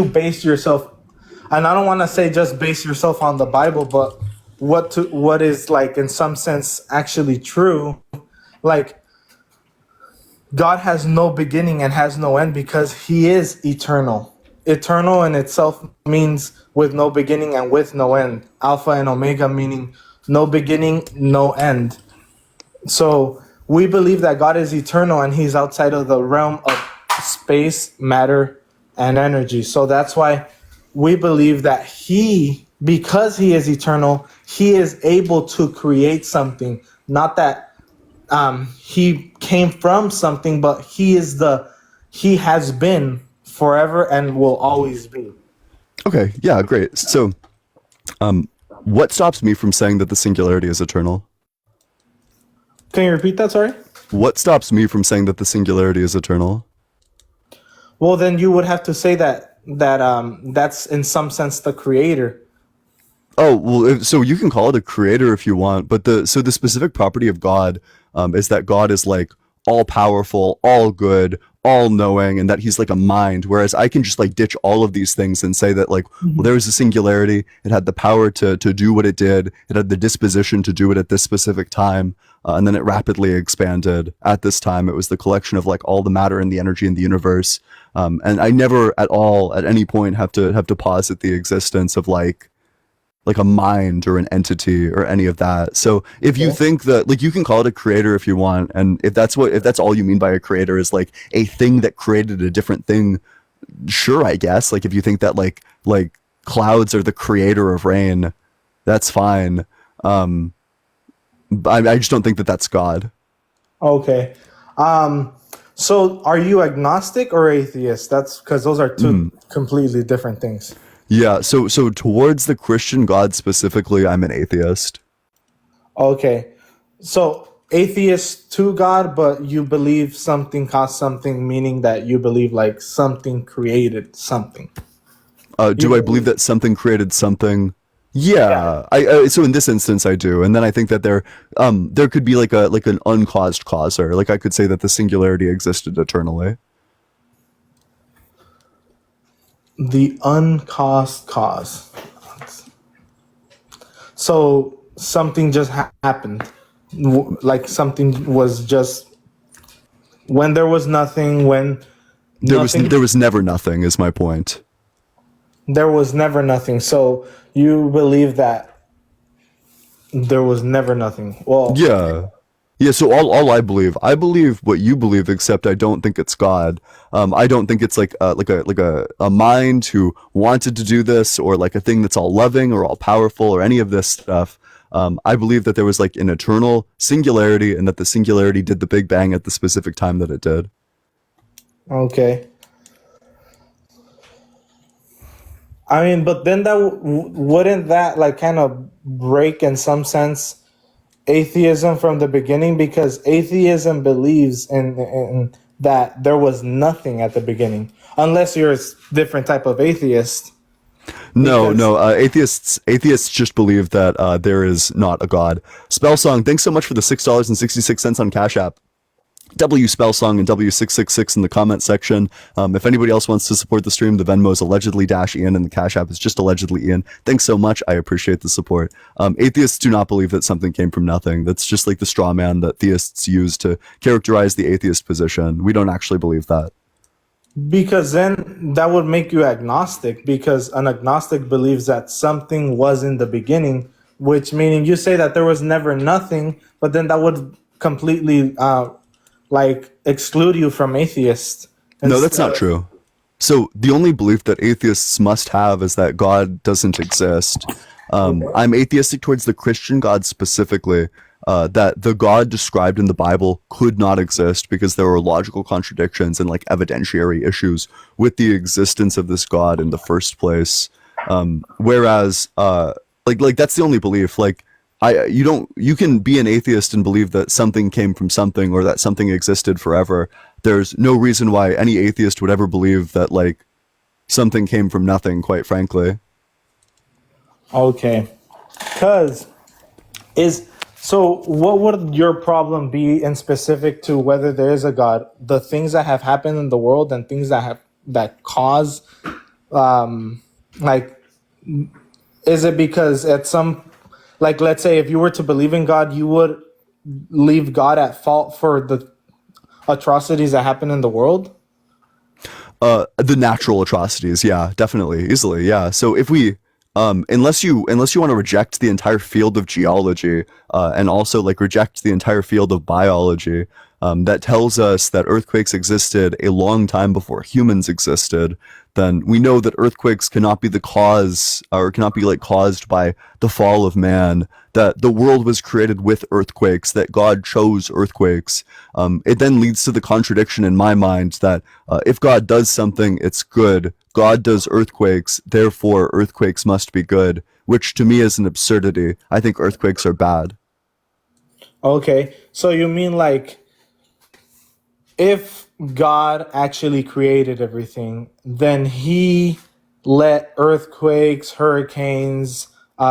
[SPEAKER 13] base yourself, and I don't want to say just base yourself on the Bible, but what is like in some sense actually true, like God has no beginning and has no end because he is eternal. Eternal in itself means with no beginning and with no end. Alpha and Omega meaning no beginning, no end. So we believe that God is eternal and he's outside of the realm of space, matter, and energy. So that's why we believe that because he is eternal, he is able to create something. Not that he came from something, but he has been forever and will always be.
[SPEAKER 2] Okay, yeah, great. So, what stops me from saying that the singularity is eternal?
[SPEAKER 13] Can you repeat that? Sorry?
[SPEAKER 2] What stops me from saying that the singularity is eternal?
[SPEAKER 13] Well, then you would have to say that's in some sense the creator.
[SPEAKER 2] Oh, well, so you can call it a creator if you want, but the specific property of God is that God is like all powerful, all good, all knowing, and that he's like a mind. Whereas I can just like ditch all of these things and say that like, well, there was a singularity. It had the power to do what it did. It had the disposition to do it at this specific time. And then it rapidly expanded at this time. It was the collection of like all the matter and the energy in the universe. And I never at all at any point have to posit the existence of like a mind or an entity or any of that. So if you think that like you can call it a creator if you want, and if that's all you mean by a creator is like a thing that created a different thing, sure, I guess. Like if you think that like clouds are the creator of rain, that's fine. I just don't think that that's God.
[SPEAKER 13] Okay. So are you agnostic or atheist? That's because those are two completely different things.
[SPEAKER 2] Yeah, so towards the Christian God specifically, I'm an atheist.
[SPEAKER 13] Okay. So atheist to God, but you believe something caused something, meaning that you believe like something created something.
[SPEAKER 2] Do I believe that something created something? Yeah. So in this instance I do. And then I think that there could be like an uncaused causer. Like I could say that the singularity existed eternally.
[SPEAKER 13] The uncaused cause. So something just happened. Like something was just when there was nothing,
[SPEAKER 2] there was never nothing is my point.
[SPEAKER 13] There was never nothing. So you believe that there was never nothing. Well,
[SPEAKER 2] yeah. So all I believe what you believe, except I don't think it's God. I don't think it's like a mind who wanted to do this, or like a thing that's all loving or all powerful or any of this stuff. I believe that there was like an eternal singularity, and that the singularity did the Big Bang at the specific time that it did.
[SPEAKER 13] Okay. I mean, but then wouldn't that like kind of break in some sense atheism from the beginning? Because atheism believes in that there was nothing at the beginning, unless you're a different type of atheist.
[SPEAKER 2] No. Atheists just believe that there is not a God. Spellsong, thanks so much for the $6.66 on Cash App. W Spellsong and W666 in the comment section. If anybody else wants to support the stream, the Venmo is allegedly -Ian and the Cash App is just allegedly Ian. Thanks so much. I appreciate the support. Atheists do not believe that something came from nothing. That's just like the straw man that theists use to characterize the atheist position. We don't actually believe that.
[SPEAKER 13] Because then that would make you agnostic, because an agnostic believes that something was in the beginning, which meaning you say that there was never nothing, but then that would completely like exclude you from atheists.
[SPEAKER 2] No, that's not true. So the only belief that atheists must have is that God doesn't exist. I'm atheistic towards the Christian God specifically, that the God described in the Bible could not exist because there were logical contradictions and like evidentiary issues with the existence of this God in the first place. Whereas like that's the only belief. Like you can be an atheist and believe that something came from something, or that something existed forever. There's no reason why any atheist would ever believe that like something came from nothing, quite frankly.
[SPEAKER 13] Okay. So what would your problem be in specific to whether there is a God? The things that have happened in the world and things that cause, like, is it because at some, like, let's say if you were to believe in God, you would leave God at fault for the atrocities that happen in the world?
[SPEAKER 2] The natural atrocities, yeah, definitely, easily, yeah. So if we unless you want to reject the entire field of geology, and also like reject the entire field of biology, that tells us that earthquakes existed a long time before humans existed, then we know that earthquakes cannot be the cause, or cannot be like caused by the fall of man, that the world was created with earthquakes, that God chose earthquakes. It then leads to the contradiction in my mind that if God does something, it's good. God does earthquakes, therefore earthquakes must be good, which to me is an absurdity. I think earthquakes are bad.
[SPEAKER 13] Okay, so you mean like if God actually created everything, then he let earthquakes, hurricanes,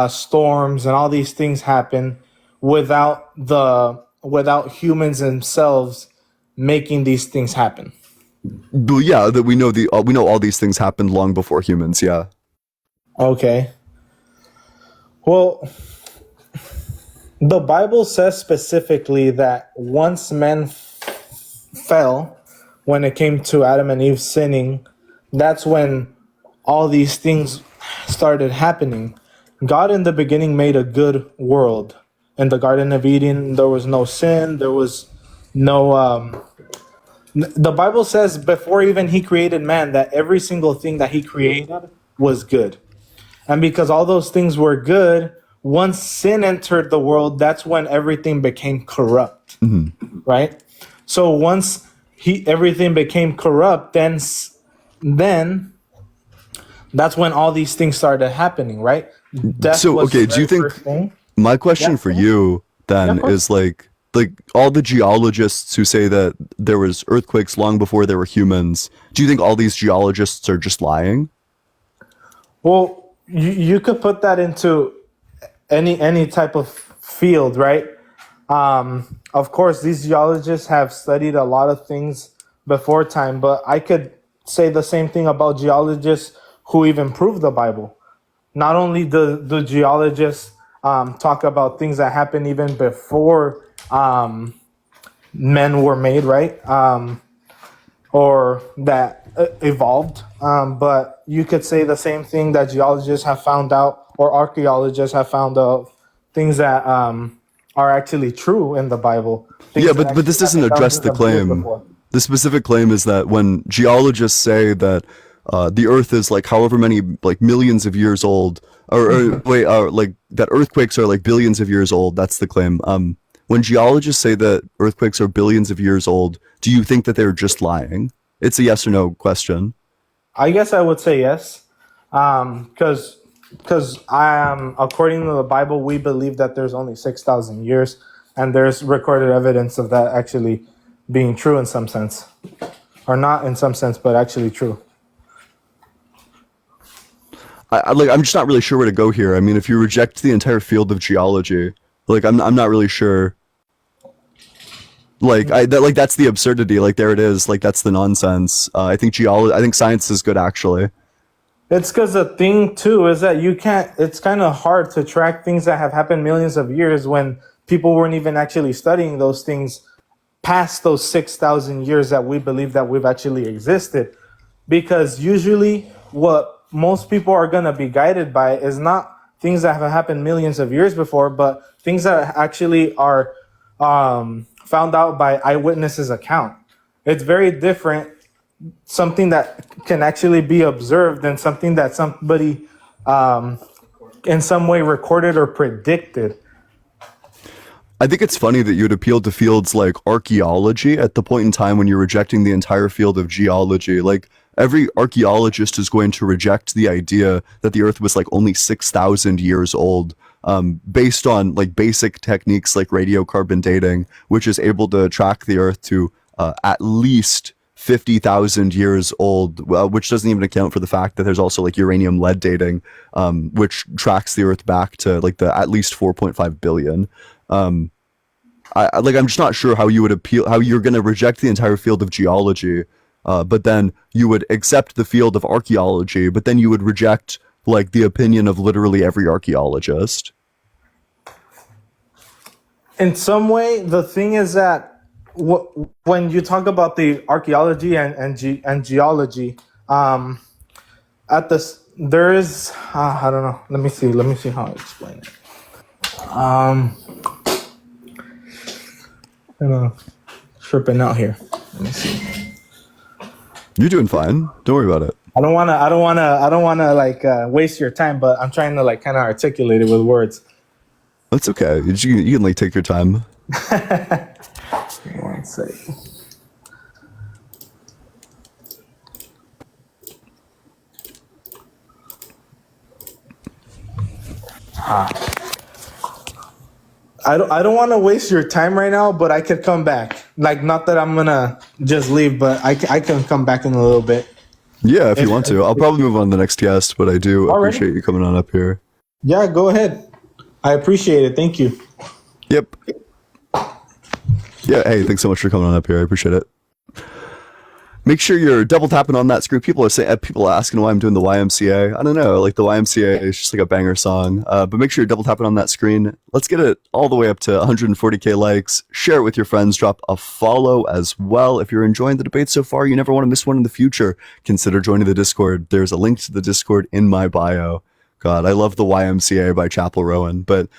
[SPEAKER 13] storms, and all these things happen without humans themselves making these things happen.
[SPEAKER 2] But yeah, that we know all these things happened long before humans. Yeah.
[SPEAKER 13] Okay. Well, the Bible says specifically that once men fell, when it came to Adam and Eve sinning, that's when all these things started happening. God in the beginning made a good world. In the Garden of Eden, there was no sin. There was no... the Bible says before even he created man that every single thing that he created was good. And because all those things were good, once sin entered the world, that's when everything became corrupt, right? So once everything became corrupt, then that's when all these things started happening, right? Death
[SPEAKER 2] So
[SPEAKER 13] was
[SPEAKER 2] okay,
[SPEAKER 13] the
[SPEAKER 2] do you
[SPEAKER 13] very
[SPEAKER 2] think
[SPEAKER 13] first thing.
[SPEAKER 2] my question for you then is like all the geologists who say that there was earthquakes long before there were humans, do you think all these geologists are just lying?
[SPEAKER 13] Well, you could put that into any type of field, right? Of course, these geologists have studied a lot of things before time, but I could say the same thing about geologists who even prove the Bible. Not only do geologists talk about things that happened even before men were made, right? Or that evolved, but you could say the same thing that geologists have found out, or archaeologists have found out, things that are actually true in the Bible.
[SPEAKER 2] Yeah, but this doesn't address the claim. The specific claim is that when geologists say that the Earth is like however many like millions of years old, or like that earthquakes are like billions of years old. That's the claim. When geologists say that earthquakes are billions of years old, do you think that they're just lying? It's a yes or no question.
[SPEAKER 13] I guess I would say yes, because according to the Bible, we believe that there's only 6,000 years, and there's recorded evidence of that actually being true in some sense, or not in some sense, but actually true.
[SPEAKER 2] I'm just not really sure where to go here. I mean, if you reject the entire field of geology, like I'm not really sure. Like that's the absurdity. Like there it is. Like that's the nonsense. I think science is good actually.
[SPEAKER 13] It's because the thing too is that you can't. It's kind of hard to track things that have happened millions of years when people weren't even actually studying those things past those 6,000 years that we believe that we've actually existed. Because usually what most people are going to be guided by is not things that have happened millions of years before, but things that actually are found out by eyewitnesses' account. It's very different, something that can actually be observed than something that somebody in some way recorded or predicted.
[SPEAKER 2] I think it's funny that you'd appeal to fields like archaeology at the point in time when you're rejecting the entire field of geology. Like every archaeologist is going to reject the idea that the Earth was like only 6,000 years old, based on like basic techniques like radiocarbon dating, which is able to track the Earth to at least 50,000 years old, which doesn't even account for the fact that there's also like uranium lead dating, which tracks the Earth back to like the at least 4.5 billion. I'm just not sure how you would appeal, how you're going to reject the entire field of geology, but then you would accept the field of archaeology, but then you would reject like the opinion of literally every archaeologist.
[SPEAKER 13] In some way, the thing is that when you talk about the archaeology and geology, there is I don't know. Let me see how I explain it. I don't know. Tripping out here. Let me see.
[SPEAKER 2] You're doing fine. Don't worry about it.
[SPEAKER 13] I don't wanna like waste your time, but I'm trying to like kind of articulate it with words.
[SPEAKER 2] That's okay. You can like take your time.
[SPEAKER 13] One second. I don't want to waste your time right now, but I could come back. Like, not that I'm gonna just leave, but I can come back in a little bit.
[SPEAKER 2] Yeah, if you want to. I'll probably move on to the next guest, but I do
[SPEAKER 13] Already?
[SPEAKER 2] appreciate you coming on up here.
[SPEAKER 13] Yeah, go ahead. I appreciate it. Thank you.
[SPEAKER 2] Yep. Yeah, hey, thanks so much for coming on up here. I appreciate it. Make sure you're double tapping on that screen. People are asking why I'm doing the YMCA. I don't know, like the YMCA is just like a banger song. But make sure you're double tapping on that screen. Let's get it all the way up to 140k likes. Share it with your friends. Drop a follow as well. If you're enjoying the debate so far, you never want to miss one in the future. Consider joining the Discord. There's a link to the Discord in my bio. God, I love the YMCA by Chapel Rowan, but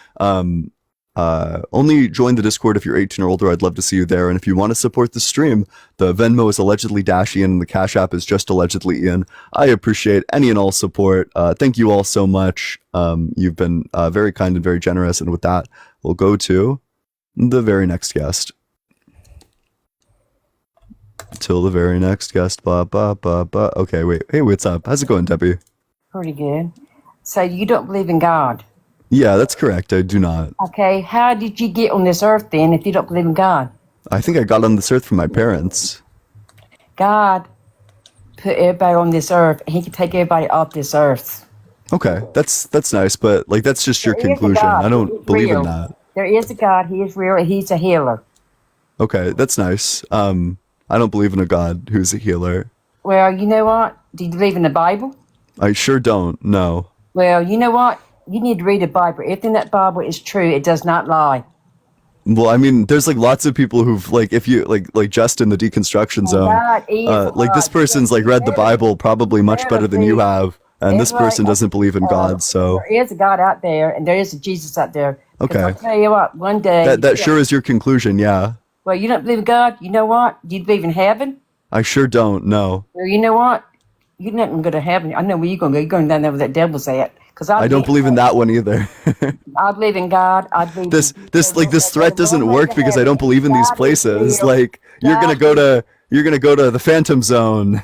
[SPEAKER 2] only join the Discord if you're 18 or older. I'd love to see you there. And if you want to support the stream, the Venmo is allegedly Ian and the Cash App is just allegedly Ian. I appreciate any and all support. Thank you all so much. You've been very kind and very generous. And with that, we'll go to the very next guest. Till the very next guest. Okay, wait. Hey, what's up? How's it going, Debbie?
[SPEAKER 14] Pretty good. So you don't believe in God?
[SPEAKER 2] Yeah, that's correct. I do not.
[SPEAKER 14] Okay, how did you get on this earth then if you don't believe in God?
[SPEAKER 2] I think I got on this earth from my parents.
[SPEAKER 14] God put everybody on this earth, and he can take everybody off this earth.
[SPEAKER 2] Okay, that's nice, but like that's just your conclusion. I don't believe in that.
[SPEAKER 14] There is a God, he is real, and he's a healer.
[SPEAKER 2] Okay, that's nice. I don't believe in a God who's a healer.
[SPEAKER 14] Well, you know what? Do you believe in the Bible?
[SPEAKER 2] I sure don't, no.
[SPEAKER 14] Well, you know what? You need to read the Bible. Everything in that Bible is true. It does not lie.
[SPEAKER 2] Well, I mean, there's like lots of people who've like, if you like just in the deconstruction zone, like this person's like read the Bible probably much better than you have, and this person doesn't believe in God. So
[SPEAKER 14] there is a God out there, and there is a Jesus out there.
[SPEAKER 2] Okay,
[SPEAKER 14] I'll tell you what. One day
[SPEAKER 2] that sure is your conclusion, yeah.
[SPEAKER 14] Well, you don't believe in God. You know what? Do you believe in heaven?
[SPEAKER 2] I sure don't. No.
[SPEAKER 14] Well, you know what? You're not going to go to heaven. I know where you're going to go. You're going down there where that devil's at.
[SPEAKER 2] I don't believe in that one either.
[SPEAKER 14] I believe in God. I believe
[SPEAKER 2] this threat doesn't work because I don't believe in these places. Like you're gonna go to the Phantom Zone.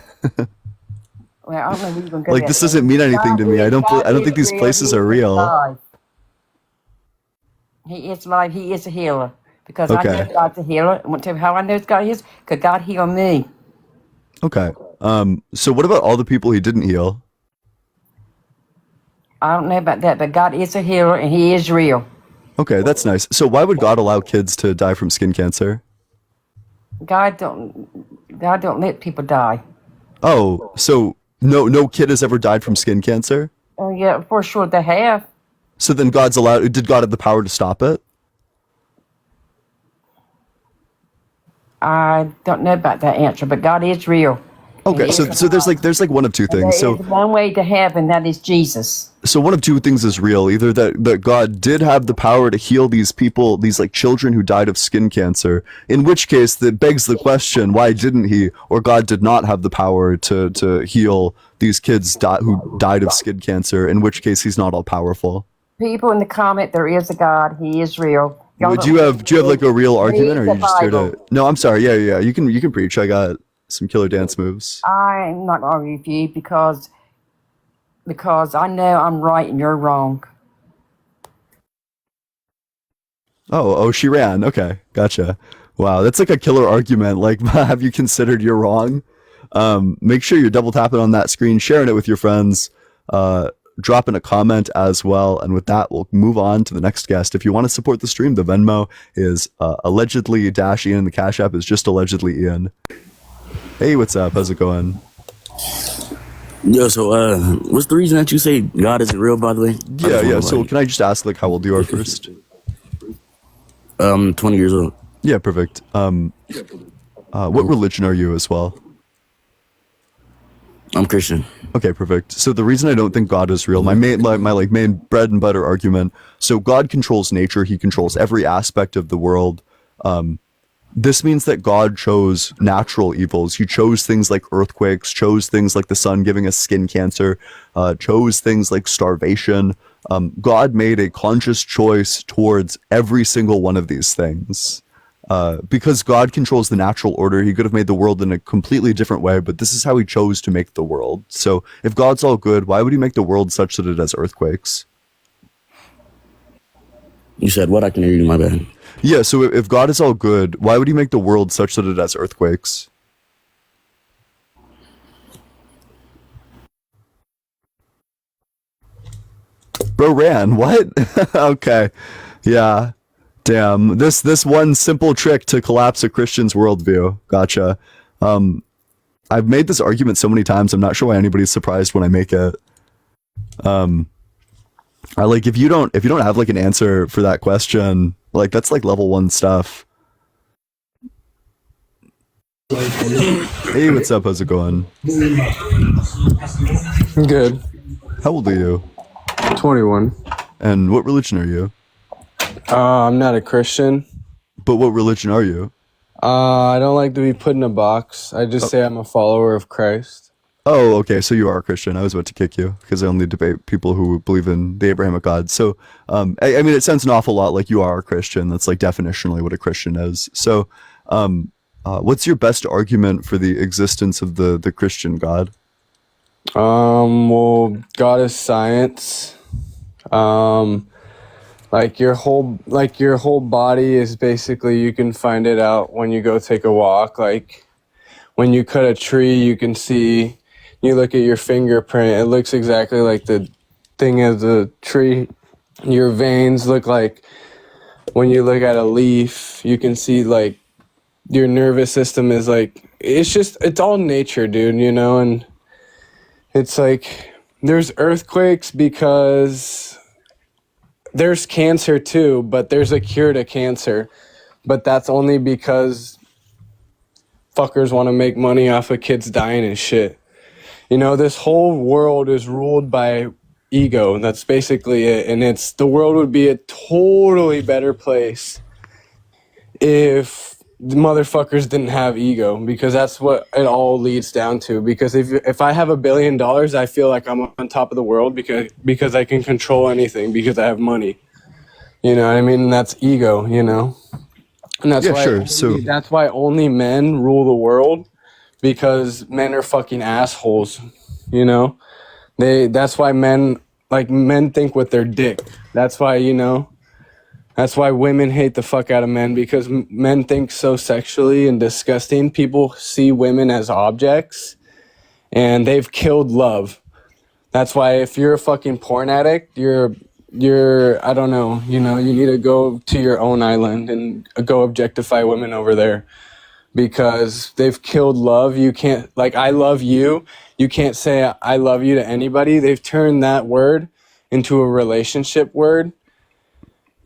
[SPEAKER 14] Well, I don't know where you're going to go.
[SPEAKER 2] Like this doesn't mean anything to me. I don't think these places are real.
[SPEAKER 14] He is alive. He is a healer because I know God's a healer. I want to tell you how I know God is because God healed me.
[SPEAKER 2] Okay. So what about all the people he didn't heal?
[SPEAKER 14] I don't know about that, but God is a healer and he is real.
[SPEAKER 2] Okay, that's nice. So why would God allow kids to die from skin cancer?
[SPEAKER 14] God don't let people die.
[SPEAKER 2] Oh, so no kid has ever died from skin cancer?
[SPEAKER 14] Oh yeah, for sure they have.
[SPEAKER 2] So then did God have the power to stop it?
[SPEAKER 14] I don't know about that answer, but God is real.
[SPEAKER 2] Okay, so there's like one of two things.
[SPEAKER 14] There is one way to heaven, that is Jesus.
[SPEAKER 2] So one of two things is real. Either that God did have the power to heal these people, these like children who died of skin cancer, in which case that begs the question, why didn't he? Or God did not have the power to heal these kids who died of skin cancer, in which case he's not all powerful.
[SPEAKER 14] People in the comment, there is a God, he is real.
[SPEAKER 2] Do you have like a real argument, or are you just here to? No, I'm sorry. Yeah. You can preach. I got some killer dance moves.
[SPEAKER 14] I'm not going to argue with you because I know I'm right and you're wrong.
[SPEAKER 2] Oh, she ran. Okay, gotcha. Wow, that's like a killer argument. Like, have you considered you're wrong? Make sure you're double tapping on that screen, sharing it with your friends, dropping a comment as well. And with that, we'll move on to the next guest. If you want to support the stream, the Venmo is allegedly Ian, and the Cash App is just allegedly Ian. Hey, what's up? How's it going?
[SPEAKER 15] Yo, so what's the reason that you say God isn't real, by the way?
[SPEAKER 2] Yeah. So can I just ask like how old you are first?
[SPEAKER 15] 20 years old.
[SPEAKER 2] Yeah, perfect. What religion are you as well?
[SPEAKER 15] I'm Christian.
[SPEAKER 2] Okay, perfect. So the reason I don't think God is real, my main bread and butter argument. So God controls nature. He controls every aspect of the world. This means that God chose natural evils. He chose things like earthquakes, chose things like the sun giving us skin cancer, chose things like starvation. God made a conscious choice towards every single one of these things. Because God controls the natural order, he could have made the world in a completely different way, but this is how he chose to make the world. So if God's all good, why would he make the world such that it has earthquakes?
[SPEAKER 15] You said what? I can hear you, my bad.
[SPEAKER 2] Yeah, so if God is all good, why would he make the world such that it has earthquakes? Bro ran, what? Okay. Yeah. Damn. This one simple trick to collapse a Christian's worldview. Gotcha. I've made this argument so many times, I'm not sure why anybody's surprised when I make it. I like if you don't have like an answer for that question, like that's like level 1 stuff. Hey, what's up? How's it going?
[SPEAKER 16] Good.
[SPEAKER 2] How old are you?
[SPEAKER 16] 21.
[SPEAKER 2] And what religion are you?
[SPEAKER 16] I'm not a Christian.
[SPEAKER 2] But what religion are you?
[SPEAKER 16] I don't like to be put in a box. I just say I'm a follower of Christ.
[SPEAKER 2] Oh, okay. So you are a Christian. I was about to kick you because I only debate people who believe in the Abrahamic God. So, I mean, it sounds an awful lot like you are a Christian. That's like definitionally what a Christian is. So, what's your best argument for the existence of the Christian God?
[SPEAKER 16] Well, God is science. Like your whole body is basically, you can find it out when you go take a walk. Like when you cut a tree, you can see, you look at your fingerprint, it looks exactly like the thing of the tree. Your veins look like, when you look at a leaf, you can see like your nervous system is like, it's all nature, dude, you know? And it's like, there's earthquakes because there's cancer too, but there's a cure to cancer. But that's only because fuckers want to make money off of kids dying and shit. You know, this whole world is ruled by ego. That's basically it. And the world would be a totally better place if the motherfuckers didn't have ego, because that's what it all leads down to. Because if I have $1 billion, I feel like I'm on top of the world because I can control anything because I have money. You know what I mean? And that's ego, you know? And that's that's why only men rule the world, because men are fucking assholes, you know? That's why men think with their dick. That's why, you know, that's why women hate the fuck out of men, because men think so sexually and disgusting. People see women as objects, and they've killed love. That's why if you're a fucking porn addict, you're I don't know, you know, you need to go to your own island and go objectify women over there, because they've killed love. You can't, like, I love you. You can't say I love you to anybody. They've turned that word into a relationship word.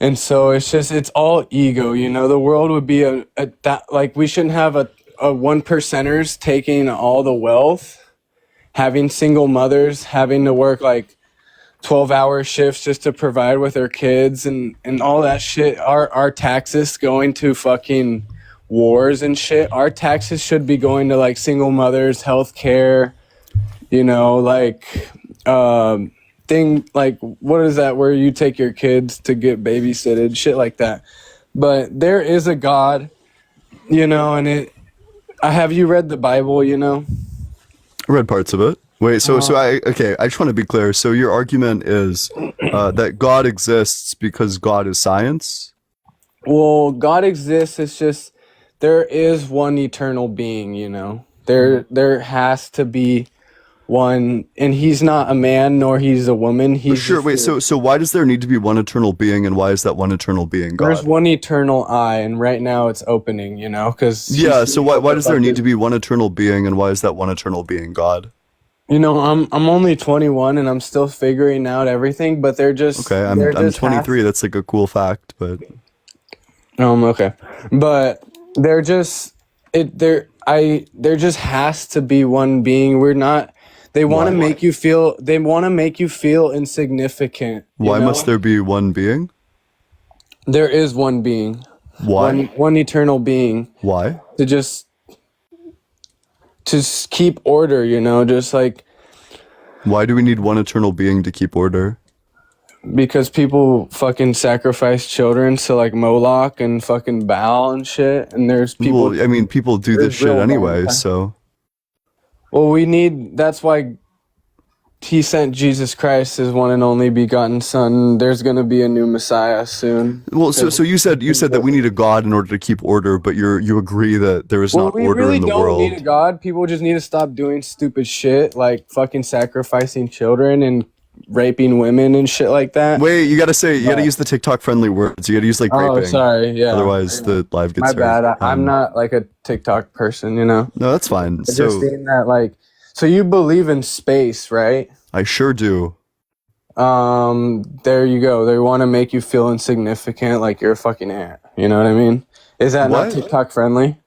[SPEAKER 16] And so it's all ego, you know. The world would be we shouldn't have a one percenters taking all the wealth, having single mothers having to work like 12-hour shifts just to provide with their kids and all that shit. Our taxes going to fucking wars and shit. Our taxes should be going to like single mothers, healthcare, you know, like thing like, what is that where you take your kids to get babysitted, shit like that. But there is a God, you know, and have you read the Bible, you know?
[SPEAKER 2] I read parts of it. Wait, so I just want to be clear. So your argument is that God exists because God is science?
[SPEAKER 16] Well, God exists, it's just there is one eternal being, you know. There has to be one, and he's not a man nor he's a woman. He's
[SPEAKER 2] sure. Wait, so why does there need to be one eternal being, and why is that one eternal being God?
[SPEAKER 16] There's one eternal eye, and right now it's opening, you know, because
[SPEAKER 2] so why does there need to be one eternal being, and why is that one eternal being God?
[SPEAKER 16] You know, I'm only 21 and I'm still figuring out everything, but they're just
[SPEAKER 2] okay. I'm 23. That's like a cool fact, but
[SPEAKER 16] okay, but there just has to be one being. We're not. They want to
[SPEAKER 2] Why?
[SPEAKER 16] make you feel. They want to make you feel insignificant.
[SPEAKER 2] Why must there be one being?
[SPEAKER 16] There is one being.
[SPEAKER 2] Why?
[SPEAKER 16] One eternal being.
[SPEAKER 2] Why?
[SPEAKER 16] To just keep order. Just like.
[SPEAKER 2] Why do we need one eternal being to keep order?
[SPEAKER 16] Because people fucking sacrifice children to like Moloch and fucking Baal and shit, and there's people.
[SPEAKER 2] Well, I mean, people do this shit anyway, so.
[SPEAKER 16] Well, that's why he sent Jesus Christ, his one and only begotten Son. There's gonna be a new Messiah soon.
[SPEAKER 2] Well, so you said that we need a God in order to keep order, but you agree that there is not
[SPEAKER 16] we
[SPEAKER 2] order
[SPEAKER 16] really
[SPEAKER 2] in the
[SPEAKER 16] don't
[SPEAKER 2] world.
[SPEAKER 16] need a God. People just need to stop doing stupid shit like fucking sacrificing children and raping women and shit like that.
[SPEAKER 2] Wait, you gotta use the TikTok friendly words. You gotta use like raping.
[SPEAKER 16] Oh, sorry, yeah.
[SPEAKER 2] Otherwise, the live gets
[SPEAKER 16] My bad.
[SPEAKER 2] hurt.
[SPEAKER 16] I'm not like a TikTok person, No,
[SPEAKER 2] that's fine.
[SPEAKER 16] It's just saying that, like, so you believe in space, right?
[SPEAKER 2] I sure do.
[SPEAKER 16] There you go. They want to make you feel insignificant, like you're a fucking ant. You know what I mean? Is that not TikTok friendly?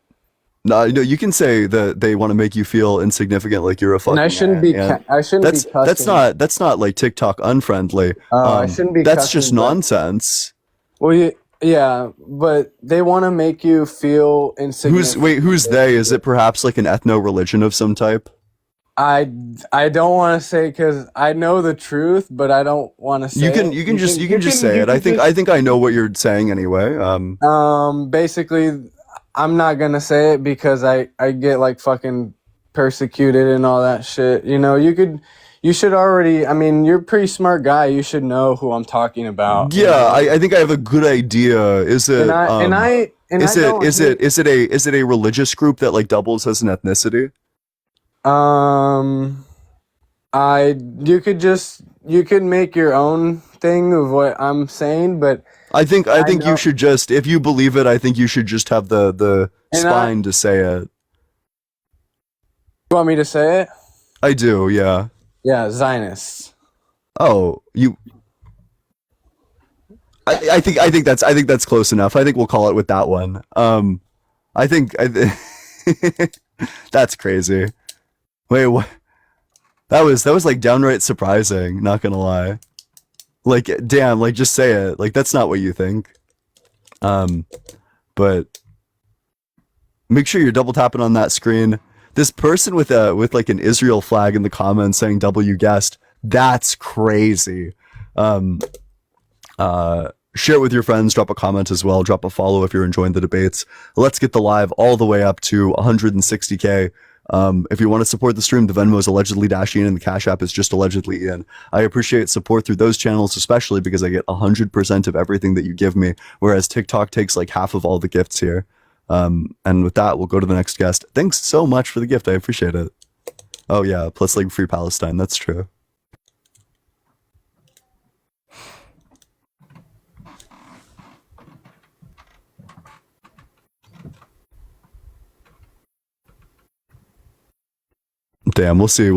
[SPEAKER 2] No, you can say that they want to make you feel insignificant, like you're a fucking.
[SPEAKER 16] And I shouldn't be. I shouldn't be cussing.
[SPEAKER 2] That's not like TikTok unfriendly.
[SPEAKER 16] I shouldn't be.
[SPEAKER 2] That's
[SPEAKER 16] cussing,
[SPEAKER 2] just nonsense.
[SPEAKER 16] Well, yeah, but they want to make you feel insignificant.
[SPEAKER 2] Who's they? Is it perhaps like an ethno religion of some type?
[SPEAKER 16] I don't want to say because I know the truth, but I don't want to say.
[SPEAKER 2] You can just say it. I think I know what you're saying anyway.
[SPEAKER 16] Basically, I'm not gonna say it because I get like fucking persecuted and all that shit. You should already. I mean, you're a pretty smart guy. You should know who I'm talking about.
[SPEAKER 2] Yeah, I think I have a good idea. Is it? Is it a religious group that like doubles as an ethnicity?
[SPEAKER 16] You could make your own thing of what I'm saying, but
[SPEAKER 2] I think you should just, if you believe it, I think you should just have the spine to say it.
[SPEAKER 16] You want me to say it?
[SPEAKER 2] I do, yeah.
[SPEAKER 16] Yeah, Zionists.
[SPEAKER 2] Oh, I think that's close enough. I think we'll call it with that one. That's crazy. Wait, what? That was like downright surprising, not gonna lie. Like, damn, like just say it. Like that's not what you think. But make sure you're double tapping on that screen. This person with like an Israel flag in the comments saying W guessed, that's crazy. Share it with your friends, drop a comment as well, drop a follow if you're enjoying the debates. Let's get the live all the way up to 160K. If you want to support the stream, the Venmo is allegedly Ian and the Cash App is just allegedly Ian. I appreciate support through those channels, especially because I get 100% of everything that you give me, whereas TikTok takes like half of all the gifts here. And with that, we'll go to the next guest. Thanks so much for the gift. I appreciate it. Oh yeah, plus like free Palestine. That's true. Damn, we'll see. If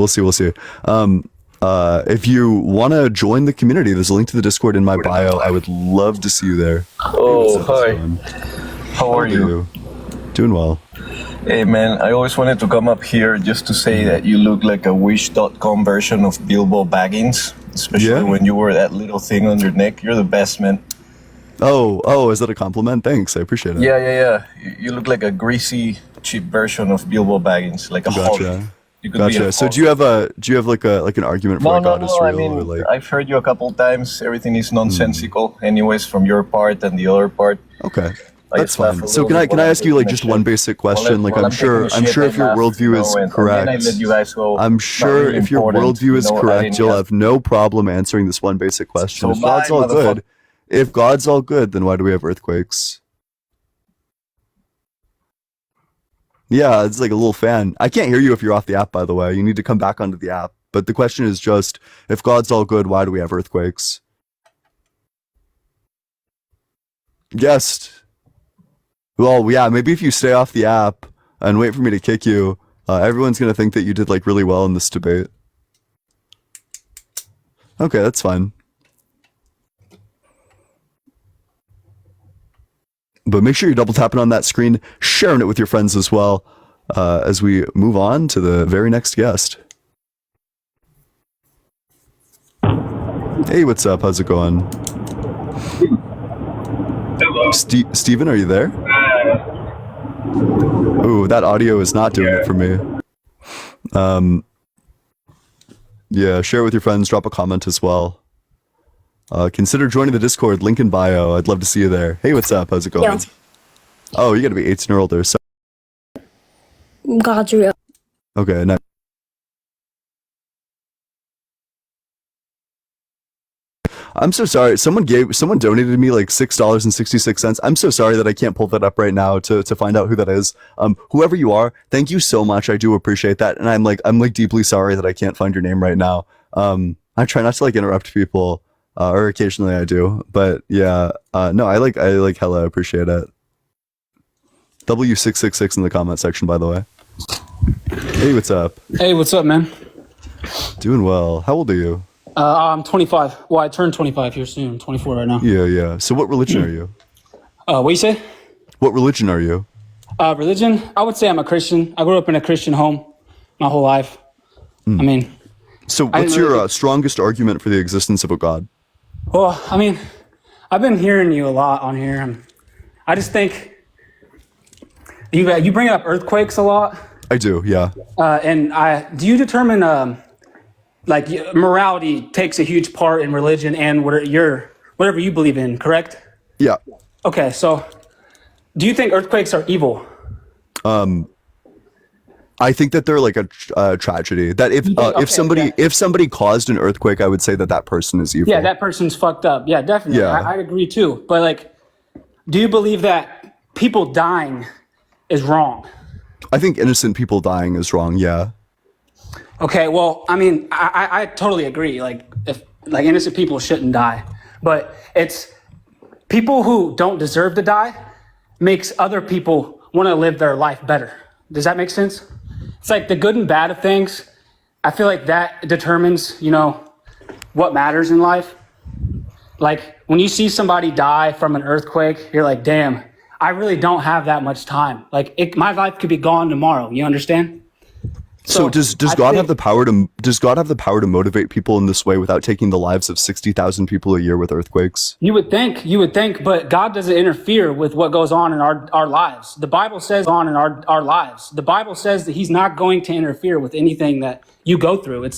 [SPEAKER 2] you want to join the community, there's a link to the Discord in my bio. I would love to see you there.
[SPEAKER 17] Oh, hi. How are you?
[SPEAKER 2] Doing well.
[SPEAKER 17] Hey, man, I always wanted to come up here just to say that you look like a Wish.com version of Bilbo Baggins, especially when you wore that little thing on your neck. You're the best, man.
[SPEAKER 2] Oh, is that a compliment? Thanks, I appreciate it.
[SPEAKER 17] Yeah. You look like a greasy, cheap version of Bilbo Baggins, like a hog.
[SPEAKER 2] Gotcha. So do you have like an argument for God is real?
[SPEAKER 17] I mean,
[SPEAKER 2] or like...
[SPEAKER 17] I've heard you a couple times. Everything is nonsensical, anyways, from your part and the other part.
[SPEAKER 2] Okay, that's fine. So can I ask you like just one basic question? Like I'm sure if your worldview is correct, I'm sure if your worldview is correct, you'll have no problem answering this one basic question. If God's all good, then why do we have earthquakes? Yeah, it's like a little fan. I can't hear you if you're off the app, by the way. You need to come back onto the app. But the question is just, if God's all good, why do we have earthquakes? Guessed. Well, yeah, maybe if you stay off the app and wait for me to kick you, everyone's going to think that you did like really well in this debate. Okay, that's fine. But make sure you're double tapping on that screen, sharing it with your friends as well, as we move on to the very next guest. Hey, what's up? How's it going?
[SPEAKER 18] Hello.
[SPEAKER 2] Steven, are you there? Ooh, that audio is not doing it for me. Yeah, share it with your friends, drop a comment as well. Consider joining the Discord, link in bio. I'd love to see you there. Hey, what's up? How's it going?
[SPEAKER 8] Yeah.
[SPEAKER 2] Oh, you gotta be 18 or older. So
[SPEAKER 8] God's real.
[SPEAKER 2] okay, nice. I'm so sorry. Someone donated me like $6.66. I'm so sorry that I can't pull that up right now to find out who that is. Whoever you are, thank you so much. I do appreciate that. And I'm deeply sorry that I can't find your name right now. I try not to like interrupt people, or occasionally I do, but yeah, no, I hella appreciate it. W666 in the comment section, by the way. Hey, what's up?
[SPEAKER 19] Hey, what's up, man?
[SPEAKER 2] Doing well. How old are you?
[SPEAKER 19] I'm 25. Well, I turned 25 here soon. I'm 24 right now.
[SPEAKER 2] Yeah. So what religion are you?
[SPEAKER 19] What you say?
[SPEAKER 2] What religion are you?
[SPEAKER 19] Religion? I would say I'm a Christian. I grew up in a Christian home my whole life. I mean...
[SPEAKER 2] So what's your strongest argument for the existence of a God?
[SPEAKER 19] Well, I mean, I've been hearing you a lot on here. I just think... You bring up earthquakes a lot.
[SPEAKER 2] I do, yeah.
[SPEAKER 19] Do you determine... like morality takes a huge part in religion and whatever you believe in, correct?
[SPEAKER 2] Yeah.
[SPEAKER 19] Okay, so do you think earthquakes are evil?
[SPEAKER 2] I think that they're like a tragedy. That if somebody caused an earthquake, I would say that person is evil.
[SPEAKER 19] Yeah, that person's fucked up. Yeah, definitely.
[SPEAKER 2] Yeah.
[SPEAKER 19] I agree too. But like, do you believe that people dying is wrong?
[SPEAKER 2] I think innocent people dying is wrong. Yeah.
[SPEAKER 19] Okay, well, I mean, I totally agree. Like, if innocent people shouldn't die, but it's people who don't deserve to die makes other people want to live their life better. Does that make sense? It's like the good and bad of things. I feel like that determines, what matters in life. Like when you see somebody die from an earthquake, you're like, damn, I really don't have that much time. Like my life could be gone tomorrow. You understand?
[SPEAKER 2] So does God have the power to motivate people in this way without taking the lives of 60,000 people a year with earthquakes?
[SPEAKER 19] You would think, but God doesn't interfere with what goes on in our lives. The Bible says our lives. The Bible says that He's not going to interfere with anything that you go through.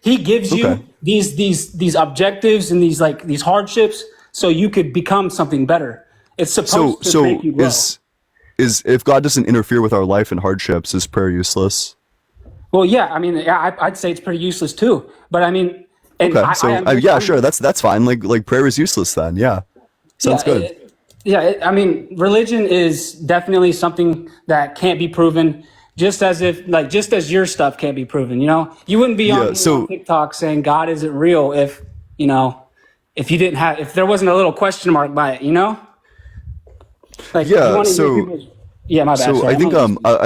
[SPEAKER 19] He gives you these objectives and these hardships so you could become something better. It's supposed to make you grow.
[SPEAKER 2] Is if God doesn't interfere with our life and hardships, is prayer useless?
[SPEAKER 19] Well, yeah, I mean, I'd say it's pretty useless too. But I mean,
[SPEAKER 2] sure, that's fine. Like prayer is useless then. Yeah, sounds good.
[SPEAKER 19] I mean, religion is definitely something that can't be proven. Just as your stuff can't be proven. You wouldn't be on TikTok saying God isn't real if there wasn't a little question mark by it. Yeah, my bad.
[SPEAKER 2] So I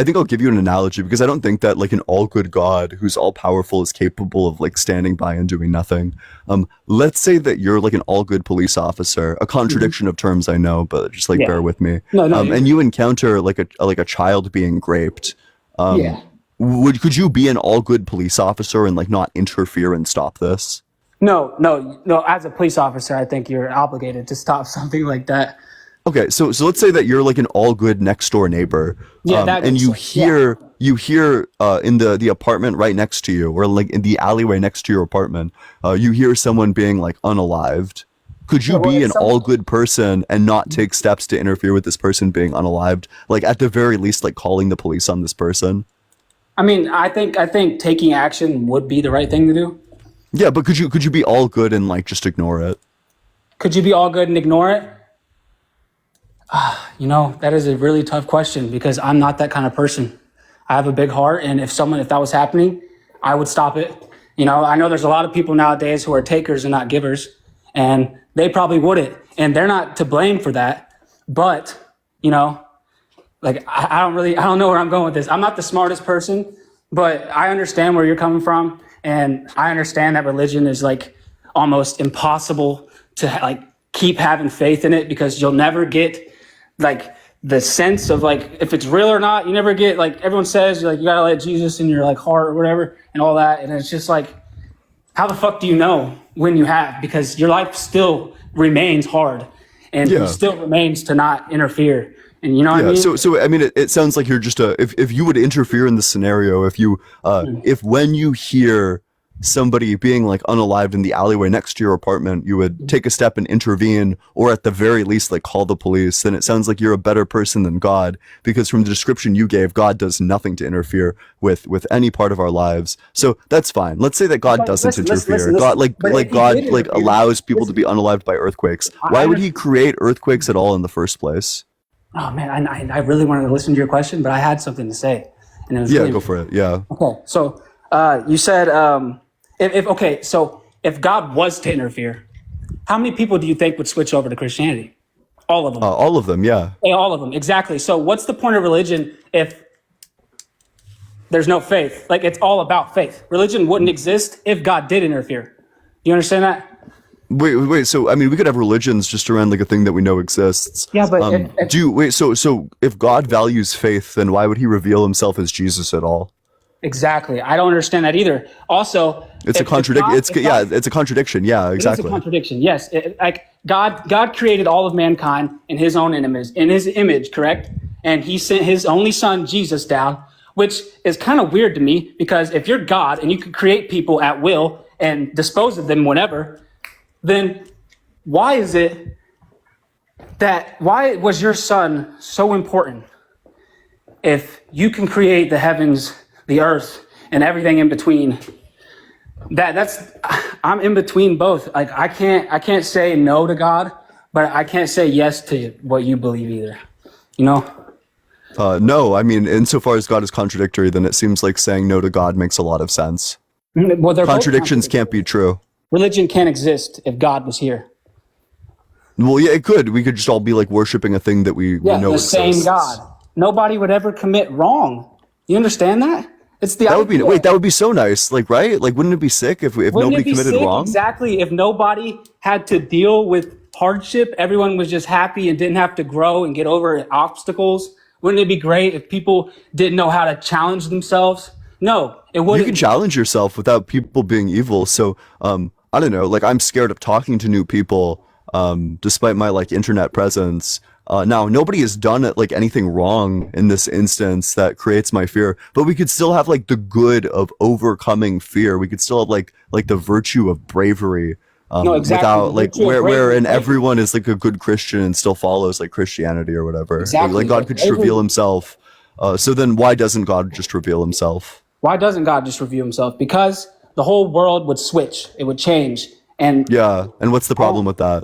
[SPEAKER 2] think I'll give you an analogy because I don't think that like an all good God who's all powerful is capable of like standing by and doing nothing. Let's say that you're like an all good police officer, a contradiction of terms, I know, but just bear with me. And you encounter like a child being raped. Could you be an all good police officer and like not interfere and stop this?
[SPEAKER 19] No. As a police officer, I think you're obligated to stop something like that.
[SPEAKER 2] Okay, so let's say that you're like an all good next door neighbor, and you hear in the apartment right next to you, or like in the alleyway next to your apartment, you hear someone being like unalived. Could you be an all good person and not take steps to interfere with this person being unalived? Like at the very least, like calling the police on this person.
[SPEAKER 19] I mean, I think taking action would be the right thing to do.
[SPEAKER 2] Yeah, but could you be all good and like just ignore it?
[SPEAKER 19] Could you be all good and ignore it? That is a really tough question because I'm not that kind of person. I have a big heart, and if that was happening, I would stop it. I know there's a lot of people nowadays who are takers and not givers, and they probably wouldn't, and they're not to blame for that. But, I don't know where I'm going with this. I'm not the smartest person, but I understand where you're coming from, and I understand that religion is like almost impossible to like keep having faith in it because you'll never get like the sense of like if it's real or not. You never get like everyone says like you gotta let Jesus in your like heart or whatever and all that, and it's just like how the fuck do you know? when you have, because your life still remains hard and it still remains to not interfere. And you know what I mean?
[SPEAKER 2] So I mean, it sounds like you're just if you would interfere in the scenario, if you if when you hear somebody being like unalived in the alleyway next to your apartment, you would take a step and intervene, or at the very least, like call the police, then it sounds like you're a better person than God, because from the description you gave, God does nothing to interfere with any part of our lives. So that's fine. Let's say that God doesn't interfere. God God allows people to be unalived by earthquakes. Why would he create earthquakes at all in the first place?
[SPEAKER 19] Oh man, I really wanted to listen to your question, but I had something to say, and it was
[SPEAKER 2] go for it. Yeah.
[SPEAKER 19] Okay, so you said if God was to interfere, how many people do you think would switch over to Christianity? All of them.
[SPEAKER 2] All of them, yeah.
[SPEAKER 19] Hey, all of them, exactly. So what's the point of religion if there's no faith? Like, it's all about faith. Religion wouldn't exist if God did interfere. You understand that?
[SPEAKER 2] Wait. So I mean, we could have religions just around like a thing that we know exists.
[SPEAKER 19] Yeah, but
[SPEAKER 2] so if God values faith, then why would he reveal himself as Jesus at all?
[SPEAKER 19] Exactly. I don't understand that either. Also,
[SPEAKER 2] it's a contradiction. It's a contradiction. Yeah, exactly.
[SPEAKER 19] It is a contradiction. Yes. Like God created all of mankind in his own image, correct? And he sent his only son, Jesus, down, which is kind of weird to me, because if you're God and you can create people at will and dispose of them whenever, then why was your son so important? If you can create the heavens, the earth, and everything in between, I'm in between both. Like, I can't say no to God, but I can't say yes to what you believe either. You know?
[SPEAKER 2] No, I mean, insofar as God is contradictory, then it seems like saying no to God makes a lot of sense.
[SPEAKER 19] Well,
[SPEAKER 2] contradictions can't be true.
[SPEAKER 19] Religion can't exist if God was here.
[SPEAKER 2] Well, yeah, it could. We could just all be like worshiping a thing that we know exists.
[SPEAKER 19] The same God. Nobody would ever commit wrong. You understand that? It's the
[SPEAKER 2] that would be so nice. Like, right? Like, wouldn't it be sick if nobody committed wrong?
[SPEAKER 19] Exactly. If nobody had to deal with hardship, everyone was just happy and didn't have to grow and get over obstacles. Wouldn't it be great if people didn't know how to challenge themselves? No, it wouldn't.
[SPEAKER 2] You can challenge yourself without people being evil. So, I don't know. Like, I'm scared of talking to new people, despite my like internet presence. Now, nobody has done it like anything wrong in this instance that creates my fear, but we could still have like the good of overcoming fear. We could still have like the virtue of bravery,
[SPEAKER 19] no, exactly.
[SPEAKER 2] Without like wherein everyone is like a good Christian and still follows like Christianity or whatever.
[SPEAKER 19] Exactly.
[SPEAKER 2] Like God could just reveal himself. So then why doesn't God just reveal himself?
[SPEAKER 19] Why doesn't God just reveal himself? Because the whole world would switch. It would change. And
[SPEAKER 2] yeah. And what's the problem with that?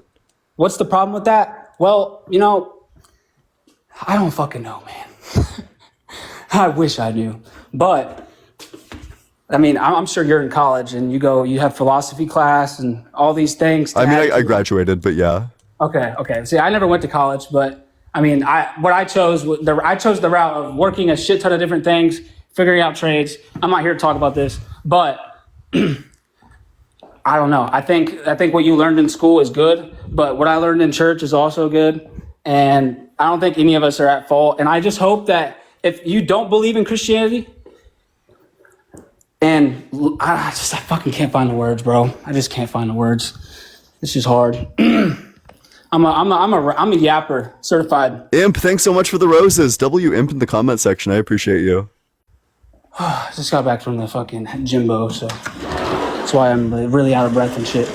[SPEAKER 19] What's the problem with that? Well, you know, I don't fucking know, man. I wish I knew. But, I mean, I'm sure you're in college and you have philosophy class and all these things.
[SPEAKER 2] I mean, I graduated, but yeah.
[SPEAKER 19] Okay. See, I never went to college, but I mean, I chose the route of working a shit ton of different things, figuring out trades. I'm not here to talk about this, but I don't know. I think what you learned in school is good, but what I learned in church is also good. And I don't think any of us are at fault. And I just hope that if you don't believe in Christianity, and I fucking can't find the words, bro. I just can't find the words. It's just hard. I'm a yapper, certified.
[SPEAKER 2] Imp, thanks so much for the roses. W Imp in the comment section. I appreciate you.
[SPEAKER 19] I just got back from the fucking Jimbo, so that's why I'm really out of breath and shit.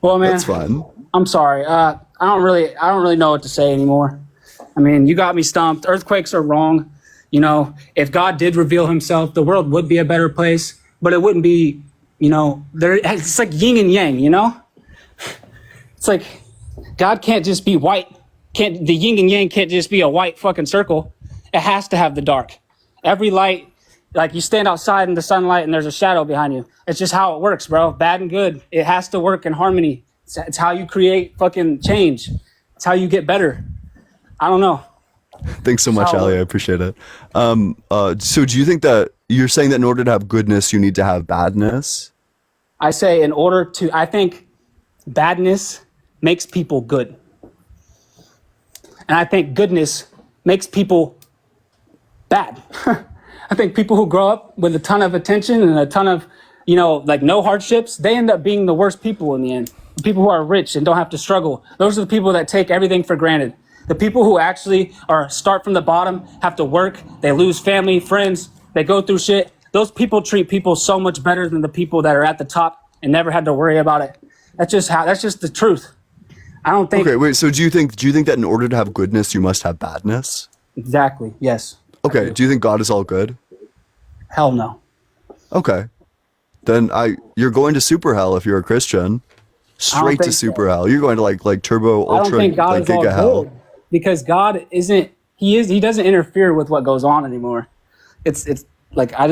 [SPEAKER 19] Well, man,
[SPEAKER 2] that's fine.
[SPEAKER 19] I'm sorry. I don't really know what to say anymore. I mean, you got me stumped. Earthquakes are wrong. You know, if God did reveal himself, the world would be a better place, but it wouldn't be, you know, it's like yin and yang, you know? It's like God can't just be white. The yin and yang can't just be a white fucking circle. It has to have the dark. Every light, like you stand outside in the sunlight and there's a shadow behind you. It's just how it works, bro. Bad and good. It has to work in harmony. It's how you create fucking change. It's how you get better. I don't know.
[SPEAKER 2] Thanks so much, Ali. I appreciate it. So do you think that you're saying that in order to have goodness, you need to have badness?
[SPEAKER 19] I think badness makes people good. And I think goodness makes people bad. I think people who grow up with a ton of attention and a ton of like no hardships, they end up being the worst people in the end. The people who are rich and don't have to struggle. Those are the people that take everything for granted. The people who actually start from the bottom, have to work, they lose family, friends, they go through shit. Those people treat people so much better than the people that are at the top and never had to worry about it. That's just the truth. I don't think.
[SPEAKER 2] Okay, wait. So do you think that in order to have goodness, you must have badness?
[SPEAKER 19] Exactly. Yes.
[SPEAKER 2] Okay. Do you think God is all good?
[SPEAKER 19] Hell no.
[SPEAKER 2] Okay. Then you're going to super hell if you're a Christian. Straight to super hell. You're going to like turbo ultra.
[SPEAKER 19] I don't think God is all
[SPEAKER 2] giga hell.
[SPEAKER 19] good because God isn't. He doesn't interfere with what goes on anymore. It's like I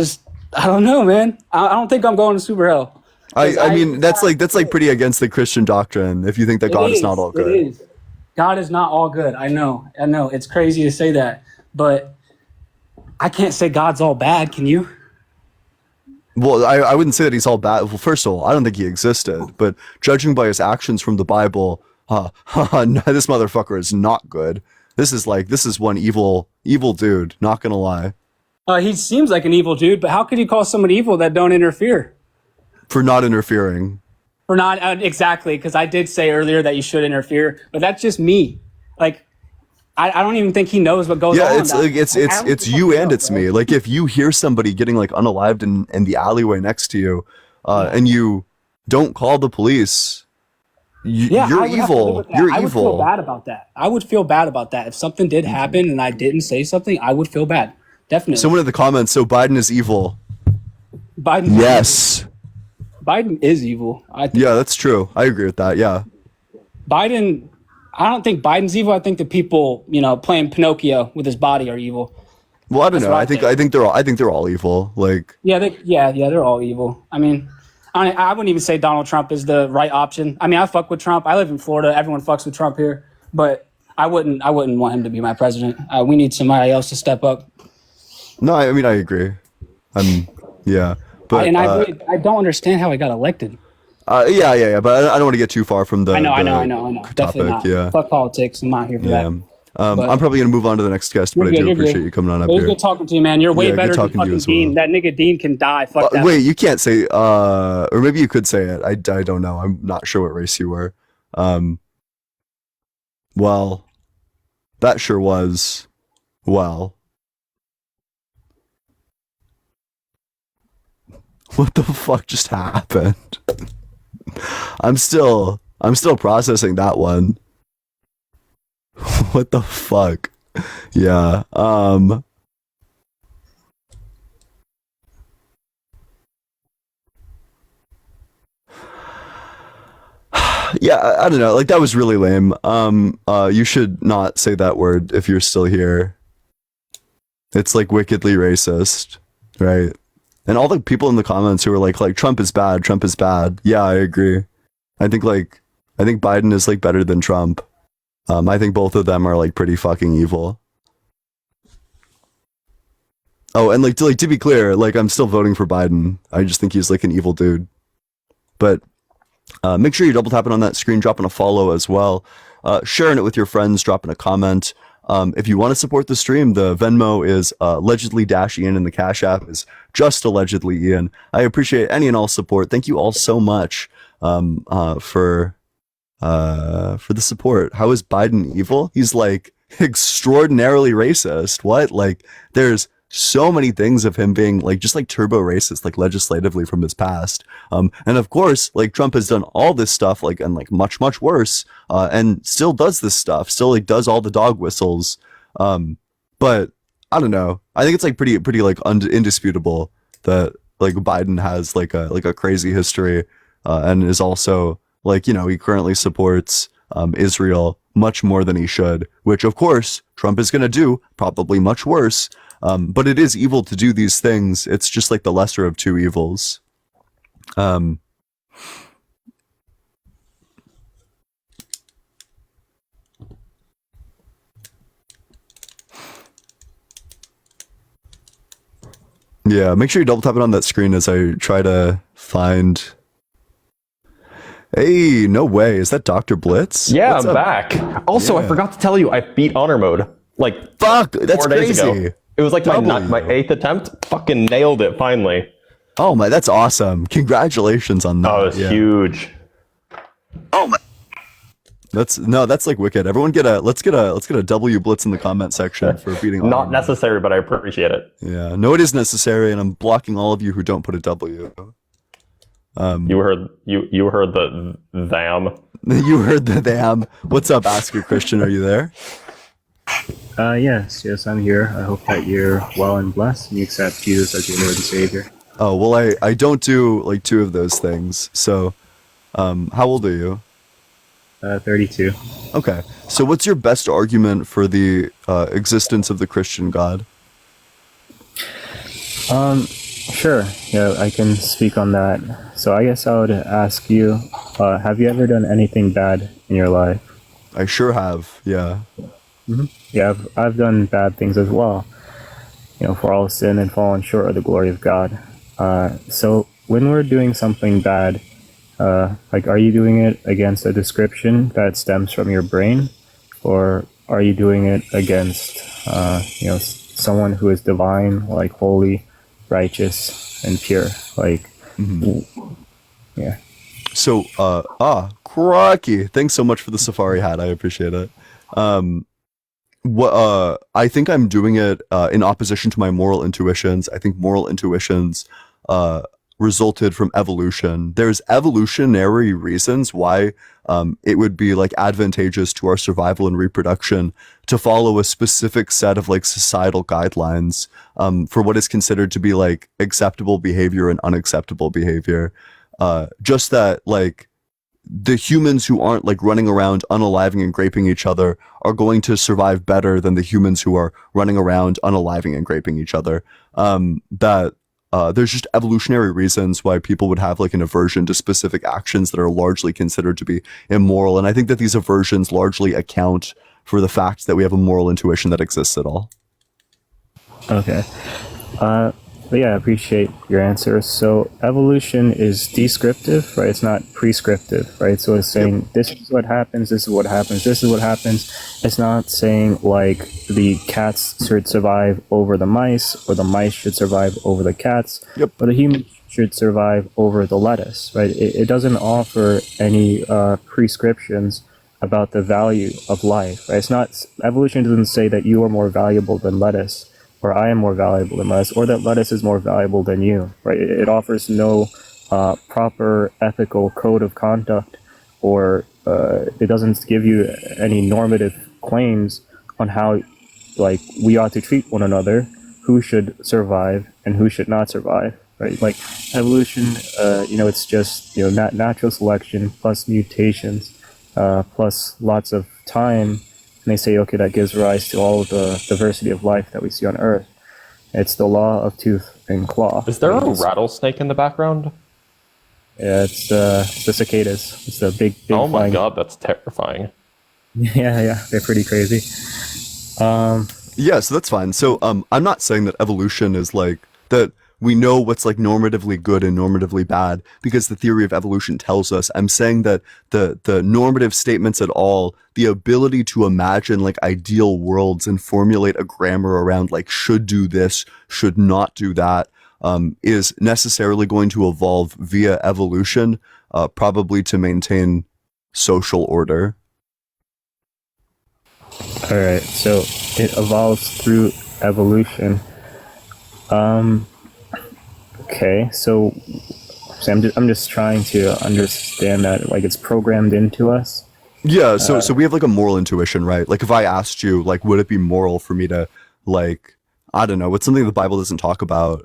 [SPEAKER 19] don't know, man. I don't think I'm going to super hell.
[SPEAKER 2] I mean that's like pretty against the Christian doctrine if you think that God is not all good.
[SPEAKER 19] It is. God is not all good. I know. It's crazy to say that, but I can't say God's all bad. Can you?
[SPEAKER 2] Well, I wouldn't say that he's all bad. Well, first of all, I don't think he existed. But judging by his actions from the Bible, no, this motherfucker is not good. This is one evil dude. Not gonna lie.
[SPEAKER 19] He seems like an evil dude, but how could you call someone evil that don't interfere?
[SPEAKER 2] For not interfering.
[SPEAKER 19] For not exactly, because I did say earlier that you should interfere, but that's just me. Like, I don't even think he knows what goes on.
[SPEAKER 2] Yeah, it's you and it's me. Like if you hear somebody getting like unalived in the alleyway next to you, and you don't call the police, you're evil. You're evil.
[SPEAKER 19] I would feel bad about that. I would feel bad about that if something did happen and I didn't say something. I would feel bad. Definitely.
[SPEAKER 2] Someone in the comments. So Biden is evil.
[SPEAKER 19] Biden.
[SPEAKER 2] Yes.
[SPEAKER 19] Biden is evil. I think.
[SPEAKER 2] Yeah, that's true. I agree with that. Yeah.
[SPEAKER 19] Biden. I don't think Biden's evil. I think the people, playing Pinocchio with his body are evil.
[SPEAKER 2] Well, I don't know. I think they're all evil. Like
[SPEAKER 19] they're all evil. I mean, I wouldn't even say Donald Trump is the right option. I mean, I fuck with Trump. I live in Florida. Everyone fucks with Trump here, but I wouldn't want him to be my president. We need somebody else to step up.
[SPEAKER 2] No, I mean I agree. Yeah, but
[SPEAKER 19] I don't understand how he got elected.
[SPEAKER 2] Yeah, but I don't want to get too far from the.
[SPEAKER 19] I know.
[SPEAKER 2] Topic,
[SPEAKER 19] Definitely not.
[SPEAKER 2] Yeah.
[SPEAKER 19] Fuck politics. I'm not here for that.
[SPEAKER 2] I'm probably gonna move on to the next guest, but I do appreciate you coming on up
[SPEAKER 19] here. It was
[SPEAKER 2] here.
[SPEAKER 19] good talking to you, man. You're way better than fucking Dean. That nigga Dean can die. Fuck that.
[SPEAKER 2] Wait, you can't say. Or maybe you could say it. I don't know. I'm not sure what race you were. Well, that sure was. Well. What the fuck just happened? I'm still processing that one. What the fuck? Yeah. Yeah, I don't know. Like that was really lame. You should not say that word if you're still here. It's like wickedly racist, right? And all the people in the comments who were like Trump is bad, Trump is bad. Yeah, I agree. I think Biden is like better than Trump. I think both of them are like pretty fucking evil. Oh, and to be clear, I'm still voting for Biden. I just think he's like an evil dude. But make sure you're double tapping on that screen, dropping a follow as well, sharing it with your friends, dropping a comment. If you want to support the stream, the Venmo is allegedly -Ian and the Cash App is just allegedly Ian. I appreciate any and all support. Thank you all so much for the support. How is Biden evil? He's like extraordinarily racist. What? Like there's so many things of him being just turbo racist, legislatively from his past. And of course, Trump has done all this stuff, and much, much worse, and still does this stuff, still does all the dog whistles. But I don't know. I think it's pretty indisputable that Biden has a crazy history, and is also he currently supports Israel much more than he should, which of course Trump is going to do probably much worse. But it is evil to do these things. It's just the lesser of two evils. Yeah, make sure you double tap it on that screen as I try to find. Hey, no way. Is that Dr. Blitz?
[SPEAKER 4] Yeah,
[SPEAKER 2] What's
[SPEAKER 4] I'm
[SPEAKER 2] up?
[SPEAKER 4] back. Also, I forgot to tell you, I beat honor mode.
[SPEAKER 2] Fuck, that's
[SPEAKER 4] 4 days
[SPEAKER 2] crazy.
[SPEAKER 4] ago. It was my 8th attempt. Fucking nailed it finally.
[SPEAKER 2] Oh my, that's awesome! Congratulations on that.
[SPEAKER 4] Oh, it's huge.
[SPEAKER 2] Oh my. That's like wicked. Everyone let's get a W blitz in the comment section for beating.
[SPEAKER 4] Not necessary, but I appreciate it.
[SPEAKER 2] Yeah, no, it is necessary, and I'm blocking all of you who don't put a W.
[SPEAKER 4] You heard the them.
[SPEAKER 2] You heard the them. What's up, Asker Christian? Are you there?
[SPEAKER 18] Yes, I'm here. I hope that you're well and blessed and you accept Jesus as your Lord and Savior.
[SPEAKER 2] Oh, well, I don't do like two of those things. So, how old are you?
[SPEAKER 18] 32.
[SPEAKER 2] Okay. So what's your best argument for the existence of the Christian God?
[SPEAKER 18] Sure. Yeah, I can speak on that. So I guess I would ask you, have you ever done anything bad in your life?
[SPEAKER 2] I sure have. Yeah.
[SPEAKER 18] Mm-hmm. Yeah, I've done bad things as well. For all sin and fallen short of the glory of God. So when we're doing something bad, are you doing it against a description that stems from your brain, or are you doing it against, someone who is divine, like holy, righteous, and pure? Yeah.
[SPEAKER 2] So, crikey! Thanks so much for the safari hat. I appreciate it. I think I'm doing it in opposition to my moral intuitions. I think moral intuitions resulted from evolution. There's evolutionary reasons why it would be like advantageous to our survival and reproduction to follow a specific set of like societal guidelines for what is considered to be like acceptable behavior and unacceptable behavior. Just that like the humans who aren't like running around unaliving and graping each other are going to survive better than the humans who are running around unaliving and graping each other. There's just evolutionary reasons why people would have like an aversion to specific actions that are largely considered to be immoral. And I think that these aversions largely account for the fact that we have a moral intuition that exists at all. Okay.
[SPEAKER 18] But yeah, I appreciate your answer. So evolution is descriptive, right? It's not prescriptive, right? So it's saying this is what happens, this is what happens, this is what happens. It's not saying like the cats should survive over the mice, or the mice should survive over the cats, or the humans should survive over the lettuce, right? It doesn't offer any prescriptions about the value of life, right? It's not, evolution doesn't say that you are more valuable than lettuce, or I am more valuable than lettuce, or that lettuce is more valuable than you, right? It offers no proper ethical code of conduct, or it doesn't give you any normative claims on how, like, we ought to treat one another, who should survive and who should not survive, right? Like, evolution, it's just, natural selection plus mutations, plus lots of time. And they say, okay, that gives rise to all of the diversity of life that we see on Earth. It's the law of tooth and claw.
[SPEAKER 4] Is there a rattlesnake in the background?
[SPEAKER 18] Yeah, it's the cicadas. It's the big
[SPEAKER 4] oh my
[SPEAKER 18] flying...
[SPEAKER 4] god, that's terrifying.
[SPEAKER 18] Yeah, they're pretty crazy.
[SPEAKER 2] Yeah, so that's fine. So I'm not saying that evolution is like that. We know what's like normatively good and normatively bad because the theory of evolution tells us. I'm saying that the normative statements at all, the ability to imagine like ideal worlds and formulate a grammar around like should do this, should not do that, is necessarily going to evolve via evolution, probably to maintain social order.
[SPEAKER 18] All right, so it evolves through evolution. Okay, so I'm just trying to understand that, like, it's programmed into us.
[SPEAKER 2] Yeah, so we have like a moral intuition, right? Like if I asked you, like, would it be moral for me to, like, I don't know, what's something the Bible doesn't talk about?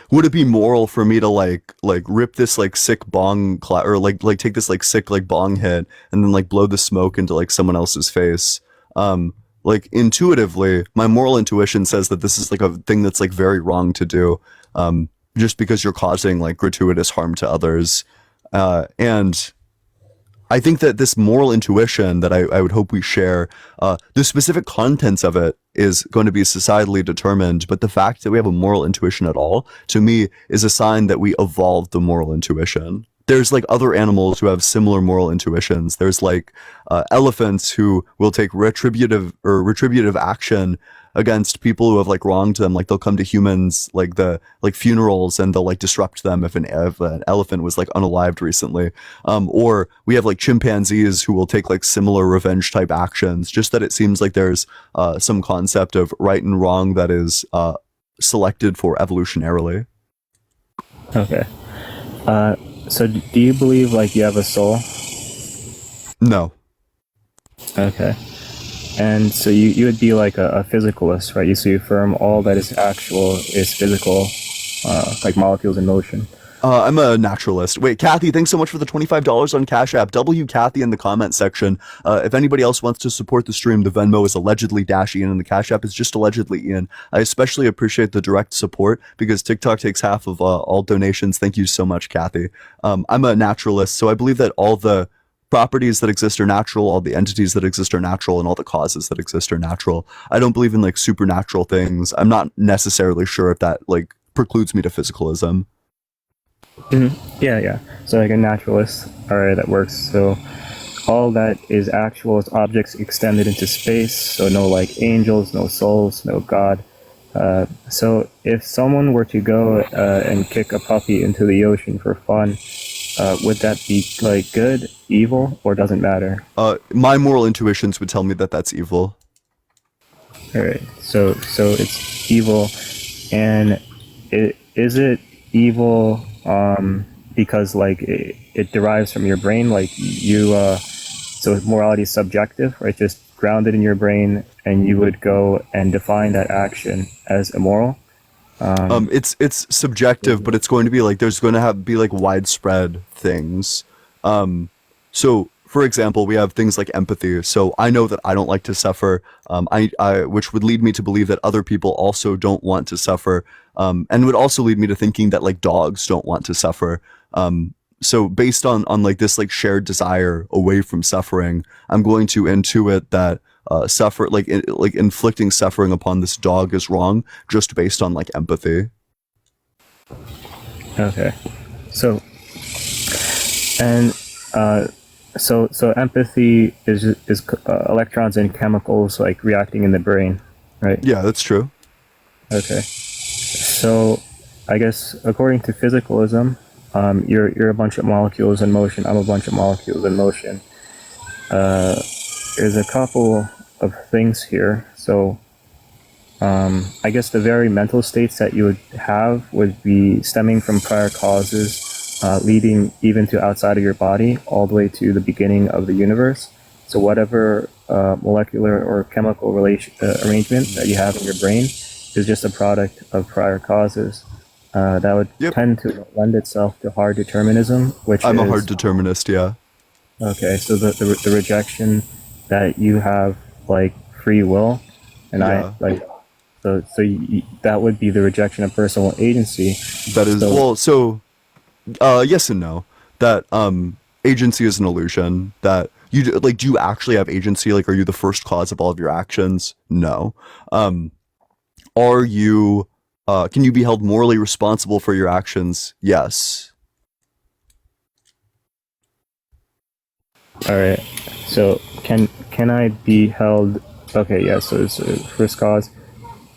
[SPEAKER 2] Would it be moral for me to like rip this like sick bong or like take this like sick like bong hit and then like blow the smoke into like someone else's face? Like intuitively, my moral intuition says that this is like a thing that's like very wrong to do, just because you're causing like gratuitous harm to others. And I think that this moral intuition that I would hope we share, the specific contents of it is going to be societally determined, but the fact that we have a moral intuition at all, to me, is a sign that we evolved the moral intuition. there's like other animals who have similar moral intuitions. There's like elephants who will take retributive action against people who have like wronged them. Like they'll come to humans, like funerals, and they'll like disrupt them if an elephant was like unalived recently. Or we have like chimpanzees who will take like similar revenge type actions. Just that it seems like there's some concept of right and wrong that is selected for evolutionarily.
[SPEAKER 18] Okay. So do you believe like you have a soul?
[SPEAKER 2] No.
[SPEAKER 18] Okay. And so you would be like a physicalist, right? So you affirm all that is actual is physical, like molecules in motion.
[SPEAKER 2] I'm a naturalist. Wait, Kathy, thanks so much for the $25 on Cash App. W Kathy in the comment section. If anybody else wants to support the stream, the Venmo is allegedly -Ian and the Cash App is just allegedly Ian. I especially appreciate the direct support because TikTok takes half of all donations. Thank you so much, Kathy. I'm a naturalist, so I believe that all the properties that exist are natural, all the entities that exist are natural, and all the causes that exist are natural. I don't believe in like supernatural things. I'm not necessarily sure if that like precludes me to physicalism.
[SPEAKER 18] Yeah. So like a naturalist, all right, that works. So all that is actual is objects extended into space. So no like angels, no souls, no God. So if someone were to go and kick a puppy into the ocean for fun, would that be like good, evil, or doesn't matter?
[SPEAKER 2] My moral intuitions would tell me that that's evil.
[SPEAKER 18] All right. So it's evil, and is it evil because like it derives from your brain, like you so morality is subjective, right? Just grounded in your brain, and you would go and define that action as immoral.
[SPEAKER 2] It's subjective, but it's going to be like there's going to be like widespread things. So for example, we have things like empathy. So I know that I don't like to suffer, which would lead me to believe that other people also don't want to suffer, and would also lead me to thinking that like dogs don't want to suffer. So based on like this like shared desire away from suffering, I'm going to intuit that inflicting suffering upon this dog is wrong, just based on like empathy.
[SPEAKER 18] Okay, so empathy is electrons and chemicals like reacting in the brain, right?
[SPEAKER 2] Yeah, that's true.
[SPEAKER 18] Okay, so I guess according to physicalism, you're a bunch of molecules in motion. I'm a bunch of molecules in motion. There's a couple of things here. So I guess the very mental states that you would have would be stemming from prior causes, leading even to outside of your body, all the way to the beginning of the universe. So whatever molecular or chemical arrangement that you have in your brain is just a product of prior causes. That would tend to lend itself to hard determinism, which
[SPEAKER 2] I'm a hard determinist, yeah.
[SPEAKER 18] Okay, so the rejection that you have like free will, and
[SPEAKER 2] yeah.
[SPEAKER 18] That would be the rejection of personal agency.
[SPEAKER 2] That is yes and no. That agency is an illusion. That you do you actually have agency? Like, are you the first cause of all of your actions? No. Are you? Can you be held morally responsible for your actions? Yes.
[SPEAKER 18] All right. So can I be held? Okay. Yeah. So it's first cause.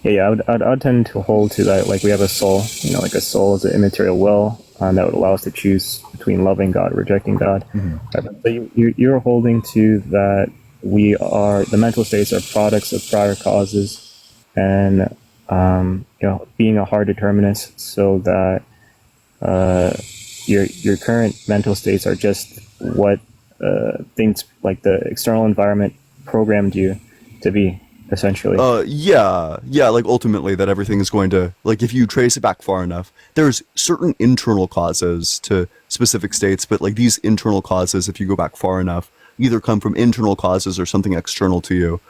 [SPEAKER 18] Yeah. I'd tend to hold to that. Like we have a soul. Like a soul is an immaterial will that would allow us to choose between loving God or rejecting God. Mm-hmm. So you're holding to that. The mental states are products of prior causes, and being a hard determinist, so that your current mental states are just what things like the external environment programmed you to be, essentially.
[SPEAKER 2] Like ultimately that everything is going to, like, if you trace it back far enough, there's certain internal causes to specific states, but like these internal causes, if you go back far enough, either come from internal causes or something external to you.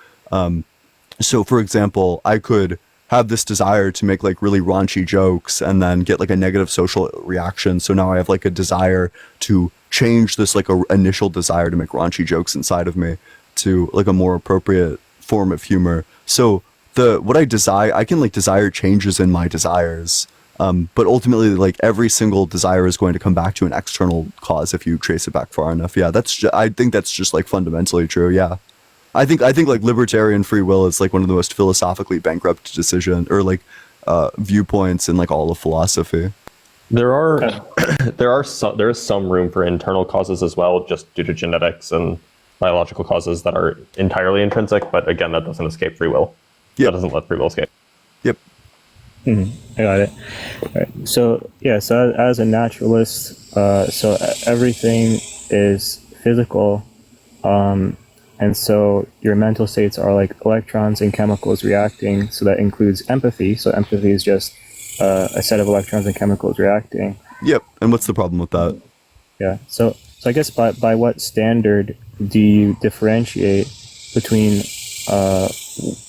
[SPEAKER 2] So for example, I could have this desire to make like really raunchy jokes and then get like a negative social reaction. So now I have like a desire to change this like a initial desire to make raunchy jokes inside of me to like a more appropriate form of humor. So what I desire, I can like desire changes in my desires. But ultimately, like every single desire is going to come back to an external cause if you trace it back far enough. Yeah, I think that's just like fundamentally true. Yeah, I think like libertarian free will is like one of the most philosophically bankrupt decision or like viewpoints in like all of philosophy.
[SPEAKER 20] There is some room for internal causes as well, just due to genetics and biological causes that are entirely intrinsic. But again, that doesn't escape free will.
[SPEAKER 2] Yep.
[SPEAKER 20] That doesn't let free will escape.
[SPEAKER 2] Yep.
[SPEAKER 18] I got it. All right. So yeah, so as a naturalist, so everything is physical, and so your mental states are like electrons and chemicals reacting. So that includes empathy. So empathy is just a set of electrons and chemicals reacting.
[SPEAKER 2] Yep. And what's the problem with that?
[SPEAKER 18] Yeah. So I guess by what standard do you differentiate between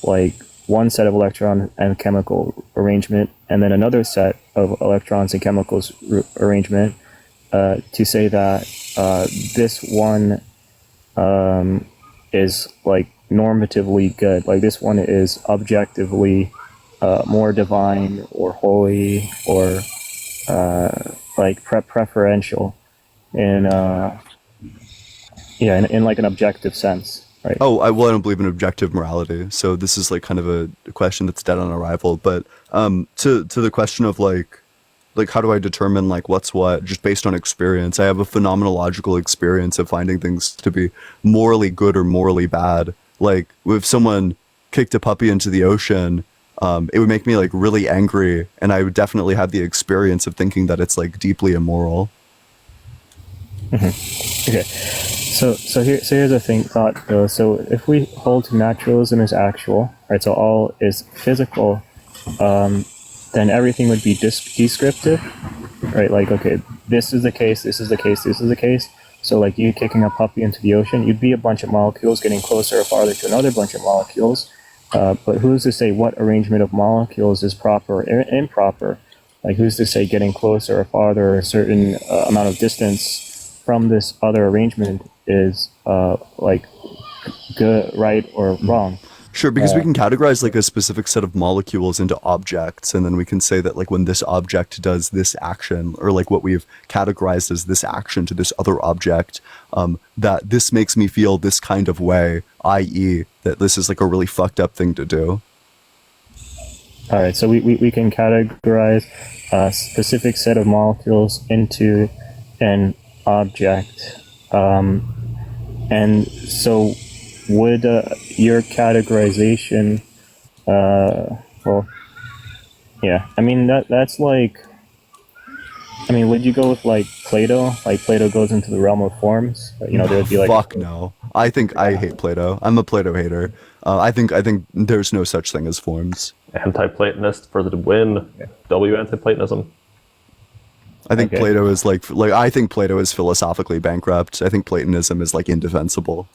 [SPEAKER 18] like one set of electron and chemical arrangement and then another set of electrons and chemicals arrangement to say that this one is like normatively good, like this one is objectively more divine or holy or like preferential in in like an objective sense, right?
[SPEAKER 2] Oh, I don't believe in objective morality, so this is like kind of a question that's dead on arrival. But to the question of like how do I determine like what's what just based on experience? I have a phenomenological experience of finding things to be morally good or morally bad. Like if someone kicked a puppy into the ocean, it would make me like really angry, and I would definitely have the experience of thinking that it's like deeply immoral.
[SPEAKER 18] Okay, so here's a thought though. So if we hold to naturalism as actual, right? So all is physical, then everything would be descriptive, right? Like, okay, this is the case, this is the case, this is the case. So like you kicking a puppy into the ocean, you'd be a bunch of molecules getting closer or farther to another bunch of molecules. But who's to say what arrangement of molecules is proper or improper? Like who's to say getting closer or farther or a certain amount of distance from this other arrangement is like good, right, or wrong?
[SPEAKER 2] Sure, because we can categorize like a specific set of molecules into objects, and then we can say that like when this object does this action, or like what we've categorized as this action to this other object, that this makes me feel this kind of way, i.e. that this is like a really fucked up thing to do.
[SPEAKER 18] All right, so we can categorize a specific set of molecules into an object, and so would your categorization well, yeah, I mean that's like, I mean, would you go with like Plato? Like Plato goes into the realm of forms, you know, there would be like
[SPEAKER 2] fuck no. I hate Plato. I'm a Plato hater. I think there's no such thing as forms.
[SPEAKER 20] Anti-Platonist for the win. W anti-Platonism.
[SPEAKER 2] I think Plato is like I think Plato is philosophically bankrupt. I think Platonism is like indefensible.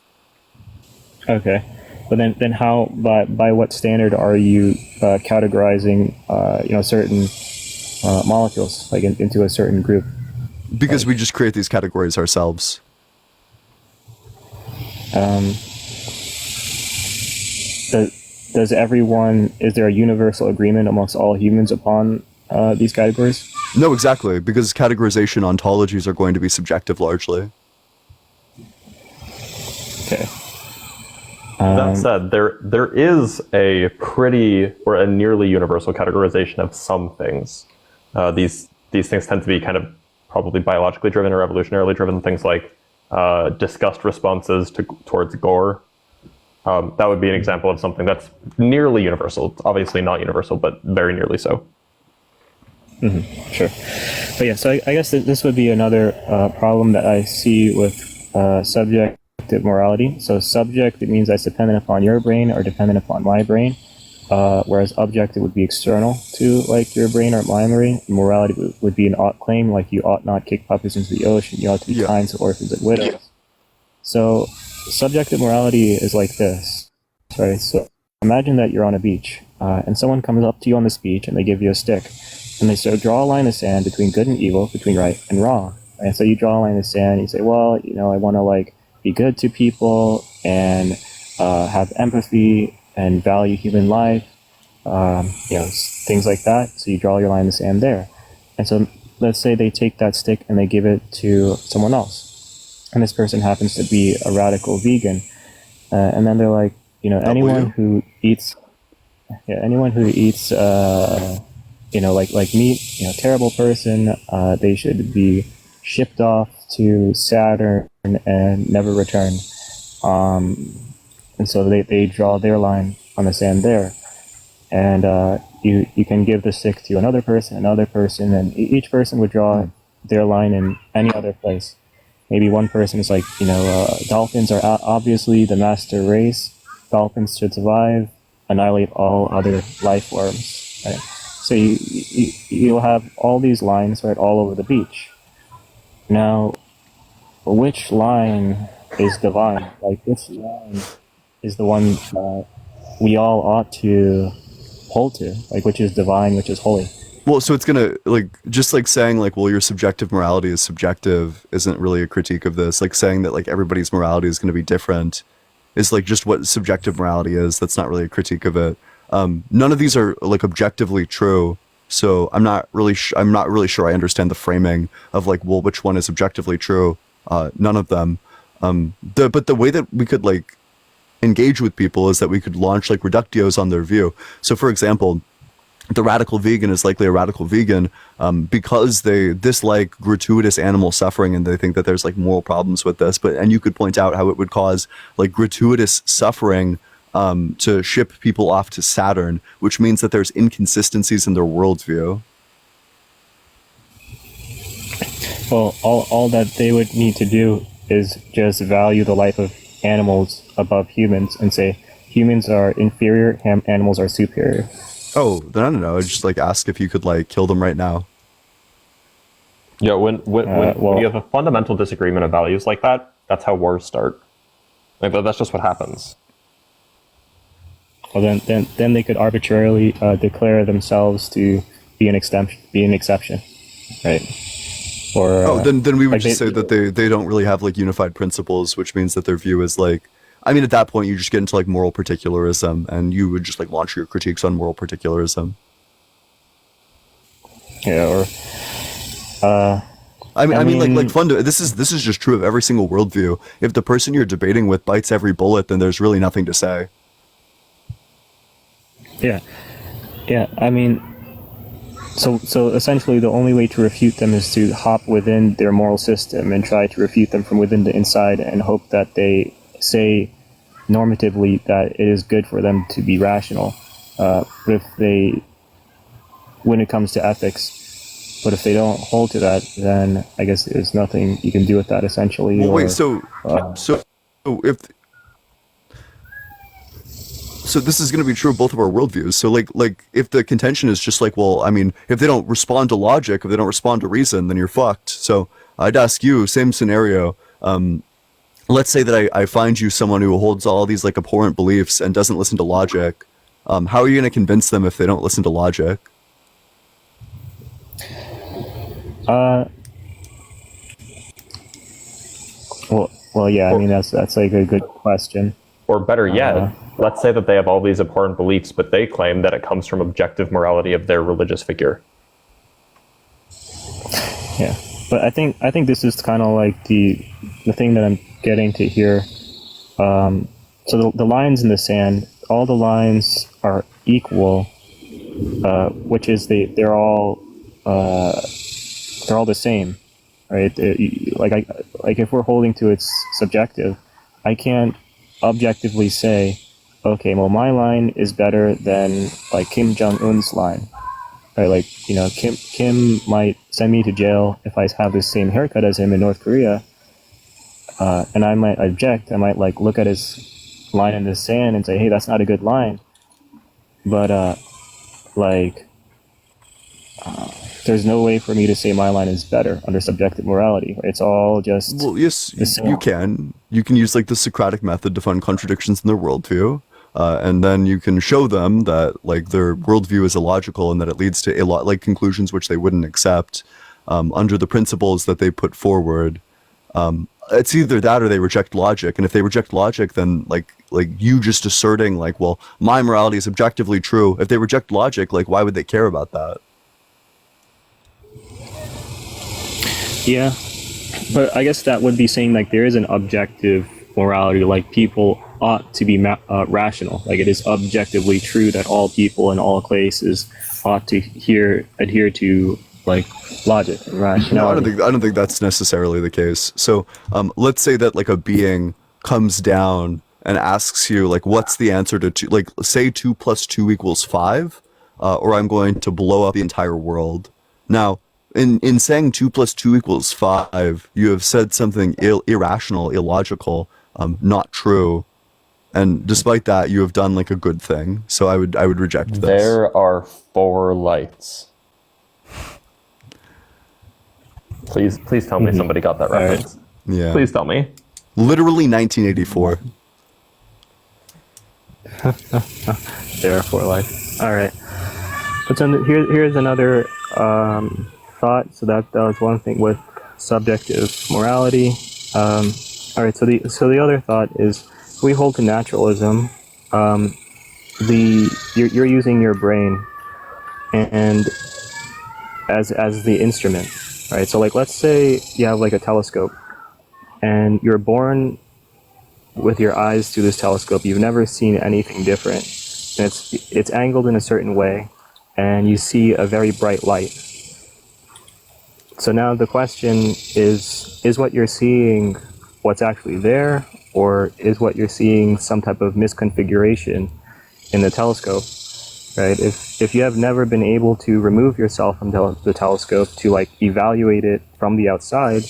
[SPEAKER 18] Okay, but then how, by what standard are you categorizing certain molecules like into a certain group?
[SPEAKER 2] Because we just create these categories ourselves.
[SPEAKER 18] Does everyone, is there a universal agreement amongst all humans upon these categories?
[SPEAKER 2] No, exactly, because categorization ontologies are going to be subjective largely.
[SPEAKER 18] Okay.
[SPEAKER 20] That said, there is a pretty or a nearly universal categorization of some things. These things tend to be kind of probably biologically driven or evolutionarily driven. Things like disgust responses towards gore. That would be an example of something that's nearly universal. It's obviously not universal, but very nearly so.
[SPEAKER 18] Mm-hmm. Sure. But yeah, so I guess this would be another problem that I see with subjective morality. So subject, it means that's dependent upon your brain or dependent upon my brain, whereas objective would be external to like your brain or my brain. Morality would be an ought claim, like you ought not kick puppies into the ocean, you ought to be kind to orphans and widows. So subjective morality is like this, right? So imagine that you're on a beach and someone comes up to you on this beach and they give you a stick and they start draw a line in the sand between good and evil, between right and wrong. And so you draw a line in the sand and you say, well, you know, I want to like be good to people and have empathy and value human life. things like that. So you draw your line in the sand there. And so let's say they take that stick and they give it to someone else. And this person happens to be a radical vegan. And then they're like, anyone who eats, like meat, terrible person, they should be shipped off to Saturn and never return. And so they draw their line on the sand there. And you can give the stick to another person, and each person would draw their line in any other place. Maybe one person is like, dolphins are obviously the master race. Dolphins should survive, annihilate all other life forms. Right? So you'll have all these lines right all over the beach. Now, which line is divine? Like, which line is the one that we all ought to hold to? Like, which is divine, which is holy?
[SPEAKER 2] Well, so it's gonna, like, just like saying, like, well, your subjective morality is subjective isn't really a critique of this. Like, saying that, like, everybody's morality is gonna be different is, like, just what subjective morality is. That's not really a critique of it. None of these are, like, objectively true. So I'm not really sure I understand the framing of, like, well, which one is objectively true? None of them. But the way that we could, like, engage with people is that we could launch, like, reductios on their view. So, for example, the radical vegan is likely a radical vegan because they dislike gratuitous animal suffering and they think that there's, like, moral problems with this. And you could point out how it would cause, like, gratuitous suffering to ship people off to Saturn, which means that there's inconsistencies in their worldview.
[SPEAKER 18] Well, all that they would need to do is just value the life of animals above humans and say humans are inferior, animals are superior.
[SPEAKER 2] Oh, no. I'd just, like, ask if you could, like, kill them right now.
[SPEAKER 20] Yeah, when you have a fundamental disagreement of values like that, that's how wars start. Like, that's just what happens.
[SPEAKER 18] Well, then they could arbitrarily declare themselves to be an exception, right? Or
[SPEAKER 2] then we would just say that they don't really have, like, unified principles, which means that their view is, like, I mean, at that point you just get into, like, moral particularism, and you would just, like, launch your critiques on moral particularism.
[SPEAKER 18] Yeah, or
[SPEAKER 2] I mean, this is just true of every single worldview. If the person you're debating with bites every bullet, then there's really nothing to say.
[SPEAKER 18] Yeah. I mean, so essentially, the only way to refute them is to hop within their moral system and try to refute them from within the inside, and hope that they say normatively that it is good for them to be rational. When it comes to ethics, but if they don't hold to that, then I guess there's nothing you can do with that, essentially.
[SPEAKER 2] Well, So this is going to be true of both of our worldviews. So, like, if the contention is just like, well, I mean, if they don't respond to logic, if they don't respond to reason, then you're fucked. So I'd ask you, same scenario. Let's say that I find you someone who holds all these, like, abhorrent beliefs and doesn't listen to logic. How are you going to convince them if they don't listen to logic?
[SPEAKER 18] Well, yeah. I mean, that's like a good question.
[SPEAKER 20] Or better yet, let's say that they have all these abhorrent beliefs, but they claim that it comes from objective morality of their religious figure.
[SPEAKER 18] Yeah, but I think this is kind of like the thing that I'm getting to here. So the lines in the sand, all the lines are equal, which is they're all the same, right? Like if we're holding to its subjective, I can't objectively say, okay, well, my line is better than, like, Kim Jong-un's line, right? Like, Kim might send me to jail if I have the same haircut as him in North Korea, and I might object. I might, like, look at his line in the sand and say, hey, that's not a good line. But there's no way for me to say my line is better under subjective morality. It's all just...
[SPEAKER 2] Well, yes, you can. You can use, like, the Socratic method to find contradictions in their worldview, and then you can show them that, like, their worldview is illogical and that it leads to like conclusions which they wouldn't accept under the principles that they put forward. it's either that or they reject logic. And if they reject logic, then like you just asserting like, well, my morality is objectively true. If they reject logic, like why would they care about that?
[SPEAKER 18] Yeah, but I guess that would be saying like there is an objective morality, like people ought to be rational. Like it is objectively true that all people in all places ought to adhere to like logic and rationality.
[SPEAKER 2] No, I don't think that's necessarily the case. So let's say that like a being comes down and asks you like, what's the answer to 2? Like say 2 + 2 = 5, or I'm going to blow up the entire world. Now, in saying 2 + 2 = 5, you have said something irrational, illogical, not true. And despite that, you have done like a good thing. So I would reject this.
[SPEAKER 20] There are 4 lights. Please tell me somebody got that reference.
[SPEAKER 2] Yeah.
[SPEAKER 20] Please tell me.
[SPEAKER 2] Literally 1984.
[SPEAKER 18] There are 4 lights. All right. But then here's another thought. So that was one thing with subjective morality. All right. So the other thought is, if we hold to naturalism, you're using your brain and as the instrument, right? So like let's say you have like a telescope and you're born with your eyes through this telescope. You've never seen anything different, and it's angled in a certain way, and you see a very bright light. So now the question is what you're seeing what's actually there, or is what you're seeing some type of misconfiguration in the telescope, right? If you have never been able to remove yourself from the telescope to like evaluate it from the outside,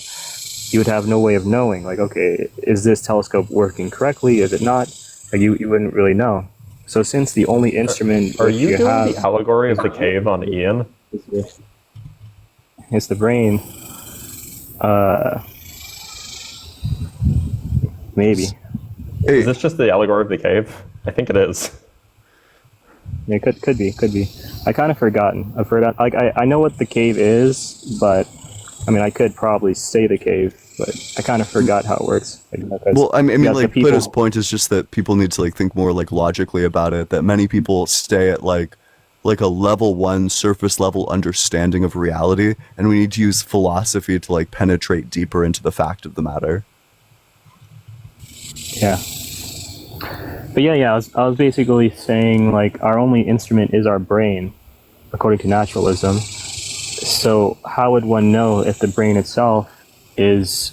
[SPEAKER 18] you would have no way of knowing, like, okay, is this telescope working correctly? Is it not? Like you wouldn't really know. So since the only instrument
[SPEAKER 20] Are you doing the allegory of the cave on Ian?
[SPEAKER 18] It's the brain. Maybe.
[SPEAKER 20] Is this just the allegory of the cave? I think it is.
[SPEAKER 18] Yeah, could be. I kind of forgotten. I've forgotten. Like I know what the cave is, but I mean I could probably say the cave, but I kind of forgot how it works.
[SPEAKER 2] Well, I mean, like Plato's point is just that people need to like think more like logically about it. That many people stay at like a level 1 surface level understanding of reality, and we need to use philosophy to like penetrate deeper into the fact of the matter.
[SPEAKER 18] Yeah. But yeah, I was basically saying like our only instrument is our brain, according to naturalism. So how would one know if the brain itself is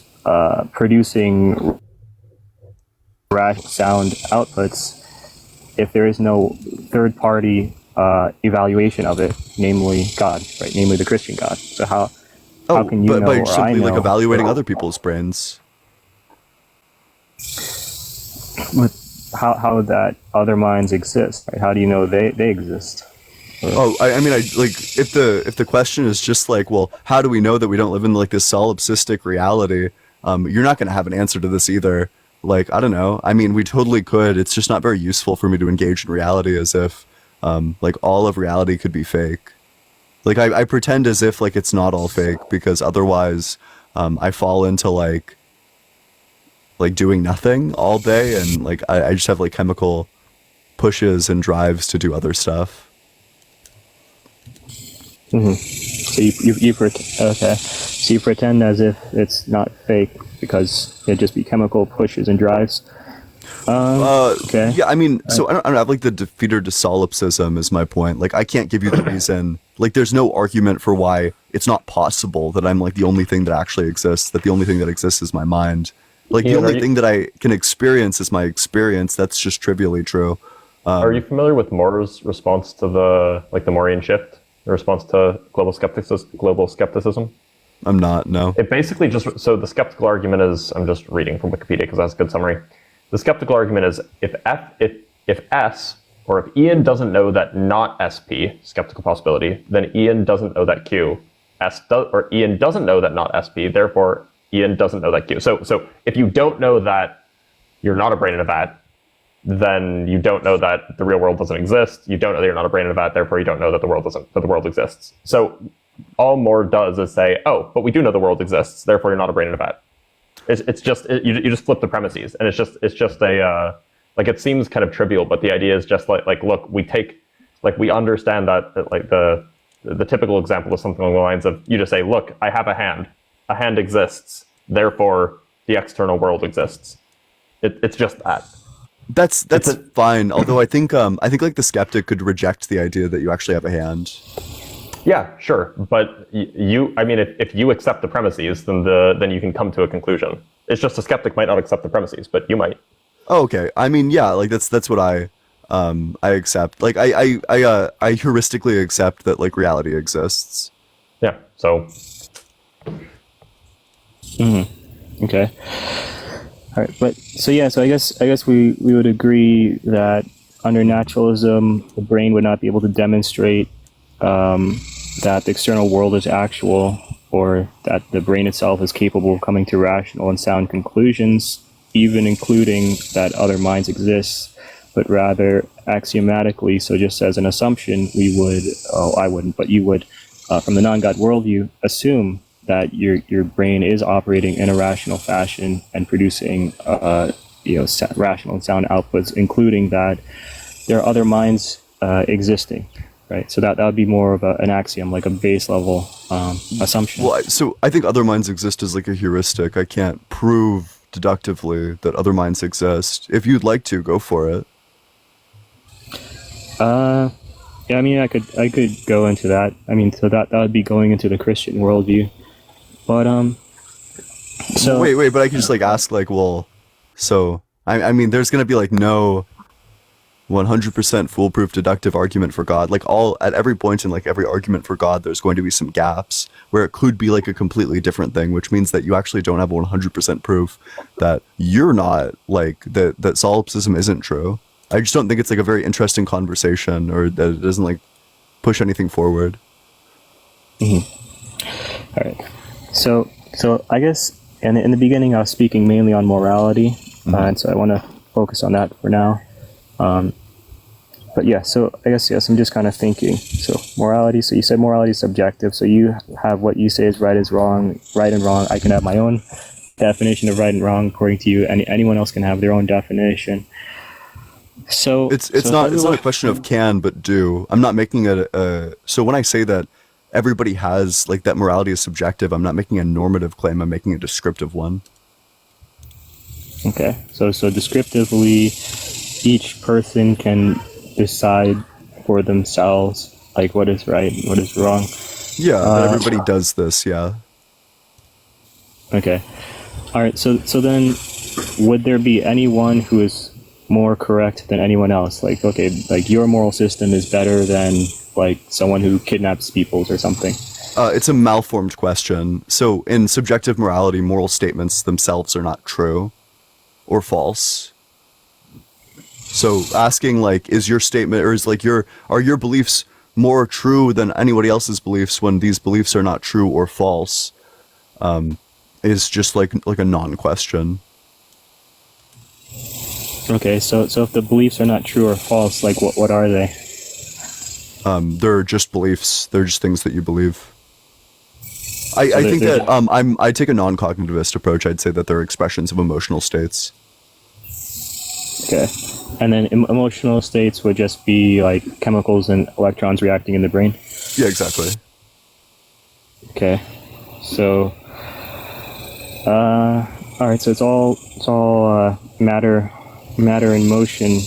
[SPEAKER 18] producing sound outputs if there is no third-party evaluation of it, namely God, right? Namely the Christian God. So how can you know,
[SPEAKER 2] by
[SPEAKER 18] or
[SPEAKER 2] simply
[SPEAKER 18] I know,
[SPEAKER 2] like evaluating other people's brains?
[SPEAKER 18] How would that other minds exist? Right? How do you know they exist?
[SPEAKER 2] I mean, like if the question is just like, well, how do we know that we don't live in like this solipsistic reality? You're not going to have an answer to this either. Like, I don't know. I mean, we totally could. It's just not very useful for me to engage in reality as if like all of reality could be fake. Like I pretend as if like it's not all fake, because otherwise I fall into like doing nothing all day, and like I just have like chemical pushes and drives to do other stuff.
[SPEAKER 18] Mm-hmm. So you pretend as if it's not fake because it'd just be chemical pushes and drives. Okay.
[SPEAKER 2] Yeah, I mean, so I don't have like the defeater to solipsism is my point. Like I can't give you the reason. Like there's no argument for why it's not possible that I'm like the only thing that actually exists. That the only thing that exists is my mind. Like the only thing that I can experience is my experience. That's just trivially true.
[SPEAKER 20] Are you familiar with Moore's response to the Moorian shift? The response to global skepticism?
[SPEAKER 2] I'm not, no.
[SPEAKER 20] It basically just, so the skeptical argument is, I'm just reading from Wikipedia because that's a good summary. The skeptical argument is if S, or if Ian doesn't know that not SP, skeptical possibility, then Ian doesn't know that Q. Or Ian doesn't know that not SP, therefore Ian doesn't know that Q. So if you don't know that you're not a brain in a vat, then you don't know that the real world doesn't exist. You don't know that you're not a brain in a vat, therefore you don't know that the world exists. So all Moore does is say, oh, but we do know the world exists, therefore you're not a brain in a vat. You just flip the premises, and it's just a like, it seems kind of trivial, but the idea is just like look, we understand that like the typical example is something along the lines of, you just say, look, I have a hand exists, therefore the external world exists. It's just that.
[SPEAKER 2] That's fine. Although I think like the skeptic could reject the idea that you actually have a hand.
[SPEAKER 20] Yeah, sure, but if you accept the premises, then you can come to a conclusion. It's just a skeptic might not accept the premises, but you might.
[SPEAKER 2] Oh, okay. I mean, yeah, like that's what I accept. Like I heuristically accept that like reality exists.
[SPEAKER 20] Yeah. So.
[SPEAKER 18] Okay. All right, but so I guess we would agree that under naturalism, the brain would not be able to demonstrate that the external world is actual, or that the brain itself is capable of coming to rational and sound conclusions, even including that other minds exist, but rather axiomatically, so just as an assumption, we would, I wouldn't, but you would, from the non-God worldview, assume that your brain is operating in a rational fashion and producing rational and sound outputs, including that there are other minds existing. Right, so that would be more of an axiom, like a base level assumption.
[SPEAKER 2] Well, so I think other minds exist as like a heuristic. I can't prove deductively that other minds exist. If you'd like to, go for it.
[SPEAKER 18] Yeah, I mean, I could go into that. I mean, so that would be going into the Christian worldview. But so
[SPEAKER 2] wait, but I could just like ask, like, well, so I mean, there's gonna be like no 100% foolproof deductive argument for God. Like at every point in like every argument for God, there's going to be some gaps where it could be like a completely different thing, which means that you actually don't have 100% proof that you're not like that solipsism isn't true. I just don't think it's like a very interesting conversation, or that it doesn't like push anything forward.
[SPEAKER 18] Mm-hmm. All right. So I guess in the beginning I was speaking mainly on morality, mm-hmm. And so I want to focus on that for now. But yeah, so I guess, yes, I'm just kind of thinking. So morality, so you said morality is subjective. So you have what you say is right and wrong. I can have my own definition of right and wrong according to you, and anyone else can have their own definition. So
[SPEAKER 2] it's not a question of can, but do. I'm not making so when I say that everybody has like that morality is subjective, I'm not making a normative claim, I'm making a descriptive one.
[SPEAKER 18] Okay. So descriptively, each person can decide for themselves like what is right and what is wrong.
[SPEAKER 2] Yeah, everybody does this, yeah.
[SPEAKER 18] Okay. All right, so then would there be anyone who is more correct than anyone else? Like, okay, like your moral system is better than like someone who kidnaps peoples or something?
[SPEAKER 2] It's a malformed question. So in subjective morality, moral statements themselves are not true or false. So asking like, is your statement, or is like are your beliefs more true than anybody else's beliefs when these beliefs are not true or false, is just like a non-question.
[SPEAKER 18] Okay, so if the beliefs are not true or false, like what are they?
[SPEAKER 2] They're just beliefs. They're just things that you believe. I think that I take a non-cognitivist approach. I'd say that they're expressions of emotional states.
[SPEAKER 18] Okay. And then emotional states would just be like chemicals and electrons reacting in the brain?
[SPEAKER 2] Yeah, exactly.
[SPEAKER 18] Okay. So, all right. So it's all matter in motion.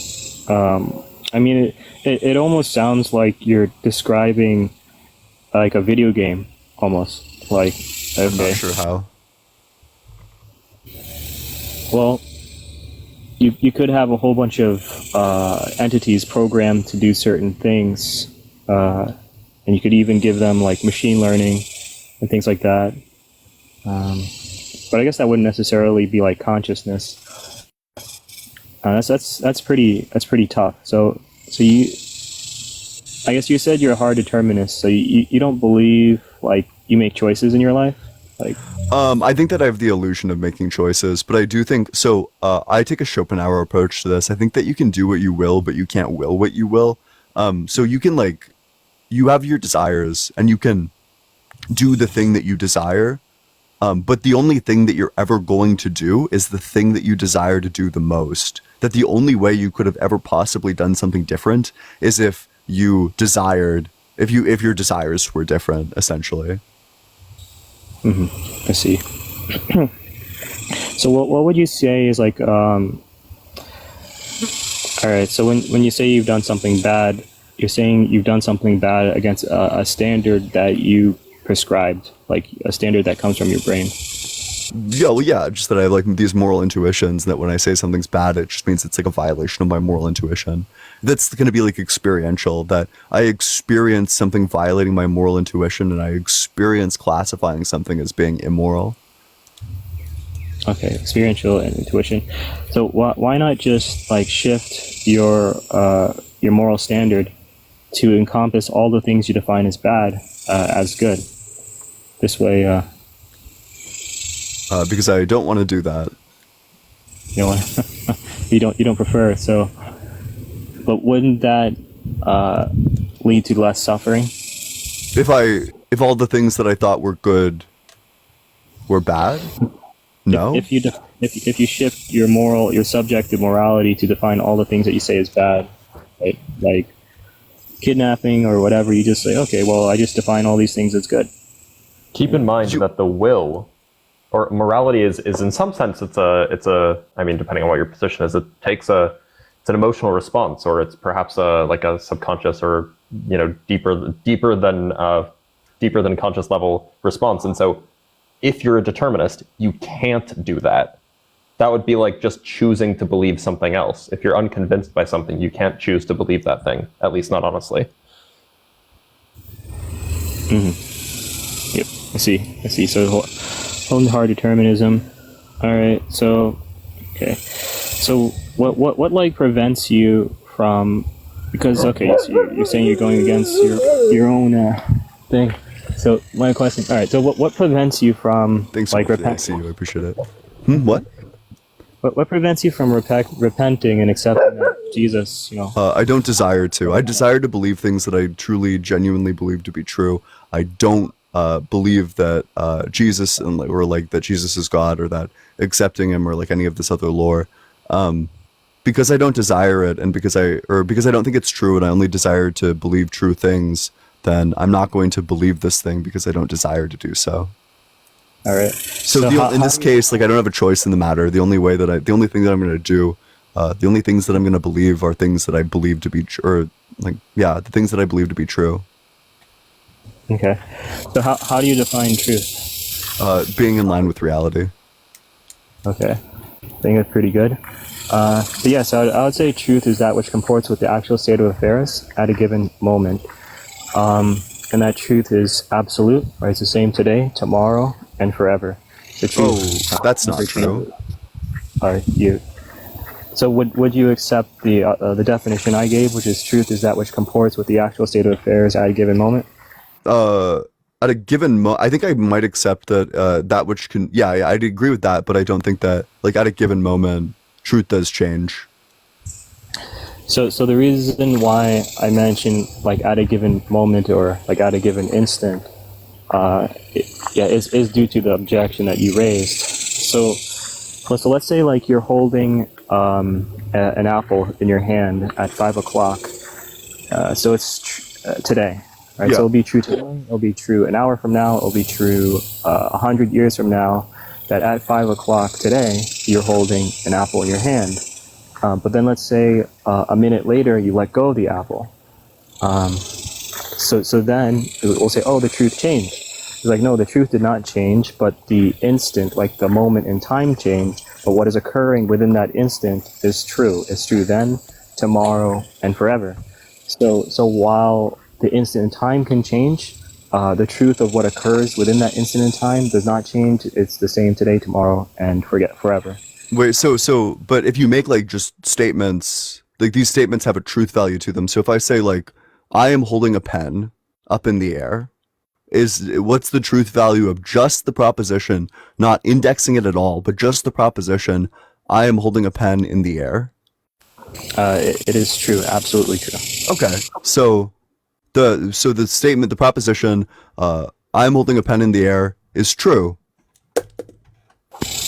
[SPEAKER 18] I mean, it almost sounds like you're describing like a video game, almost. Like, okay.
[SPEAKER 2] I'm not sure how.
[SPEAKER 18] Well, you could have a whole bunch of entities programmed to do certain things, and you could even give them like machine learning and things like that. But I guess that wouldn't necessarily be like consciousness. That's pretty tough. So I guess you said you're a hard determinist. So you don't believe like you make choices in your life, like.
[SPEAKER 2] I think that I have the illusion of making choices, but I do think so. I take a Schopenhauer approach to this. I think that you can do what you will, but you can't will what you will. So you can you have your desires and you can do the thing that you desire, But the only thing that you're ever going to do is the thing that you desire to do the most. That the only way you could have ever possibly done something different is if you desired, if your desires were different, essentially.
[SPEAKER 18] I see. So what would you say is like, all right, so when you say you've done something bad, you're saying you've done something bad against a standard that you prescribed, like a standard that comes from your brain.
[SPEAKER 2] Yeah, well, yeah, just that I have like these moral intuitions, that when I say something's bad, it just means it's like a violation of my moral intuition. That's going to be like experiential, that I experience something violating my moral intuition and I experience classifying something as being immoral.
[SPEAKER 18] Okay, experiential and intuition. So why not just like shift your moral standard to encompass all the things you define as bad as good? This way,
[SPEAKER 2] because I don't want to do that.
[SPEAKER 18] You know what? you don't prefer it. So, but wouldn't that lead to less suffering?
[SPEAKER 2] If all the things that I thought were good were bad? No.
[SPEAKER 18] If you shift your subjective morality to define all the things that you say is bad, right? Like kidnapping or whatever, you just say, okay, well, I just define all these things as good.
[SPEAKER 20] Keep in mind that the will, or morality, is in some sense it's a I mean, depending on what your position is, it's an emotional response, or it's perhaps like a subconscious or deeper than conscious level response. And so if you're a determinist, you can't do that. That would be like just choosing to believe something else. If you're unconvinced by something, you can't choose to believe that thing, at least not honestly.
[SPEAKER 18] Yep, I see. So holding hard determinism. All right. So okay. So what like prevents you from, because okay, so you're saying you're going against your own thing. So my question. All right. So what prevents you from repenting?
[SPEAKER 2] I appreciate it. What?
[SPEAKER 18] What prevents you from repenting and accepting that Jesus?
[SPEAKER 2] I don't desire to. I desire to believe things that I truly, genuinely believe to be true. I don't believe that Jesus that Jesus is God, or that accepting him, or like any of this other lore, because I don't desire it, and because I don't think it's true, and I only desire to believe true things. Then I'm not going to believe this thing because I don't desire to do so.
[SPEAKER 18] All right.
[SPEAKER 2] So in this case, like I don't have a choice in the matter. The only thing that I'm going to do, the only things that I'm going to believe are things that I believe to be, the things that I believe to be true.
[SPEAKER 18] Okay. So how do you define truth?
[SPEAKER 2] Being in line with reality.
[SPEAKER 18] Okay. I think that's pretty good. But yes, I would say truth is that which comports with the actual state of affairs at a given moment. And that truth is absolute, right? It's the same today, tomorrow, and forever. The truth.
[SPEAKER 2] That's not true.
[SPEAKER 18] All right, So would you accept the definition I gave, which is truth is that which comports with the actual state of affairs at a given moment?
[SPEAKER 2] At a given I think I might accept that that which can. Yeah, I'd agree with that, but I don't think that like at a given moment, truth does change.
[SPEAKER 18] So the reason why I mentioned like at a given moment or like at a given instant, is due to the objection that you raised. So let's say like you're holding an apple in your hand at 5 o'clock. So it's today, right?
[SPEAKER 2] Yeah.
[SPEAKER 18] So it'll be true today. It'll be true an hour from now. It'll be true 100 years from now. That at 5 o'clock today you're holding an apple in your hand. But then let's say a minute later you let go of the apple. So then we'll say, oh, the truth changed. It's like, no, the truth did not change, but the instant, like the moment in time changed. But what is occurring within that instant is true. It's true then, tomorrow, and forever. So while the instant in time can change, the truth of what occurs within that instant in time does not change. It's the same today, tomorrow, and forever.
[SPEAKER 2] Wait, but if you make like just statements, like these statements have a truth value to them. So if I say like, I am holding a pen up in the air, what's the truth value of just the proposition, not indexing it at all, but just the proposition, I am holding a pen in the air?
[SPEAKER 18] It is true, absolutely true.
[SPEAKER 2] Okay, so the statement, the proposition, I am holding a pen in the air is true.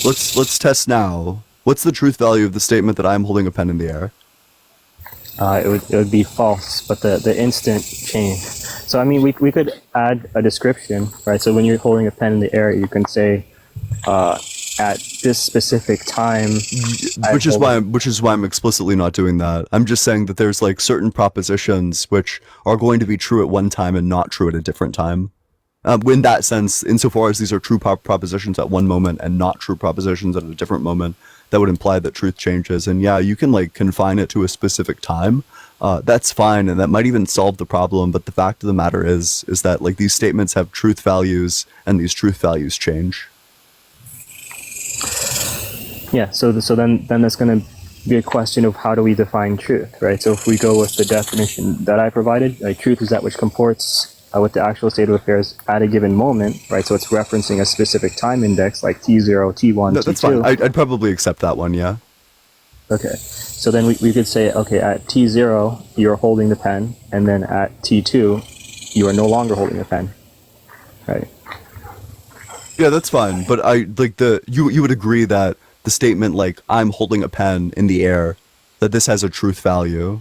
[SPEAKER 2] Let's test now. What's the truth value of the statement that I'm holding a pen in the air?
[SPEAKER 18] It would be false, but the instant change. So I mean, we could add a description, right? So when you're holding a pen in the air, you can say, at this specific time,
[SPEAKER 2] which is why I'm explicitly not doing that. I'm just saying that there's like certain propositions which are going to be true at one time and not true at a different time. In that sense, insofar as these are true propositions at one moment and not true propositions at a different moment, that would imply that truth changes. And yeah, you can like confine it to a specific time. That's fine, and that might even solve the problem. But the fact of the matter is that like these statements have truth values, and these truth values change.
[SPEAKER 18] Yeah. So then that's going to be a question of how do we define truth, right? So if we go with the definition that I provided, like truth is that which comports with the actual state of affairs at a given moment, right? So it's referencing a specific time index like T0, T1,
[SPEAKER 2] No,
[SPEAKER 18] T2.
[SPEAKER 2] that's fine. I'd probably accept that one, yeah.
[SPEAKER 18] Okay. So then we could say, okay, at T0, you're holding the pen, and then at T2, you are no longer holding the pen, right?
[SPEAKER 2] Yeah, that's fine. But you would agree that the statement like I'm holding a pen in the air, that this has a truth value.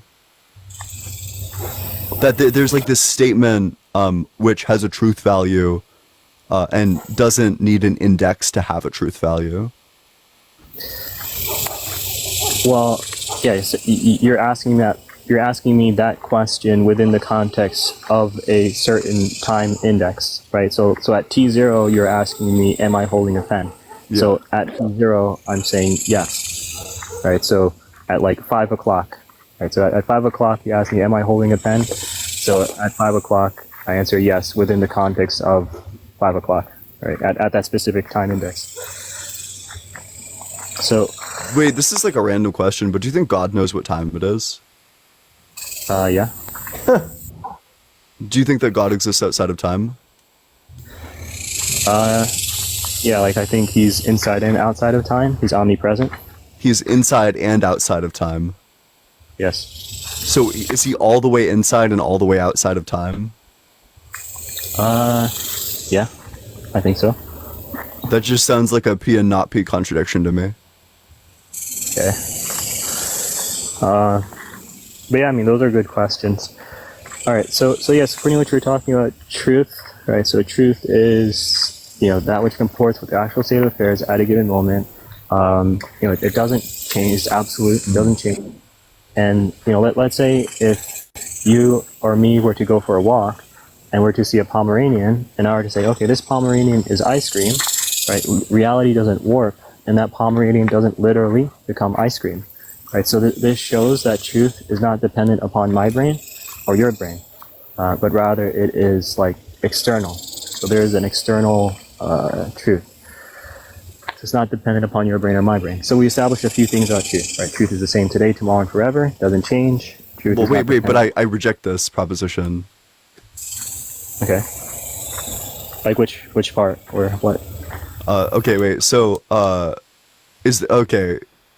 [SPEAKER 2] That there's like this statement which has a truth value and doesn't need an index to have a truth value.
[SPEAKER 18] Well, yeah, so you're asking me that question within the context of a certain time index, right? So at T0, you're asking me, am I holding a pen? Yeah. So at T0, I'm saying yes, right? So at like 5 o'clock, right? So at 5 o'clock, you ask me, am I holding a pen? So at 5 o'clock, I answer yes within the context of 5 o'clock, right? At that specific time index. So,
[SPEAKER 2] wait, this is like a random question, but do you think God knows what time it is?
[SPEAKER 18] Yeah.
[SPEAKER 2] Do you think that God exists outside of time?
[SPEAKER 18] Yeah, like I think he's inside and outside of time. He's omnipresent.
[SPEAKER 2] He's inside and outside of time.
[SPEAKER 18] Yes.
[SPEAKER 2] So is he all the way inside and all the way outside of time?
[SPEAKER 18] Yeah, I think so.
[SPEAKER 2] That just sounds like a P and not P contradiction to me.
[SPEAKER 18] Okay. But yeah, I mean, those are good questions. All right, so yes, pretty much we're talking about truth, right? So truth is, that which comports with the actual state of affairs at a given moment. It doesn't change, it's absolute, it doesn't change. And, let's say if you or me were to go for a walk and were to see a Pomeranian, and I were to say, okay, this Pomeranian is ice cream, right? Reality doesn't warp, and that Pomeranian doesn't literally become ice cream, right? So this shows that truth is not dependent upon my brain or your brain, but rather it is like external. So there is an external truth. It's not dependent upon your brain or my brain. So we established a few things about truth, right? Truth is the same today, tomorrow, and forever. Doesn't change. Truth.
[SPEAKER 2] Well, wait, but I reject this proposition.
[SPEAKER 18] Okay. Like which part or what?
[SPEAKER 2] Okay, wait. So,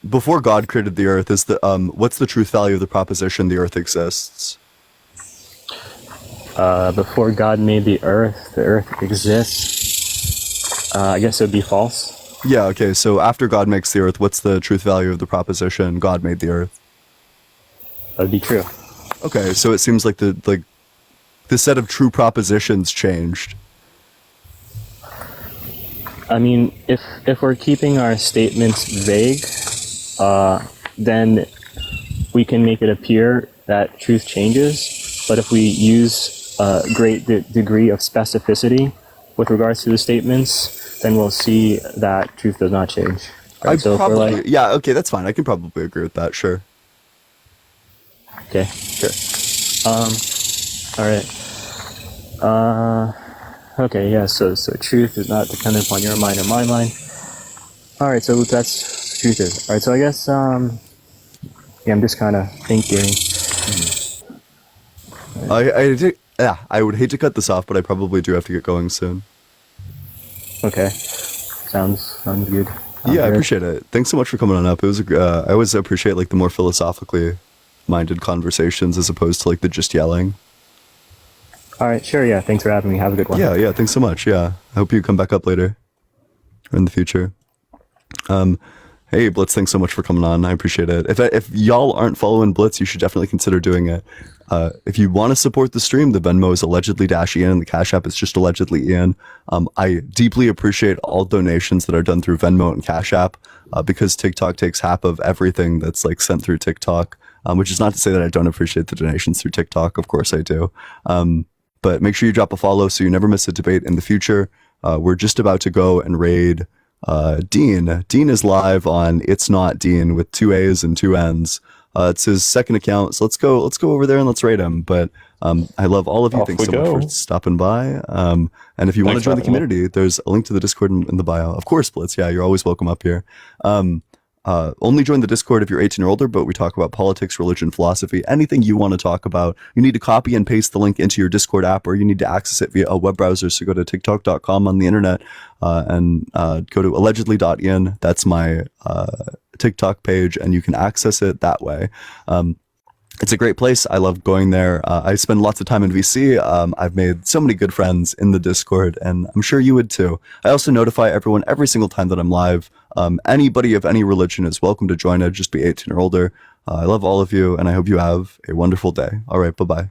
[SPEAKER 2] before God created the earth, what's the truth value of the proposition the earth exists?
[SPEAKER 18] Before God made the earth exists. I guess it would be false.
[SPEAKER 2] Yeah, okay, so after God makes the earth, what's the truth value of the proposition God made the earth?
[SPEAKER 18] That would be true.
[SPEAKER 2] Okay, so it seems like the set of true propositions changed.
[SPEAKER 18] I mean, if we're keeping our statements vague, then we can make it appear that truth changes. But if we use a great degree of specificity with regards to the statements, then we'll see that truth does not change. Right?
[SPEAKER 2] Yeah, okay, that's fine. I can probably agree with that, sure.
[SPEAKER 18] Okay, sure. All right. Okay, yeah, so truth is not dependent upon your mind or my mind. All right, so that's what truth is. All right, so I guess, I'm just kind of thinking.
[SPEAKER 2] I would hate to cut this off, but I probably do have to get going soon.
[SPEAKER 18] Okay, sounds good.
[SPEAKER 2] Yeah, I appreciate it. Thanks so much for coming on up. It was I always appreciate like the more philosophically minded conversations as opposed to like the just yelling.
[SPEAKER 18] All right, sure, yeah. Thanks for having me. Have a good one.
[SPEAKER 2] Yeah, thanks so much. Yeah, I hope you come back up later or in the future. Hey, Blitz, thanks so much for coming on. I appreciate it. If y'all aren't following Blitz, you should definitely consider doing it. If you want to support the stream, the Venmo is allegedly -Ian and the Cash App is just allegedly Ian. I deeply appreciate all donations that are done through Venmo and Cash App because TikTok takes half of everything that's like sent through TikTok, which is not to say that I don't appreciate the donations through TikTok. Of course I do. But make sure you drop a follow so you never miss a debate in the future. We're just about to go and raid Dean. Dean is live on It's Not Dean with 2 A's and 2 N's. It's his second account, so let's go over there and let's raid him. But I love all of you. Thanks so much for stopping by. And if you want to join the community, there's a link to the Discord in the bio. Of course, Blitz. Yeah, you're always welcome up here. Only join the Discord if you're 18 or older, but we talk about politics, religion, philosophy, anything you want to talk about. You need to copy and paste the link into your Discord app, or you need to access it via a web browser. So go to tiktok.com on the internet and go to allegedly.in. That's my TikTok page, and you can access it that way. It's a great place. I love going there. I spend lots of time in VC. I've made so many good friends in the Discord, and I'm sure you would too. I also notify everyone every single time that I'm live. Anybody of any religion is welcome to join it. Just be 18 or older. I love all of you, and I hope you have a wonderful day. All right, bye-bye.